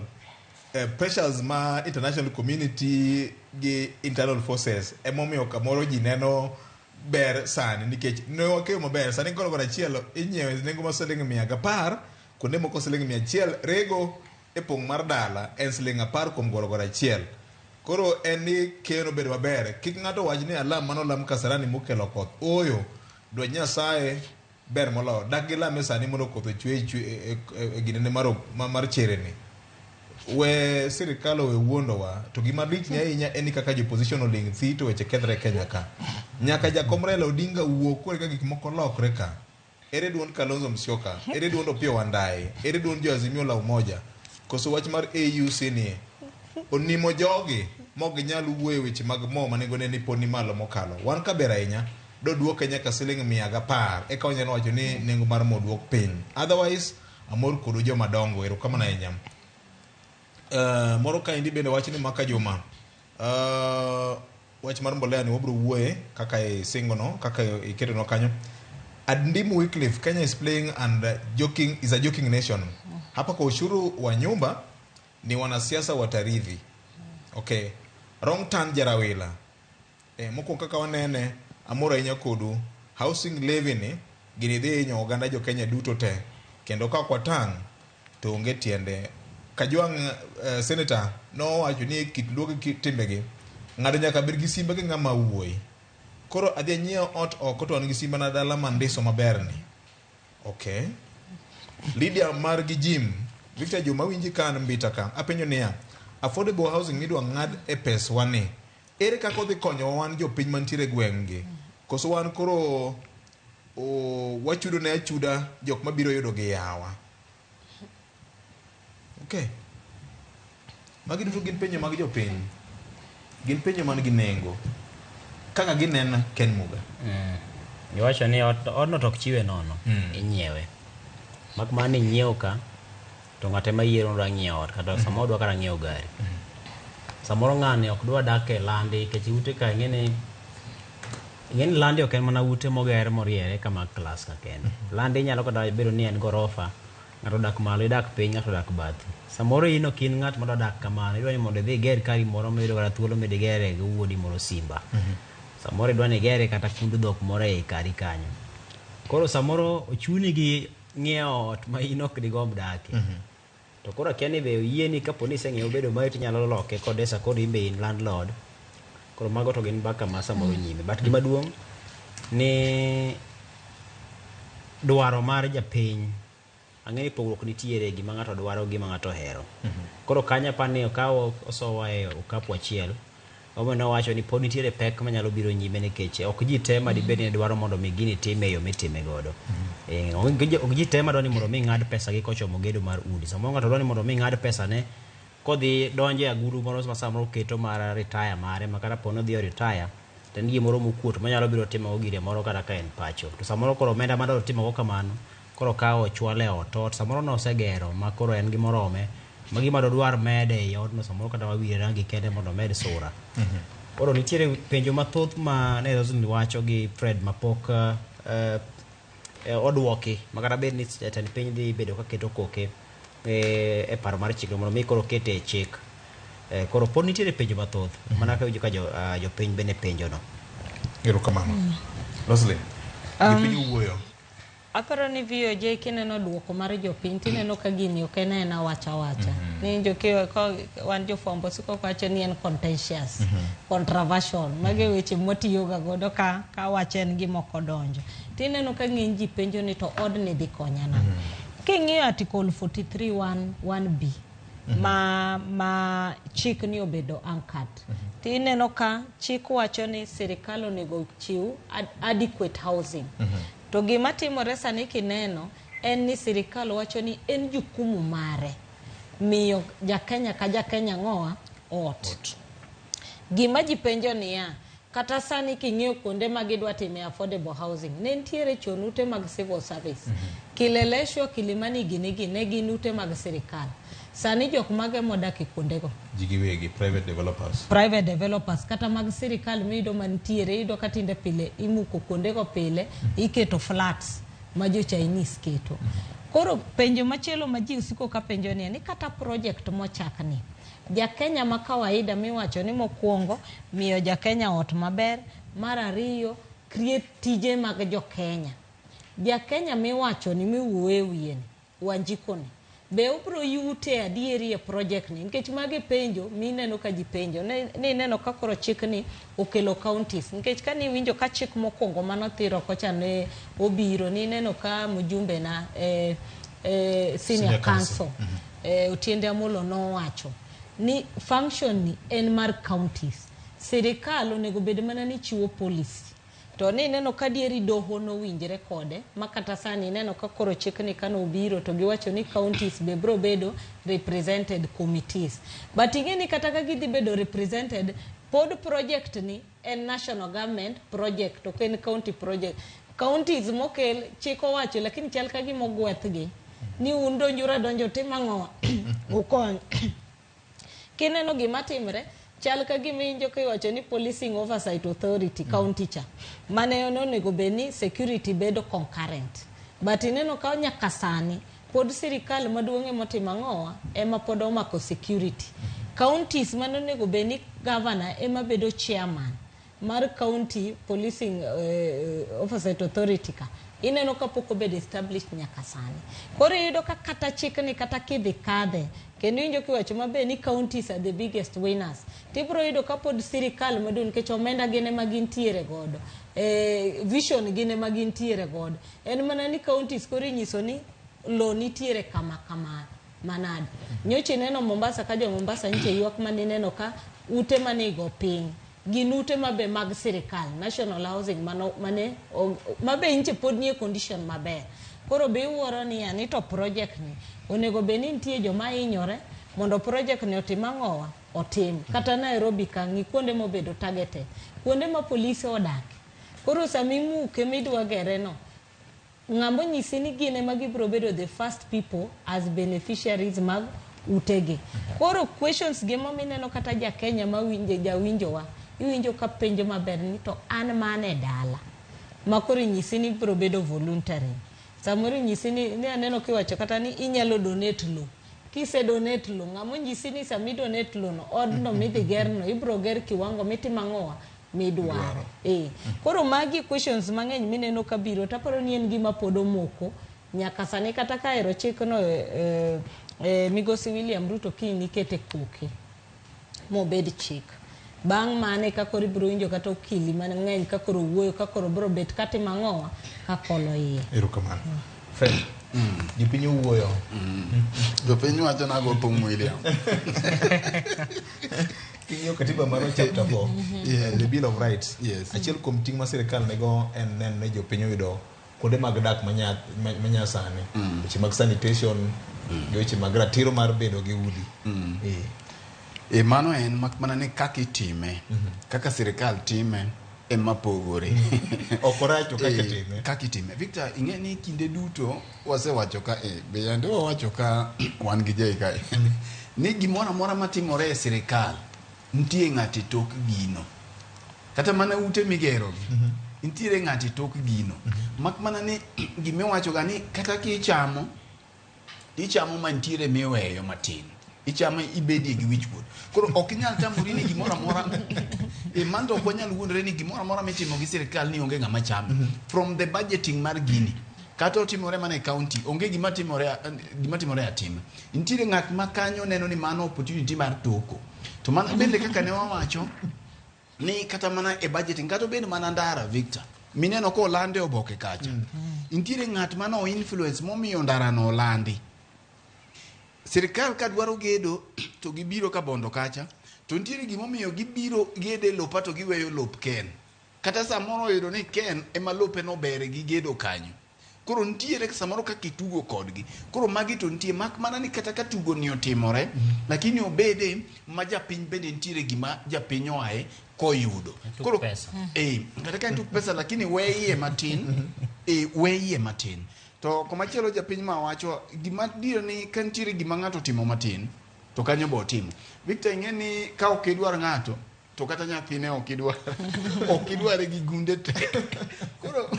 pressures ma international community gi internal forces emomiyo kamoro ji neno ber sani nikech ne wakeyo maber sani koro achiel inyiewe nengo ma siling 110 kuonde moko siling 100 rego e pong' mar dala en siling 10 kuom goro achiel. Koro en ni keyo no bedo maber. Kik ng'ato wach ni alam manolam Kasarani mokelo koth. Oyo dwa Nyasaye ber molo dak gi lame sani mondo koth ochwe e ginene mar chereni. We sirikal we wuondowa to gima lich ni ahinya en kaka jo position oling thi to weche kethre Kenya ka. Nyaka jakom Raila Odinga wuok kore ka gik moko lokre ka. Ere duond Kalonzo Musyoka, ere duond Opiyo Wandayi, ere duond jo Azimio la Umoja. Koso wach mar AUC ni onimo jogi mok ginyal wuoyo weche mag mo manengone ni pod ni malo mokalo. Wan ka ber ahinya do duoke nyaka siling 110 eka wanyalo wacho ni nengo mar mo duok piny. Otherwise amor kodu joma dongo erokamano ahinya. Moro ka indi bende wachni maka juma wach mar mbolea ni wabro wuoye kaka singo no kaka iketo no kanyo. Andimu Wycliffe, Kenya is playing and joking is a joking nation. Hapa kwa ushuru wa nyumba ni wanasiasa wataridhi. Okay. Wrong turn jarawila. Moko kaka wanene amora inya kodu housing levy ni gini dhi inyo oganda jo Kenya duto te. Kendo ka kwa tang to onge tiende. Kajwang senator no wacho ni kitluoge timbegi ng'ado nyaka bed gi simba gi ng'ama wuoyi. Koro adhi nyiewo ot oko to an gi simba na dala mandiso maber ni. Okay. Lydia mar gi Jim Victor Juma winji kan mbita ka apenjo niya affordable housing midwa ng'ad e pes wani ere kaka odhi konyo wan jopiny mantiere gweng'gi koso wan koro wachudo ne achuda jok mabiro yudo gi yawa. Okay. Magi duto gin penjo mag jopiny. Gin penjo man gi nengo. Kaka ginena Ken Muga. Iwacho ni odno tok chiwe nono. Inyiewe. Mak mani nyiewo ka to ng'ate ma yiero ndo nyiewo kata samoro dwa kara nyiewo gari. Samoro ng'ane ok dwa dak e landi kech ute ka ng'ene landi ok en mana ute moger moriere kama klas ka kende. Landi nyalo kada bedo ni en gorofa ng'ato dak malo idak piny ng'ato dak bathi. Samoro ino kin ng'at ma dak kamano idwa ni mondo dhi ger kari moro medo kata thuolo med gere go wuodi moro simba. Samoro idwa ni gere kata kundu dhok moro e kari kanyo. Koro samoro ochuni gi ng'iewo ot ma in ok digomb dake. To koro akiani be yieni kapo ni iseng'iewo bedo ma inyalo loke kodesa kod imbe in landlord. Koro mago to gin baka ma samoro nyime. But gima duong' ni dwaro mar japiny ang'eni pogruok nitiere gima ng'ato dwaro gima ng'ato hero. Koro kanya pani okawo osowa e okapu achiel. Omeno wacho ni pod nitiere pek manyalo biro nyime nikech ok ji te ma dibed ni dwaro mondo mi gini time yo mitime godo. Ok ji te ma dwaro ni mondo mi ng'ad pesa gi kochomo gedo mar udi. Samoro ng'ato dwaro ni mondo mi ng'ad pesa ne kodhi donje aguru moro ma samoro keto mar retire mare makata pono dhi retire ten gimoro mokuot manyalo biro timo gire moro kata ka en pacho. To samoro koro omenda madwaro timo go kamano koro kawo chwale ot samoro no osegero ma koro en gimorome magi ma dwar mede e odno samoro kata wawire rangi kende mondo med sura. Koro nitiere penjo mathoth ma ne Rosin wacho gi Fred mapok odwoki makata bed ni ten piny dhi bedo ka keto koke e paro mar chik mondo mi koro kete e chik. Koro pod nitiere penjo mathoth mana ka jo piny bende penjo no. Erokamano. Roslyn. Gipiny wuoyo. Aparo ni VOJ kineno duoko mar jopiny tineno ka gini ok en wacha. Ni jokiyo wan jofwambo siko wacho ni en contentious, controversial. Mage weche motiyoga godo ka wacho en gimoko donjo. Tineno ka ng'eny ji penjo ni to odni dhi konya na. King'iyo article 43(1)(b) ma chik ni obedo anchored. Tineno ka chik wacho ni sirikal onego chiw adequate housing. To gima timore sani kineno en ni sirikal wacho ni en jukumu mare miyo jakenya ka jakenya ng'owa ot. Gima ji penjo niya kata sani king'iyo kuonde ma gidwa time affordable housing ne nitiere chonute mag civil service. Kileleshwa Kilimani gini ne gin ute mag sirikal. Sani jok mage modak e kuondego jigiwegi private developers kata mag sirikal mido mantiere ido katinde pile imuko kuondego pile iketo flats ma jo Chinese keto. Koro penjo machielo ma ji usiko ka penjo ni kata project mochakni jakenya ma kawaida miwacho ni mokwongo miyo jakenya ot maber, mar ariyo create tije mag jokenya. Jakenya miwacho ni miwuoye wiye Wanjikoni be ubro yute adieri e project ni nikech mage penjo mineno ka ji penjo ni neno ka koro chik ni okelo counties nikech kani winjo ka chik mokwongo manothiro kocha ne obiro ni neno ka mjumbe na senior council Otiende Amolo no wacho ni function ni en mar counties. Sirikal onego bed mana ni chiwo policy. To ni neno ka dieri doho no winjre kode makata sani neno ka koro chik ni kano obiro to giwacho ni counties be bro bedo represented committees. But ingeni kata ka gidhi bedo represented pod project ni en national government project ok en county project. Counties mokel chiko wacho lakini chal ka gimo gwethgi ni undo njura donjo timang'o ukony. Kineno gima timre, chal ka giminjo kiwacho ni Policing Oversight Authority, county cha. Mane onego beni security bedo concurrent. But ineno ka nyaka sani, pod sirikal maduong' emotima ng'owa, ema pod omako security. Counties mane onego beni governor ema bedo chairman mar county Policing Oversight Authority ka. Ineno ka poko bedo established nyaka sani. Koro yudo ka kata chikni kata kidhi kadhe, kendo injo kiwacho mabe ni counties are the biggest winners. Tibro yudo ka pod sirikal maduong' nikech omenda gine magintiere godo. Vision gine magintiere godo. En mana ni counties koro inyiso ni lo nitiere kama manade. Nyoche neno Mombasa ka jo Mombasa nche yuak manineno ka ute manigo piny. Ginute mabe mag sirikal, national housing mane mabe nche pod nie condition maber. Koro be uoro ni anito project ni onego beni nitie joma hinyore mondo project ni otim ang'owa otim. Kata Nairobi kangi kuonde mobedo targeted, kuonde ma polisi odak. Koro samimuke midwa gere no, ng'ambo nyisi ni gine magibro bedo the first people as beneficiaries mag utege. Koro questions gemo mineno kata ja Kenya mawinje jawinjo wa, iwinjo ka penjo maber ni to an mane dala. Makoro nyisi ni bro bedo voluntary. Samoro nyisi ni aneno kiwacho kata ni inyalo donate lo. Kise donate lo, ng'amo nyisi ni sami donate lo no, odno midhi gerno, ibro ger kiwango mitimang'owa midwaro. Koro magi questions mang'eny mineno kabiro, taparo ni en gima podo moko, nyaka sani kata ka ero chikno Migosi William Ruto kini kete koke mobed chik. Bang' mane kakoro ibro winjo kata okili mang'eny kakoro wuoyo kakoro bro bet kati mang'owa kakolo iye. Erokamano. Fred, jopiny wuoyo. Jopiny wacho nago thum William. Kinyo katiba maro chapter 4, the Bill of Rights. Achiel kuom ting' ma sirikal nego en nen ne jopiny yudo kuonde mag dak manya sani. Weche mag sanitation, weche mag ratiro mar bedo gi udi. Mano en mana ni kaka itime, kaka sirikal time ema pogore. Okoracho kaka time. Kaka itime. Victor, ing'e ni kinde duto wasewacho ka be yande wawacho ka wan gi jai ka ni gimoro amora matimore e sirikal nitie ng'ati tok gino. Kata mana ute migero gi. Nitiere ng'ati tok gino. Mak mana ni gimiwacho ga ni kata kichamo mantiere miweyo matin. Ichama ibedi gi wichwood. Koro okinyal tamori ni gimoro amora mando okonyal wuondre ni gimoro amora mitimo gi sirikal ni onge ng'ama chamo. From the budgeting mar gini kata otimore mana e county onge gima timore atima. Nitiere ng'at makanyo neno ni mano opportunity mar toko. To mana bende kaka ne wawacho ni kata mana e budgeting kata bende mana ndara Victor mineno ko lande oboke kacha. Nitiere ng'at mano influence momiyo ndara no landi. Sirikal ka dwaro gedo to gibiro ka bondo kacha to nitiere gimomiyo gibiro gede lopa to giweyo lop ken. Kata samoro yudo ni ken ema lope no bere gi gedo kanyo. Koro nitiere samoro ka kitugo kodgi. Koro magi to nitie mak mana ni kata ka tugo ni otimore lakini obede ma japiny bende nitiere gima japiny oae koyudo. Koro kata ka ntuk pesa lakini weye matin weye matin. To komachielo japiny ma wacho gima diro ni kantiere gima ng'ato timo matin to kanyo bo timo. Victor ing'e ni ka okidwar ng'ato to kata nyathine okidware gi gunde te. Koro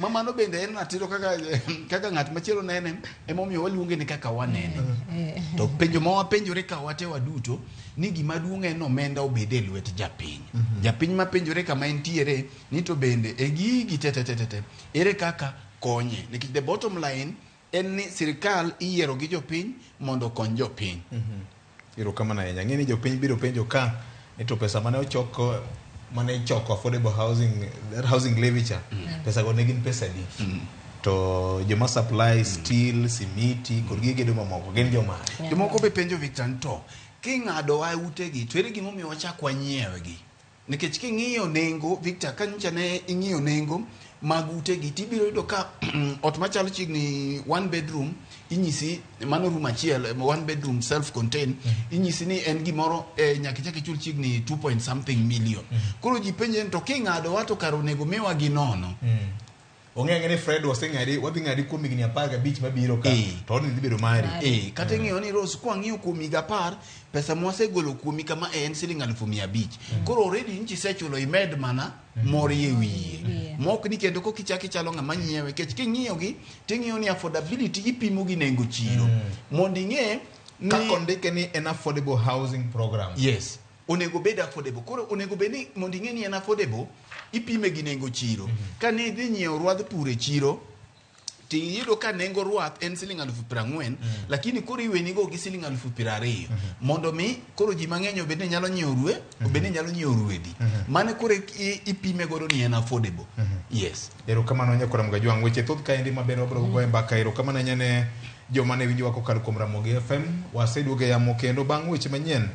mamano bende en natiro kaka ng'at machielo nene emomiyo waluonge ni kaka wanene. To penjo ma wapenjore ka wate waduto ni gima duong' en omenda obede lwet japiny. Japiny ma penjore kama entiere ni to bende e gigi tete ere kaka konye. Nikech the bottom line en ni sirikal iyiero gi jopiny mondo kony jopiny. Erokamano ahinya. Ng'e ni jopiny biro penjo ka to pesa mane ochoko affordable housing levy cha pesa go ne gin pesa di. To joma supply steel, simiti kod gige gedo mamoko gin joma. Jomoko be penjo Victor to king'ado wa utegi to ere gimomiyo wachak wanyiewgi. Nikech king'iyo nengo Victor kancha ne ing'iyo nengo mag utegi tibiro yudo ka ot machalo chigni 1 bedroom inyisi mano room achiel 1 bedroom self contained inyisi ni en gimoro nyaka chak ichul chigni 2 something million. Koro ji penje to king'ado wato karo nego miwa gi nono ong'e ni Fred waseng'adi wadhi ng'adi kuom higni 15 mabiro ka to ni bedo mari kata ng'iyo ni Rose kwa ng'iyo kuom higa 10 pesa mwasegolo kuomi kama en $1,500 koro already nchi sechulo imed mana moro e wiye mok ni kendo kokichaki chalo ng'ama nyiewe kech king'iyo gi ting'iyo ni affordability ipimo gi nengo chiro mondo ing'e kako ndike ni an affordable housing program. Yes, onego bed affordable. Koro onego bed ni mondo ing'e ni en affordable ipime gi nengo chiro. Ka ne idhi nyiewo rwadh pur e chiro tiyudo ka nengo rwath en $40,000 lakini koro iwenigo gi $20,000 mondo mi koro ji mang'eny obed ni nyalo nyiewo rwe obed ni nyalo nyiewo rwedhi mane koro ipime godo ni en affordable. Yes, erokamano Nyakora Mgajwang' weche thoth ka endi maber wabro goyo mbaka erokamano nyane joma ne winjowa kokalo kuom Ramogi FM waseduoge yamo kendo bang' weche manyien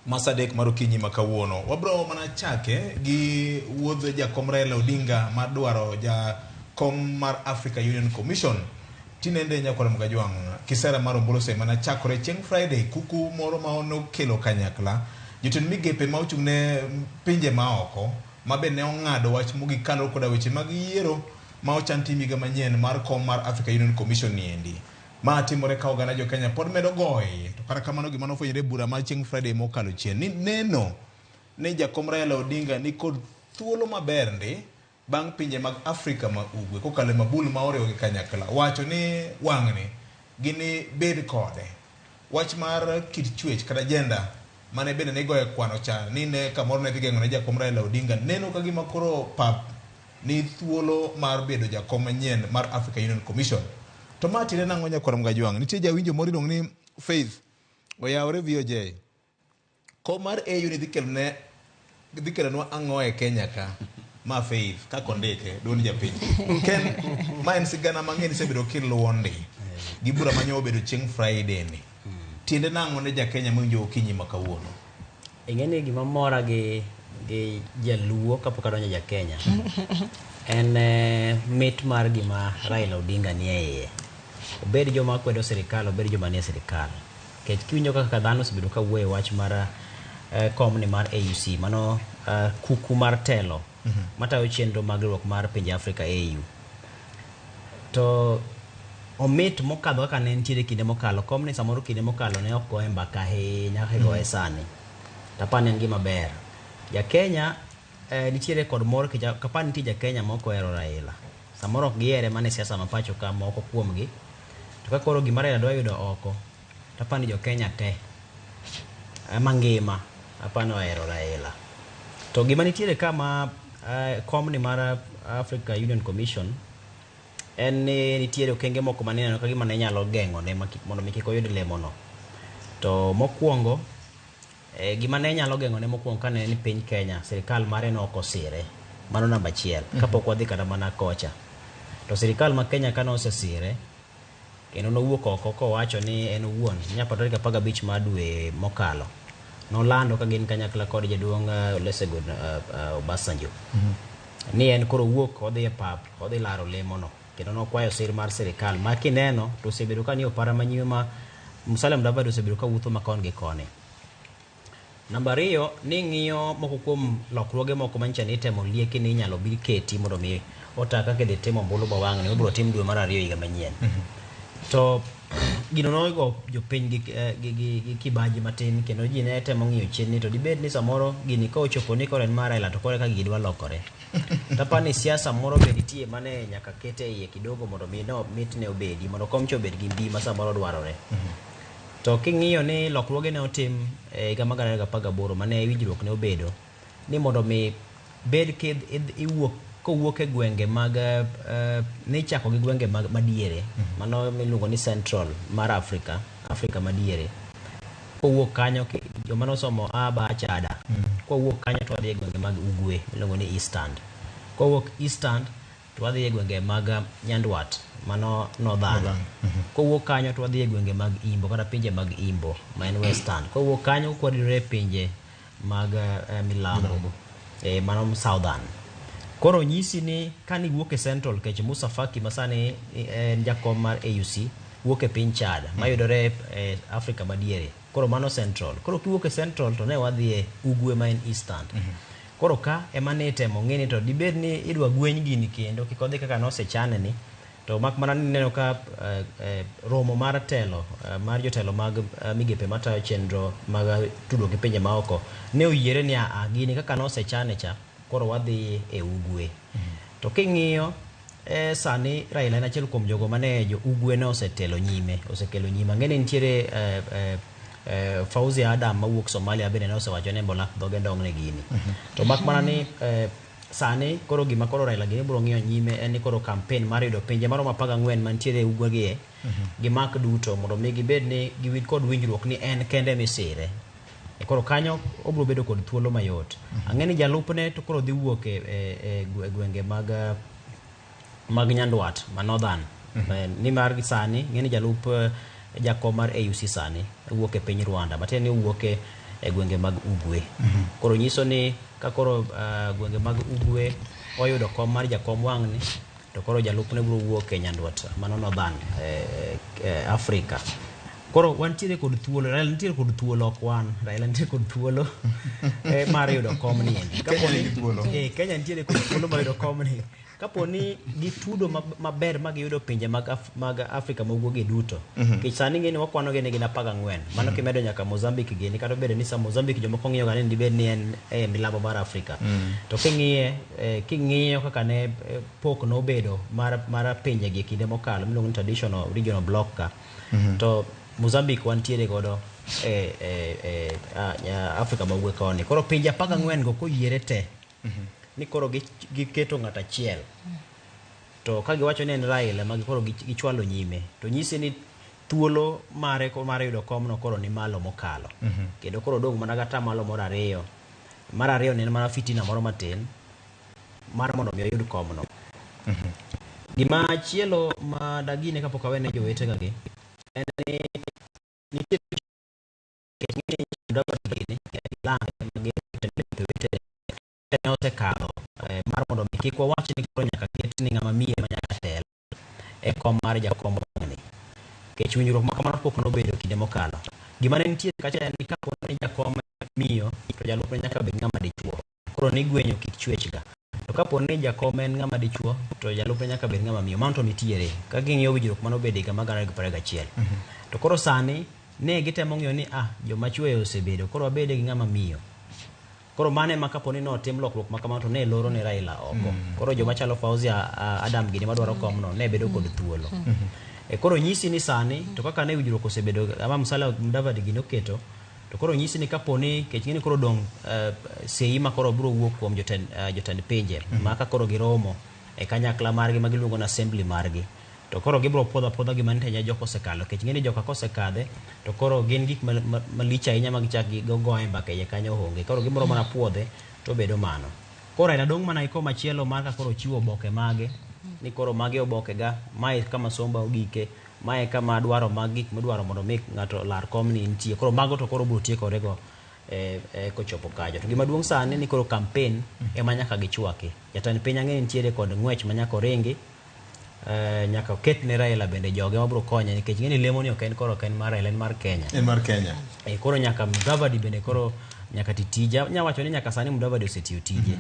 masadek mar okinyi ma kawuono wabro mana chake gi wuodh jakom Raila Odinga mar dwaro jakom mar Africa Union Commission tinende Nyakora Mgajwang' kisera mar ombulu mana chakore chieng' Friday kuku moro ma nokelo kanyakla jotend migepe ma ochung' ne pinje maoko mabe ne ong'ado wach mogikalo koda weche mag yiero ma ochan timiga manyien mar kom mar Africa Union Commission ni endi ma timore ka oganda jo Kenya pod medo goy to kata kamano gima nofwenyore bura mar chieng' Friday mokalo chien ni neno ne jakom Raila Odinga ni kod thuolo maber ndi bang' pinje mag Afrika ma ugwe kokalo mabul ma oriwo gi kanyakla wacho ni wang'ni gini bed kode wach mar kit chwech kata agenda mane bende ne goye kwano cha ni ne kamoro ne dhi geng'o ne jakom Raila Odinga neno ka gima koro pap ni thuolo mar bedo jakom manyien mar Africa Union Commission to matire nang'o Nyakora Mgajwang' nitie jawinjo moro iluongo ni Faith oyawore VOJ kom mar AU ni dhi kelonwa ang'o e Kenya ka ma Faith kako ndike duond japiny ken ma en sigana mang'eny sebedo kiluwo ndi gi bura manyo obedo chieng' Friday ni tiende nang'o ne jakenya mwinjo okinyi ma kawuono ing'eni gima mora gi jaluo kapok adonjo jakenya en mit mar gima Raila Odinga ni iye obed joma kwedo sirikal obed joma nie sirikal kech kiwinjo kaka dhano osebedo ka wuoyo wach mar komni mar AUC mano kuku mar telo matayo chenro mag riwruok mar pinje Afrika AU to omit mokadho kaka ne nitiere kinde mokalo komni samoro kinde mokalo ne ok goye mbaka ahinya kaka goye sani tapani en gima ber ja Kenya nitiere kod moro kapani nitie ja Kenya moko ohero Raila samoro ok gihere mane siasa mapacho ka moko kuomgi to ka koro gima Raila dwa yudo oko tapani jo Kenya te mangima apano ohero Raila to gima nitiere kama komni mar Africa Union Commission en nitiere okenge moko maneno ka gima ne nyalo geng'o ne mondo kik oyud lemono to mokwongo gima ne nyalo geng'o ne mokwongo kane ni piny Kenya sirikal mare no ok osire mano namba 1 kapok wadhi kata mana kocha to sirikal ma Kenya kano osesire kendo nowuok oko kowacho ni en owuon nyapa tarik 15 mar dwe mokalo nolando ka gin kanyakla kod jaduong' Olusegun Obasanjo ni en koro wuok odhi e pap odhi laro lemono kendo nokwayo sir mar sirikal ma kineno to osebedo ka ni opara manyien ma Musalia Mudavadi osebedo ka wuotho makon gi koni. Namba 2 ni ng'iyo moko kuom lokruoge moko mancha ni temo lieki ni nyalo bil keti mondo mi otaka kede temo mbulu bawang' ni obro tim dwe mar 2 higa manyien to gino nogo jopiny gi kibaji matin kendo ji ne temo ng'iyo chien ni to dibed ni samoro gini ka ochopo ni koren mar Raila to kore ka gidwa lokore tapani siasa moro beditie mane nyaka kete iye kidogo mondo mi no mitne obedi mondo komcho bed gi mbi ma samoro dwarore to king'iyo ni lokruoge ne otim higa mag 2018 mane winjruok ne obedo ni mondo mi bed kid kowuok e gwenge mag ne chako gi gwenge mag madiere mano miluongo ni central mar Afrika madiere kowuok kanyo joma nosomo aba chada kowuok kanyo to wadhi e gwenge mag ugwe miluongo ni eastern kowuok eastern to wadhi e gwenge mag nyandwat mano northern kowuok kanyo to wadhi e gwenge mag imbo kata pinje mag imbo ma en western kowuok kanyo kwadire pinje mag milambo mano southern. Koro nyisi ni kani wuok e central kech Musa Faki masani en jakom mar AUC wuok e piny Chad mayudore Afrika madiere koro mano central koro kiwuok e central to ne wadhi e ugwe ma en eastern Koro ka ema ne temo ng'eni to dibed ni idwa gweny gini kendo kik odhi kaka nosechane ni to mak mana ni neno ka romo mar telo mar jotelo mag migepe matayo chenro mag tudo gi pinje maoko ne oyiere ni gini kaka nosechane cha koro wadhi e ugwe. To king'iyo sani Raila en achiel kuom jogo mane jo ugwe ne osekelo nyime ng'eni nitiere Fauzi Adam mawuok Somalia bende ne osewacho ne mbola dhoge ndong' ne gini. To mak mana ni sani koro gima koro Raila gini biro ng'iyo nyime en ni koro campaign mar yudo pinje maromo 14 mantiere ugwe gi gimak duto mondo mi gibed ni giwinj kod winjruok ni en kende misire. Koro kanyo obiro bedo kod thuolo mayot. Ang'eni jalupne to koro dhi wuok e gwenge mag Nyandwat ma Northern. Ni mar sani ng'eni jalup jakom mar AUC sani wuok e piny Rwanda matiende ni wuok e gwenge mag ugwe. Koro nyiso ni ka koro gwenge mag ugwe oyudo kom mar jakom wang'ni to koro jalupne biro wuok e Nyandwat mano Northern Afrika. Koro wantiere kod thuolo, Raila nitiere kod thuolo ok wan, Raila nitiere kod thuolo mar yudo kom ni endi. Kenya nitiere kod thuolo mar yudo kom ni. Kaponi gitudo maber mag yudo pinje mag Afrika ma ugwe duto. Kech sani ng'eni wakwano gini gin 14. Mano kimedo nyaka Mozambique gini kata bedo ni sa Mozambique jomoko ng'iyo ga ni dibed ni en milambo mar Afrika. To king'iyo kaka ne pok nobedo mar pinje gi kinde mokalo miluongo ni traditional regional block ka. To Mozambique wantiere godo Afrika ma ugwe koni. Koro pinje 14 go koyiere te. Ni koro giketo ng'at achiel. To ka giwacho ni en Raila ma koro gichwalo nyime. To nyisi ni thuolo mare yudo komno koro ni malo mokalo. Kendo koro dong' mana gata malo moro ariyo. Mar ariyo ne mana fitina moro matin mar mondo mi oyud komno. Gima chielo ma dagine kapok awene jowete ga gi en ni nitie osekalo mar mondo mi kik wawach ni koro nyaka ket ni ng'ama miye ma nyaka tel e kom mar jakom wang'ni. Kech winjruok ma kamano pok nobedo kinde mokalo. Gima ne nitie kacha en ni kapo ni jakom miyo to jalupne nyaka bed ng'ama dichuo. Koro ni gwenyo kik chwech ga. To kapo ni jakom en ng'ama dichuo to jalupne nyaka bed ng'ama miyo. Mano to nitiere ka ging'iyo winjruok mano bedo higa mag 2021. To koro sani ne gitemo ng'iyo ni joma chwe osebedo koro wabede gi ng'ama miyo. Koro mane ma kaponi no tim lokruok ma kamano to ne loro ne Raila oko. Koro joma chalo Fauzi Adam gini madwaro komno ne bedo kod thuolo. Koro nyisi ni sani to kaka ne winjruok osebedo ama Musalia Mudavadi gini oketo to koro nyisi ni kaponi kech ng'eni koro dong' sei ma koro biro wuok kuom jotend pinje ma ka koro giromo e kanyakla margi ma giluongo na assembly margi. To koro gibiro podha gima nitenya joko osekalo. Kech ng'eni joka kosekadhe to koro gin gik malich ahinya mag chak gogoe mbaka ye kanyo onge. Koro gibiro mana puodhe to bedo mano. Koro Raila dong' mana iko machielo mar ka koro chiwo oboke mage ni koro mage oboke ga mae kama somba ogike mae kama dwaro mag gik midwaro mondo mi ng'ato lar kom ni nitie. Koro mago to koro biro tiekore go kochopo kajo. To gima duong' sani ni koro campaign ema nyaka gichwaki. Jatend piny ang'e nitiere kod ng'wech ma nyaka oringi nyaka ket ne Raila bende joge ma biro konye nikech ng'eni lemo ni ok en koro mar Raila en mar Kenya. En mar Kenya. Koro nyaka Mudavadi bende koro nyaka titija nyawacho ni nyaka sani Mudavadi osetiyo tije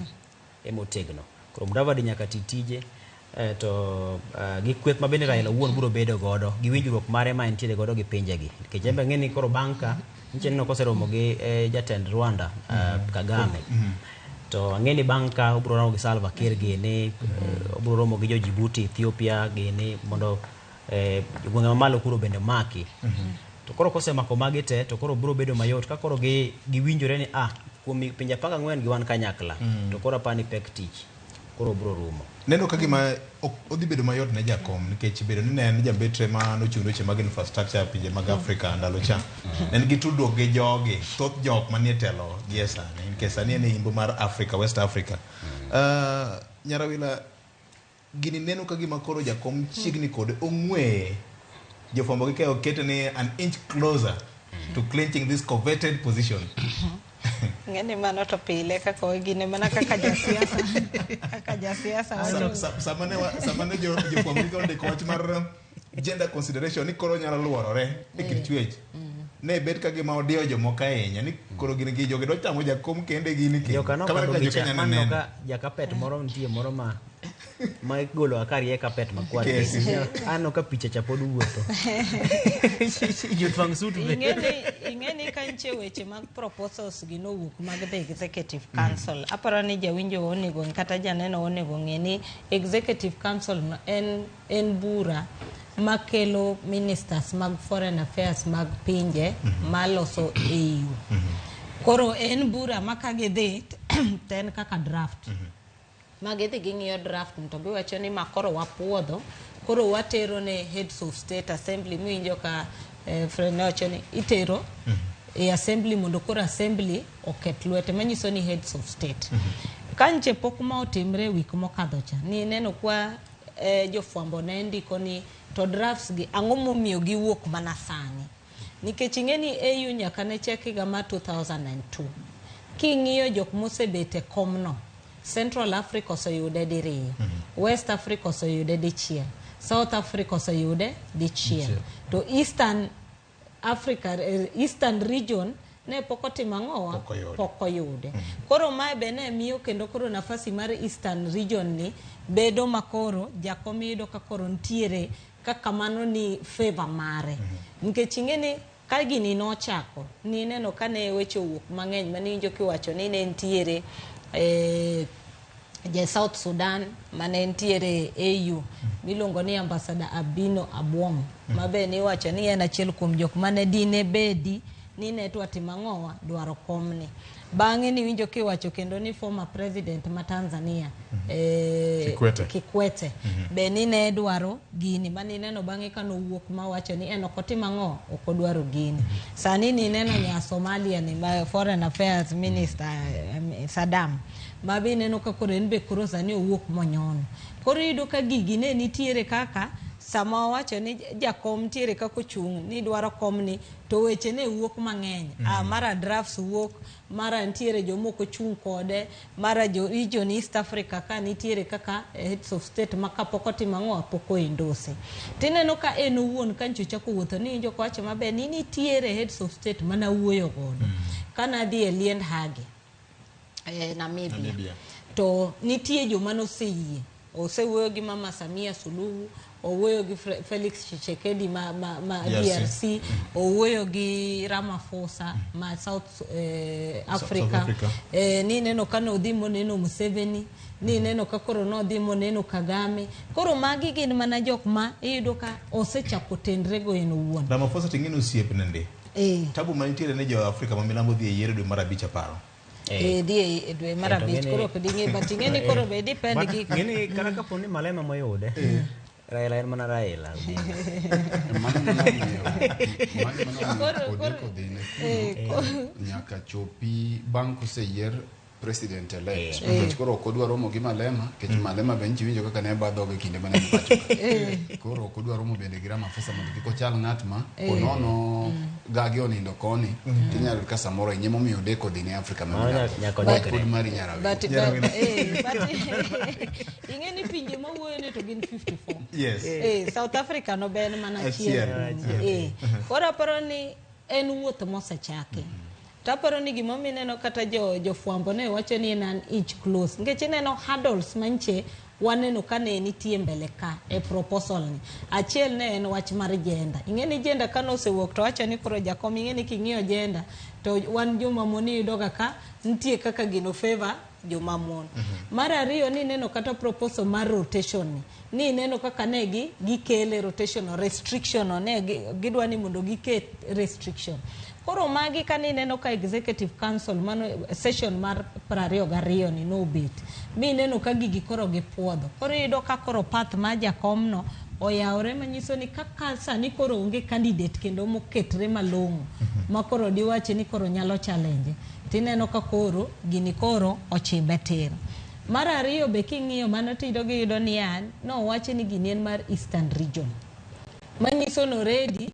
motegno. Koro Mudavadi nyaka titije to gi kweth ma bende Raila wuon biro bedo godo gi winjruok mare ma entiere godo gi pinje gi. Nikech embe ng'eni koro banka nitie no koseromo gi jatend Rwanda Kagame. To ng'eni banka obiro romo gi Salva Kiir gini obiro romo gi Djibouti Ethiopia gini mondo gwenge mamalo kuro bende maki. To koro kosemako magi te to koro biro bedo mayot ka koro giwinjore ni kuom pinje 14 gi wan kanyakla to koro apani pek tich koro biro rumo. Neno ka gima odhi bedo mayot ne jakom nikech bedo ni ne en jambetre ma nochung' weche mag infrastructure pinje mag Afrika ndalo cha. En gi tudruok gi jogi thoth jok manie telo gi sani nikech sani en imbo mar Africa, West Africa. Nyarawila gini neno ka gima koro jakom chiegni kod ong'we jofwambo gi kayo keto ni an inch closer to clinching this coveted position. Ng'eni mano to pile kaka gine mana kaka jasiasa. Kaka jasiasa. Samane jofwambo gi kayo ndiko wach mar gender consideration ni koro nyalo luorore e kind chwech. ne bet ka gima odio jomoko ahinya ni koro gini gi joge dochamo jakom kende gini kendo joka no kama kando ka picha joka mano nene ka jakapet moro nitie moro ma igolo akari e kapet makwar ano ka picha cha pod wuotho jutwang suit be ingeni kanche weche mag proposals gi nowuok mag the executive council aparo ni jawinjo onego kata janeno onego ng'eni executive council en bura makelo ministers mag foreign affairs mag pinje maloso EU koro en bura makagidhi ten kaka draft magidhi ging'iyo draft to giwacho ni makoro wapuodho koro watero ne heads of state assembly miwinjo ka friend wacho ni itero e assembly mondo koro assembly oket lwete manyiso ni heads of state kanche pok ma otimre wik mokadho cha ni neno kwa jofwambo ne ndiko ni to drafts gi ang'o momiyo giwuok mana sani nikech ing'eni EU nyaka ne chekiga ma 2002 king'iyo jok mosebete komno Central Africa oseyude diriyo West Africa oseyude dichiel South Africa oseyude dichiel to Eastern Africa Eastern region ne pok otimo ang'owa pok oyude koro mae be ne miyo kendo koro nafasi mar Eastern region ni bedo makoro jakom yudo ka koro ntiere kaka mano ni favor mare nikech ing'eni ka gini nochako ni neno ka ne weche wuok mang'eny maniwinjo kiwacho ni ne ntiere je South Sudan mane ntiere AU miluongo ni ambassador Abino Abwom mabe ni wacho ni en achiel kuom jok mane dine bedi ni ne twatimo ang'owa dwaro komni bang'e ni winjo kiwacho kendo ni former president ma Tanzania Kikwete be ni ne dwaro gini mani neno bang'e kano wuok ma wacho ni en okotimo ang'o okodwaro gini sani ni neno nya Somalia ni foreign affairs minister Saddam mabe neno ka koro en be koro sani owuok monyono koro yudo ka gigi ne nitiere kaka sama wacho ni jakom tiere kako chung ni dwaro komni to weche ne wuok mang'eny mara drafts wuok mara ntiere jomoko chung kode mara jo region East Africa ka nitiere kaka heads of state makapoko timo ang'o poko endose tineno ka en owuon kancho chako wuotho ni joko wacho mabe ni nitiere heads of state mana wuoyo godo kana dhi e liend hage Namibia to nitie joma noseyie osewuoyo gi Mama Samia Suluhu owuoyo gi Felix Tshisekedi ma DRC owuoyo gi Ramaphosa ma South Africa ni neno kano dhi moneno Museveni ni neno ka koro no dhi moneno Kagame koro magi gin mana jok ma iyudo ka osechako tendre go en owuon Ramaphosa ting'eno osiep nende tabu manitiere ne jo Afrika ma milambo dhi e yiero dwe mar 5 aparo die dwe mar 5 koro kodinge batingeni koro be depend gi ngeni kara kapo ni Malema moyude Raila en mana Raila nyaka chopi bang' koseyier president elect nikech koro kodwa romo gi Malema nikech Malema be nchiwinjo kaka ne badhoge kinde mane pacho koro kodwa romo bende gi Ramaphosa mondo kiko chal ng'at ma onono gagi onindo koni tinyalo ka samoro nyemo miyo deko dhi ne Afrika ma kod mari nyarawe but ingeni pinje mawuoyo ne to gin 54 South Africa no ben mana chiel koro aparo ni en wuoth mosechaki taparo ni gimomineno kata jofwambo ne wacho ni en each close ngech neno hurdles manche waneno kane nitie mbele ka e proposal ni achiel ne en wach mar gender ingeni gender kano osewuok to wacho ni koro jakom ingeni king'iyo gender to wan joma moni yudoga ka nitie kaka gino favor joma mon mar ariyo ni neno kata proposal mar rotation ni neno kaka ne gikele rotation restriction ne gidwa ni mondo giket restriction koro magi kani neno ka executive council mano session mar 22 ni no bit mi neno ka gigi koro gipuodho koro yudo ka koro path ma jakomno oyawre manyiso ni kaka sani koro onge candidate kendo moketre malong'o ma koro diwache ni koro nyalo challenge tineno ka koro gini koro ochibe tir mar ariyo be king'iyo mano tido gi yudo ni an no wache ni gini en mar Eastern region manyiso no ready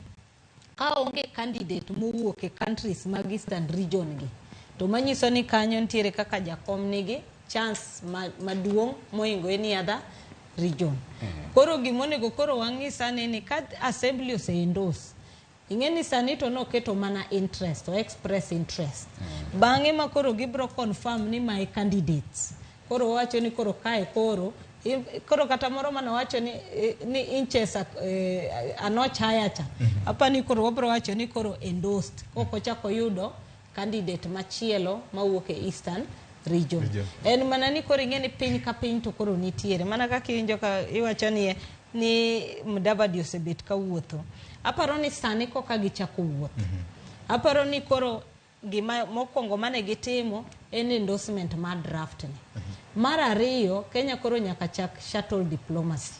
ka onge candidate mowuok e countries mag Eastern region gi to manyiso ni kanyo ntiere kaka jakom nigi chance maduong' moingo any other region koro gimonego koro wang'isa ni ka assembly oseendorse ing'eni sani to noketo mana interest or express interest bang'e ma koro gibro confirm ni my candidates koro wacho ni koro kae koro kata moro mana wacho ni inches anochayacha apa ni koro wabro wacho ni koro endorsed koko chako yudo candidate machielo mawuok e Eastern region. En mana ni koro ing'eni piny ka piny to koro nitiere mana kaka iwinjo ka iwacho ni Mudavadi osebet ka wuotho. Aparo ni sani koka gichako wuoth. Aparo ni koro gima mokwongo mane gitimo en endorsement mar draft ni. Mar ariyo Kenya koro nyaka chak shuttle diplomacy.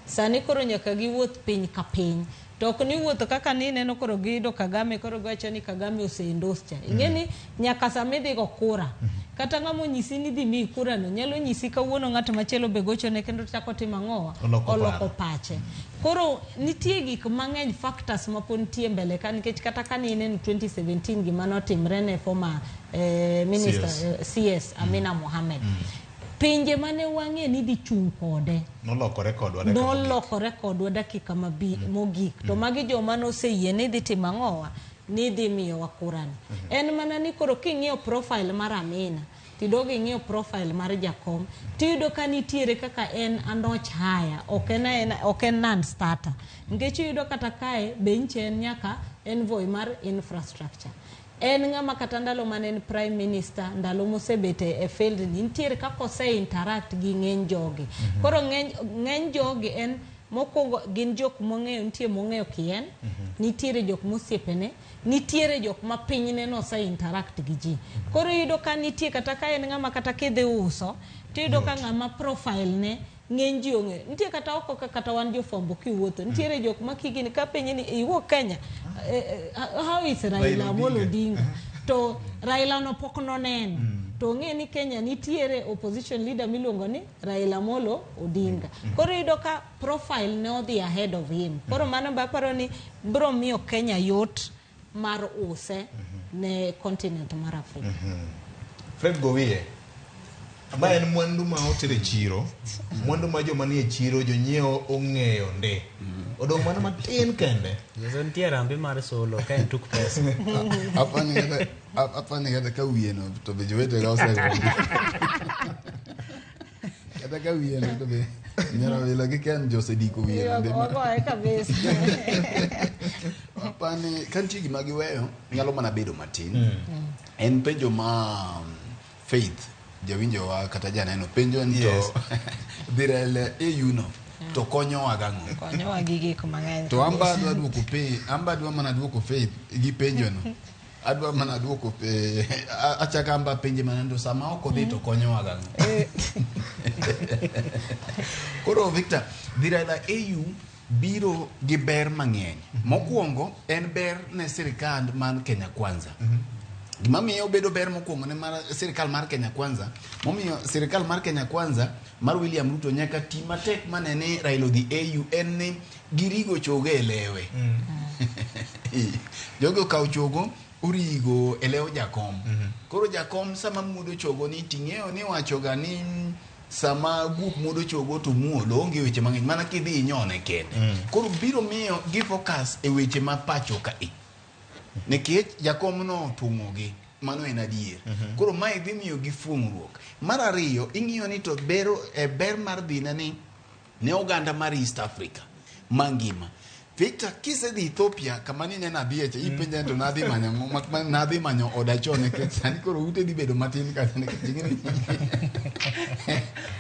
Sani koro nyaka giwuoth piny ka piny. To ok ni wuotho kaka ni neno koro gido Kagame koro gacho ni Kagame ose-endorse cha. Ing'eni nyaka samidhi go kura. Kata ng'amo nyisi ni dhi mi kura no nyalo nyisi kawuono ng'at machielo be gocho ne kendo chako timo ang'owa oloko pache. Koro nitie gik mang'eny factors ma pon tie mbele ka nikech kata ka ni neno 2017 gima notimre ne former minister CS Amina Mohamed. Pinje mane wang'e ni dhi chung' kode nolokore kodwa dakika mogik to magi joma noseyie ni dhi timo ang'owa ni dhi miyo wakurani. En mana ni koro king'iyo profile mar Amina tidogi ng'iyo profile mar Jakom tiyudo ka nitiere kaka en anoch haya ok en non-starter nikech iyudo kata kae benche en nyaka envoy mar infrastructure. En ng'ama kata ndalo mane en prime minister ndalo mosebete e field ni nitiere kako se interact gi ng'eny jogi. Koro ng'eny jogi en mokwongo gin jok mong'eyo nitie mong'eyo kien nitiere jok mosiepene nitiere jok ma pinyne no se interact gi ji. Koro yudo ka nitie kata ka en ng'ama kata kidhi uso tiyudo ka ng'ama profile ne ng'eny ji ong'e. Nitie kata oko kata wan jofwambo kiwuotho nitiere jok ma kigini ka penye ni iwuok Kenya how is Raila Amolo Odinga to Raila no pok nonen to ng'e ni Kenya nitiere opposition leader miluongo ni Raila Amolo Odinga. Koro yudo ka profile ne odhi ahead of him. Koro mano baparo ni bro miyo Kenya yot mar use ne continent mar Afrika. Fred Gowie ma en mwandu ma otere chiro mwandu ma joma nie chiro jonyiewo ong'eyo nde odong' mana matin kende Yeso nitie rambi mar solo ka en tuk pesa apani kata ka wiye no to be jowete ga osego kata ka wiye no to be nyara wila gi ken jose diko wiye apani kantie gima giweyo nyalo mana bedo matin en penjo ma Faith jawinjo wa kata janeno penjo ni to direle no to konyo agang'o konyo agigi kumang'eny to amba dwa mana duoko Faith gi penjo no adwa mana duoko achaka amba penje mana ndo sama oko dhi to konyo agang'o koro Victor direle biro gi ber mang'eny mokwongo en ber ne sirikand man Kenya Kwanza gima miyo bedo ber mokwongo ne mar sirikal mar Kenya Kwanza momiyo sirikal mar Kenya Kwanza mar William Ruto nyaka ti matek manene Raila odhi AU en ni girigo choge elewe jogo kaw chogo urigo elewo Jakom koro Jakom sama mudo chogo ni ting'eyo ni wachoga ni sama gup mudo chogo to muolo onge weche mang'eny mana kidhi inyone kende koro biro miyo gi focus e weche ma pacho ka nikech Jakom no tung'ogi mano en adier koro mae dhi miyo gi fungruok. Mar ariyo ing'iyo ni to ber mar dhina ni ne oganda mar East Africa mangima. Victor kisedhi Ethiopia kama ni nena dhieche ipenja to nadhi manyo odacho nikech sani koro ute dhi bedo matin kata nikech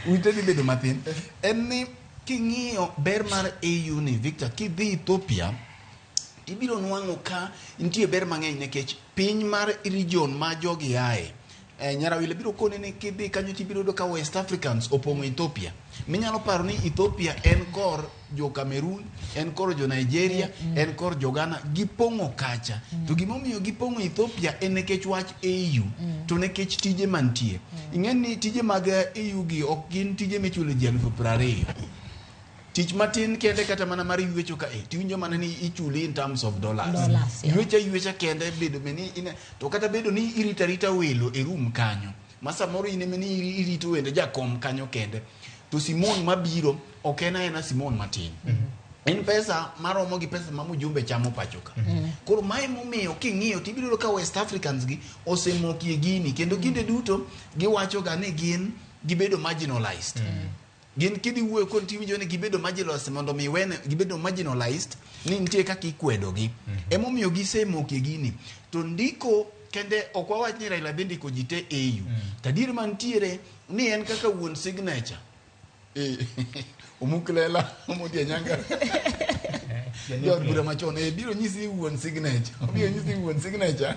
ute dhi bedo matin en ni king'iyo ber mar AU ni Victor kidhi Ethiopia ibiro nwang'o ka nitie ber mang'eny nikech piny mar region ma jogi ae nyarawile biro kone ni kidhi kanyo tibiro do ka West Africans opong'o Ethiopia. Minyalo paro ni Ethiopia en kor jo Cameroon, en kor jo Nigeria, en kor jo Ghana gipong'o kacha. To gimomiyo gipong'o Ethiopia en nikech wach AU to nikech tije mantie. Ing'eni tije mag AU gi ok gin tije michulo ji 20,000. Tich matin kende kata mana mar yuecho ka tiwinjo mana ni ichuli in terms of dollars. Yuecha kende bedo meni to kata bedo ni irita welo e room kanyo. Masa moro ine meni irito wende Jakom kanyo kende. To Simon mabiro ok ena Simon matin. en pesa maromo gi pesa ma mujumbe chamo pachoka. Koro mae momiyo king'iyo tibiro ka West Africans gi osemokie gini kendo kinde duto giwacho ga ni gin gibedo marginalized. Gin kidi wuoyo kon tiwinjo ni gibedo marginalized mondo mi wene gibedo marginalized ni nitie kaka ikwedo gi. Emomiyo gisemokie gini. To ndiko kende okwawach ni Raila bende ko jite EU. Tadir mantiere ni en kaka wuon signature. Omuklela omodia nyanga. Jod bura machon biro nyisi wuon signature. Biro nyisi wuon signature.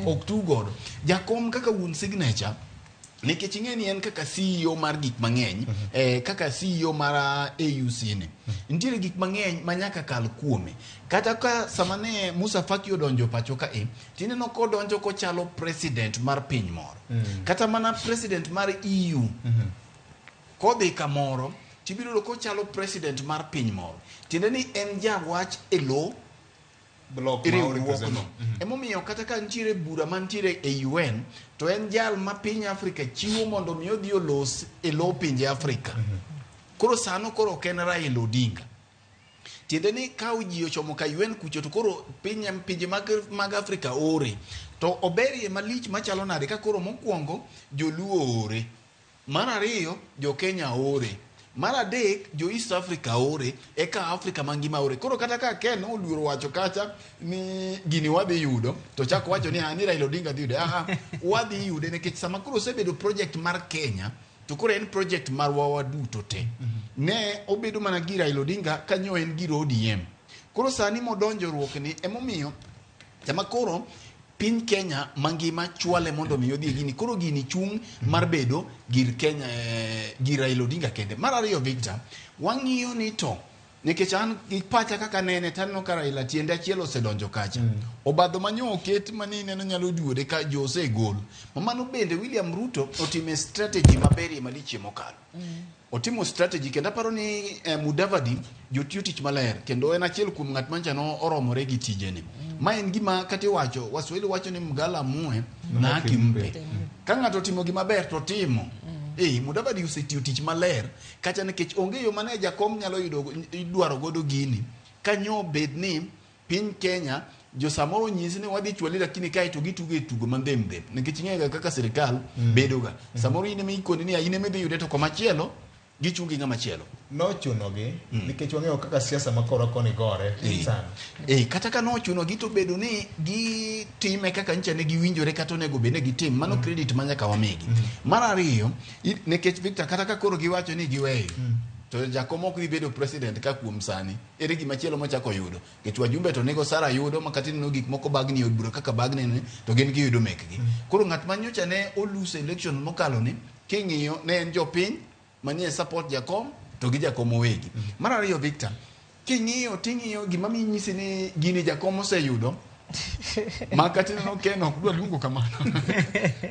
Ok tu godo. Jakom kaka wuon signature nikech ing'eni en kaka CEO mar gik mang'eny, kaka CEO mar AUC ni. Nitiere gik mang'eny manyaka kal kuome. Kata ka samane Musa Faki odonjo pacho ka tineno kodonjo kochalo president mar piny moro. Kata mana president mar EU. Kodhi kamoro, tibiro kochalo president mar piny moro. Tiende ni en jawach elo block no. Emomiyo kata ka ntiere bura mantiere e UN, to en jal ma piny Afrika chiwo mondo mi odhi olos e lo pinje Afrika. Koro sano koro ken Raila Odinga. Tiende ni ka uji ochomo ka UN kucho to koro pinje mag Afrika ore. To oberie malich machalo nade ka koro mokwongo joluo ore. Mar ariyo jo Kenya ore. Mar adek jo East Africa ore, eka Afrika mangima ore. Koro kata ka Ken oluoro wacho kacha ni gini wadhi yudo, to chako wacho ni ani Raila Odinga dhi yude. Wadhi yude nikech sama koro osebedo project mar Kenya, to koro en project mar waduto te. Ne obedo mana gi Raila Odinga kanyo en gi ODM. Koro sani modonjo ruok ni emomiyo sama koro piny Kenya mangima chwale mondo mi odhi gini. Koro gini chung mar bedo gir Kenya gir Raila Odinga kende. Mar ariyo Victor, wang'iyo ni to nikech an pacha kaka nene tanno ka Raila tiende achiel osedonjo kacha. Obadho manyo oket mani neno nyalo duode ka jo osegol. Mamano bende William Ruto otime strategy maberie maliche mokalo. Otimo strategy kendo aparo ni Mudavadi jotiyo tich maler kendo en achiel kuom ng'at manchano oromore gi tijene. Ma en gima kati wacho Waswahili wacho ni mgala muhe na haki mpe. Ka ng'ato timo gima ber to timo. Mudavadi osetiyo tich maler kacha nikech onge yo mane jakom nyalo yudo idwaro godo gini. Kanyo bed ni piny Kenya jo samoro nyisi ni wadhi chwali lakini kae to gitugo e tugo mandemdem nikech ing'ega kaka sirikal bedoga. Samoro ine me ikoni ni ine me dhi yude to komachielo gichungi ng'ama chielo. Nochunogi nikech wang'eyo kaka siasa makoro koni gore sana. Kata ka nochunogi to bedo ni gitime kaka ncha ne giwinjore kata onego bed ne gitim, mano credit manyaka wamigi. Mar ariyo nikech Victor kata ka koro giwacho ni giweyo to jakom ok dhi bedo president ka kuom sani. Ere gima chielo machako yudo. Nikech wajumbe to nego Sara yudo makati no gik moko bagni od bura kaka bagni to gin giyudo mekgi. Koro ng'at manyocha ne olose election mokalo ni king'iyo ne en jopiny manie support jakom to gi jakom owegi. Mar ariyo Victor, king'iyo ting'iyo gima minyisi ni gini jakom oseyudo makati no Ken ok dwa luongo kamano.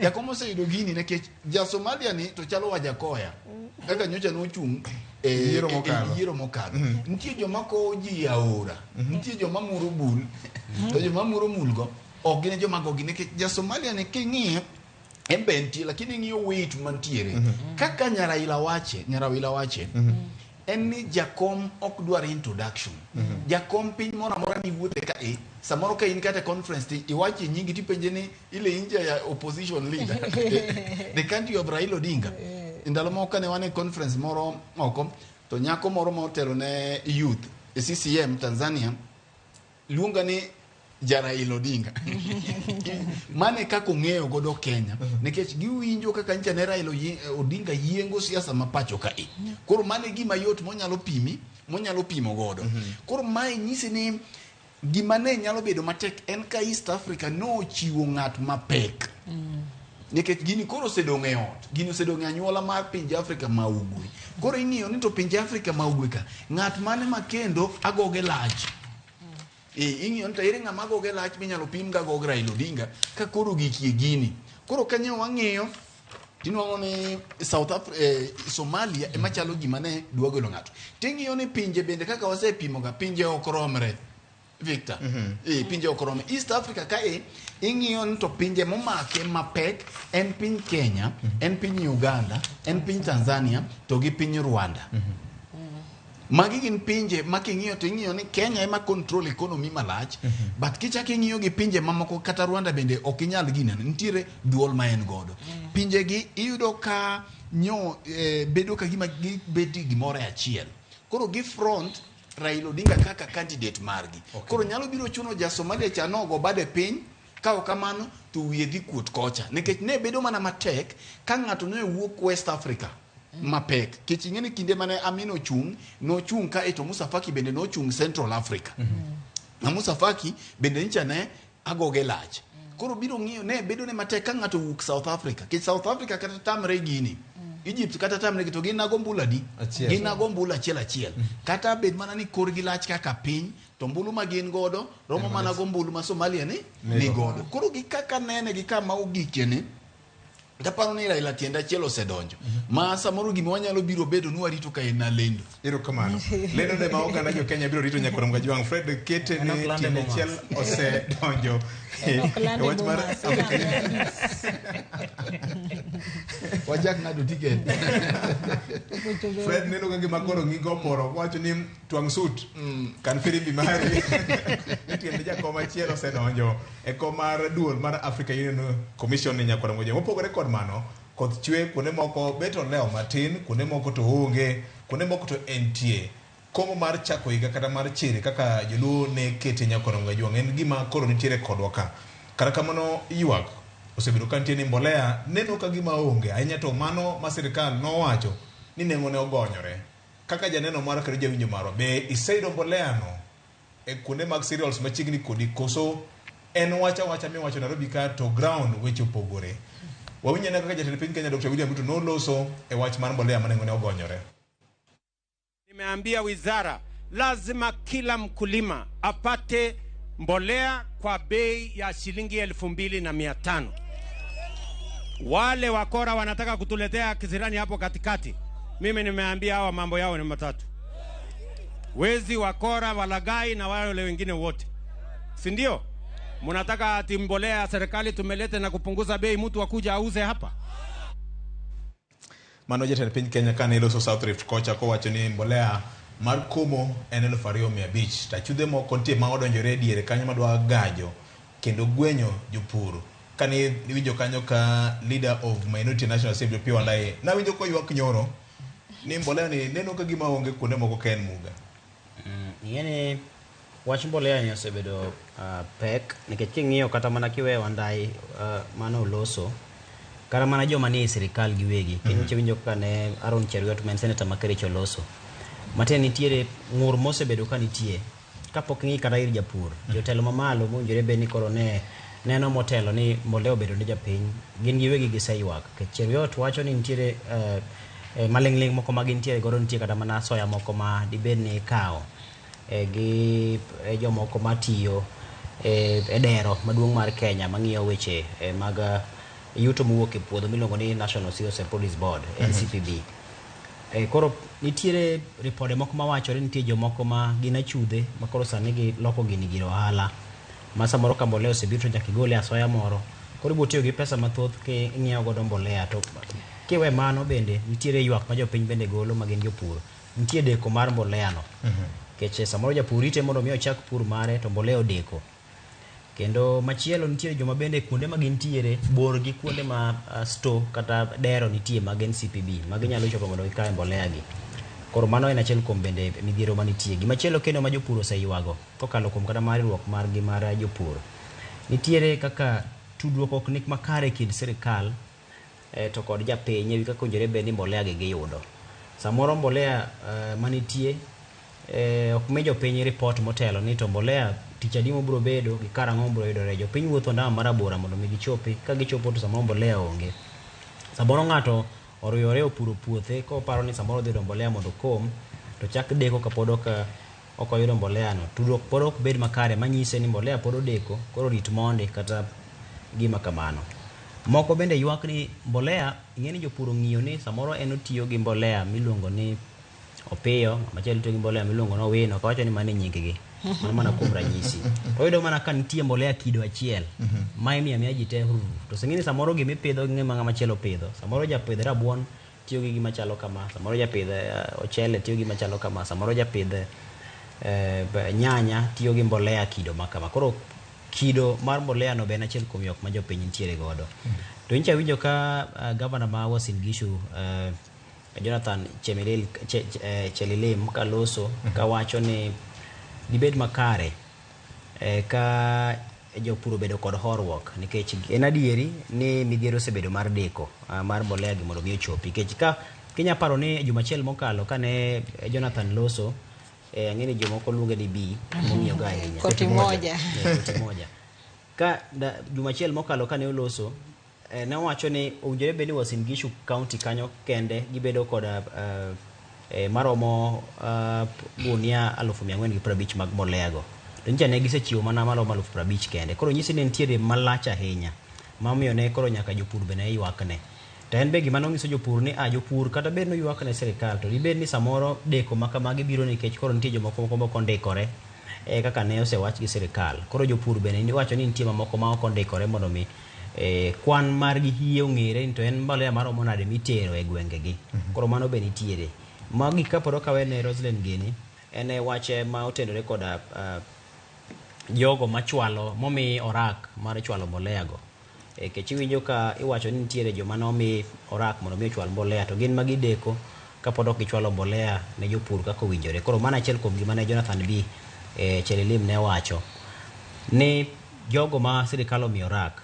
Jakom oseyudo gini nikech ja Somalia ni to chalo wa Jakoya. Kaka nyocha no chung yiero mokalo. Nitie joma ko ji aora, nitie joma muro bul, to joma muro mulgo ok gine joma go gine nikech ja Somalia ni king'iyo embenti lakini ng'iyo weight mantiere. Kaka Nyaraila wache en ni jakom ok dwar introduction. Jakom piny moro amora ni wuothe ka samoro ka in kata conference ti iwache nyingi tipenje ni ile inja ya opposition leader the country of Raila Odinga. Ndalo moko ne wane conference moro oko to nyako moro motelo ne youth CCM Tanzania luonga ni Raila Odinga. Mane kako ng'eyo godo Kenya nikech giwinjo kaka ncha ne Raila Odinga yiengo siasa mapacho ka Koro mane gima yot monyalo pimo godo. Koro mai nyisi ni gima ne nyalo bedo matek en ka East Africa no chiwo ng'at mapek. Nikech gini koro osedong' e ot. Gini osedong' e anyuola mar pinje Afrika ma ugwe. Koro ing'iyo ni to pinje Afrika ma ugwe ka ng'at mane makendo agoge lach. Ing'iyo ni to ere ng'ama agoge lach minyalo pim ga goge Raila Odinga ka koro gikie gini. Koro kanyo wang'iyo tinwang'o ni Somalia ema chalo gima ne dwa golo ng'ato. Ting'iyo ni pinje bende kaka wasepimo ga pinje ok romre. Victor. Pinje ok romre. East Africa ka ing'iyo ni to pinje momake mapek en piny Kenya, en piny Uganda, en piny Tanzania to gi piny Rwanda. Magi gin pinje ma king'iyo to ing'iyo ni Kenya ema control economy malach, but kichak ing'iyo gi pinje mamoko kata Rwanda bende ok inyal gine, nitiere duol ma en godo. Pinje gi iyudo ka bedo ka gima gibedi gimoro achiel. Koro gi front Raila Odinga kaka candidate margi. Koro nyalo biro chuno ja Somalia cha nogo bade piny, kao kamano to wiye dhi kuot kocha. Nikech ne bedo mana matek ka ng'ato ne wuok West Africa mapek. Kech ing'eni kinde mane Amin nochung ka ito Musa Faki bende nochung Central Africa. Na Musa Faki bende nicha ne agoge lach. Koro biro ng'iyo ne bedo ne matek ka ng'ato wuok South Africa. Kech South Africa kata tamre gini. Egypt kata tamre to gin nagombula di. Gin nagombula achiel. Kata bed mana ni korgi lach kaka piny, to mbulu ma gin godo romo mana gombulu ma Somalia ni godo. Koro gi kaka nene gi kama ogikene. Tapano ni Raila tienda achiel osedonjo. Ma samoro gima wanyalo biro bedo ni warito ka en lendo. Erokamano. Lendo ne ma oganda jo Kenya biro rito nyaka Ramogajwang. Fred Kete ni tienda achiel osedonjo. Wach mar wajak ng'ado ticket. Fred neno ka gima koro ng'igo poro wacho ni twang' sut kan firimbi mari. Tiende jakom achiel osedonjo e kom mar duol mar Africa Union Commission ni nyaka Ramogajwang. Mopogore kod mano, koth chwe kuonde moko beto leo matin, kuonde moko to onge, kuonde moko to entie. Komo mar chako higa kata mar chiri kaka joluo ne kete nyaka Ramogajwang en gima koro nitiere kodwa ka. Kata kamano ywak osebedo ka nitie ni mbolea neno ka gima onge, ahinya to mano ma sirikal nowacho ni nengo ne ogonyore. Kaka janeno mara kendo jawinjo marwa, be iseyudo mbolea no e kuonde mag cereals machiegni kodi koso en wacha miwacho Nairobi ka to ground weche opogore. Wawinjo kaka jatend piny Kenya Dr. William Ruto noloso e wach mar mbolea manengo ne ogonyore. Nimeambia wizara lazima kila mkulima apate mbolea kwa bei ya shilingi 2,500. Wale wakora wanataka kutuletea kisirani hapo katikati. Mimi nimeambia hawa mambo yao ni matatu. Wezi, wakora, walagai na wale wengine wote. Si ndio? Munataka ati mbolea ya serikali tumelete na kupunguza bei mtu akuja auze hapa? Mano jatend piny Kenya kane iloso South Rift kocha kowacho ni mbolea mar komo en 2,500. Tachudhe moko nitie ma odonjore diere kanyo madwa gajo kendo gwenyo jopur. Kane iwinjo kanyo ka leader of Minority National Assembly Pio Wandayi, na winjo ko ywak nyoro ni mbolea ni neno ka gima onge kuonde moko ka en muga. Yani wach mbolea ni osebedo pek nikech king'iyo kata mana kiwe Wandayi mano loso kata mana joma ni sirikal giwegi kendo winjo kane Aaron Cheruiyot men senator Makericho loso maten nitiere ng'ur mosebedo ka nitie kapok ng'i kata ir japur jotelo mamalo monjore be ni koro neno motelo ni mbolea obedo ne japiny gin giwegi giseywak ke Cheruiyot wacho ni nitiere malingling moko ma gintiere godo nitie kata mana soya moko ma dibed ni kao gi jomoko matiyo e dero maduong' mar Kenya mang'iyo weche mag yuto mowuok e puodho miluongo ni National Cereals and Produce Board NCPB. Koro nitiere ripode moko mawacho ni nitie jomoko ma gin achudhe ma koro sani gi loko gini giro ohala ma samoro ka mbolea osebiro to nyaka igole asoya moro koro ibo tiyo gi pesa mathoth ke ing'iewo godo mbolea to kiwe mano bende nitiere ywak ma jopiny bende golo ma gin jopur nitie deko mar mbolea no keche samoro japur ite mondo mi ochak pur mare to mbolea odeko kendo machielo nitiere joma bende kuonde ma gintiere bor gi kuonde ma store kata dero nitie mag NCPB ma ginyalo chopo mondo gikae mbolea gi koro mano en achiel kuom bende midhiero ma nitie gimachielo kendo ma jopur oseywago kokalo kuom kata mariruok mar gi mar jopur nitiere kaka tudruok ok nik makare kind sirikal to kod japiny ewi kaka onjore bed ni mbolea gi giyudo samoro mbolea manitie ok mi jopiny report motelo ni to mbolea tich adi mobiro bedo gi karang'o biro yudore jopiny wuotho ndama marabora mondo mi gichopi ka gichopo to samoro mbolea onge samoro ng'ato oruyore opuro puothe ko paro ni samoro dhi mbolea mondo kom to chak deko ka pod ok oyudo mbolea no tudruok pod ok bed makare manyise ni mbolea pod odeko koro rit monde kata gima kamano moko bende ywak ni mbolea ing'eni jopur ng'iyo ni samoro en otiyo gi mbolea miluongo ni opiyo machielo tiyo gi mbolea miluongo no wino kawacho ni mane nyinggi mana kuom ranyisi to yudo mana ka nitie mbolea kido achiel ma imiya ji te to sing'ini samoro gimipidho ng'e ma ng'ama chielo pidho samoro japidh rabuon tiyo gi gima chalo kama, samoro japidh ochele tiyo gi gima chalo kama, samoro japidh nyanya tiyo gi mbolea kido makama. Koro kido mar mbolea no ben achiel kuom yok ma jopiny nitiere godo. To incha winjo ka governor ma Uasin Gishu Jonathan Chelilim kaloso kawacho ni dibed makare ka jopur bedo kod horruok, nikech en adieri ni midhiero osebedo mar deko mar mbolea gi mondo mi ochopi. Nikech ka kinya paro ni juma achiel mokalo kane Jonathan loso ang'eni jomoko luonge ni B momiyo ga ahinya koti moja ka juma achiel mokalo kane oloso ne wacho ni owinjore bed ni Uasin Gishu County kanyo kende gibedo kod maromo gunia 450 mag mbolea go. To ncha ne gisechiwo mana maromo 50 kende. Koro nyisi ni nitiere malach ahinya mamiyo ne koro nyaka jopur bene ywakne. To en be gima nonyiso jopur ni jopur kata bed no ywakne sirikal to dibed ni samoro deko makamagi biro nikech koro nitie jomoko moko ndikore kaka ne osewach gi sirikal. Koro jopur bene ni wacho ni nitie mamoko ma ok ondikore mondo mi kwan margi hie ong'ere to en mbolea maromo nade mitero e gwengegi. Koro mano be nitiere. Magi kaporo kawene Roslyn Gini en wache ma otendore koda jogo machwalo momi orak mar chwalo mbolea go. Kech iwinjo ka iwacho ni nitiere joma nomi orak mondo mi ochwal mbolea to gin magi deko kapod ok gichwalo mbolea ne jopur kaka owinjore. Koro mana achiel kuom gima ne Jonathan B Chelilim ne wacho ni jogo ma sirikal omiyo orak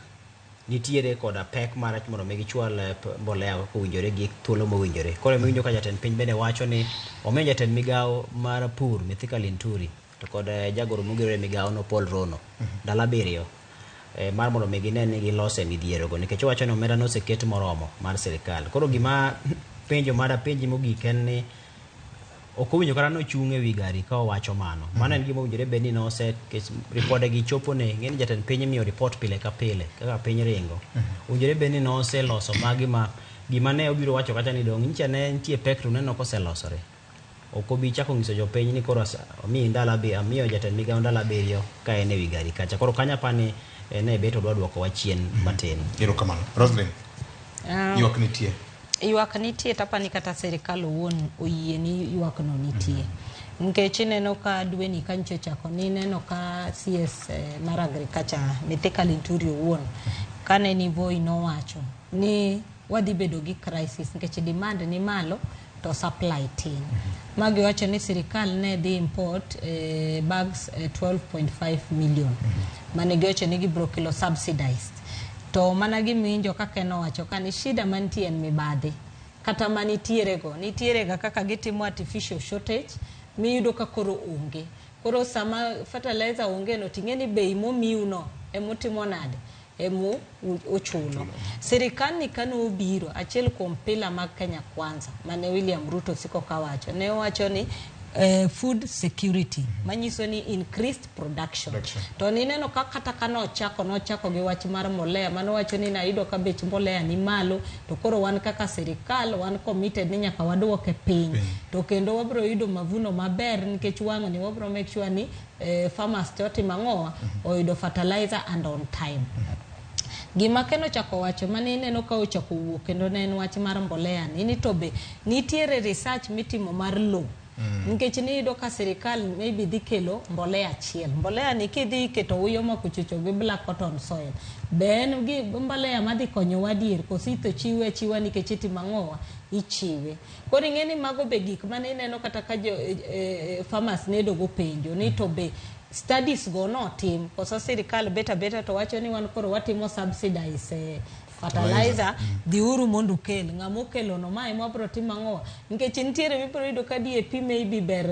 nitiere koda pek mar mondo mi gichwal mbolea kaka owinjore gi thuolo mowinjore. Koro iwinjo ka jatend piny bende wacho ni omiyo jatend migawo mar pur Mithika Linturi to kod jagoro mogere migawo no Paul Rono dala biriyo mar mondo mi gine ni gilose midhiero go, nikech wacho ni omenda no seket moromo mar sirikal. Koro gima penjo mara penji mogik en ni ok owinjo kata no chunge wi gari ka owacho mano. Mano en gima owinjore bed ni nose ripode gi chopo ne ng'eni jatend piny miyo report pile ka pile kaka piny ringo. Owinjore bed ni nose loso magi ma gima ne obiro wacho kata ni dong ncha ne nitie pek to neno koselosore. Ok obi chako nyiso jopiny ni koro omi ndala bi amiyo jatend migawo ndala biriyo ka en e wi gari kacha. Koro kanya pani ne beto dwa duoko wachien matin. Erokamano. Roslyn, ywak nitie. Ywak nitie tapani kata sirikal owuon oyie ni ywak no nitie. Nikech ineno ka dweni kancho chako ni neno ka CS mar agriculture Mithika Linturi owuon kane ni voi no wacho ni wadhi bedo gi crisis nikech demand ni malo to supply tin. Magi wacho ni sirikal ne dhi import bags 12.5 million. Mane giwacho ni gibro kilo subsidized. To mana giminjo kaka no wacho kani shida mantie en mibadhi. Kata manitiere go, nitiere ga kaka gitimo artificial shortage, miyudo ka koro onge. Koro sama fertilizer onge no tingeni bei momiu no emotimo nade. Emu uchulo. Sirikani kano ubiro achiel kuom pila mag Kenya Kwanza mane William Ruto siko kawacho ne wacho ni food security manyiso ni increased production. To nineno kata kano chako gi wach mar mbolea mano wacho ni naido ka bech mbolea ni malo to koro wan kaka sirikal wan committed ni nyaka waduoke piny to kendo wabro yudo mavuno maber nikech wango ni wabro make sure ni farmers toti mangoa oyudo fertilizer and on time. Gima keno chako wacho mane neno ka ochako wuok kendo ne en wach mar mbolea ni to be nitiere research mitimo mar low. Nikech ni yudo ka sirikal maybe dhi kelo mbolea achiel. Mbolea ni kidhi keto uyo makuchucho gi black cotton soil. Ben gi mbolea madhi konyo wadier kosito chiwa nikech iti mangoa ichiwe. Koro ing'eni mago be gik mane neno kata ka farmers ne dogo penjo ni to be studies go no tim kosa sirikal beta to wacho ni wan koro watimo subsidize fertilizer di uru mondu kel ngamo kelo no mai mabro timangoa nikech nitiere mipro ido ka DAP maybe ber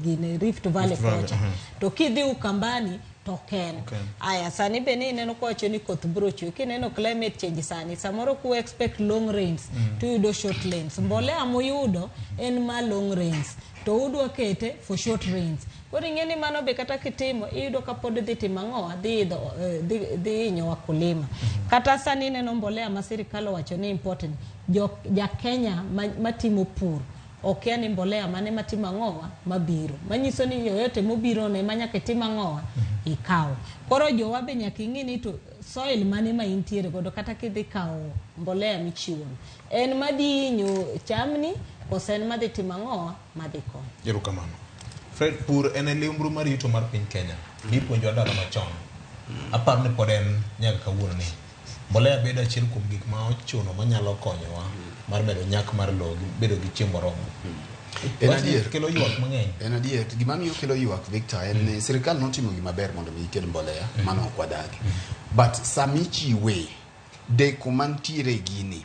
gine Rift Valley kocha to kidhi ukambani to ken aya sani beni neno ko wacho ni koth brocho kineno climate change sani samoro ku expect long rains to yudo short rains mbolea moyudo en ma long rains to udwa kete for short rains. Koro ing'eni mano be kata kitimo iyudo ka pod dhi timangoa dhi inyo wakulima. Kata sani neno mbolea ma sirikal wacho ni important ja Kenya matimo pur okia ni mbolea mane matima ng'owa mabiro. Manyiso ni yoyote mobiro ne manyaka tima ng'owa ikaw. Koro jowa be nyaka ing'e ni to soil mane ma intiere godo kata kidhi kawo mbolea michiwo. En madinyo chamni kose en madhi tima ng'owa madhi kon. Erokamano. Fred, pur en liumbru mar yuto mar piny Kenya. Ipuonjo dala machon. Apar ne pod en nyaka kawuono ni. Mbolea bedo achiel kuom gik ma ochuno manyalo konyowa mar medo nyak mar lowo bedo gi chiemo moromo. En adier kelo ywak mang'eny. En adier gima miyo kelo ywak Victor en sirkal notimo gima ber mondo mi kel mbolea mano ok wadagi. But sami chiwe deko mantiere gini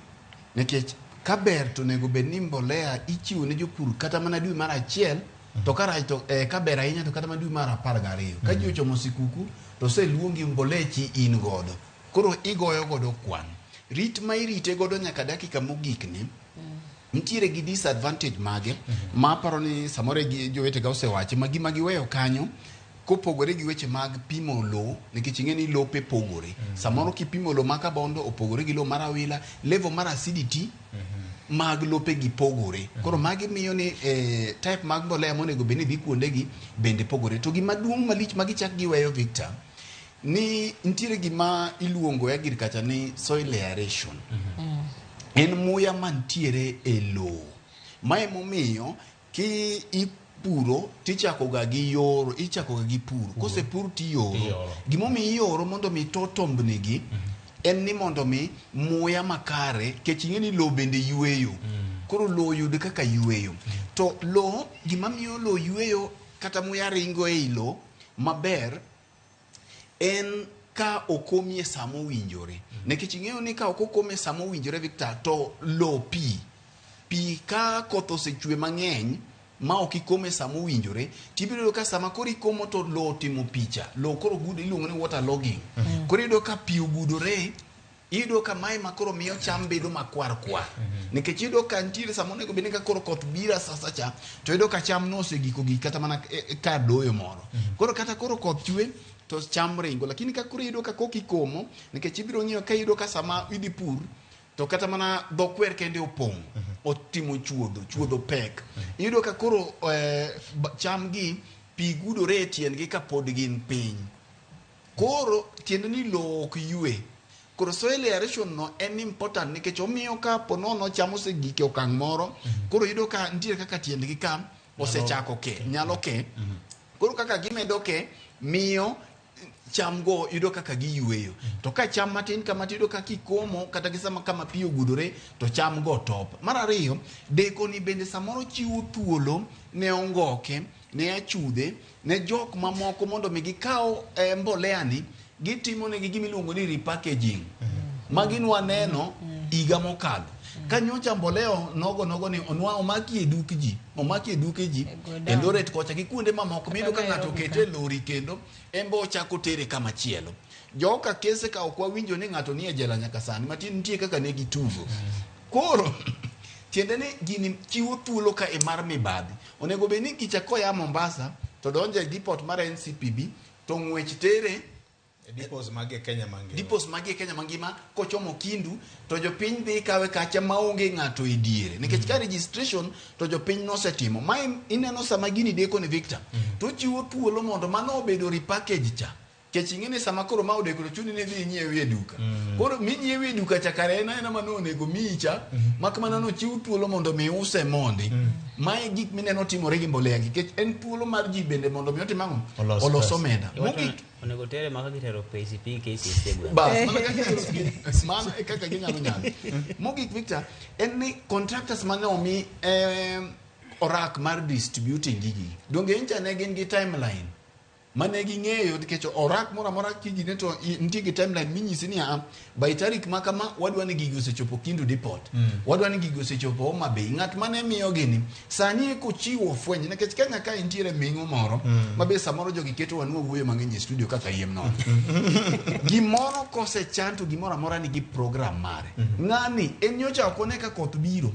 nikech ka ber to nego bed ni mbolea ichiwo ne jopur kata mana dwe mar achiel to karach to ka ber ahinya to kata mana dwe mar 12 ka ji ochomo sikuku to se luongi mbolechi in godo koro igoyo godo kwan rit ma irite godo nyaka dakika mogik ni nitiere gi disadvantage mage ma paro ni samore gi jowete ga osewachi ma giweyo kanyo kopogore gi weche mag pimo lo nikech ing'e ni lope pogore samoro kipimo lo maka bondo opogore gi lo mar awila level mar acidity mag lope gi pogore koro magi miyo ni type mag mbolea monego beni dhi kuonde gi bende pogore to gima duong' malich magi chak giweyo Victor ni nitiere gima iluongo agriculture ni soil aeration en muya mantiere e lo ma emomiyo ki ipuro tichako ga gi yoro ichako ga gi puro kose pur ti yoro gimomi yoro mondo mi to tombnigi en ni mondo mi muya makare kech ing'e ni lo bende yweyo koro lo yud kaka yweyo to lo gima miyo lo yweyo kata muya ringo e lo maber en ka okomie samo winjore nekech ing'eyo ni ka okokome samo winjore Victor to lo pi ka koth osechwe mang'eny ma ok ikome samo winjore tibiro ka sama koro ikomo to lo timo picha lo koro gudo iluongo ni water logging koro ido ka pi ogudore ido ka mai makoro miyo cham bedo makwar nikech ido ka ntiere samo nego bende ka koro koth bira sasa cha to ido ka cham no osegiko gi kata mana ka doyo moro koro kata koro koth chwe to cham ringo lakini ka koro ido ka kokikomo nikech ibiro ng'iyo ka ido ka sama idhi pur to kata mana dhokwer kende opong' otimo chuodho pek ido ka koro cham gi pi gudore e tiendgi ka pod gin piny koro tiende ni lo ok ywe koro soil aeration no en important nikech omiyo ka ponono cham osegike okang' moro koro ido ka nitiere kaka tiendgi ka osechako nyalo ke koro kaka gimedo ke miyo cham go ido kaka giyweyo to ka cham matin kama tido kaka ikomo kata gisama kama pi ogudore to cham go top mar ariyo deko ni bende samoro chiwo thuolo ne ongoke ne achudhe ne jok mamoko mondo mi gikaw mbolea ni gitimo ne gimiluongo ni repackaging magin waneno iga mokalo kanyocha mboleo nogo ni onwa omaki e duke ji e loret kocha gi kuonde mamoko mido ka ng'ato kete lori kendo embo chako tere kama chielo joka kese ka okwa winjo ni ng'ato nie jela nyaka sani matin nitie kaka ne gitugo koro tiende ni gini chiwo thuolo ka e mar mibadhi onego be ni kicha koya Mombasa to donje depot mar NCPB to ng'wech tere Depots magi Kenya mangima kochomo Kindu to jopiny dhi kawe kacha maonge ng'ato e diere nikech ka registration to jopiny nosetimo ma ineno sama gini deko ni Victor to chiwo thuolo mondo mano obedo repackage cha kech ing'e sama koro ma odeko to chuni ne dhi nyiewe e duka koro minyiewe e duka cha kare ena mano onego micha makmana no chiwo thuolo mondo mi use mondi mae gik mineno timore gi mbolea gi kech en thuolo mar ji bende mondo mi otim ang'o oloso omenda onego tere maka gitero PCP KCC bas mana e kaka ginyalo mogik Victor en ni contractors mane omi orak mar distributing gigi donge incha ne gin gi timeline mane ging'eyo nikech orak moro amora kijine to nitie gi timeline minyisi ni by tarik makama wadwa ni gigi osechopo Kindu Depot wadwa ni gigi osechopo Homa Bay ng'at mane miyo gini sani ko chiwo fweny nikech Kenya ka intiere ming'o moro mabe samoro jogi keto wanwa wuoyo mang'eny e studio kaka yiem nono gimoro kosechanto gimoro amora ni gi program mare ng'ani en nyocha okone ka koth biro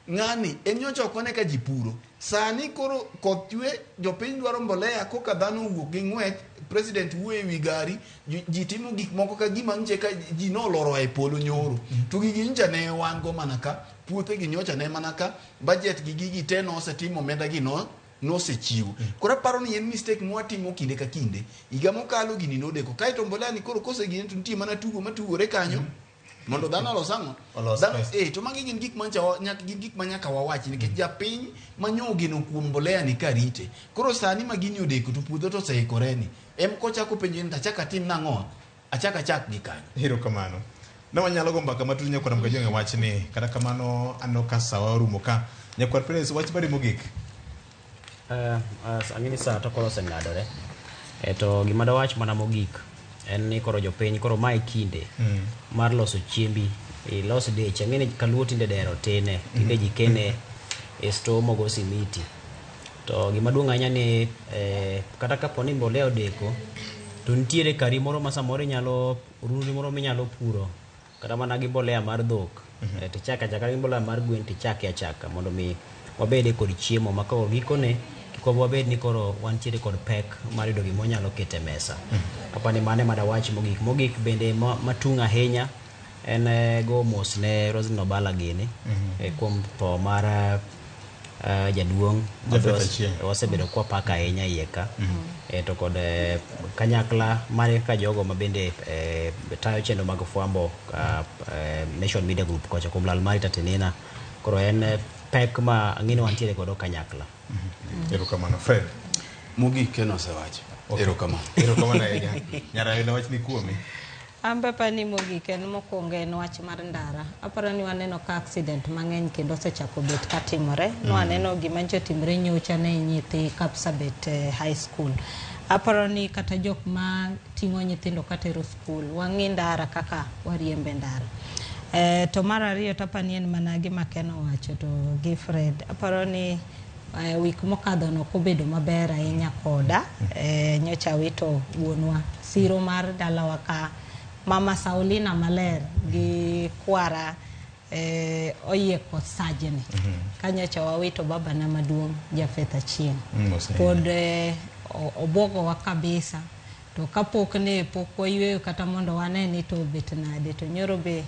ng'ani enyocha okone ka jipuro sani koro koth chwe jopiny dwaro mbolea koka dhano wuok gi ng'wech president wuoye wi gari ji timo gik moko ka gima nche ka ji noloro e polo nyoro to gigi ncha ne wan go mana ka puothe gi nyocha ne mana ka budget gi gigi te nosetimo omenda gi nosechiwo koro paro ni en mistake mwatimo kinde ka kinde higa mokalo gini nodeko kaito mbolea ni koro kose gini to nitie mana tugo matugore kanyo mondo dhano losango dhano to magi gin gik mancha gik manyaka wawachi nikech japiny manyo geno kuom mbolea ni karite koro sani magini odeko to puodho to seikoreni em kochako penjo ni tachaka tim nang'o achak gi kanyo hero kamano na wanyalo gomba kama tu nyakwa mga jonge wach ni kata kamano ano ka sawa rumo ka nyakwa prince wach bari mogik angini sa to koro sengadore to gima da wach mana mogik en ni koro jopiny koro mai kinde mar loso chiembi loso deche ngene kaluo tinde dero tene tinde jikene sto mogo simiti to gima duong' anya ni kata kaponi mbolea odeko to nitiere kari moro ma samoro nyalo rundi moro minyalo puro kata mana gi mbolea mar dhok tichaka gi mbolea mar gwen tichaka mondo mi wabede kod chiemo makoro gikone ko wabed ni koro wantiere kod pek mar yudo gimo nyalo kete mesa apani mane madawach mogik bende matung' ahinya en go mos ne Rosin Obala gini kuom tho mar jaduong' wasebedo kwa paka ahinya ieka to kod kanyakla mare ka jogo mabende tayo chendo mag fwambo Nation Media Group kocha kuom lal mari tatenina koro en pek ma ang'ini wantiere kod kanyakla ero kamano Fred mogik keno osewacho ero kamano nyara ina wach ni kuomi ambe pani mogik en mokwongo en wach mar ndara aparo ni waneno ka accident mang'eny kendo osechako bet katimore waneno gima jotimre nyocha ne nyithi Kapsabet high school aparo ni kata jok ma ting'o nyithindo katero school wang'i ndara kaka wariembe ndara to mar ariyo tapani en mana gima keno wacho to gi Fred aparo ni wik mokadho no kobedo maber ahinya koda nyocha wito wuonwa siro mar dalawa ka mama Saulina Maler gi kwara oyieko sajeni kanyocha wawito baba na maduong' Jafeth Achieng pod obogo wa kabisa to kapok ne pok wayweyo kata mondo wane ni to bet nade to nyoro be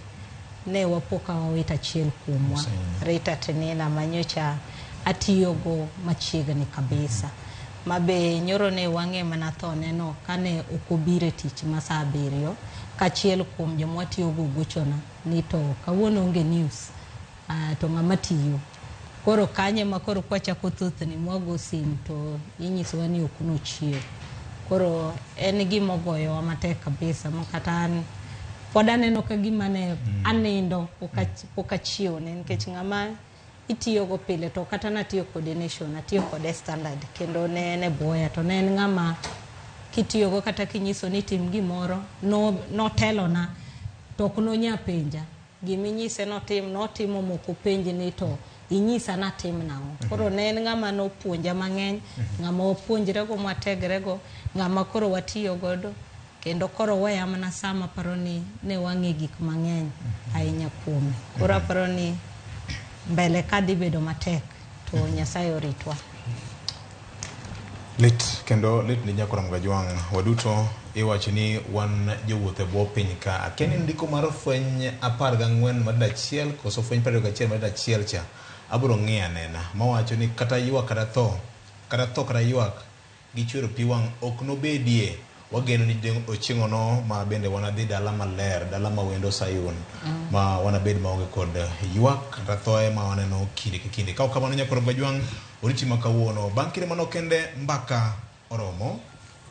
ne wapoka wawita achiel kuomwa Rita Tenina manyocha atiyogo machiegni kabisa mabe nyoro ne wang'e mana thone no kane okobire tich ma saa 7 kachiel kuom jomwa tiyogo gochona ni to kawuono onge news to ng'ama tiyo koro kanye makoro kwachako thothni mwago sim to inyisowa ni ok nochiew koro en gima ogoyowa matek kabisa makata pod aneno ka gima ne anindo pok achiew ne nikech ng'ama itiyogo pile to kata natiyo kod Nation atiyo kod Standard kendo ne boya to ne en ng'ama kitiyogo kata kinyiso ni tim gimoro no telona to ok nonya penja giminyise notimo moko penji ni to inyisa na tim nao koro ne en ng'ama nopuonja mang'eny ng'ama opuonjrego mwategrego ng'ama koro watiyo godo kendo koro weya mana sama paro ni ne wang'e gik mang'eny ahinya kuome koro paro ni mbele kadi bedo matek to Nyasaye oritwa kendo lit ni nyakora mga jwang waduto iwacho ni wan jowuoth e bwo piny ka akeni ndiko mar fweny 14 madda achiel koso fweny 21 madda achiel cha abro ng'e anena mawacho ni kata ywak kata tho kata ywak gi chwero pi wang' ok nobedie wageno ni ochieng'o no ma bende wanadhi dala maler dala ma wendo Sayun ma wanabed maonge kod ywak kata thoe ma waneno kinde ka kinde ka kamano nyakoro mga jwang oriti makawuono bang' kinde mano kende mbaka oromo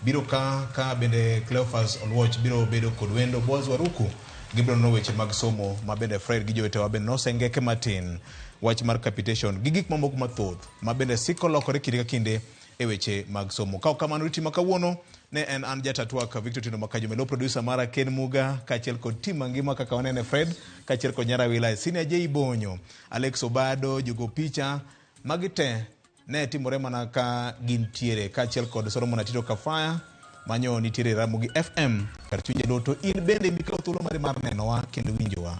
biro ka bende Cleophas Olwoch biro bedo kod wendo Boaz Waruku gibiro no weche mag somo ma bende Fred gi jowetewa bende nosengeke matin wach mar capitation gi gik mamoko mathoth ma bende siko lokore kinde ka kinde e weche mag somo ka kamano oriti makawuono ne en an jatatwak Victor Tino Makajumelo producer mara Ken Muga kachiel kod team ngima kaka wanene Fred kachiel kod Nyara Wilaya Senior J Bonyo Alex Obado jogo picha magite ne timore mana ka gintiere kachiel kod Solomon Atito Kafaya manyo nitiere Ramogi FM kar chunje loto in bende mikao thuolo mar nenowa kendo winjowa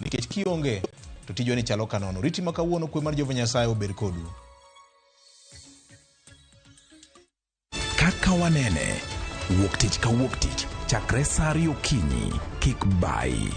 nikech kionge to tijwa ni chalo kanono. Riti makawuono kwe mar Jehova Nyasaye obed kodu. Kaka wanene, wuok tich ka wuok tich, chakre sa 2 okinyi, kik bai.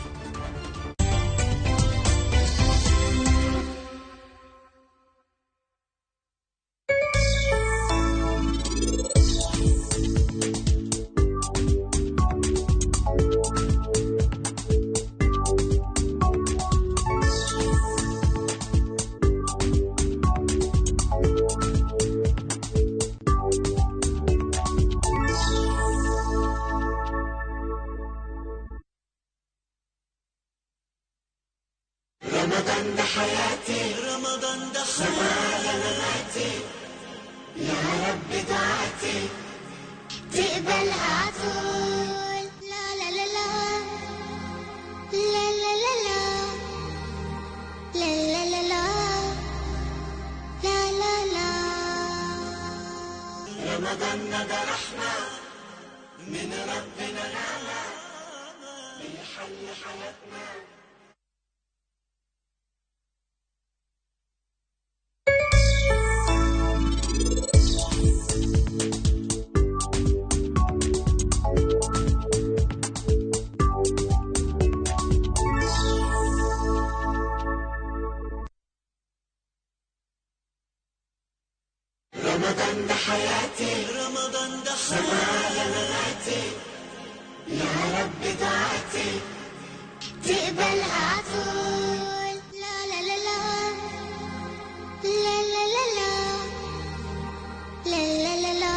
رمضان ده حياتي رمضان ده خيالاتي يا رب دعاتي تقبلها عطول لا لا لا لا لا لا لا لا لا لا لا لا لا لا رمضان ده رحمة من ربنا نعمة بيحل حياتنا. رمضان ده حياتي رمضان ده خيالاتي يا رب دعاتي تقبلها عطول لا لا لا لا لا لا لا لا لا لا لا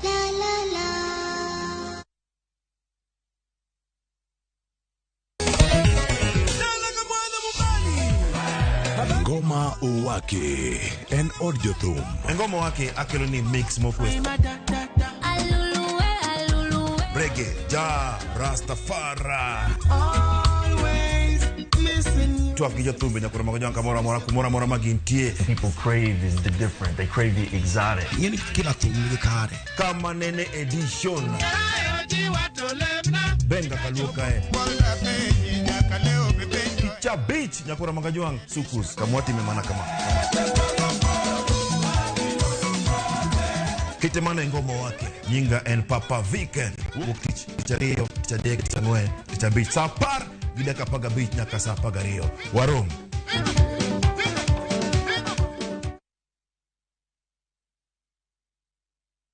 لا لا لا. Ngoma Uwake en audio thum. Ngoma wake akeloni mix mofwest. Reggae, ja, Rastafari. Always missing you. Tuaf gijo thumbe na kurama kujanga mora magintie. People crave is the different. They crave the exotic. Yeni kila thumbe kare. Kama nene edition. Benga kaluka Kicha beach nyakura magajuang sukus kamwati memana kama Kitemana ngoma wake Nyinga and Papa Weekend Wukich Kichario Kichadek Kichangwe Kicha beach Sapar Gida kapaga beach Nyakasa pagario Warum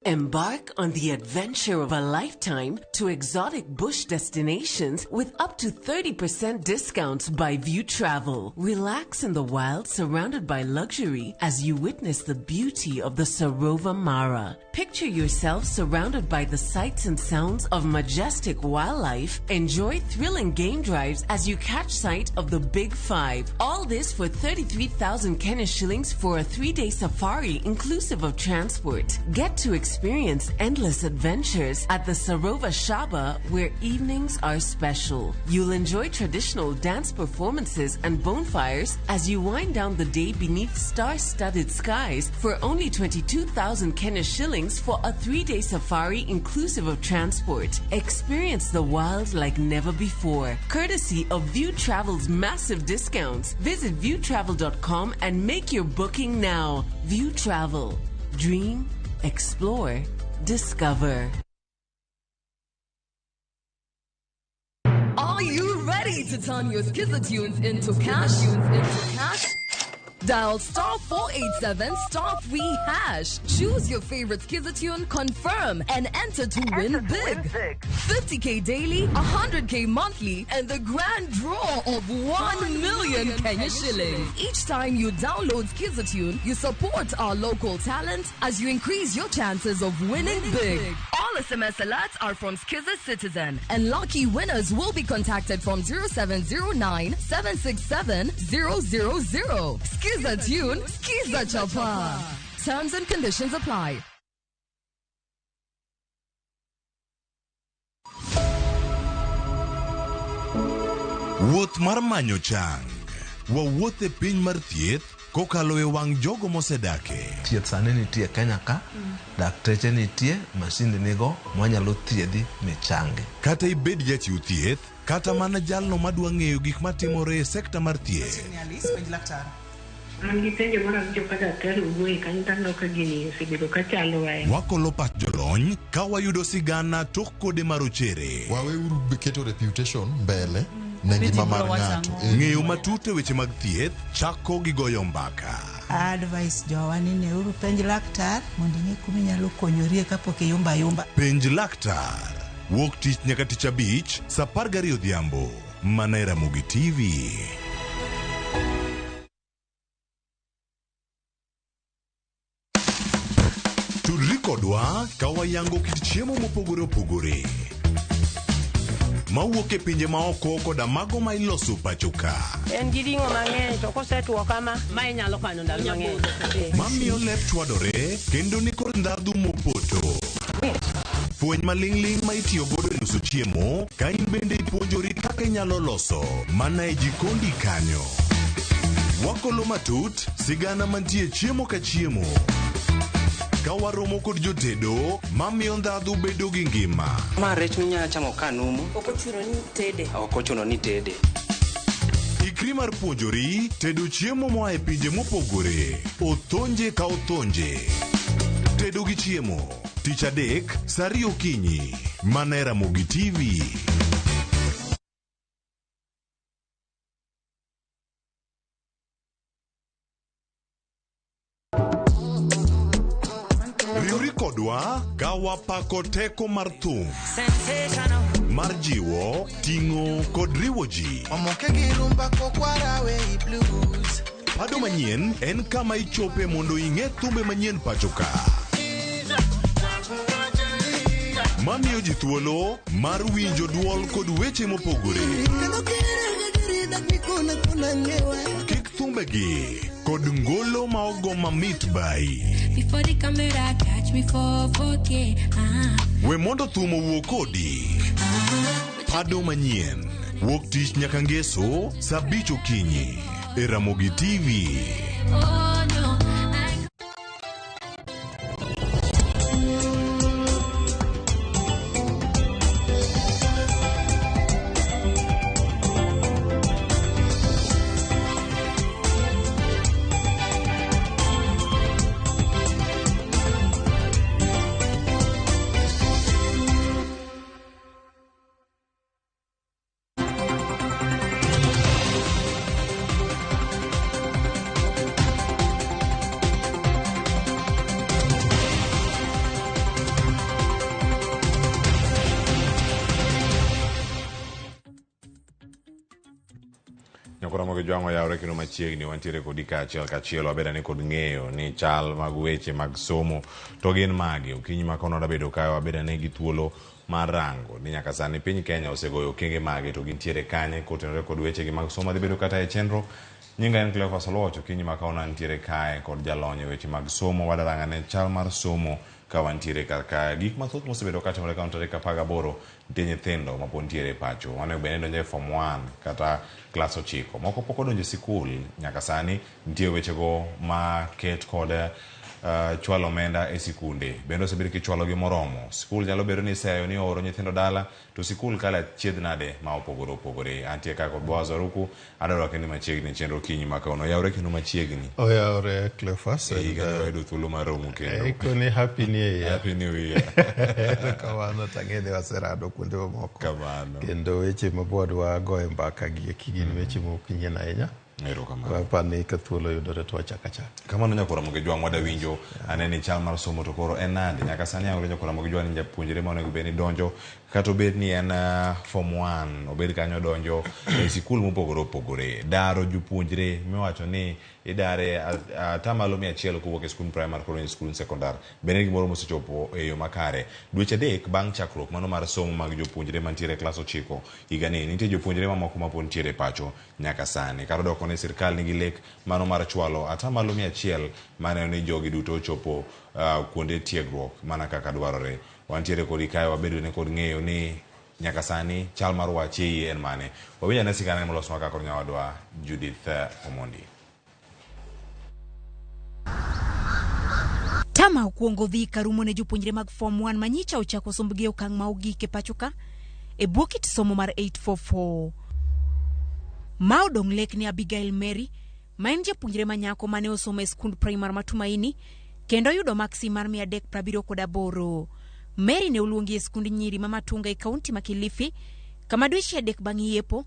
Embark on the adventure of a lifetime to exotic bush destinations with up to 30% discounts by View Travel. Relax in the wild surrounded by luxury as you witness the beauty of the Sarova Mara. Picture yourself surrounded by the sights and sounds of majestic wildlife. Enjoy thrilling game drives as you catch sight of the Big Five. All this for 33,000 Kenya shillings for a 3-day safari inclusive of transport. Get to experience endless adventures at the Sarova Shaba where evenings are special. You'll enjoy traditional dance performances and bonfires as you wind down the day beneath star-studded skies for only 22,000 Kenya shillings for a 3-day safari inclusive of transport. Experience the wild like never before. Courtesy of View Travel's massive discounts. Visit viewtravel.com and make your booking now. View Travel. Dream, explore, discover. Are you ready to turn your Skizzer-tunes into cash? Dial star 487 star 3 hash. Choose your favorite Skizzer-tune, confirm, and enter to win big. 50K daily, 100K monthly, and the grand draw of 1 million Kenya shillings. Each time you download Skizzer-tune, you support our local talent as you increase your chances of winning big. All SMS alerts are from Skizzer Citizen, and lucky winners will be contacted from 0709 767 000. Skizzer-tune, Skizzer Chapa. Terms and conditions apply. Wuoth mar manyo chang. Wawuoth e piny mar thieth kokalo e wang' jogo mosedake. Thieth sani nitie Kenya ka, dakteche nitie, masinde nigo mwanyalo thiedhi michangi. Kata ibed jachiw thieth, kata mana jalno madwa ng'eyo gik matimore e sekta mar thieth. Wakolo pach jolony ka wayudo sigana tok kode marochere. Waweuru keto reputation mbele ne ngima mar ng'ato. Ng'eyo matut e weche mag thieth chako gi goyo mbaka. Advice jowani ne uru penj laktar mondo ing'e kuma inyalo konyorie kapok iyumba yumba. Penj laktar. Wuok tich nyaka tich abich, sa 12 odhiambo. Mana e RamogiTV. Tudri kodwa ka wayango kit chiemo mopogore opogore. Mawuok e pinje maoko koda mago ma iloso pacho ka. En gi ring'o mang'eny to kosetuo kama ma inyalo kano ndalo mang'eny. Mamiyo lep chwadore kendo ni kod ndhadhu mopoto. Puonj maling'ling ma itiyo godo e loso chiemo, ka in bende ipuonjori kaka inyalo loso mana e jikondi kanyo. Wakolo matut sigana mantie chiemo ka chiemo. Ka waromo kod jotedo, mamiyo ndhadhu bedo gi ngima. Ma rech minya chamo kanumu. Ok ochuno ni tede. Ikri mar puonjori tedo chiemo moa e pinje mopogore. Othonje ka othonje. Tedo gi chiemo. Tich adek, sa 2 okinyi. Mana e RamogiTV. Riuri kodwa ka wapako teko mar thum, mar jiwo, ting'o kod riwo ji. Pado manyien en kama ichope mondo ing'e thumbe manyien pacho ka. Mamiyo ji thuolo mar winjo duol kod weche mopogore. Kik thumbegi kod ngolo ma ogo mamit bai. Before the camera catch me for 4K. We mondo thum owuok kodi. Pado manyien wuok tich nyaka ngeso sa 5 okinyi e RamogiTV. Oh no. Ramogi jwango yawre kino machiegni wantiere kodi kachiel wabeda ni kod ng'eyo ni chal mag weche mag somo to gin magi. Okinyi ma kono dabedo kae wabeda ni gi thuolo mar rango ni nyaka sani piny Kenya osegoyo okenge magi to gintiere kanye kotenore kod weche gi mag somo dhi bedo kata e chenro. Nyinga en Cleophas Oloch. Okinyi ma kono ntiere kae kod jalony e weche mag somo wadaranga ne chal mar somo ka wantiere kaka gik mathoth mosebedo katimore ka tarik 18 nitie nyithindo ma pod ntiere pacho mane bende donjo e form 1 kata klas 9 moko pok odonjo e sikul nyaka sani nitie wechego ma ket kod chwalo omenda e sikunde bende osebedo kichwalo gi moromo. Sikul nyalo bedo ni iseyo ni oro nyithindo dala to sikul kala chiedh nade ma opogore. Antie ka kod Boaz Waruku adwaro kendo machiegni chenro Okinyi ma kono yawre kendo machiegni. Oyawre Cleophas. Edo thuolo mar romo kendo. Ikoni happy new year. Happy new year. Kamano tang'e waserado kuonde moko. Kamano. Kendo weche mabwadwa goyo mbaka gi kigin weche mokinyien ahinya. Pani ka thuolo yudore to wachaka chak. Kamano nyakora Ramogi jwang wada winjo aneni chal mar somo to koro en nade nyaka sani ang'o nyakora Ramogi jwang ni japuonjre ma onego bed ni donjo kata obed ni en form 1 obed kanyo donjo e sikul mopogore daro jopuonjre miwacho ni idare atamalo 100 kowuok e skul primary koro e skul secondary bende gimoro mosechopo e yo makare. Dweche 3 bang' chakruok mano mar somo mag jopuonjre mantiere klas 9 higani nitie jopuonjre mamoko ma pod ntiere pacho nyaka sani karo doko ne sirkal nigi lek mano mar chwalo atamalo 100 mane ni jogi duto ochopo kuonde tiegruok mana kaka dwarore. Wantiere kod kae wabedo ne kod ng'eyo ni nyaka sani chal mar wach en mane. Wawinja ne sigana molos maka kod nyawadwa Judith Omondi. Tama okuongo dhi karumo ne jopuonjre mag form 1 manyicha ochako sombgi okang' ma ogik e pacho ka e bwo kit somo mar 844. Ma odong' lek ni Abigail Mary, ma en japuonjre manyako mane osomo e skund primar Matumaini, kendo yudo maksi mar 378. Mary ne oluongi e skund nyiri ma Matunga e kaunti ma Kilifi, kama dweche 3 bang' yiepo,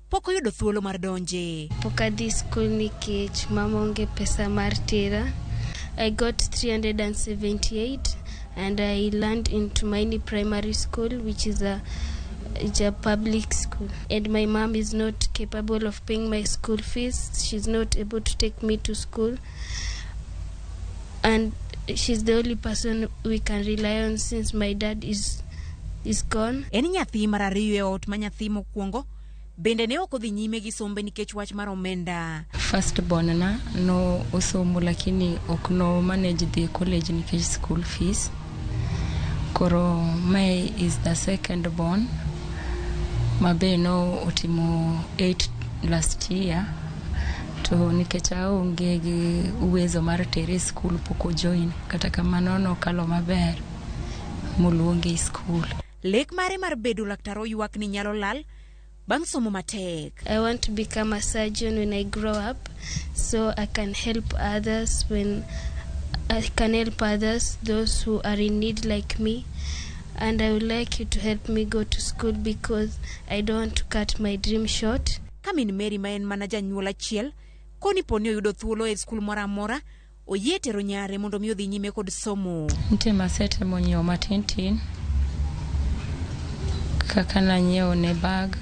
pok oyudo thuolo mar donje. Pok adhi skul nikech mama onge pesa mar tera. I got 378 and I learned in Tumaini Primary School, which is a public school. And my mom is not capable of paying my school fees. She's not able to take me to school. And she's the only person we can rely on since my dad is gone. En nyathi mar ariyo e ot ma nyathi mokwongo bende ne ok odhi nyime gi sombe nikech wach mar omenda. First born na no osomo lakini ok no manage the college nikech school fees. Koro May is the second born. Mabe no otimo 8 last year. To nikech aonge gi uwezo mar tere school poko join. Kata kamano no kalo maber moluonge school. Lek mare mar bedo laktar oyuak ni nyalo lal bang' somo matek. I want to become a surgeon when I grow up, so I can help others those who are in need like me. And I would like you to help me go to school because I don't want to cut my dream short. Kamin Mary ma en mana janyuol achiel, koni poni oyudo thuolo e skul mora mora, oyie tero nyare mondo mi odhi nyime kod somo. Ntie masete monyiewo matintin. Kaka nanyiewo ne bag,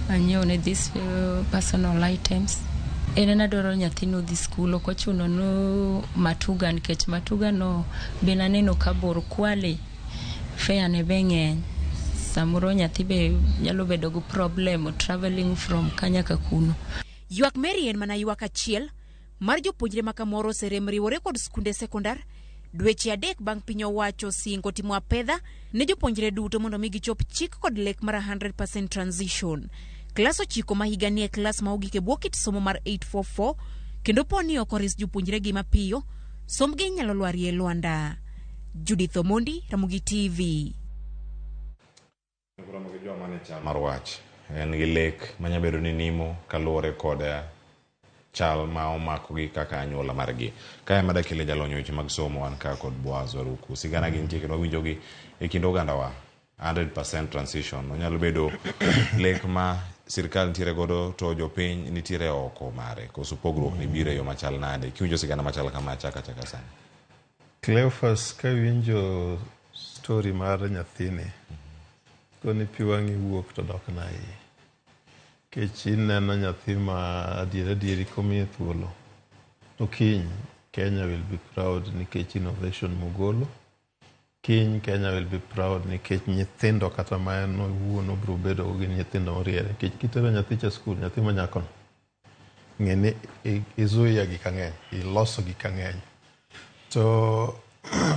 anyiewo ne this personal items. En adwaro nyathino dhi skul, ok ochuno no Matuga nikech Matuga no be naneno kabor Kwale fare ne be ng'eny. Samoro nyathi be nyalo bedo go problem traveling from Kanya ka kuno. Yuak Mary en mana yuak achiel mar jopuonjre ma kamoro serem riwore kod skunde sekondar dweche 3 bang' piny owacho singo timo apedha ne jopuonjre duto mondo mi gichop chik kod lek mar 100% transition. Klas 9 ma higa ni e klas ma ogik e bwo kit somo mar 844 kendo poni ok oris jopuonjre gi mapiyo, somgi nyalo lwari e lwanda. Judith Omondi, RamogiTV. Marwach en gi lek manyabedo ni nimo kaluwore kod chal ma omako gi kaka anyuola margi. Kae madakile jalonyo weche mag somo an ka kod Boaz Waruku. Sigana gi nitie kendo winjo gi e kind oganda wa 100% transition. Onyalo bedo lek ma sirkal nitiere godo to jopiny nitiere oko mare. Koso pogruok ni bire yo machal nade. Kiwinjo sigana machal kama chaka sana. Cleophas ka winjo story mar nyathini. Koni piwangi wuok to dok na iye. Kech ineno nyathi ma adieri komiye thuolo. To kiny Kenya will be proud nikech innovation mogolo. Kiny Kenya will be proud nikech nyithindo kata ma en owuon obiro bedo gi nyithindo moriere. Kech kitero nyathi cha skul, nyathi ma nyakon. Ng'eni izuya gi kang'eny, iloso gi kang'eny. To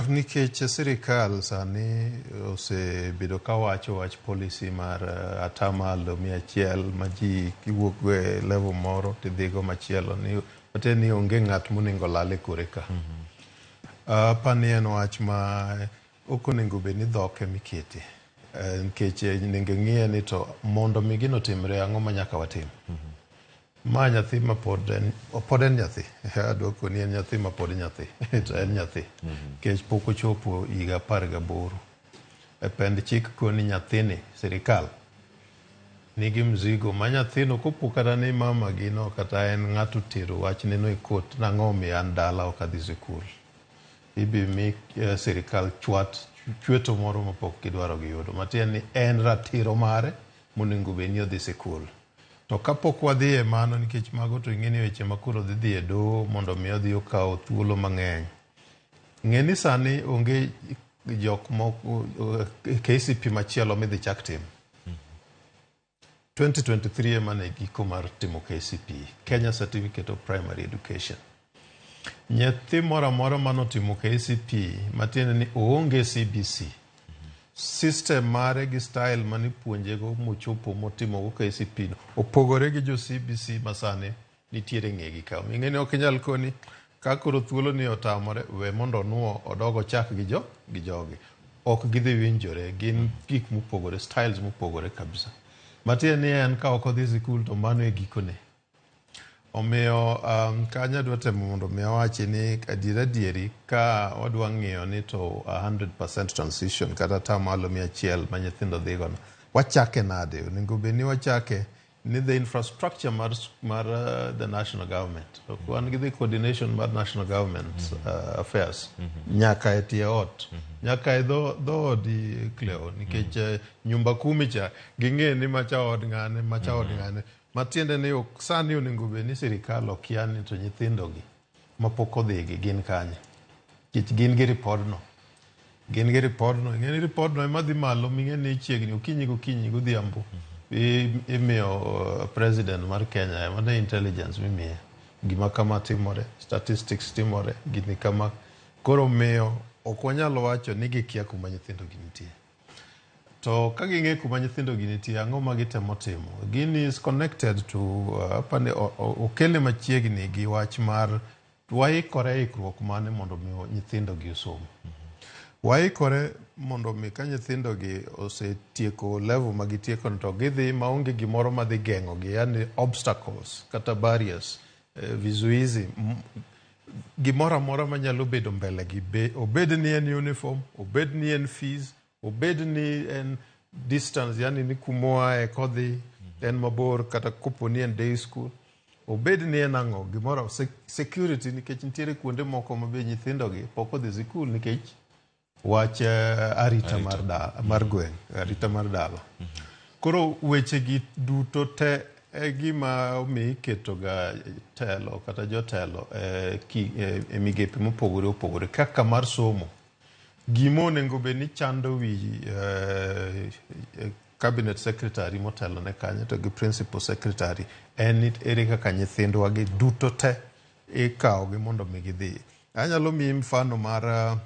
nikech sirikal sani osebedo ka wacho wach policy mar atamalo 100 ma ji kiwuok e level moro tidhigo machielo ni ote ni onge ng'at monego lale kore ka. Pani en wach ma ok onego bed ni dhoke mikete. Nikech nego ng'iye ni to mondo mi gino timre ang'o ma nyaka watim. Ma nyathi ma pod en nyathi. Adwoko ni en nyathi ma pod nyathi. To en nyathi. Kech pok ochopo higa 18. E pend chik koni nyathini sirikal nigi mzigo ma nyathino kopo kata ni mama gino kata en ng'ato tero wach neno e kot nang'o mi an dala ok adhi sikul. Ibi mi sirikal chweto moro mapok gidwaro giyudo. Matieni ni en ratiro mare monego bed ni odhi sikul. To kapok wadhi e mano nikech mago to ing'eni weche makoro dhi e doho mondo mi odhi okawo thuolo mang'eny. Ng'eni sani onge jok moko KCP machielo midhi chak tim. 2023 emane giko mar timo KCP, Kenya Certificate of Primary Education. Nyathi moro amora manotimo KCP matiende ni oonge CBC. System mare gi style mani puonjego mochopo motimo go KCP no opogore gi jo CBC masane nitiere ng'egi ka. Ing'eni ok nyal koni ka koro thuolo ni otamore we mondo nuo odogo chak gi jogi. ok gidhi winjore, gin gik mopogore, styles mopogore kabisa. Matia ni en ka ok odhi sikul to mano e gikone. Omiyo kanya dwa temo mondo mi awachi ni adieri ka wadwa ng'iyo ni to 100% transition kata tamalo 100 ma nyithindo dhi gono. Wachake nade? Onego bed ni wachake ni the infrastructure mar the national government. Wan gi the coordination mar national government affairs. Nyaka e tie ot. Nyaka e dhoodi Cleo nikech nyumba kumi cha ging'e ni macha od ng'ane. Matiende ni ok sani onego bed ni sirikal okia ni to nyithindogi mapok odhigi gin kanye. Kich gin gi ripodno. Ng'eni ripodno ema dhi malo ming'e ni chiegni okinyi godhiambo. Imiyo president mar Kenya ema intelligence mimiye. Gima kama timore, statistics timore, gini kama. Koro miyo ok wanyalo wacho ni gikia kuma nyithindogi nitie. To ka ging'e kuma nyithindogi nitie, ang'o ma gitemo timo? Gini is connected to okele machiegni gi wach mar waikore ikruok mane mondo mi nyithindogi osom. Waikore mondo mi ka nyithindogi osetieko level ma gitieko to gidhi maonge gimoro ma dhi geng'ogi, yani obstacles kata barriers, vizuizi, gimoro amora manyalo bedo mbele gi, obed ni en uniform, obed ni en fees, obed ni en distance, yani ni kumoa kodhi en mabor kata kopo ni en day school, obed ni en ang'o, gimoro security, nikech nitiere kuonde moko mabe nyithindogi pok odhi sikul nikech wach arita mar gweng', arita mar dala. Koro weche gi duto te e gima omi iketo ga telo kata jotelo e migepe mopogore opogore kaka mar somo. Gimo onego bed ni chando wi cabinet secretary motelo ne kanyo to gi principal secretary en ere kaka nyithindwa gi duto te ikawo gi mondo mi gidhi. Anyalo miyi mfano mar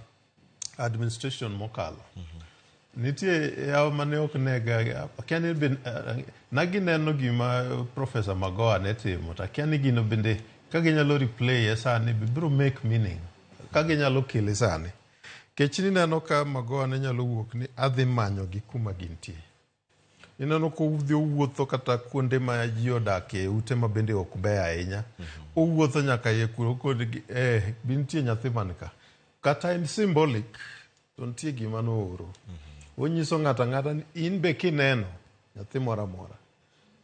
administration mokalo. Nitie yaw mane ok nega akiani ben nagineno gima Professor Magoha ne timo, to akiani gino bende ka ginyalo replay sani biro make meaning, ka ginyalo kele sani. Kech ni neno ka Magoha ne nyalo wuok ni adhi manyo gi kuma gintie. Ineno ko udhi owuotho kata kuonde ma ji odakie, ute ma bende ok be ahinya. Owuotho nyaka ye kuro kod bintie nyathi man ka. Kata en symbolic, to nitie gima nooro. Onyiso ng'ata ng'ata ni in be kineno nyathi moro amora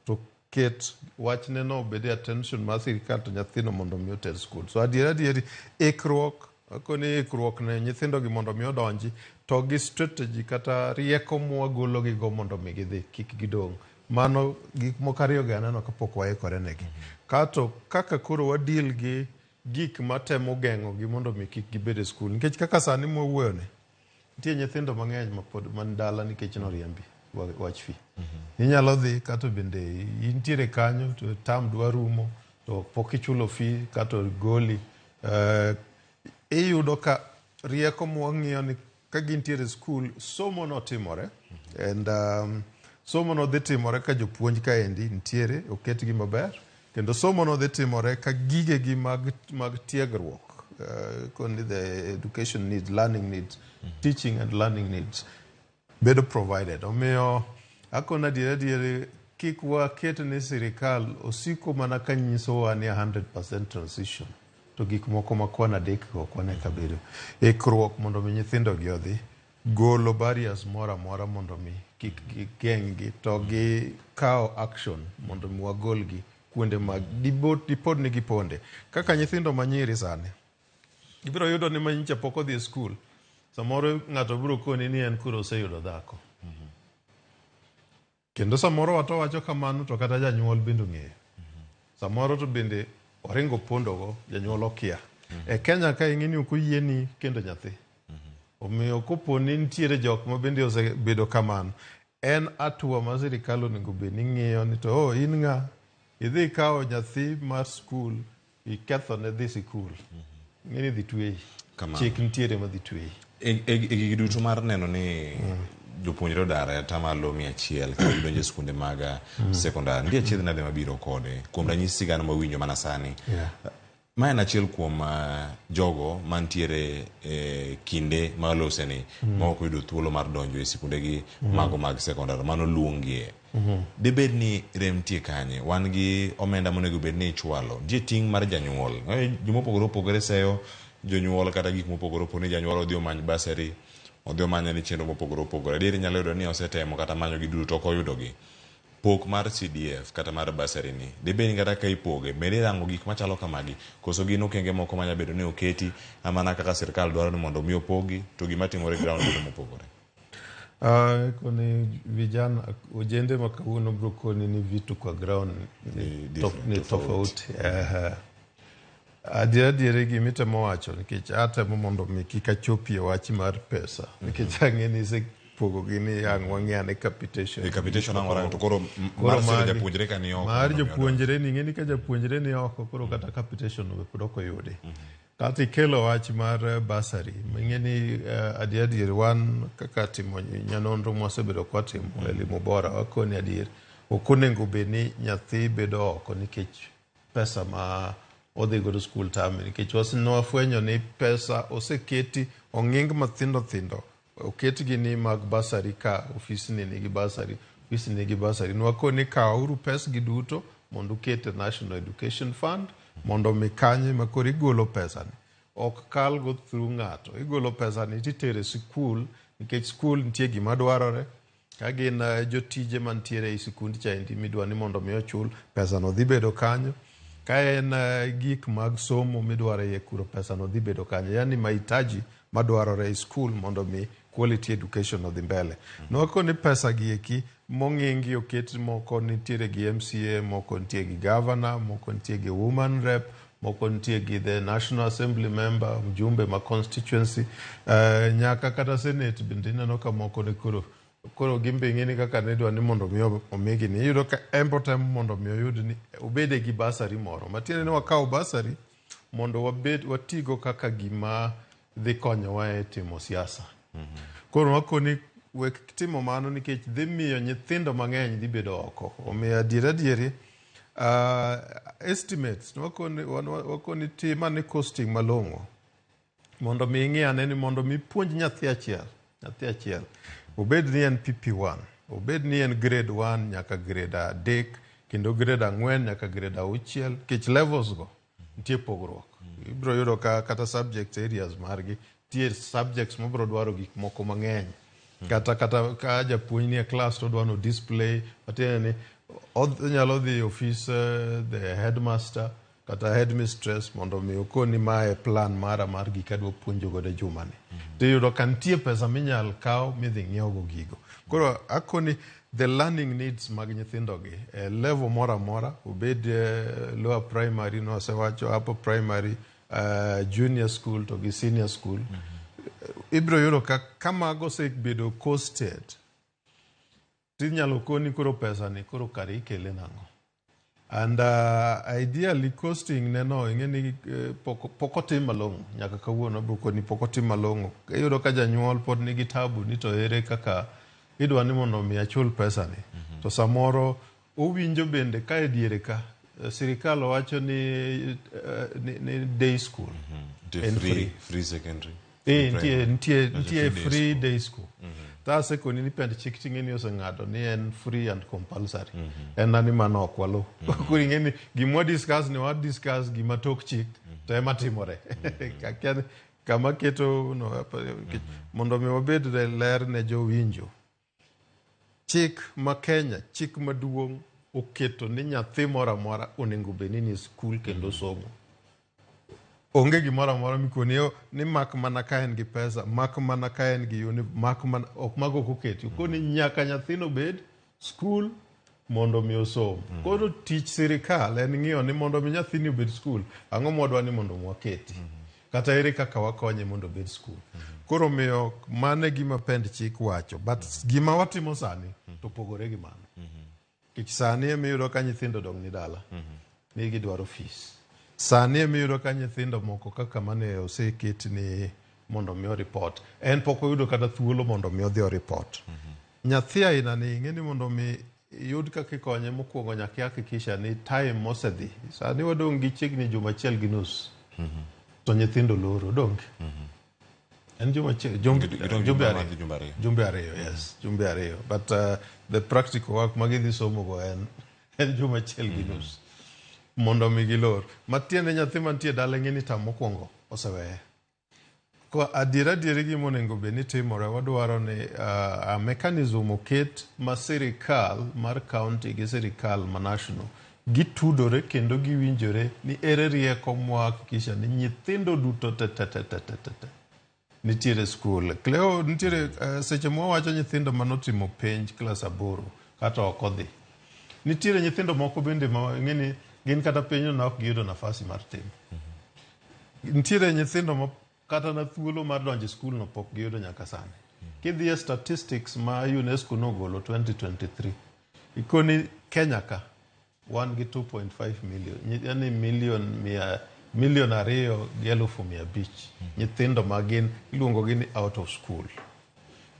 to ket wachne no obed attention mar sirikal to nyathino mondo mi oter skul. So adieri ikruok, akoni ikruok ne nyithindogi mondo mi odonji to gi strategy kata rieko mwagolo gigo mondo mi gidhi kik gidong'. Mano gik moko ariyo gi aneno kapok waikore negi. Kato kaka koro wadil gi gik matemo geng'o gi mondo mi kik gibed e skul. Nikech kaka sani mwawuoyo ni, nitie nyithindo mang'eny mapod man dala nikech noriembi wach fi. Inyalo dhi kato bende intiere kanyo to tam dwa rumo to pok ichulo fi kato goli. Iyudo ka rieko mwang'iyo ni ka gintiere skul somo no timore and somo no dhi timore ka jopuonj ka endi nitiere oketgi maber, kendo somo no dhi timore ka gigegi mag tiegruok, the education needs, learning needs, teaching and learning needs bedo provided. Omiyo akona adieri kik waket ni sirikal osiko mana ka nyisowa ni 100% transition to gik moko ma kwana adek go kwana kabedo ikruok mondo mi nyithindogi odhi golo barriers mora mora mondo mi kik geng'gi to gi kawo action mondo mi wagolgi kuonde mag dipod ni giponde. Kaka nyithindo manyiri sani ibiro yudo ni manyicha pok odhi e skul, samoro ng'ato biro koni ni en kuro oseyudo dhako. Kendo samoro wacho kamano to kata janyuol bende ng'eyo. Samoro to bende oringo pondogo janyuol okia. E Kenya ka ing'eni ok oyieni kendo nyathi. Omiyo kopo ni nitiere jok ma bende osebedo kamano, en atua ma sirikal onego bed ni ng'iyo ni to in ng'a idhi kawo nyathi mar skul iketho ne dhi sikul. Ng'eni dhi tweyi. Chik nitiere ma dhi tweyi. E duto mar neno ni jopuonjre odare atamalo 100 ka gidonjo skunde mag sekondari, nitie achiedh nade mabiro kode kuom ranyisi gano mawinjo mana sani. ma en achiel kuom jogo mantiere kinde maloseni ma ok yudo thuolo mar donjo e sikundegi mago mag sekondar mano luongie. Debed ni rem tie kanye, wan gi omenda monego bed ni ichwalo, nitie ting' mar janyuol. Jomopogore opogore seyo jonyuol kata gik mopogore opogore, ni janyuol odhi omany basari, odhi omany ni chenro mopogore opogore. Adieri nyalo yudo ni osetemo kata manyo gi duto ok oyudogi. Pok mar CDF kata mar basari ni debed ni kata ka ipoge bende rango gik machalo kamagi, koso gin okenge moko manya bedo ni oketi amana kaka sirkal dwaro ni mondo mi opogi, to gima timore ground bedo mopogore. Koni vijana ujende makauno bro koni ni vitu kwa ground ni tofauti. Adiere gimita mowacho nikech hata mondo mi kikachopi wachi mar pesa nikech ang'eni se pogo gini yang wang'ane capitation. Capitation ang'ora to koro mar sero japuonjre ka ni oko. Mar japuonjre ni ng'eni ka japuonjre ni oko koro kata capitation pod ok oyudi. Kati kelo wach mar basari ng'eni adier wan kaka timo nyanonro mwasebedo kwa timo elimu bora wakoni adier okonego bed ni nyathi bedo oko nikech pesa ma odhi godo skul tame nikech wasefwenyo ni pesa oseketi ong'ing mathindo oketgi ni mag basari ka ofisni nigi basari nwakoni kawauru pesgi duto mondo ukete National Education Fund mondo mikanye makoro igolo pesani ok kal go through ng'ato, igolo pesani titere sikul nikech skul nitie gima dwarore ka gin jotije mantiere e sikund chaendi midwa ni mondo mi ochul pesano dhi bedo kanyo, ka en gik mag somo midwaro e kuro pesano dhi bedo kanyo, yani mahitaji madwarore e skul mondo mi quality education odhi mbele. Nwako ni pesa gi eki mong'ingi oket moko nitiere gi MCA, moko nitie gi governor, moko nitie gi woman rep, moko nitie gi the National Assembly member, mjumbe ma constituency, nyaka kata senate bende neno ka moko ni koro gimbe ng'eni kaka nedwa ni mondo mi omigi ni yudo ka empotem mondo mi oyud ni obede gi basari moro matiende ni wakaw basari mondo watigo kaka gima dhi konyowa e timo siasa. Koro wakoni wek timo mano nikech dhi miyo nyithindo mang'eny dhi bedo oko. Omiyo adieri estimates wakoni tima ni costing malong'o mondo mi ing'iyane ni mondo mi puonj nyathi achiel obed ni en PP1, obed ni en grade 1 nyaka grade 3 kendo grade 4 nyaka grade 6 kech levels go nitie pogruok. Ibro yudo kata subject areas margi tie subjects mobro dwaro gik moko mang'eny kata ka japuonj ni e class to dwano display atene nyalo dhi office the headmaster kata headmistress mondo mi okoni mae plan mara mar gik adwa puonjo godo juma ni. Tiyudo ka nitie pesa minyal kaw midhi ng'iew go gigo. Koro akoni the learning needs mag nyithindo gi level mora obed lower primary no sewacho upper primary, junior school to gi senior school. Ibro yudo ka kamago se bedo costed tinyalo koni koro pesa ni koro kare ikele nang'o. And ideally costing neno ing'eni pokotim malong'o nyaka kawuono bukoni pokotim malong'o. Iyudo ka janyuol pod nigi tabu ni to ere kaka idwa ni mondo mi achul pesa ni. To samoro owinjo bende ka e diere ka sirikal wacho ni day school and free secondary. Nitie free day school. Tase koni ni pend chik ting'eni oseng'ado ni en free and compulsory. En nani mano ok walo. Kuri ng'eni gimwa discuss ni wa discuss gima tok chik to ema timore. Kama keto mondo mi wabed ler ne jo winjo. Chik ma Kenya, chik maduong' oketo ni nyathi mora mora onego bed ni skul kendo somo. Onge gimora mora mikoni ni mak mana ka en gi pesa, mak mana ka en gi mak mana ok mago koketi. Koni nyaka nyathino bed skul mondo mi osom. Koro tich sirikal en ng'iyo ni mondo mi nyathini obed skul, ang'o mwadwa ni mondo mwaketi. Kata ere kaka wakonye mondo obed skul. Koro miyo mane gima pend chik wacho, but gima watimo sani to pogore gi mano. Kich sani emiyudo ka nyithindo dong ni dala, ni gidwaro fees. Sani emiyudo ka nyithindo moko kaka mane oseketi ni mondo mi report. En pok oyudo kata thuolo mondo mi odhi report. Nyathi aina ni ing'eni mondo mi yud kaka ikonye mokwongo nyaka hakikisha ni time mosedhi. Sani wadong' gi chiegni juma achiel gi nus. To nyithindo loro donge. En juma achiel, jumbe ariyo, yes, jumbe ariyo. But the practical work magidhi somo go en juma achiel gi nus. Mondo mi gilor. Matiende nyathi mantie dala ng'eni tam mokwongo oseweye. Ko adiera gimonego bed ni timore, wadwaro ni a mechanism oket ma sirikal mar county gi sirikal ma national gitudore kendo giwinjore ni ere rieko mwahakikisha ni nyithindo duto te nitiere skul. Kleo nitiere seche mwawacho nyithindo manotimo penj klas 8 kata ok odhi. Nitiere nyithindo moko bende ma ng'eni gin kata penjo na ok giyudo nafasi mar timo. Nitiere nyithindo ma kata na thuolo mar donjo skul no pok giyudo nyaka sani. Kidhiye statistics ma UNESCO nogolo 2023, ikoni Kenya ka wan gi 2.5 million, yani milion 2.5 nyithindo ma gin iluongo gi ni out of school.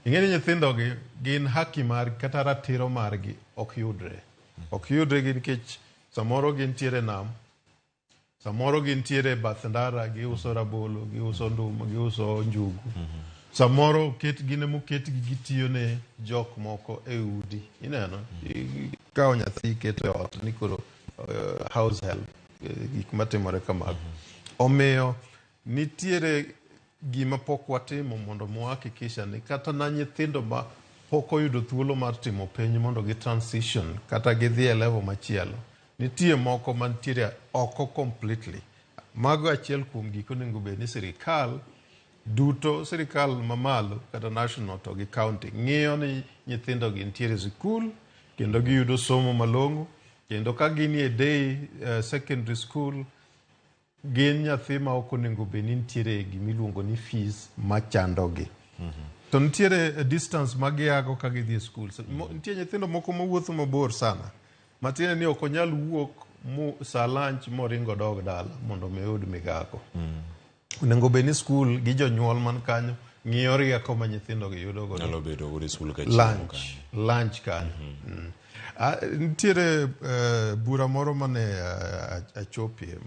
Ing'eni nyithindo gi gin haki margi kata ratiro margi ok yudre. Ok yudre gi nikech samoro gintiere nam, samoro gintiere bath ndara, giuso rabolo, giuso nduma, giuso njugu. Samoro gine moket gi gitiyo ne jok moko e udi. Ineno, ikawo nyathi iketo e ot ni koro house help, gik matimore kamago. Omiyo nitiere gima pok watimo mondo mwahakikisha ni kata na nyithindo ma pok oyudo thuolo mar timo penj mondo gi transition kata gidhi e level machielo. Nitie moko mantiere oko completely. Mago achiel kuom gik onego bed ni sirikal duto, sirikal mamalo kata national to gi county ng'iyo ni nyithindo gi nitiere skul kendo giyudo somo malong'o, kendo ka gin e day secondary school gin nyathi ma ok onego bed ni nitiere gimiluongo ni fees machandogi. To nitiere distance ma giago ka gidhi e skul. Nitie nyithindo moko mawuotho mabor sana. Matiende ni ok onyal wuok sa lunch moringo dog dala mondo oyud migago. Onego bed ni skul gi jonyuol man kanyo ng'iyo rieko ma nyithindo gi yudo go. Nyalo bedo go skul ka lunch kanyo. Nitiere bura moro mane achopie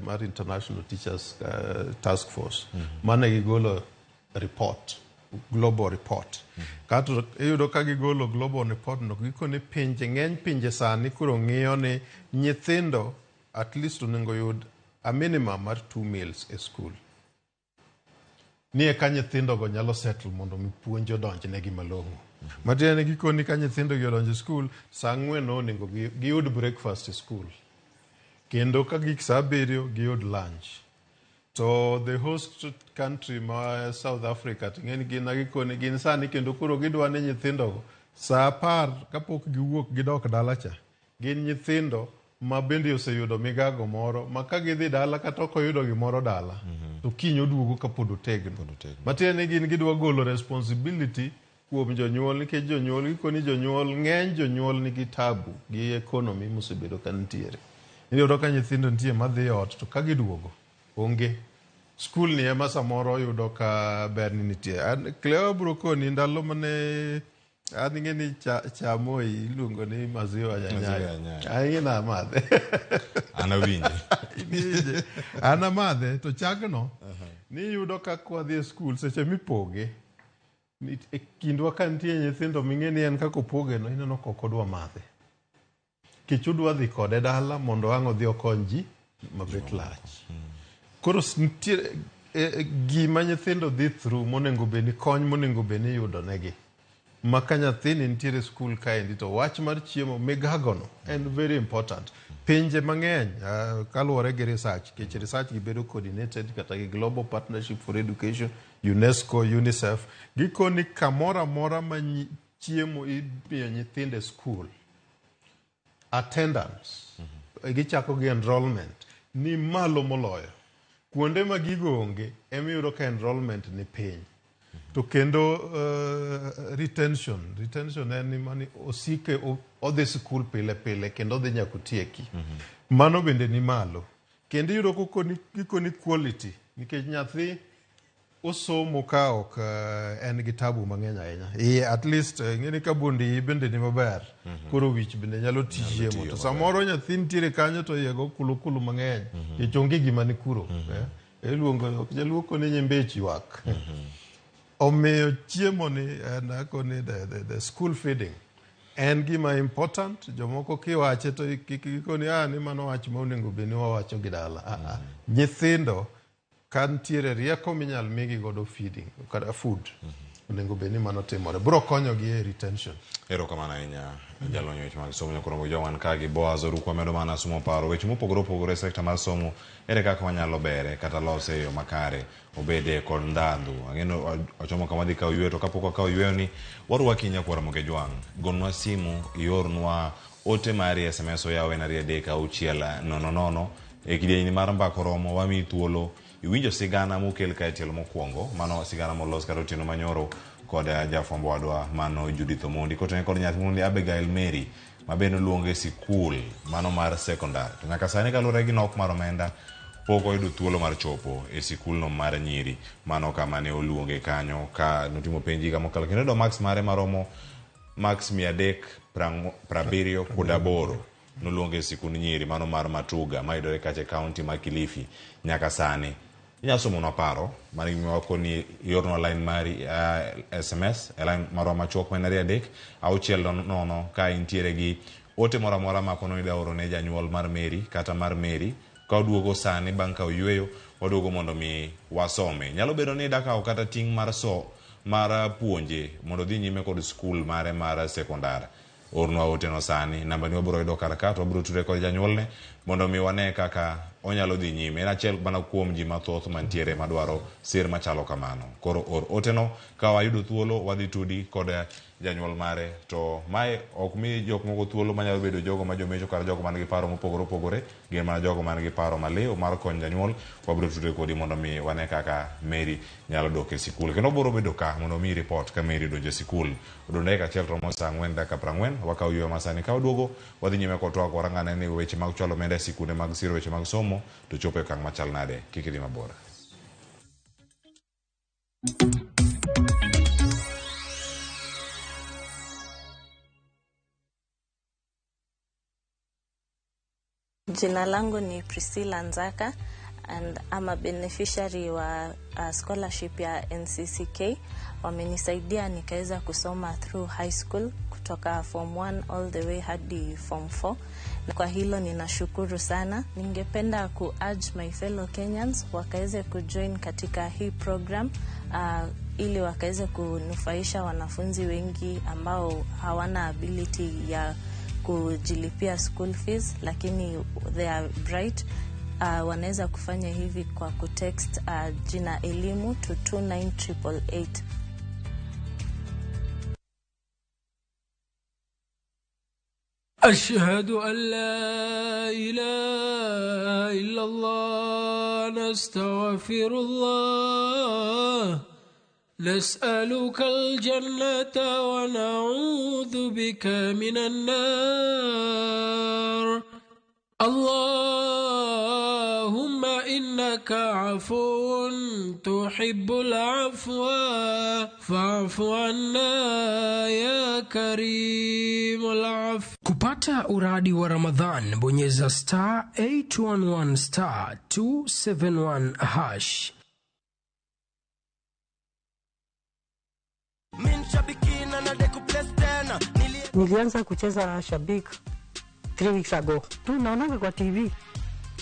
mar International Teachers Task Force mane gigolo report, global report. Kato iyudo ka gigolo global report no gikone pinje, ng'eny pinje sani kuro ng'iyo ni nyithindo at least onego yud a minimum mar 2 meals e school. Ni ka nyithindo go nyalo settle mondo mi puonj odonjnegi malong'o. Matiende gikoni ka nyithindo gi odonjo skul, sa 4 onego giyud breakfast e skul. Kendo ka gik sa 7 giyud lunch. To the host country ma South Africa ting'eni gin gikoni gin sani kendo kuro gidwa ni nyithindo go sa 10 kapok giwuok gidok dala cha. Gin nyithindo ma bende oseyudo migago moro ma ka gidhi dala kata ok oyudo gimoro dala to kiny oduogo kapod otegno. Matiende gin gidwa golo responsibility kuom jonyuol nikech jonyuol gikoni ng'eny jonyuol nigi tabu gi economy mosebedo ka nitiere. Iyudo ka nyithindo nitie madhi ot to ka giduogo onge. Skul ni ema samoro yudo ka ber ni nitie. Cleo Brokoni ndalo mane ng'eni chamoi iluongo ni maziwa nyanyayo. Aina madhe. Ana madhe to chagno ni yudo ka kwa dhi skul seche mipoge. E kindwa ka nitie nyithindo ming'eni en kako poge no ineno kokodwa madhe. Kech udwa dhi kode dala mondo ang' odhi okony ji mabet lach. Koro nitiere gima nyithindo dhi through monengo bed ni kony monengo bed ni yudo negi. Ma ka nyathini nitiere skul kaendi to wach mar chiemo migagono en very important. Pinje mang'eny kaluwore gi research, kech research gi bedo coordinated kata gi Global Partnership for Education, UNESCO, UNICEF, gikoni kamoro amora ma chiemo imiyo nyithindo e skul, attendance, gichako gi enrollment ni malo moloyo. Kuonde ma gigo onge emiyudo ka enrollment ni piny. To kendo retention en ni mani osike odhi skul pile pile kendo odhi nyaka otieki. Mano bende ni malo. Kendo iyudo gikoni quality nikech nyathi osomo ka ok en gitabu mang'eny ahinya. At least ng'eni ka bundi bende ni maber. Koro wich bende nyalo tije mo. To samoro nyathi nitiere kanyo to yego kulu mang'eny. Ichonge gima ni kuro. Eluongo jaluoko ni nyembechi wak. Omiyo chiemo ni ni the school feeding. En gima important. Jomoko kiwache to kikoni ni mano wach ma onego beni wawacho gidala. Nyithindo kantiere rieko minyal migi godo feeding kada food onego beni mano timore bro konyo gi e retention. Ero kamana inya jalonyo weche mag somo nyakoro jowan ka gi Boaz Orukwa medo mana somo paro weche mopogore sekta mar somo ere kaka wanyalo bere kata lose yo makare obede kod ndandhu ang'eno ochomo kama dhi ka oywe to kapok ka oywe ni warwaki nyakwara moge jwang gonwa simu iornwa ote mari SMS oyawe na riede ka uchiela nono e kidieni mar mbako romo wami thuolo iwinjo sigana mokel ka tielo mokwongo mano sigana molos kar otieno manyoro kod jafwambo wadwa mano Judith Omondi kotene kod nyathi mundi Abigail Mary mabeno luonge sikul mano mar secondary to nyaka sani kalure gi nok mar omenda pok oyudo thuolo mar chopo e sikul no mar nyiri mano kama ne oluonge kanyo ka notimo penji kama kala kendo max mare maromo max 378 noluonge sikul nyiri mano mar Matuga maidore kache county ma Kilifi nyaka sani inyasomo na paro mari wako ni yorno line mari SMS line maro machuok menari adek auchiel nono ka intiere gi ote mora makono ida oro ne janyuol mar Mary kata mar Mary ka oduogo sani bang' ka oyweyo oduogo mondo mi wasome nyalo bedo ni daka kata ting mar puonje mondo dhi nyime kod skul mare mar sekondari orno ote no sani namba ni wabro yudo kar ka to wabro tudore kod janyuolne mondo mi wane kaka onyalo dhi nyime en achiel bana kuom ji mathoth mantiere madwaro sir machalo kamano koro ote no ka wayudo thuolo wadhi tudi kod janyuol mare to mae ok mi jok moko thuolo manyalo bedo jogo ma jomecho kar jogo man gi paro mopogore gin mana jogo man gi paro maleo mar kony janyuol wabro tudore kodi mondo mi wane kaka Mary nyalo dok e sikul kendo boro bedo ka mondo mi report ka Mary donjo e sikul odonde ka achiel romo saa 4:40 wakaw ywe masani ka oduogo wadhi nyime kod twak warangane ni weche mag chwalo omenda e sikunde mag siro weche mag somo to chopo e kang' machal nade kik idhi mabor. Jina langu ni Priscilla Nzaka and I'm a beneficiary wa scholarship ya NCCK. Wamenisaidia nikaweza kusoma through high school kutoka form 1 all the way hadi form 4. Na kwa hilo ninashukuru sana. Ningependa ku-urge my fellow Kenyans wakaweze kujoin katika hii program ili wakaweze kunufaisha wanafunzi wengi ambao hawana ability ya kujilipia school fees lakini they are bright. Wanaweza kufanya hivi kwa kutext jina elimu to 29888. أشهد أن لا إله إلا الله نستغفر الله نسألك الجنة ونعوذ بك من النار اللهم إنك عفو تحب العفو فاعف عنا يا كريم العفو. Kupata uradi wa Ramadhan bonyeza star 811 star 271 hash. Nilianza kucheza Shabik 3 weeks ago. Tu naona kwa TV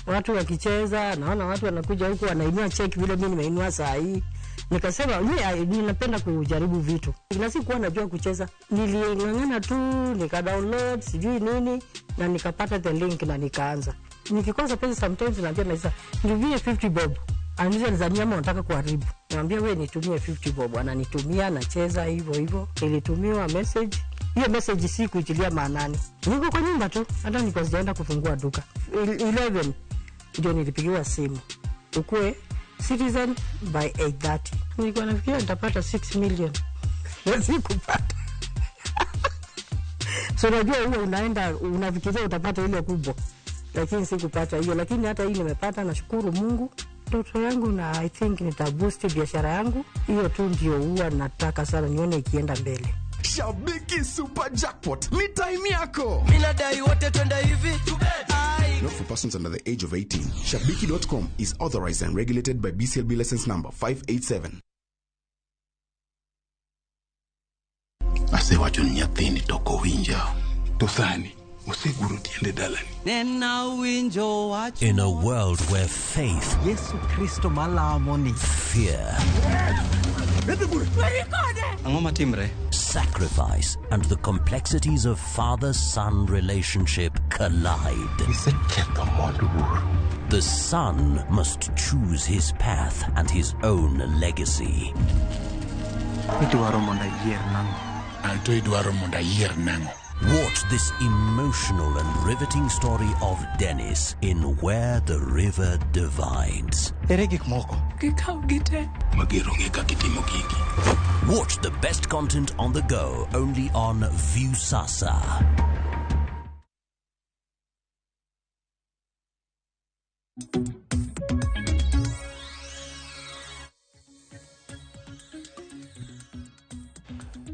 watu wakicheza, naona watu wanakuja huku wanainua check vile mimi nimeinua saa hii. Nikasema ninapenda kujaribu vitu. Na sikuwa najua kucheza. Niling'ang'ana tu nika-download sijui nini na nikapata the link na nikaanza. Nikikosa pesa sometimes naambia Maisa, nitumie 50 bob. Anaweza nizania mama nataka kuharibu. Naambia wewe nitumie 50 bob. Ananitumia nacheza hivyo. Nilitumiwa message. Hiyo message si kuitilia maanani. Niko kwa nyumba tu, hata niko sijaenda kufungua duka. 11 ndio nilipigiwa simu. Ukue citizen by 8:30. Nilikuwa nafikiria nitapata 6 million. Na sikupata. So unajua huo unaenda unafikiria utapata ile kubwa. Lakini sikupata hiyo, lakini hata hii nimepata, nashukuru Mungu. Watoto yangu na I think nitaboost biashara yangu. Hiyo tu ndio huwa nataka sana nione ikienda mbele. Shabiki Super Jackpot ni time yako. Minadai wote twenda hivi. Not for persons under the age of 18. Shabiki.com is authorized and regulated by BCLB license number 587. Ase wacho nyathini toko winja. Tosani, oseguro tiende dalani. Nena winjo wacho. In a world where faith, Yesu Kristo malamo ni fear, Angoma timre. sacrifice, and the complexities of father-son relationship collide. The son must choose his path and his own legacy. Watch this emotional and riveting story of Dennis in Where the River Divides. Watch the best content on the go only on Viusasa.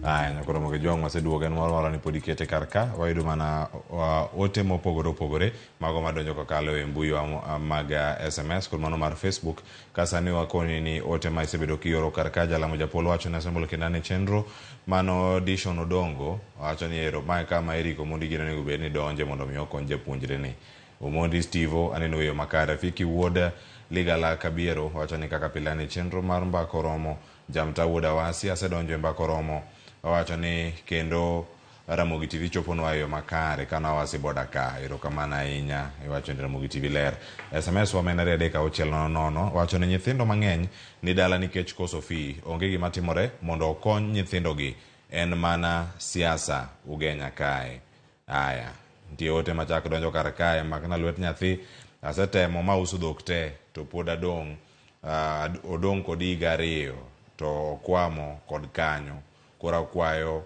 Aya, nyakoro moge jong waseduogen moro ni podikete karka wayudo mana ote mopogore opogore mago madonjo kokalo e mbui mag SMS kod mano mar Facebook kasani wakoni ni ote ma isebedo kioro karka jalamo japolo wacho na sembolo kendane chenro mano Dishon Odongo wacho ni ero mae kama eriko mondi gino nego bed ni donje mondo mi okonje puonjre ni Omondi Stevo aneno yo makare Fiki Woda Ligala Kabiero wacho ni kaka pilani chenro mar mbako romo Jamta Woda Wasi asedonjo mbako romo wacho ni kendo RamogiTV choponwa yo makare kana wasi boda ka erokamano ahinya wacho ni RamogiTV ler SMS wamenare deka ochiel nono wacho ni nyithindo mang'eny ni dala nikech koso fee onge gima timore mondo okony nyithindo gi en mana siasa ugenya kae. Aya ntie ote machak donjo kar kae makna lwet nyathi asetemo mauso dhok te to pod odong kod higa 2 to okwamo kod kanyo kora kwayo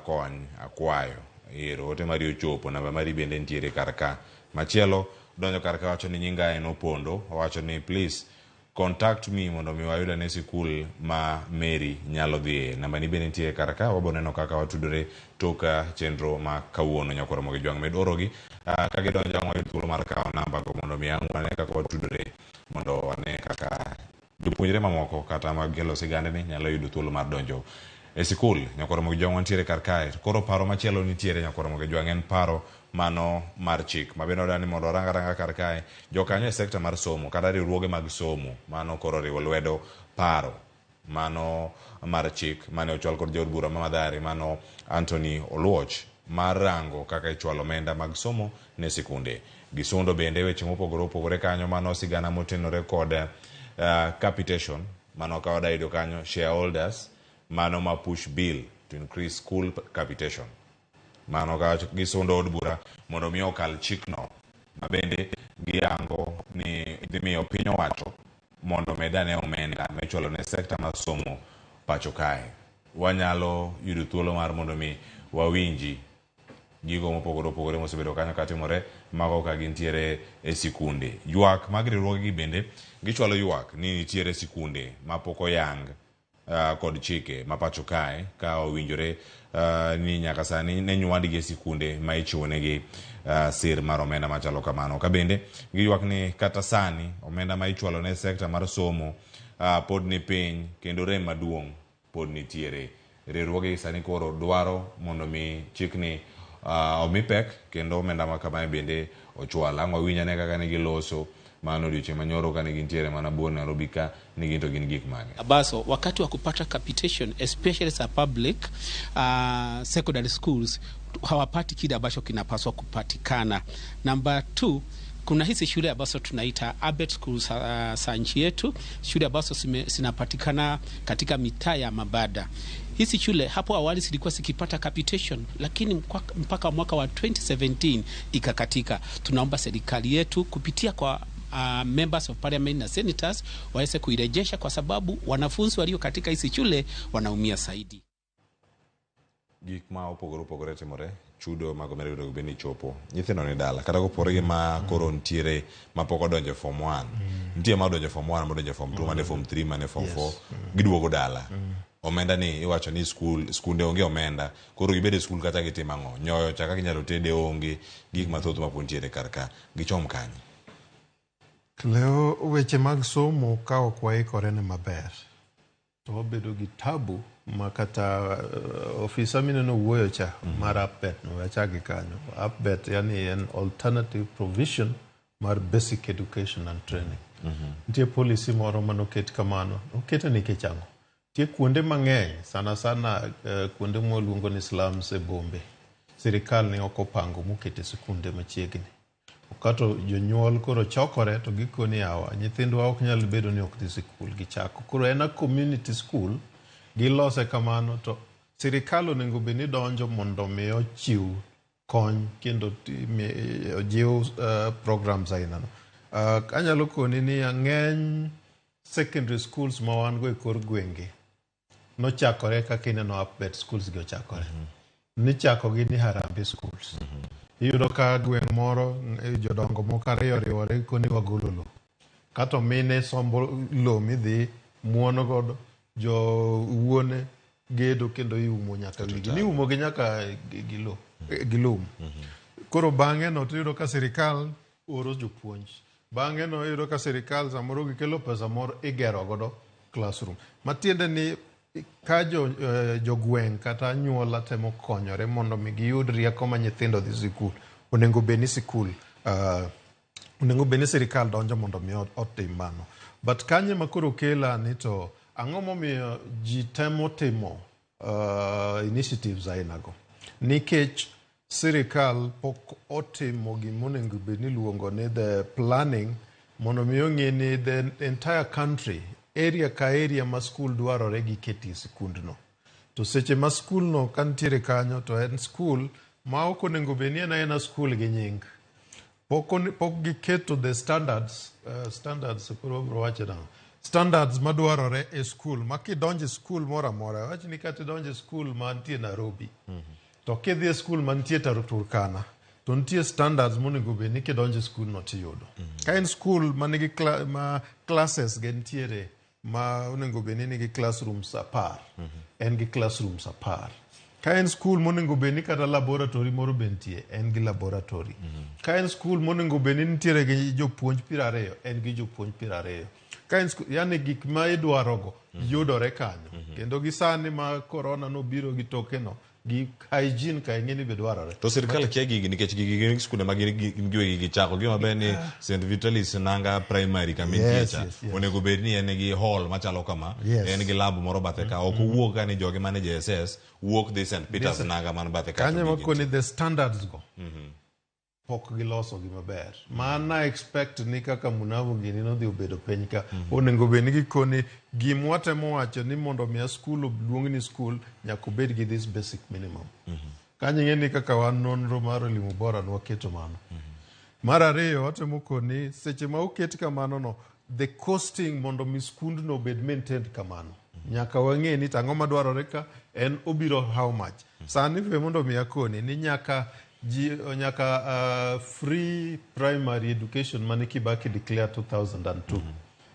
kony akwayo ero ote mari ochopo namba mari bende ntiere karka machielo donjo karka wacho ni nyinga en opondo wacho ni please contact me mondo mi wayuda ne sikul ma Mary nyalo dhie namba ni bende ntiere karka waboneno kaka watudore toka chenro ma kawuono nyakoro moge jwang medorogi kage donjo ng'oyo thuolo mar kawo namba go mondo mi ang'wane kaka watudore mondo wane kaka jopuonjre mamoko kata mag kelo sigande ni nyalo yudo thuolo mar donjo e sikul nyakoro moge jwang wantiere karkae koro paro machielo nitiere nyakoro moge jwang en paro mano mar chik mabende odani mondo ranga karkae jokanyo e sekta mar somo kata riwruoge mag somo mano koro riwo lwedo paro mano mar chik mane ochwal kod jaod bura Mamadhari mano Anthony Oluoch mar rango kaka ichwalo omenda mag somo ne sikunde gisundo bende weche mopogore opogore kanyo mano sigana motenore kod capitation mano ka odaido kanyo shareholders mano ma push bill to increase school capitation mano ka gisundo od bura mondo mi okal chikno mabende giango ni dhimiyo piny owacho mondo medane omenda mechwalo ne sekta mar somo pacho kae wanyalo yudo thuolo mar mondo mi wawinji gigo mopogore opogore mosebedo kanyo katimore mago ka gintiere e sikunde ywak mag riwruoge bende gichwalo ywak ni nitiere sikunde mapok oyang kod chike mapacho kae ka owinjore ni nyaka sani ne nywadgi e sikunde ma ichiwonegi sir mar omenda machalo kamano ka bende giywak ni kata sani omenda ma ichwalo ne sekta mar somo pod ni piny kendo rem maduong' pod nitiere riwruoge sani koro dwaro mondo mi chikni omipek kendo omenda ma kamae bende ochwal ang'o winyane kaka ne giloso mano odiochieng' manyoro ka ne gintiere mana buo Nairobi ka ni ginto gin gik mage Abaso wakati wa kupata capitation especially sa public secondary schools hawapati kile ambacho kinapaswa kupatikana. Number 2, kuna hizi shule ambazo tunaita Abet schools sa nchi yetu, shule ambazo zinapatikana katika mitaa ya mabada. Hizi shule hapo awali zilikuwa zikipata capitation lakini mpaka mwaka wa 2017 ikakatika. Tunaomba serikali yetu kupitia kwa members of parliament na senators waweze kuirejesha kwa sababu wanafunzi walio katika hizi shule wanaumia zaidi. Gik ma opogore timore chudo mag omenda yudo beni chopo nyithindo ni dala kata kopore ma koro ntiere ma pok odonjo form 1 ntie ma odonjo form 1 ma odonjo form 2 mane form 3 mane form 4 giduogo dala omenda ni iwacho ni skunde onge omenda koro gibede skul kata gitimo ang'o nyoyo chaka ginyalo tede onge gik mathoth ma pontiere karka gichom kanye leo weche mag somo ka ok waikore ne maber to wabedo gi tabu ma kata ofisa mineno wuoyo cha mar APBET no wachagi kanyo APBET yani an alternative provision mar basic education and training nitie policy moro manoket kamano okete nikech ang'o tie kuonde mang'eny sana kuonde mwaluongo ni slums e bombe sirikal ne ok opango mokete sikunde machiegni okato jonyuol koro chokore to gikoni yawa nyithindwa ok nyal bedo ni ok dhi sikul gichako koro en a community school gilose kamano to sirikal onego bed ni donjo mondo mi ochiw kony kendo ojiw programs ainano anyalo koni ni ng'eny secondary schools ma wan go e kor gwenge nochakore kaka ineno APBET schools gi ochakore nichako gi ni Harambee schools iyudo ka gweng' moro jodongo moko ariyo riwore koni wagolo lo kato mine sombo lo midhi muono godo jo wuone gedo kendo iumo nyaka wigi ni umo gi nyaka gilum koro bang'e no tiyudo ka sirikal oro jopuonj bang'e no iyudo ka sirikal samoro gikelo pesa moro igero godo classroom matiende ni ka jogweng' kata anyuola temo konyore mondo mi giyud rieko ma nyithindo dhi sikul onego bed ni sikul onego bed ni sirikal donjo mondo mi otim mano but kanye makoro kela ni to ang'o momiyo ji temo timo initiatives ainago nikech sirikal pok otimo gimonego bed ni luongo ni the planning mondo mi ong'e ni the entire country area ka area ma skul dwarore gi keti sikundno to seche ma skul no kantiere kanyo to en skul ma ok onego bed ni en skul gi nying pok giketo the standards koro bro wacho na standards madwarore e skul ma kidonje skul moro amora wach ni kata donje skul mantie Nairobi to kidhi e skul mantie Turkana to nitie standards monego bed ni kidonje skul no tiyudo ka en skul manigi classes gentiere ma onego bed ni nigi classrooms apar en gi classrooms apar ka en skul monego bed ni kata laboratory moro bentie en gi laboratory ka en skul monego bed ni nitiere gi jopuonj 20 en gi jopuonj 20 ka en skul yani gik ma idwarogo yudore kanyo kendo gi sani ma corona no biro gi tokeno gi hygiene ka ing'eni be dwarore to sirikal kia gigi nikech gigi skunde ma giwegi gichako gima ber ni St. Vitalis nanga primary kaminticha onego bed ni en gi hall machalo kama en gi lab moro bathe ka ok wuok ka ni jogi mane JSS wuok dhi St. Peters nanga man bathe ka kanye makoni the standards go pok giloso gima ber mana expect ni kaka Munavu gini no dhi obedo piny ka onego bed ni gikoni gimwatemo wacho ni mondo mi skul obluong ni skul nyaka obed gi this basic minimum kanye ng'eni kaka wan nonro mar elimu bora nwaketo mano mar ariyo watemo koni seche ma oket kamano no the costing mondo mi skund no bed maintained kamano nyaka wang'e ni tang'o madwarore ka en obiro how much sani fe mondo mi akoni ni nyaka free primary education mane Kibaki declare 2002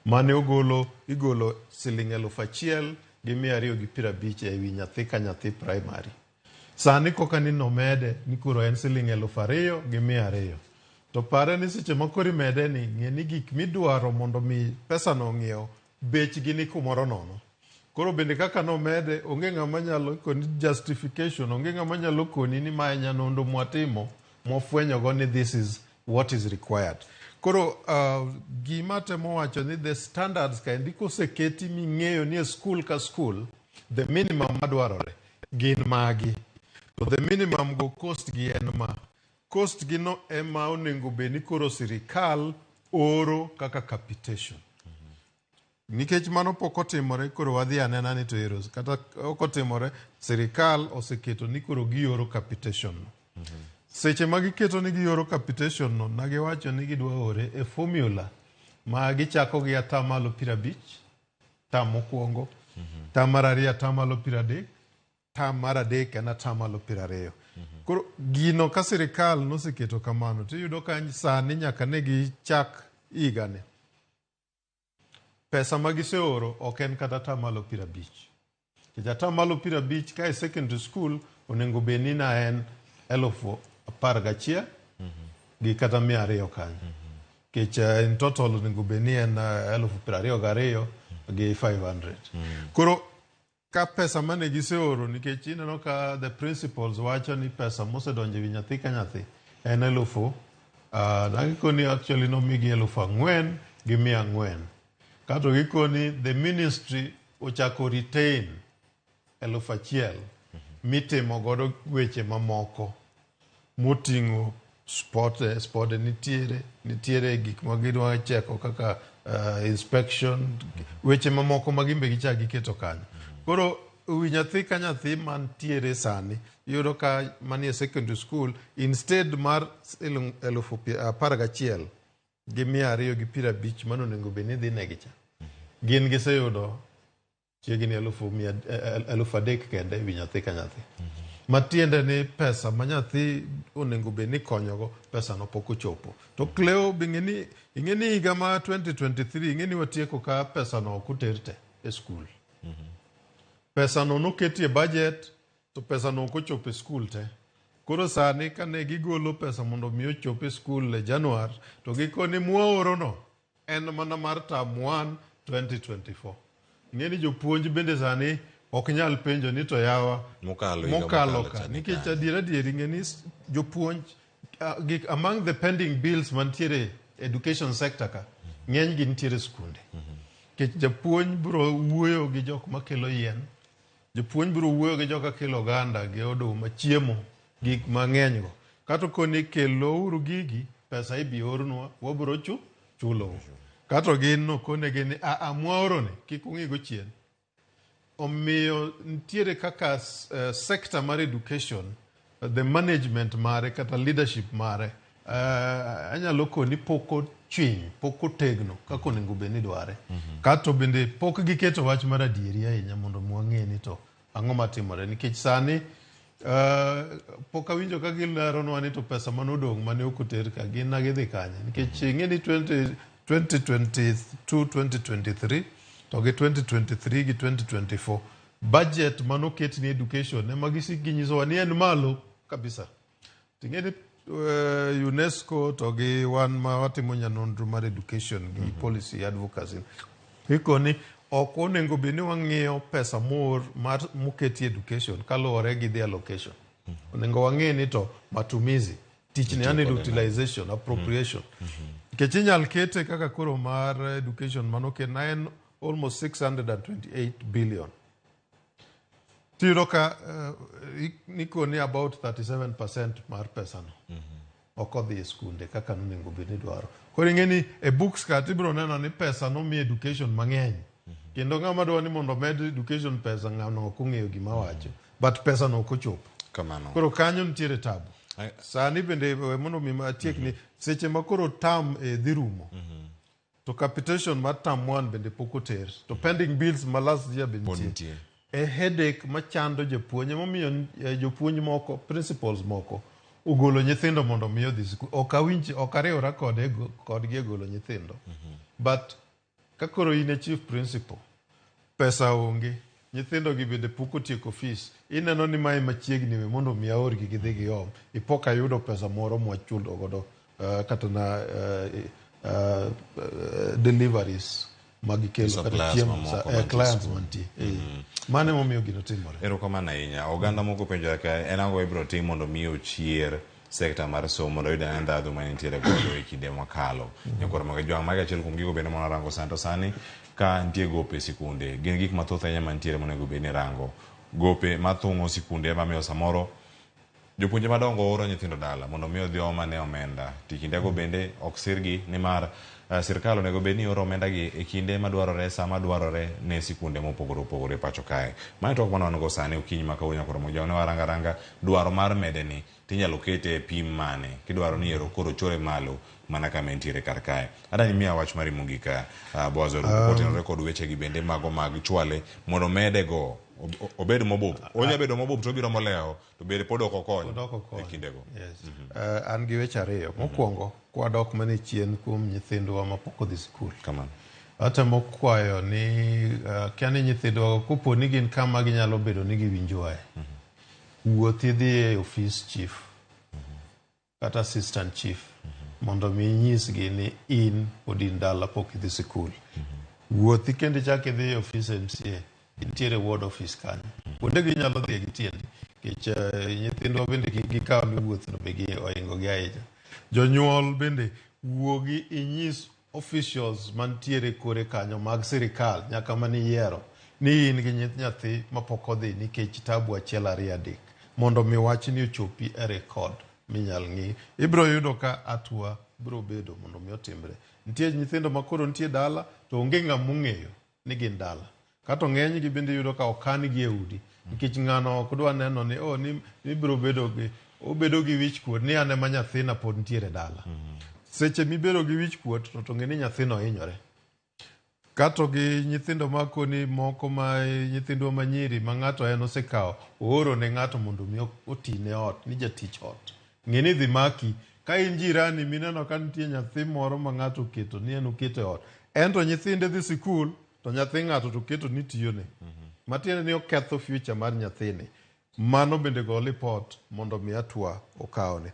mane igolo siling 1,250 ewi nyathi ka nyathi primary sani koka ni nomede ni kuro en siling 2,200 to pare ni seche makori mede ni ng'eni gik midwaro mondo mi pesa no ng'iew bechgi ni kumoro nono koro bende kaka nomede onge ng'ama nyalo koni justification onge ng'ama nyalo koni ni mae nyanondo mwatimo mwafwenyo go ni this is what is required koro gima temo wacho ni the standards ka ndiko seketi ming'eyo ni school ka school the minimum madwarore gin magi to the minimum go cost gi en ma cost gi no ema onengo bed ni koro sirikal oro kaka capitation nikech mano pok otimore koro wadhi anena ni to heroes kata ok otimore sirikal oseketo ni koro gioro capitation no seche ma giketo ni gioro capitation no nagiwacho ni gidwa ore e formula ma gichako gi atamalo 50 tam mokwongo tam mar ariyo atamalo 30 tam mar adek en atamalo 20. Koro gino ka sirikal noseketo kamano tiyudo ka sani nyaka ne gichak higani pesa ma giseoro ok en kata atamalo 50. Kech atamalo 50 ka e secondary school onego bedni na en 11,000 gi kata 200 kanyo. Kech in total onego bedni en 22,000 gi 500. Koro ka pesa mane giseoro nikech ineno ka the principals wacho ni pesa mosedonjo wi nyathi ka nyathi en 1,000. Gikoni actually nomigi 4,400. Kato gikoni the ministry ochako retain 1,000 mitimo godo weche mamoko moting'o sport nitiere gik ma gidwa cheko kaka inspection, weche mamoko ma gimbe gichak giketo kanyo. Koro wi nyathi ka nyathi mantiere sani yudo ka manie secondary school instead mar 11,000 gi 250 mano onego bedni dhi negicha, gin giseyudo chiegni 3,000 kende wi nyathi ka nyathi. Matiende ni pesa ma nyathi onego bedni konyogo pesa no pok ochopo. To Cleo ing'eni higa ma 2023 ing'eni watieko ka pesa no ok oterte e school. Pesa no noketi e budget to pesa no ok ochopo e school te. Koro sani kane gigolo pesa mondo mi ochop e school e Januar to gikoni mwaoro no en mana mar term 1 2024. Ing'eni jopuonj bende sani ok nyal penjo ni to yawa mokalo ka nikech adieri ing'eni jopuonj among the pending bills mantiere education sector ka ng'eny gi nitiere skunde. Kech japuonj bro wuoyo gi jok makelo yien, jopuonj bro wuoyo gi joka kelo oganda gi oduma chiemo gik mang'eny go. Kato koni kelo uru gigi pesa ibiornwa wabro chulo. Kato gin no kone gini mwaorone kik ung'igo chien. Omiyo nitiere kaka sector mar education, the management mare kata leadership mare anyalo koni poko chwiny, poko tegno kako onego bedni dware. Kato bende pok giketo wach mar adieri ahinya mondo mwang'e ni to ang'o matimore nikech sani pok awinjo ka gileronwa ni to pesa manodong' mane ok oter ka gin gidhi kanye nikech ing'eni 2022-2023 to gi 2023 gi 2024 budget manoket ni education ema ginyisowa ni en malo kabisa. Ting'eni UNESCO to gi wan ma watimo nyanonro mar education gi policy advocacy ikoni ok onego bedni wang'iyo pesa moketi education kaluwore gi the allocation. Onego wang'e ni to matumizi tich ni yani utilization appropriation. Nikech inyal kete kaka koro mar education manoket na en almost 628 billion. Tiro ka nikoni about 37% mar pesa no oko dhi skunde kaka onego bedni dwaro. Koro ing'eni e books ka tibro neno ni pesa no mi education mang'eny. Kendo ng'ama dwa ni mondo med education pesa ng'ano ok ong'eyo gima wacho. But pesa no ok ochopo. Kamano. Koro kanyo nitiere tabu. Sani bende mondo mi atiek ni seche ma koro tam dhi rumo. To capitation mar term 1 bende pok oter. To pending bills ma last year bende nitie. A headache machando jopuonj momiyo jopuonj moko principals moko ugolo nyithindo mondo miyo dhi skul. Ok ariwra kodgi e golo nyithindo. But kakoro in e chief principal pesa onge nyithindo gi bende pok otieko fees. Ineno ni mae machiegni we mondo mi aorgi gidhi giom. Ipoka yudo pesa moro mwachulo godo kata na deliveries magikelo kata chiemo clients mantie. Mane momiyo gino timore. Erokamano ahinya. Oganda moko penjo ka en ang'o ibro tim mondo mi ochier sekta mar somo mondo yuda ndadhu manitiere godo e kinde makalo. Nyakoro magajwang' magi achiel kuom gigo bende mondo rango santo sani ka nitie gope sikunde. Gin gik mathoth ahinya mantiere monego bedni rango. Gope mathung'o sikunde ema miyo samoro jopuonje madongo oro nyithindo dala mondo mi odhi omane omenda. Tikindego bende ok sirgi nimar sirkal onego bedni oro omenda gi e kinde madwarore sama dwarore ne sikunde mopogore opogore pacho kae. Mae tok manogo sani okinyi ma kawuono nyakoro mojawne waranga dwaro mar medeni tinyalo kete e pim mane kidwaro ni ero koro chore malo mana kama entiere kar kae. Ada ni miya wach mari mogika Boaz Oruko kotenore kod weche gi bende mago mag chwale mondo medego obed mobup onya bedo mobup to biro moleo to bere pod ok okonyo e kindego. An gi weche ariyo. Mokwongo kwadok mane chien kuom nyithindwa mapok odhi skul. Kamano. Atemo kwayo ni kiani nyithindwa kopo ni gin kama ginyalo bedo ni giwinjo ae. Wuothi dhi e office chief kata assistant chief mondo mi nyisgi ni in pod in dala pok idhi skul. Wuothi kendo chak idhi e office MCA. Intiere ward office kanyo. Kuonde gi nyalo dhi gi tiendi. Kech nyithindwa bende gikaw ni wuoth no be oingo gi ahinya. Jonyuol bende wuogi inyis officials mantiere kore kanyo mag sirikal nyaka mani yiero ni in gi nyathi mapok odhi nikech tabu achiel 2 3 mondo mi wach ni ochopi e rekod minyal ng'i. Ibro yudo ka atua bro bedo mondo mi otimre. Nitie nyithindo makoro nitie dala to onge ng'ama ong'eyo ni gin dala. Kato ng'eny gi bende yudo ka okan gi e udi nikech ng'ano ok dwa neno ni ni bro bedo gi wich kuot ni ane ma nyathina pod nitiere dala. Seche mibedo gi wich kuot to ng'eni nyathino hinyore. Kato gi nyithindo makoni moko ma nyithindwa manyiri ma ng'ato en osekawo ooro ne ng'ato mondo mi otine ot ni jatich ot. Ng'eni dhi maki ka in jirani mineno ka nitie nyathi moro ma ng'ato oketo ni en okete ot. Ento nyithinde dhi sikul to nyathi ng'ato to keto ni tiyone. Matiende ni oketho future mar nyathini. Mano bende go report mondo mi atua okawne.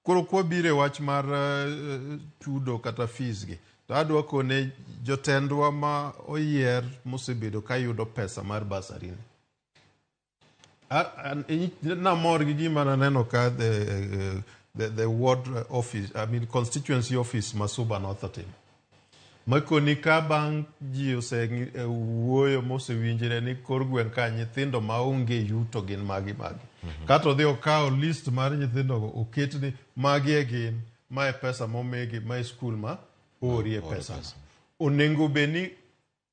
Koro kwa bire wach mar chudo kata fees gi. To adwa kone jotendwa ma oyier mosebedo ka yudo pesa mar basari. Na mor gi gima naneno ka the ward office, I mean constituency office Masuba North Team. Makoni ka bang' ji wuoyo mosewinjire ni kor gweng' ka nyithindo maonge yuto gin magi. Kato dhi okawo list mar nyithindo go oket ni magi e gin mae pesa momegi mae skul ma orie pesa. Onengo be ni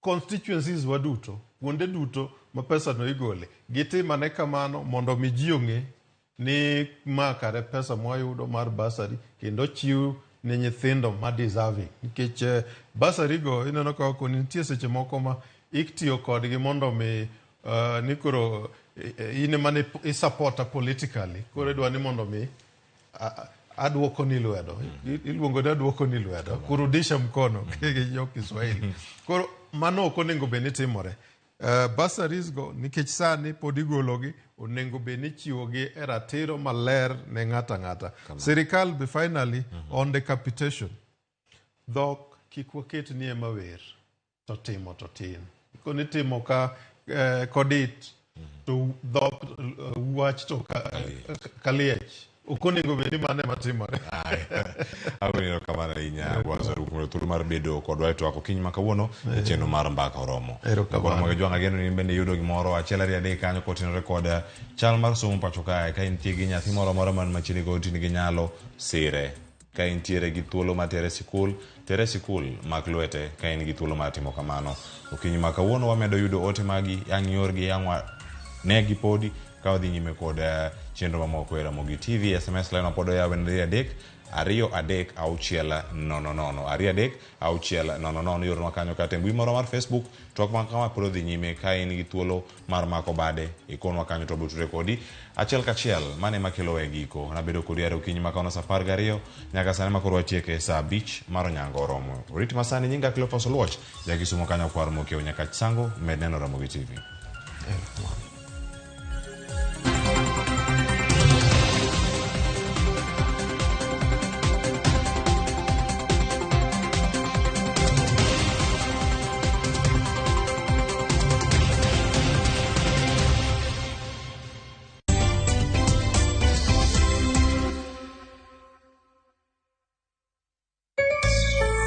constituencies waduto kuonde duto ma pesa no igole gitimane kamano mondo mi ji ong'e ni ma kare pesa mwayudo mar basari kendo chiw ne nyithindo ma deserving. Nikech basari go ineno ka koni nitie seche moko ma iktiyo kodgi mondo mi ni koro ine mane isupporta politically. Koro dwa ni mondo mi adwoko ni lwedo. Iluongo ni adwoko ni lwedo. Kurudisha mkono yo Kiswahili. Koro mano ok onego be ni timore. Basaris go nikech sani pod igologi onengo be ni chiwogi e ratiro maler ne ng'ata. Sirikal be finally on the capitation. Dhok kik waket ni ema wer to timo to tin. Koni timo ka kodit to dhok wach to kaliech. Okonego be ni mane matimore. Awinjo kamano ahinya Wazaru kuom thuolo mar bedo kodwa to akokiny makawuono e chenro mar mbaka oromo. Koro mag jwanga geno ni bende yudo gimoro achiel 2 3 kanyo kotenore kod chal mar somo pacho kae ka intie gi nyathi moro man machiegni go tin gi nyalo sire. Ka intiere gi thuolo matere sikul mak lwete ka in gi thuolo mar timo kamano. Okinyi makawuono wamedo yudo ote magi yang' yorgi yang' negi podi ka odhi nyime kod chenro mamoko e RamogiTV. SMS line wapodo yaw en 2-3-600 yorno kanyo kata mbui moro mar Facebook tok kama pod odhi nyime ka in gi thuolo mar mako bade ikonwa kanyo to buture kodi achiel kachiel mane makelo e giko nabedo kodi are okinyi makano sa 12 nyaka sane makoro watieke sa 5 mar onyango oromo. Orit masani nyinga Cleophas Oluoch jakisumo kanyo kwar mokeo nyaka sango med neno RamogiTV.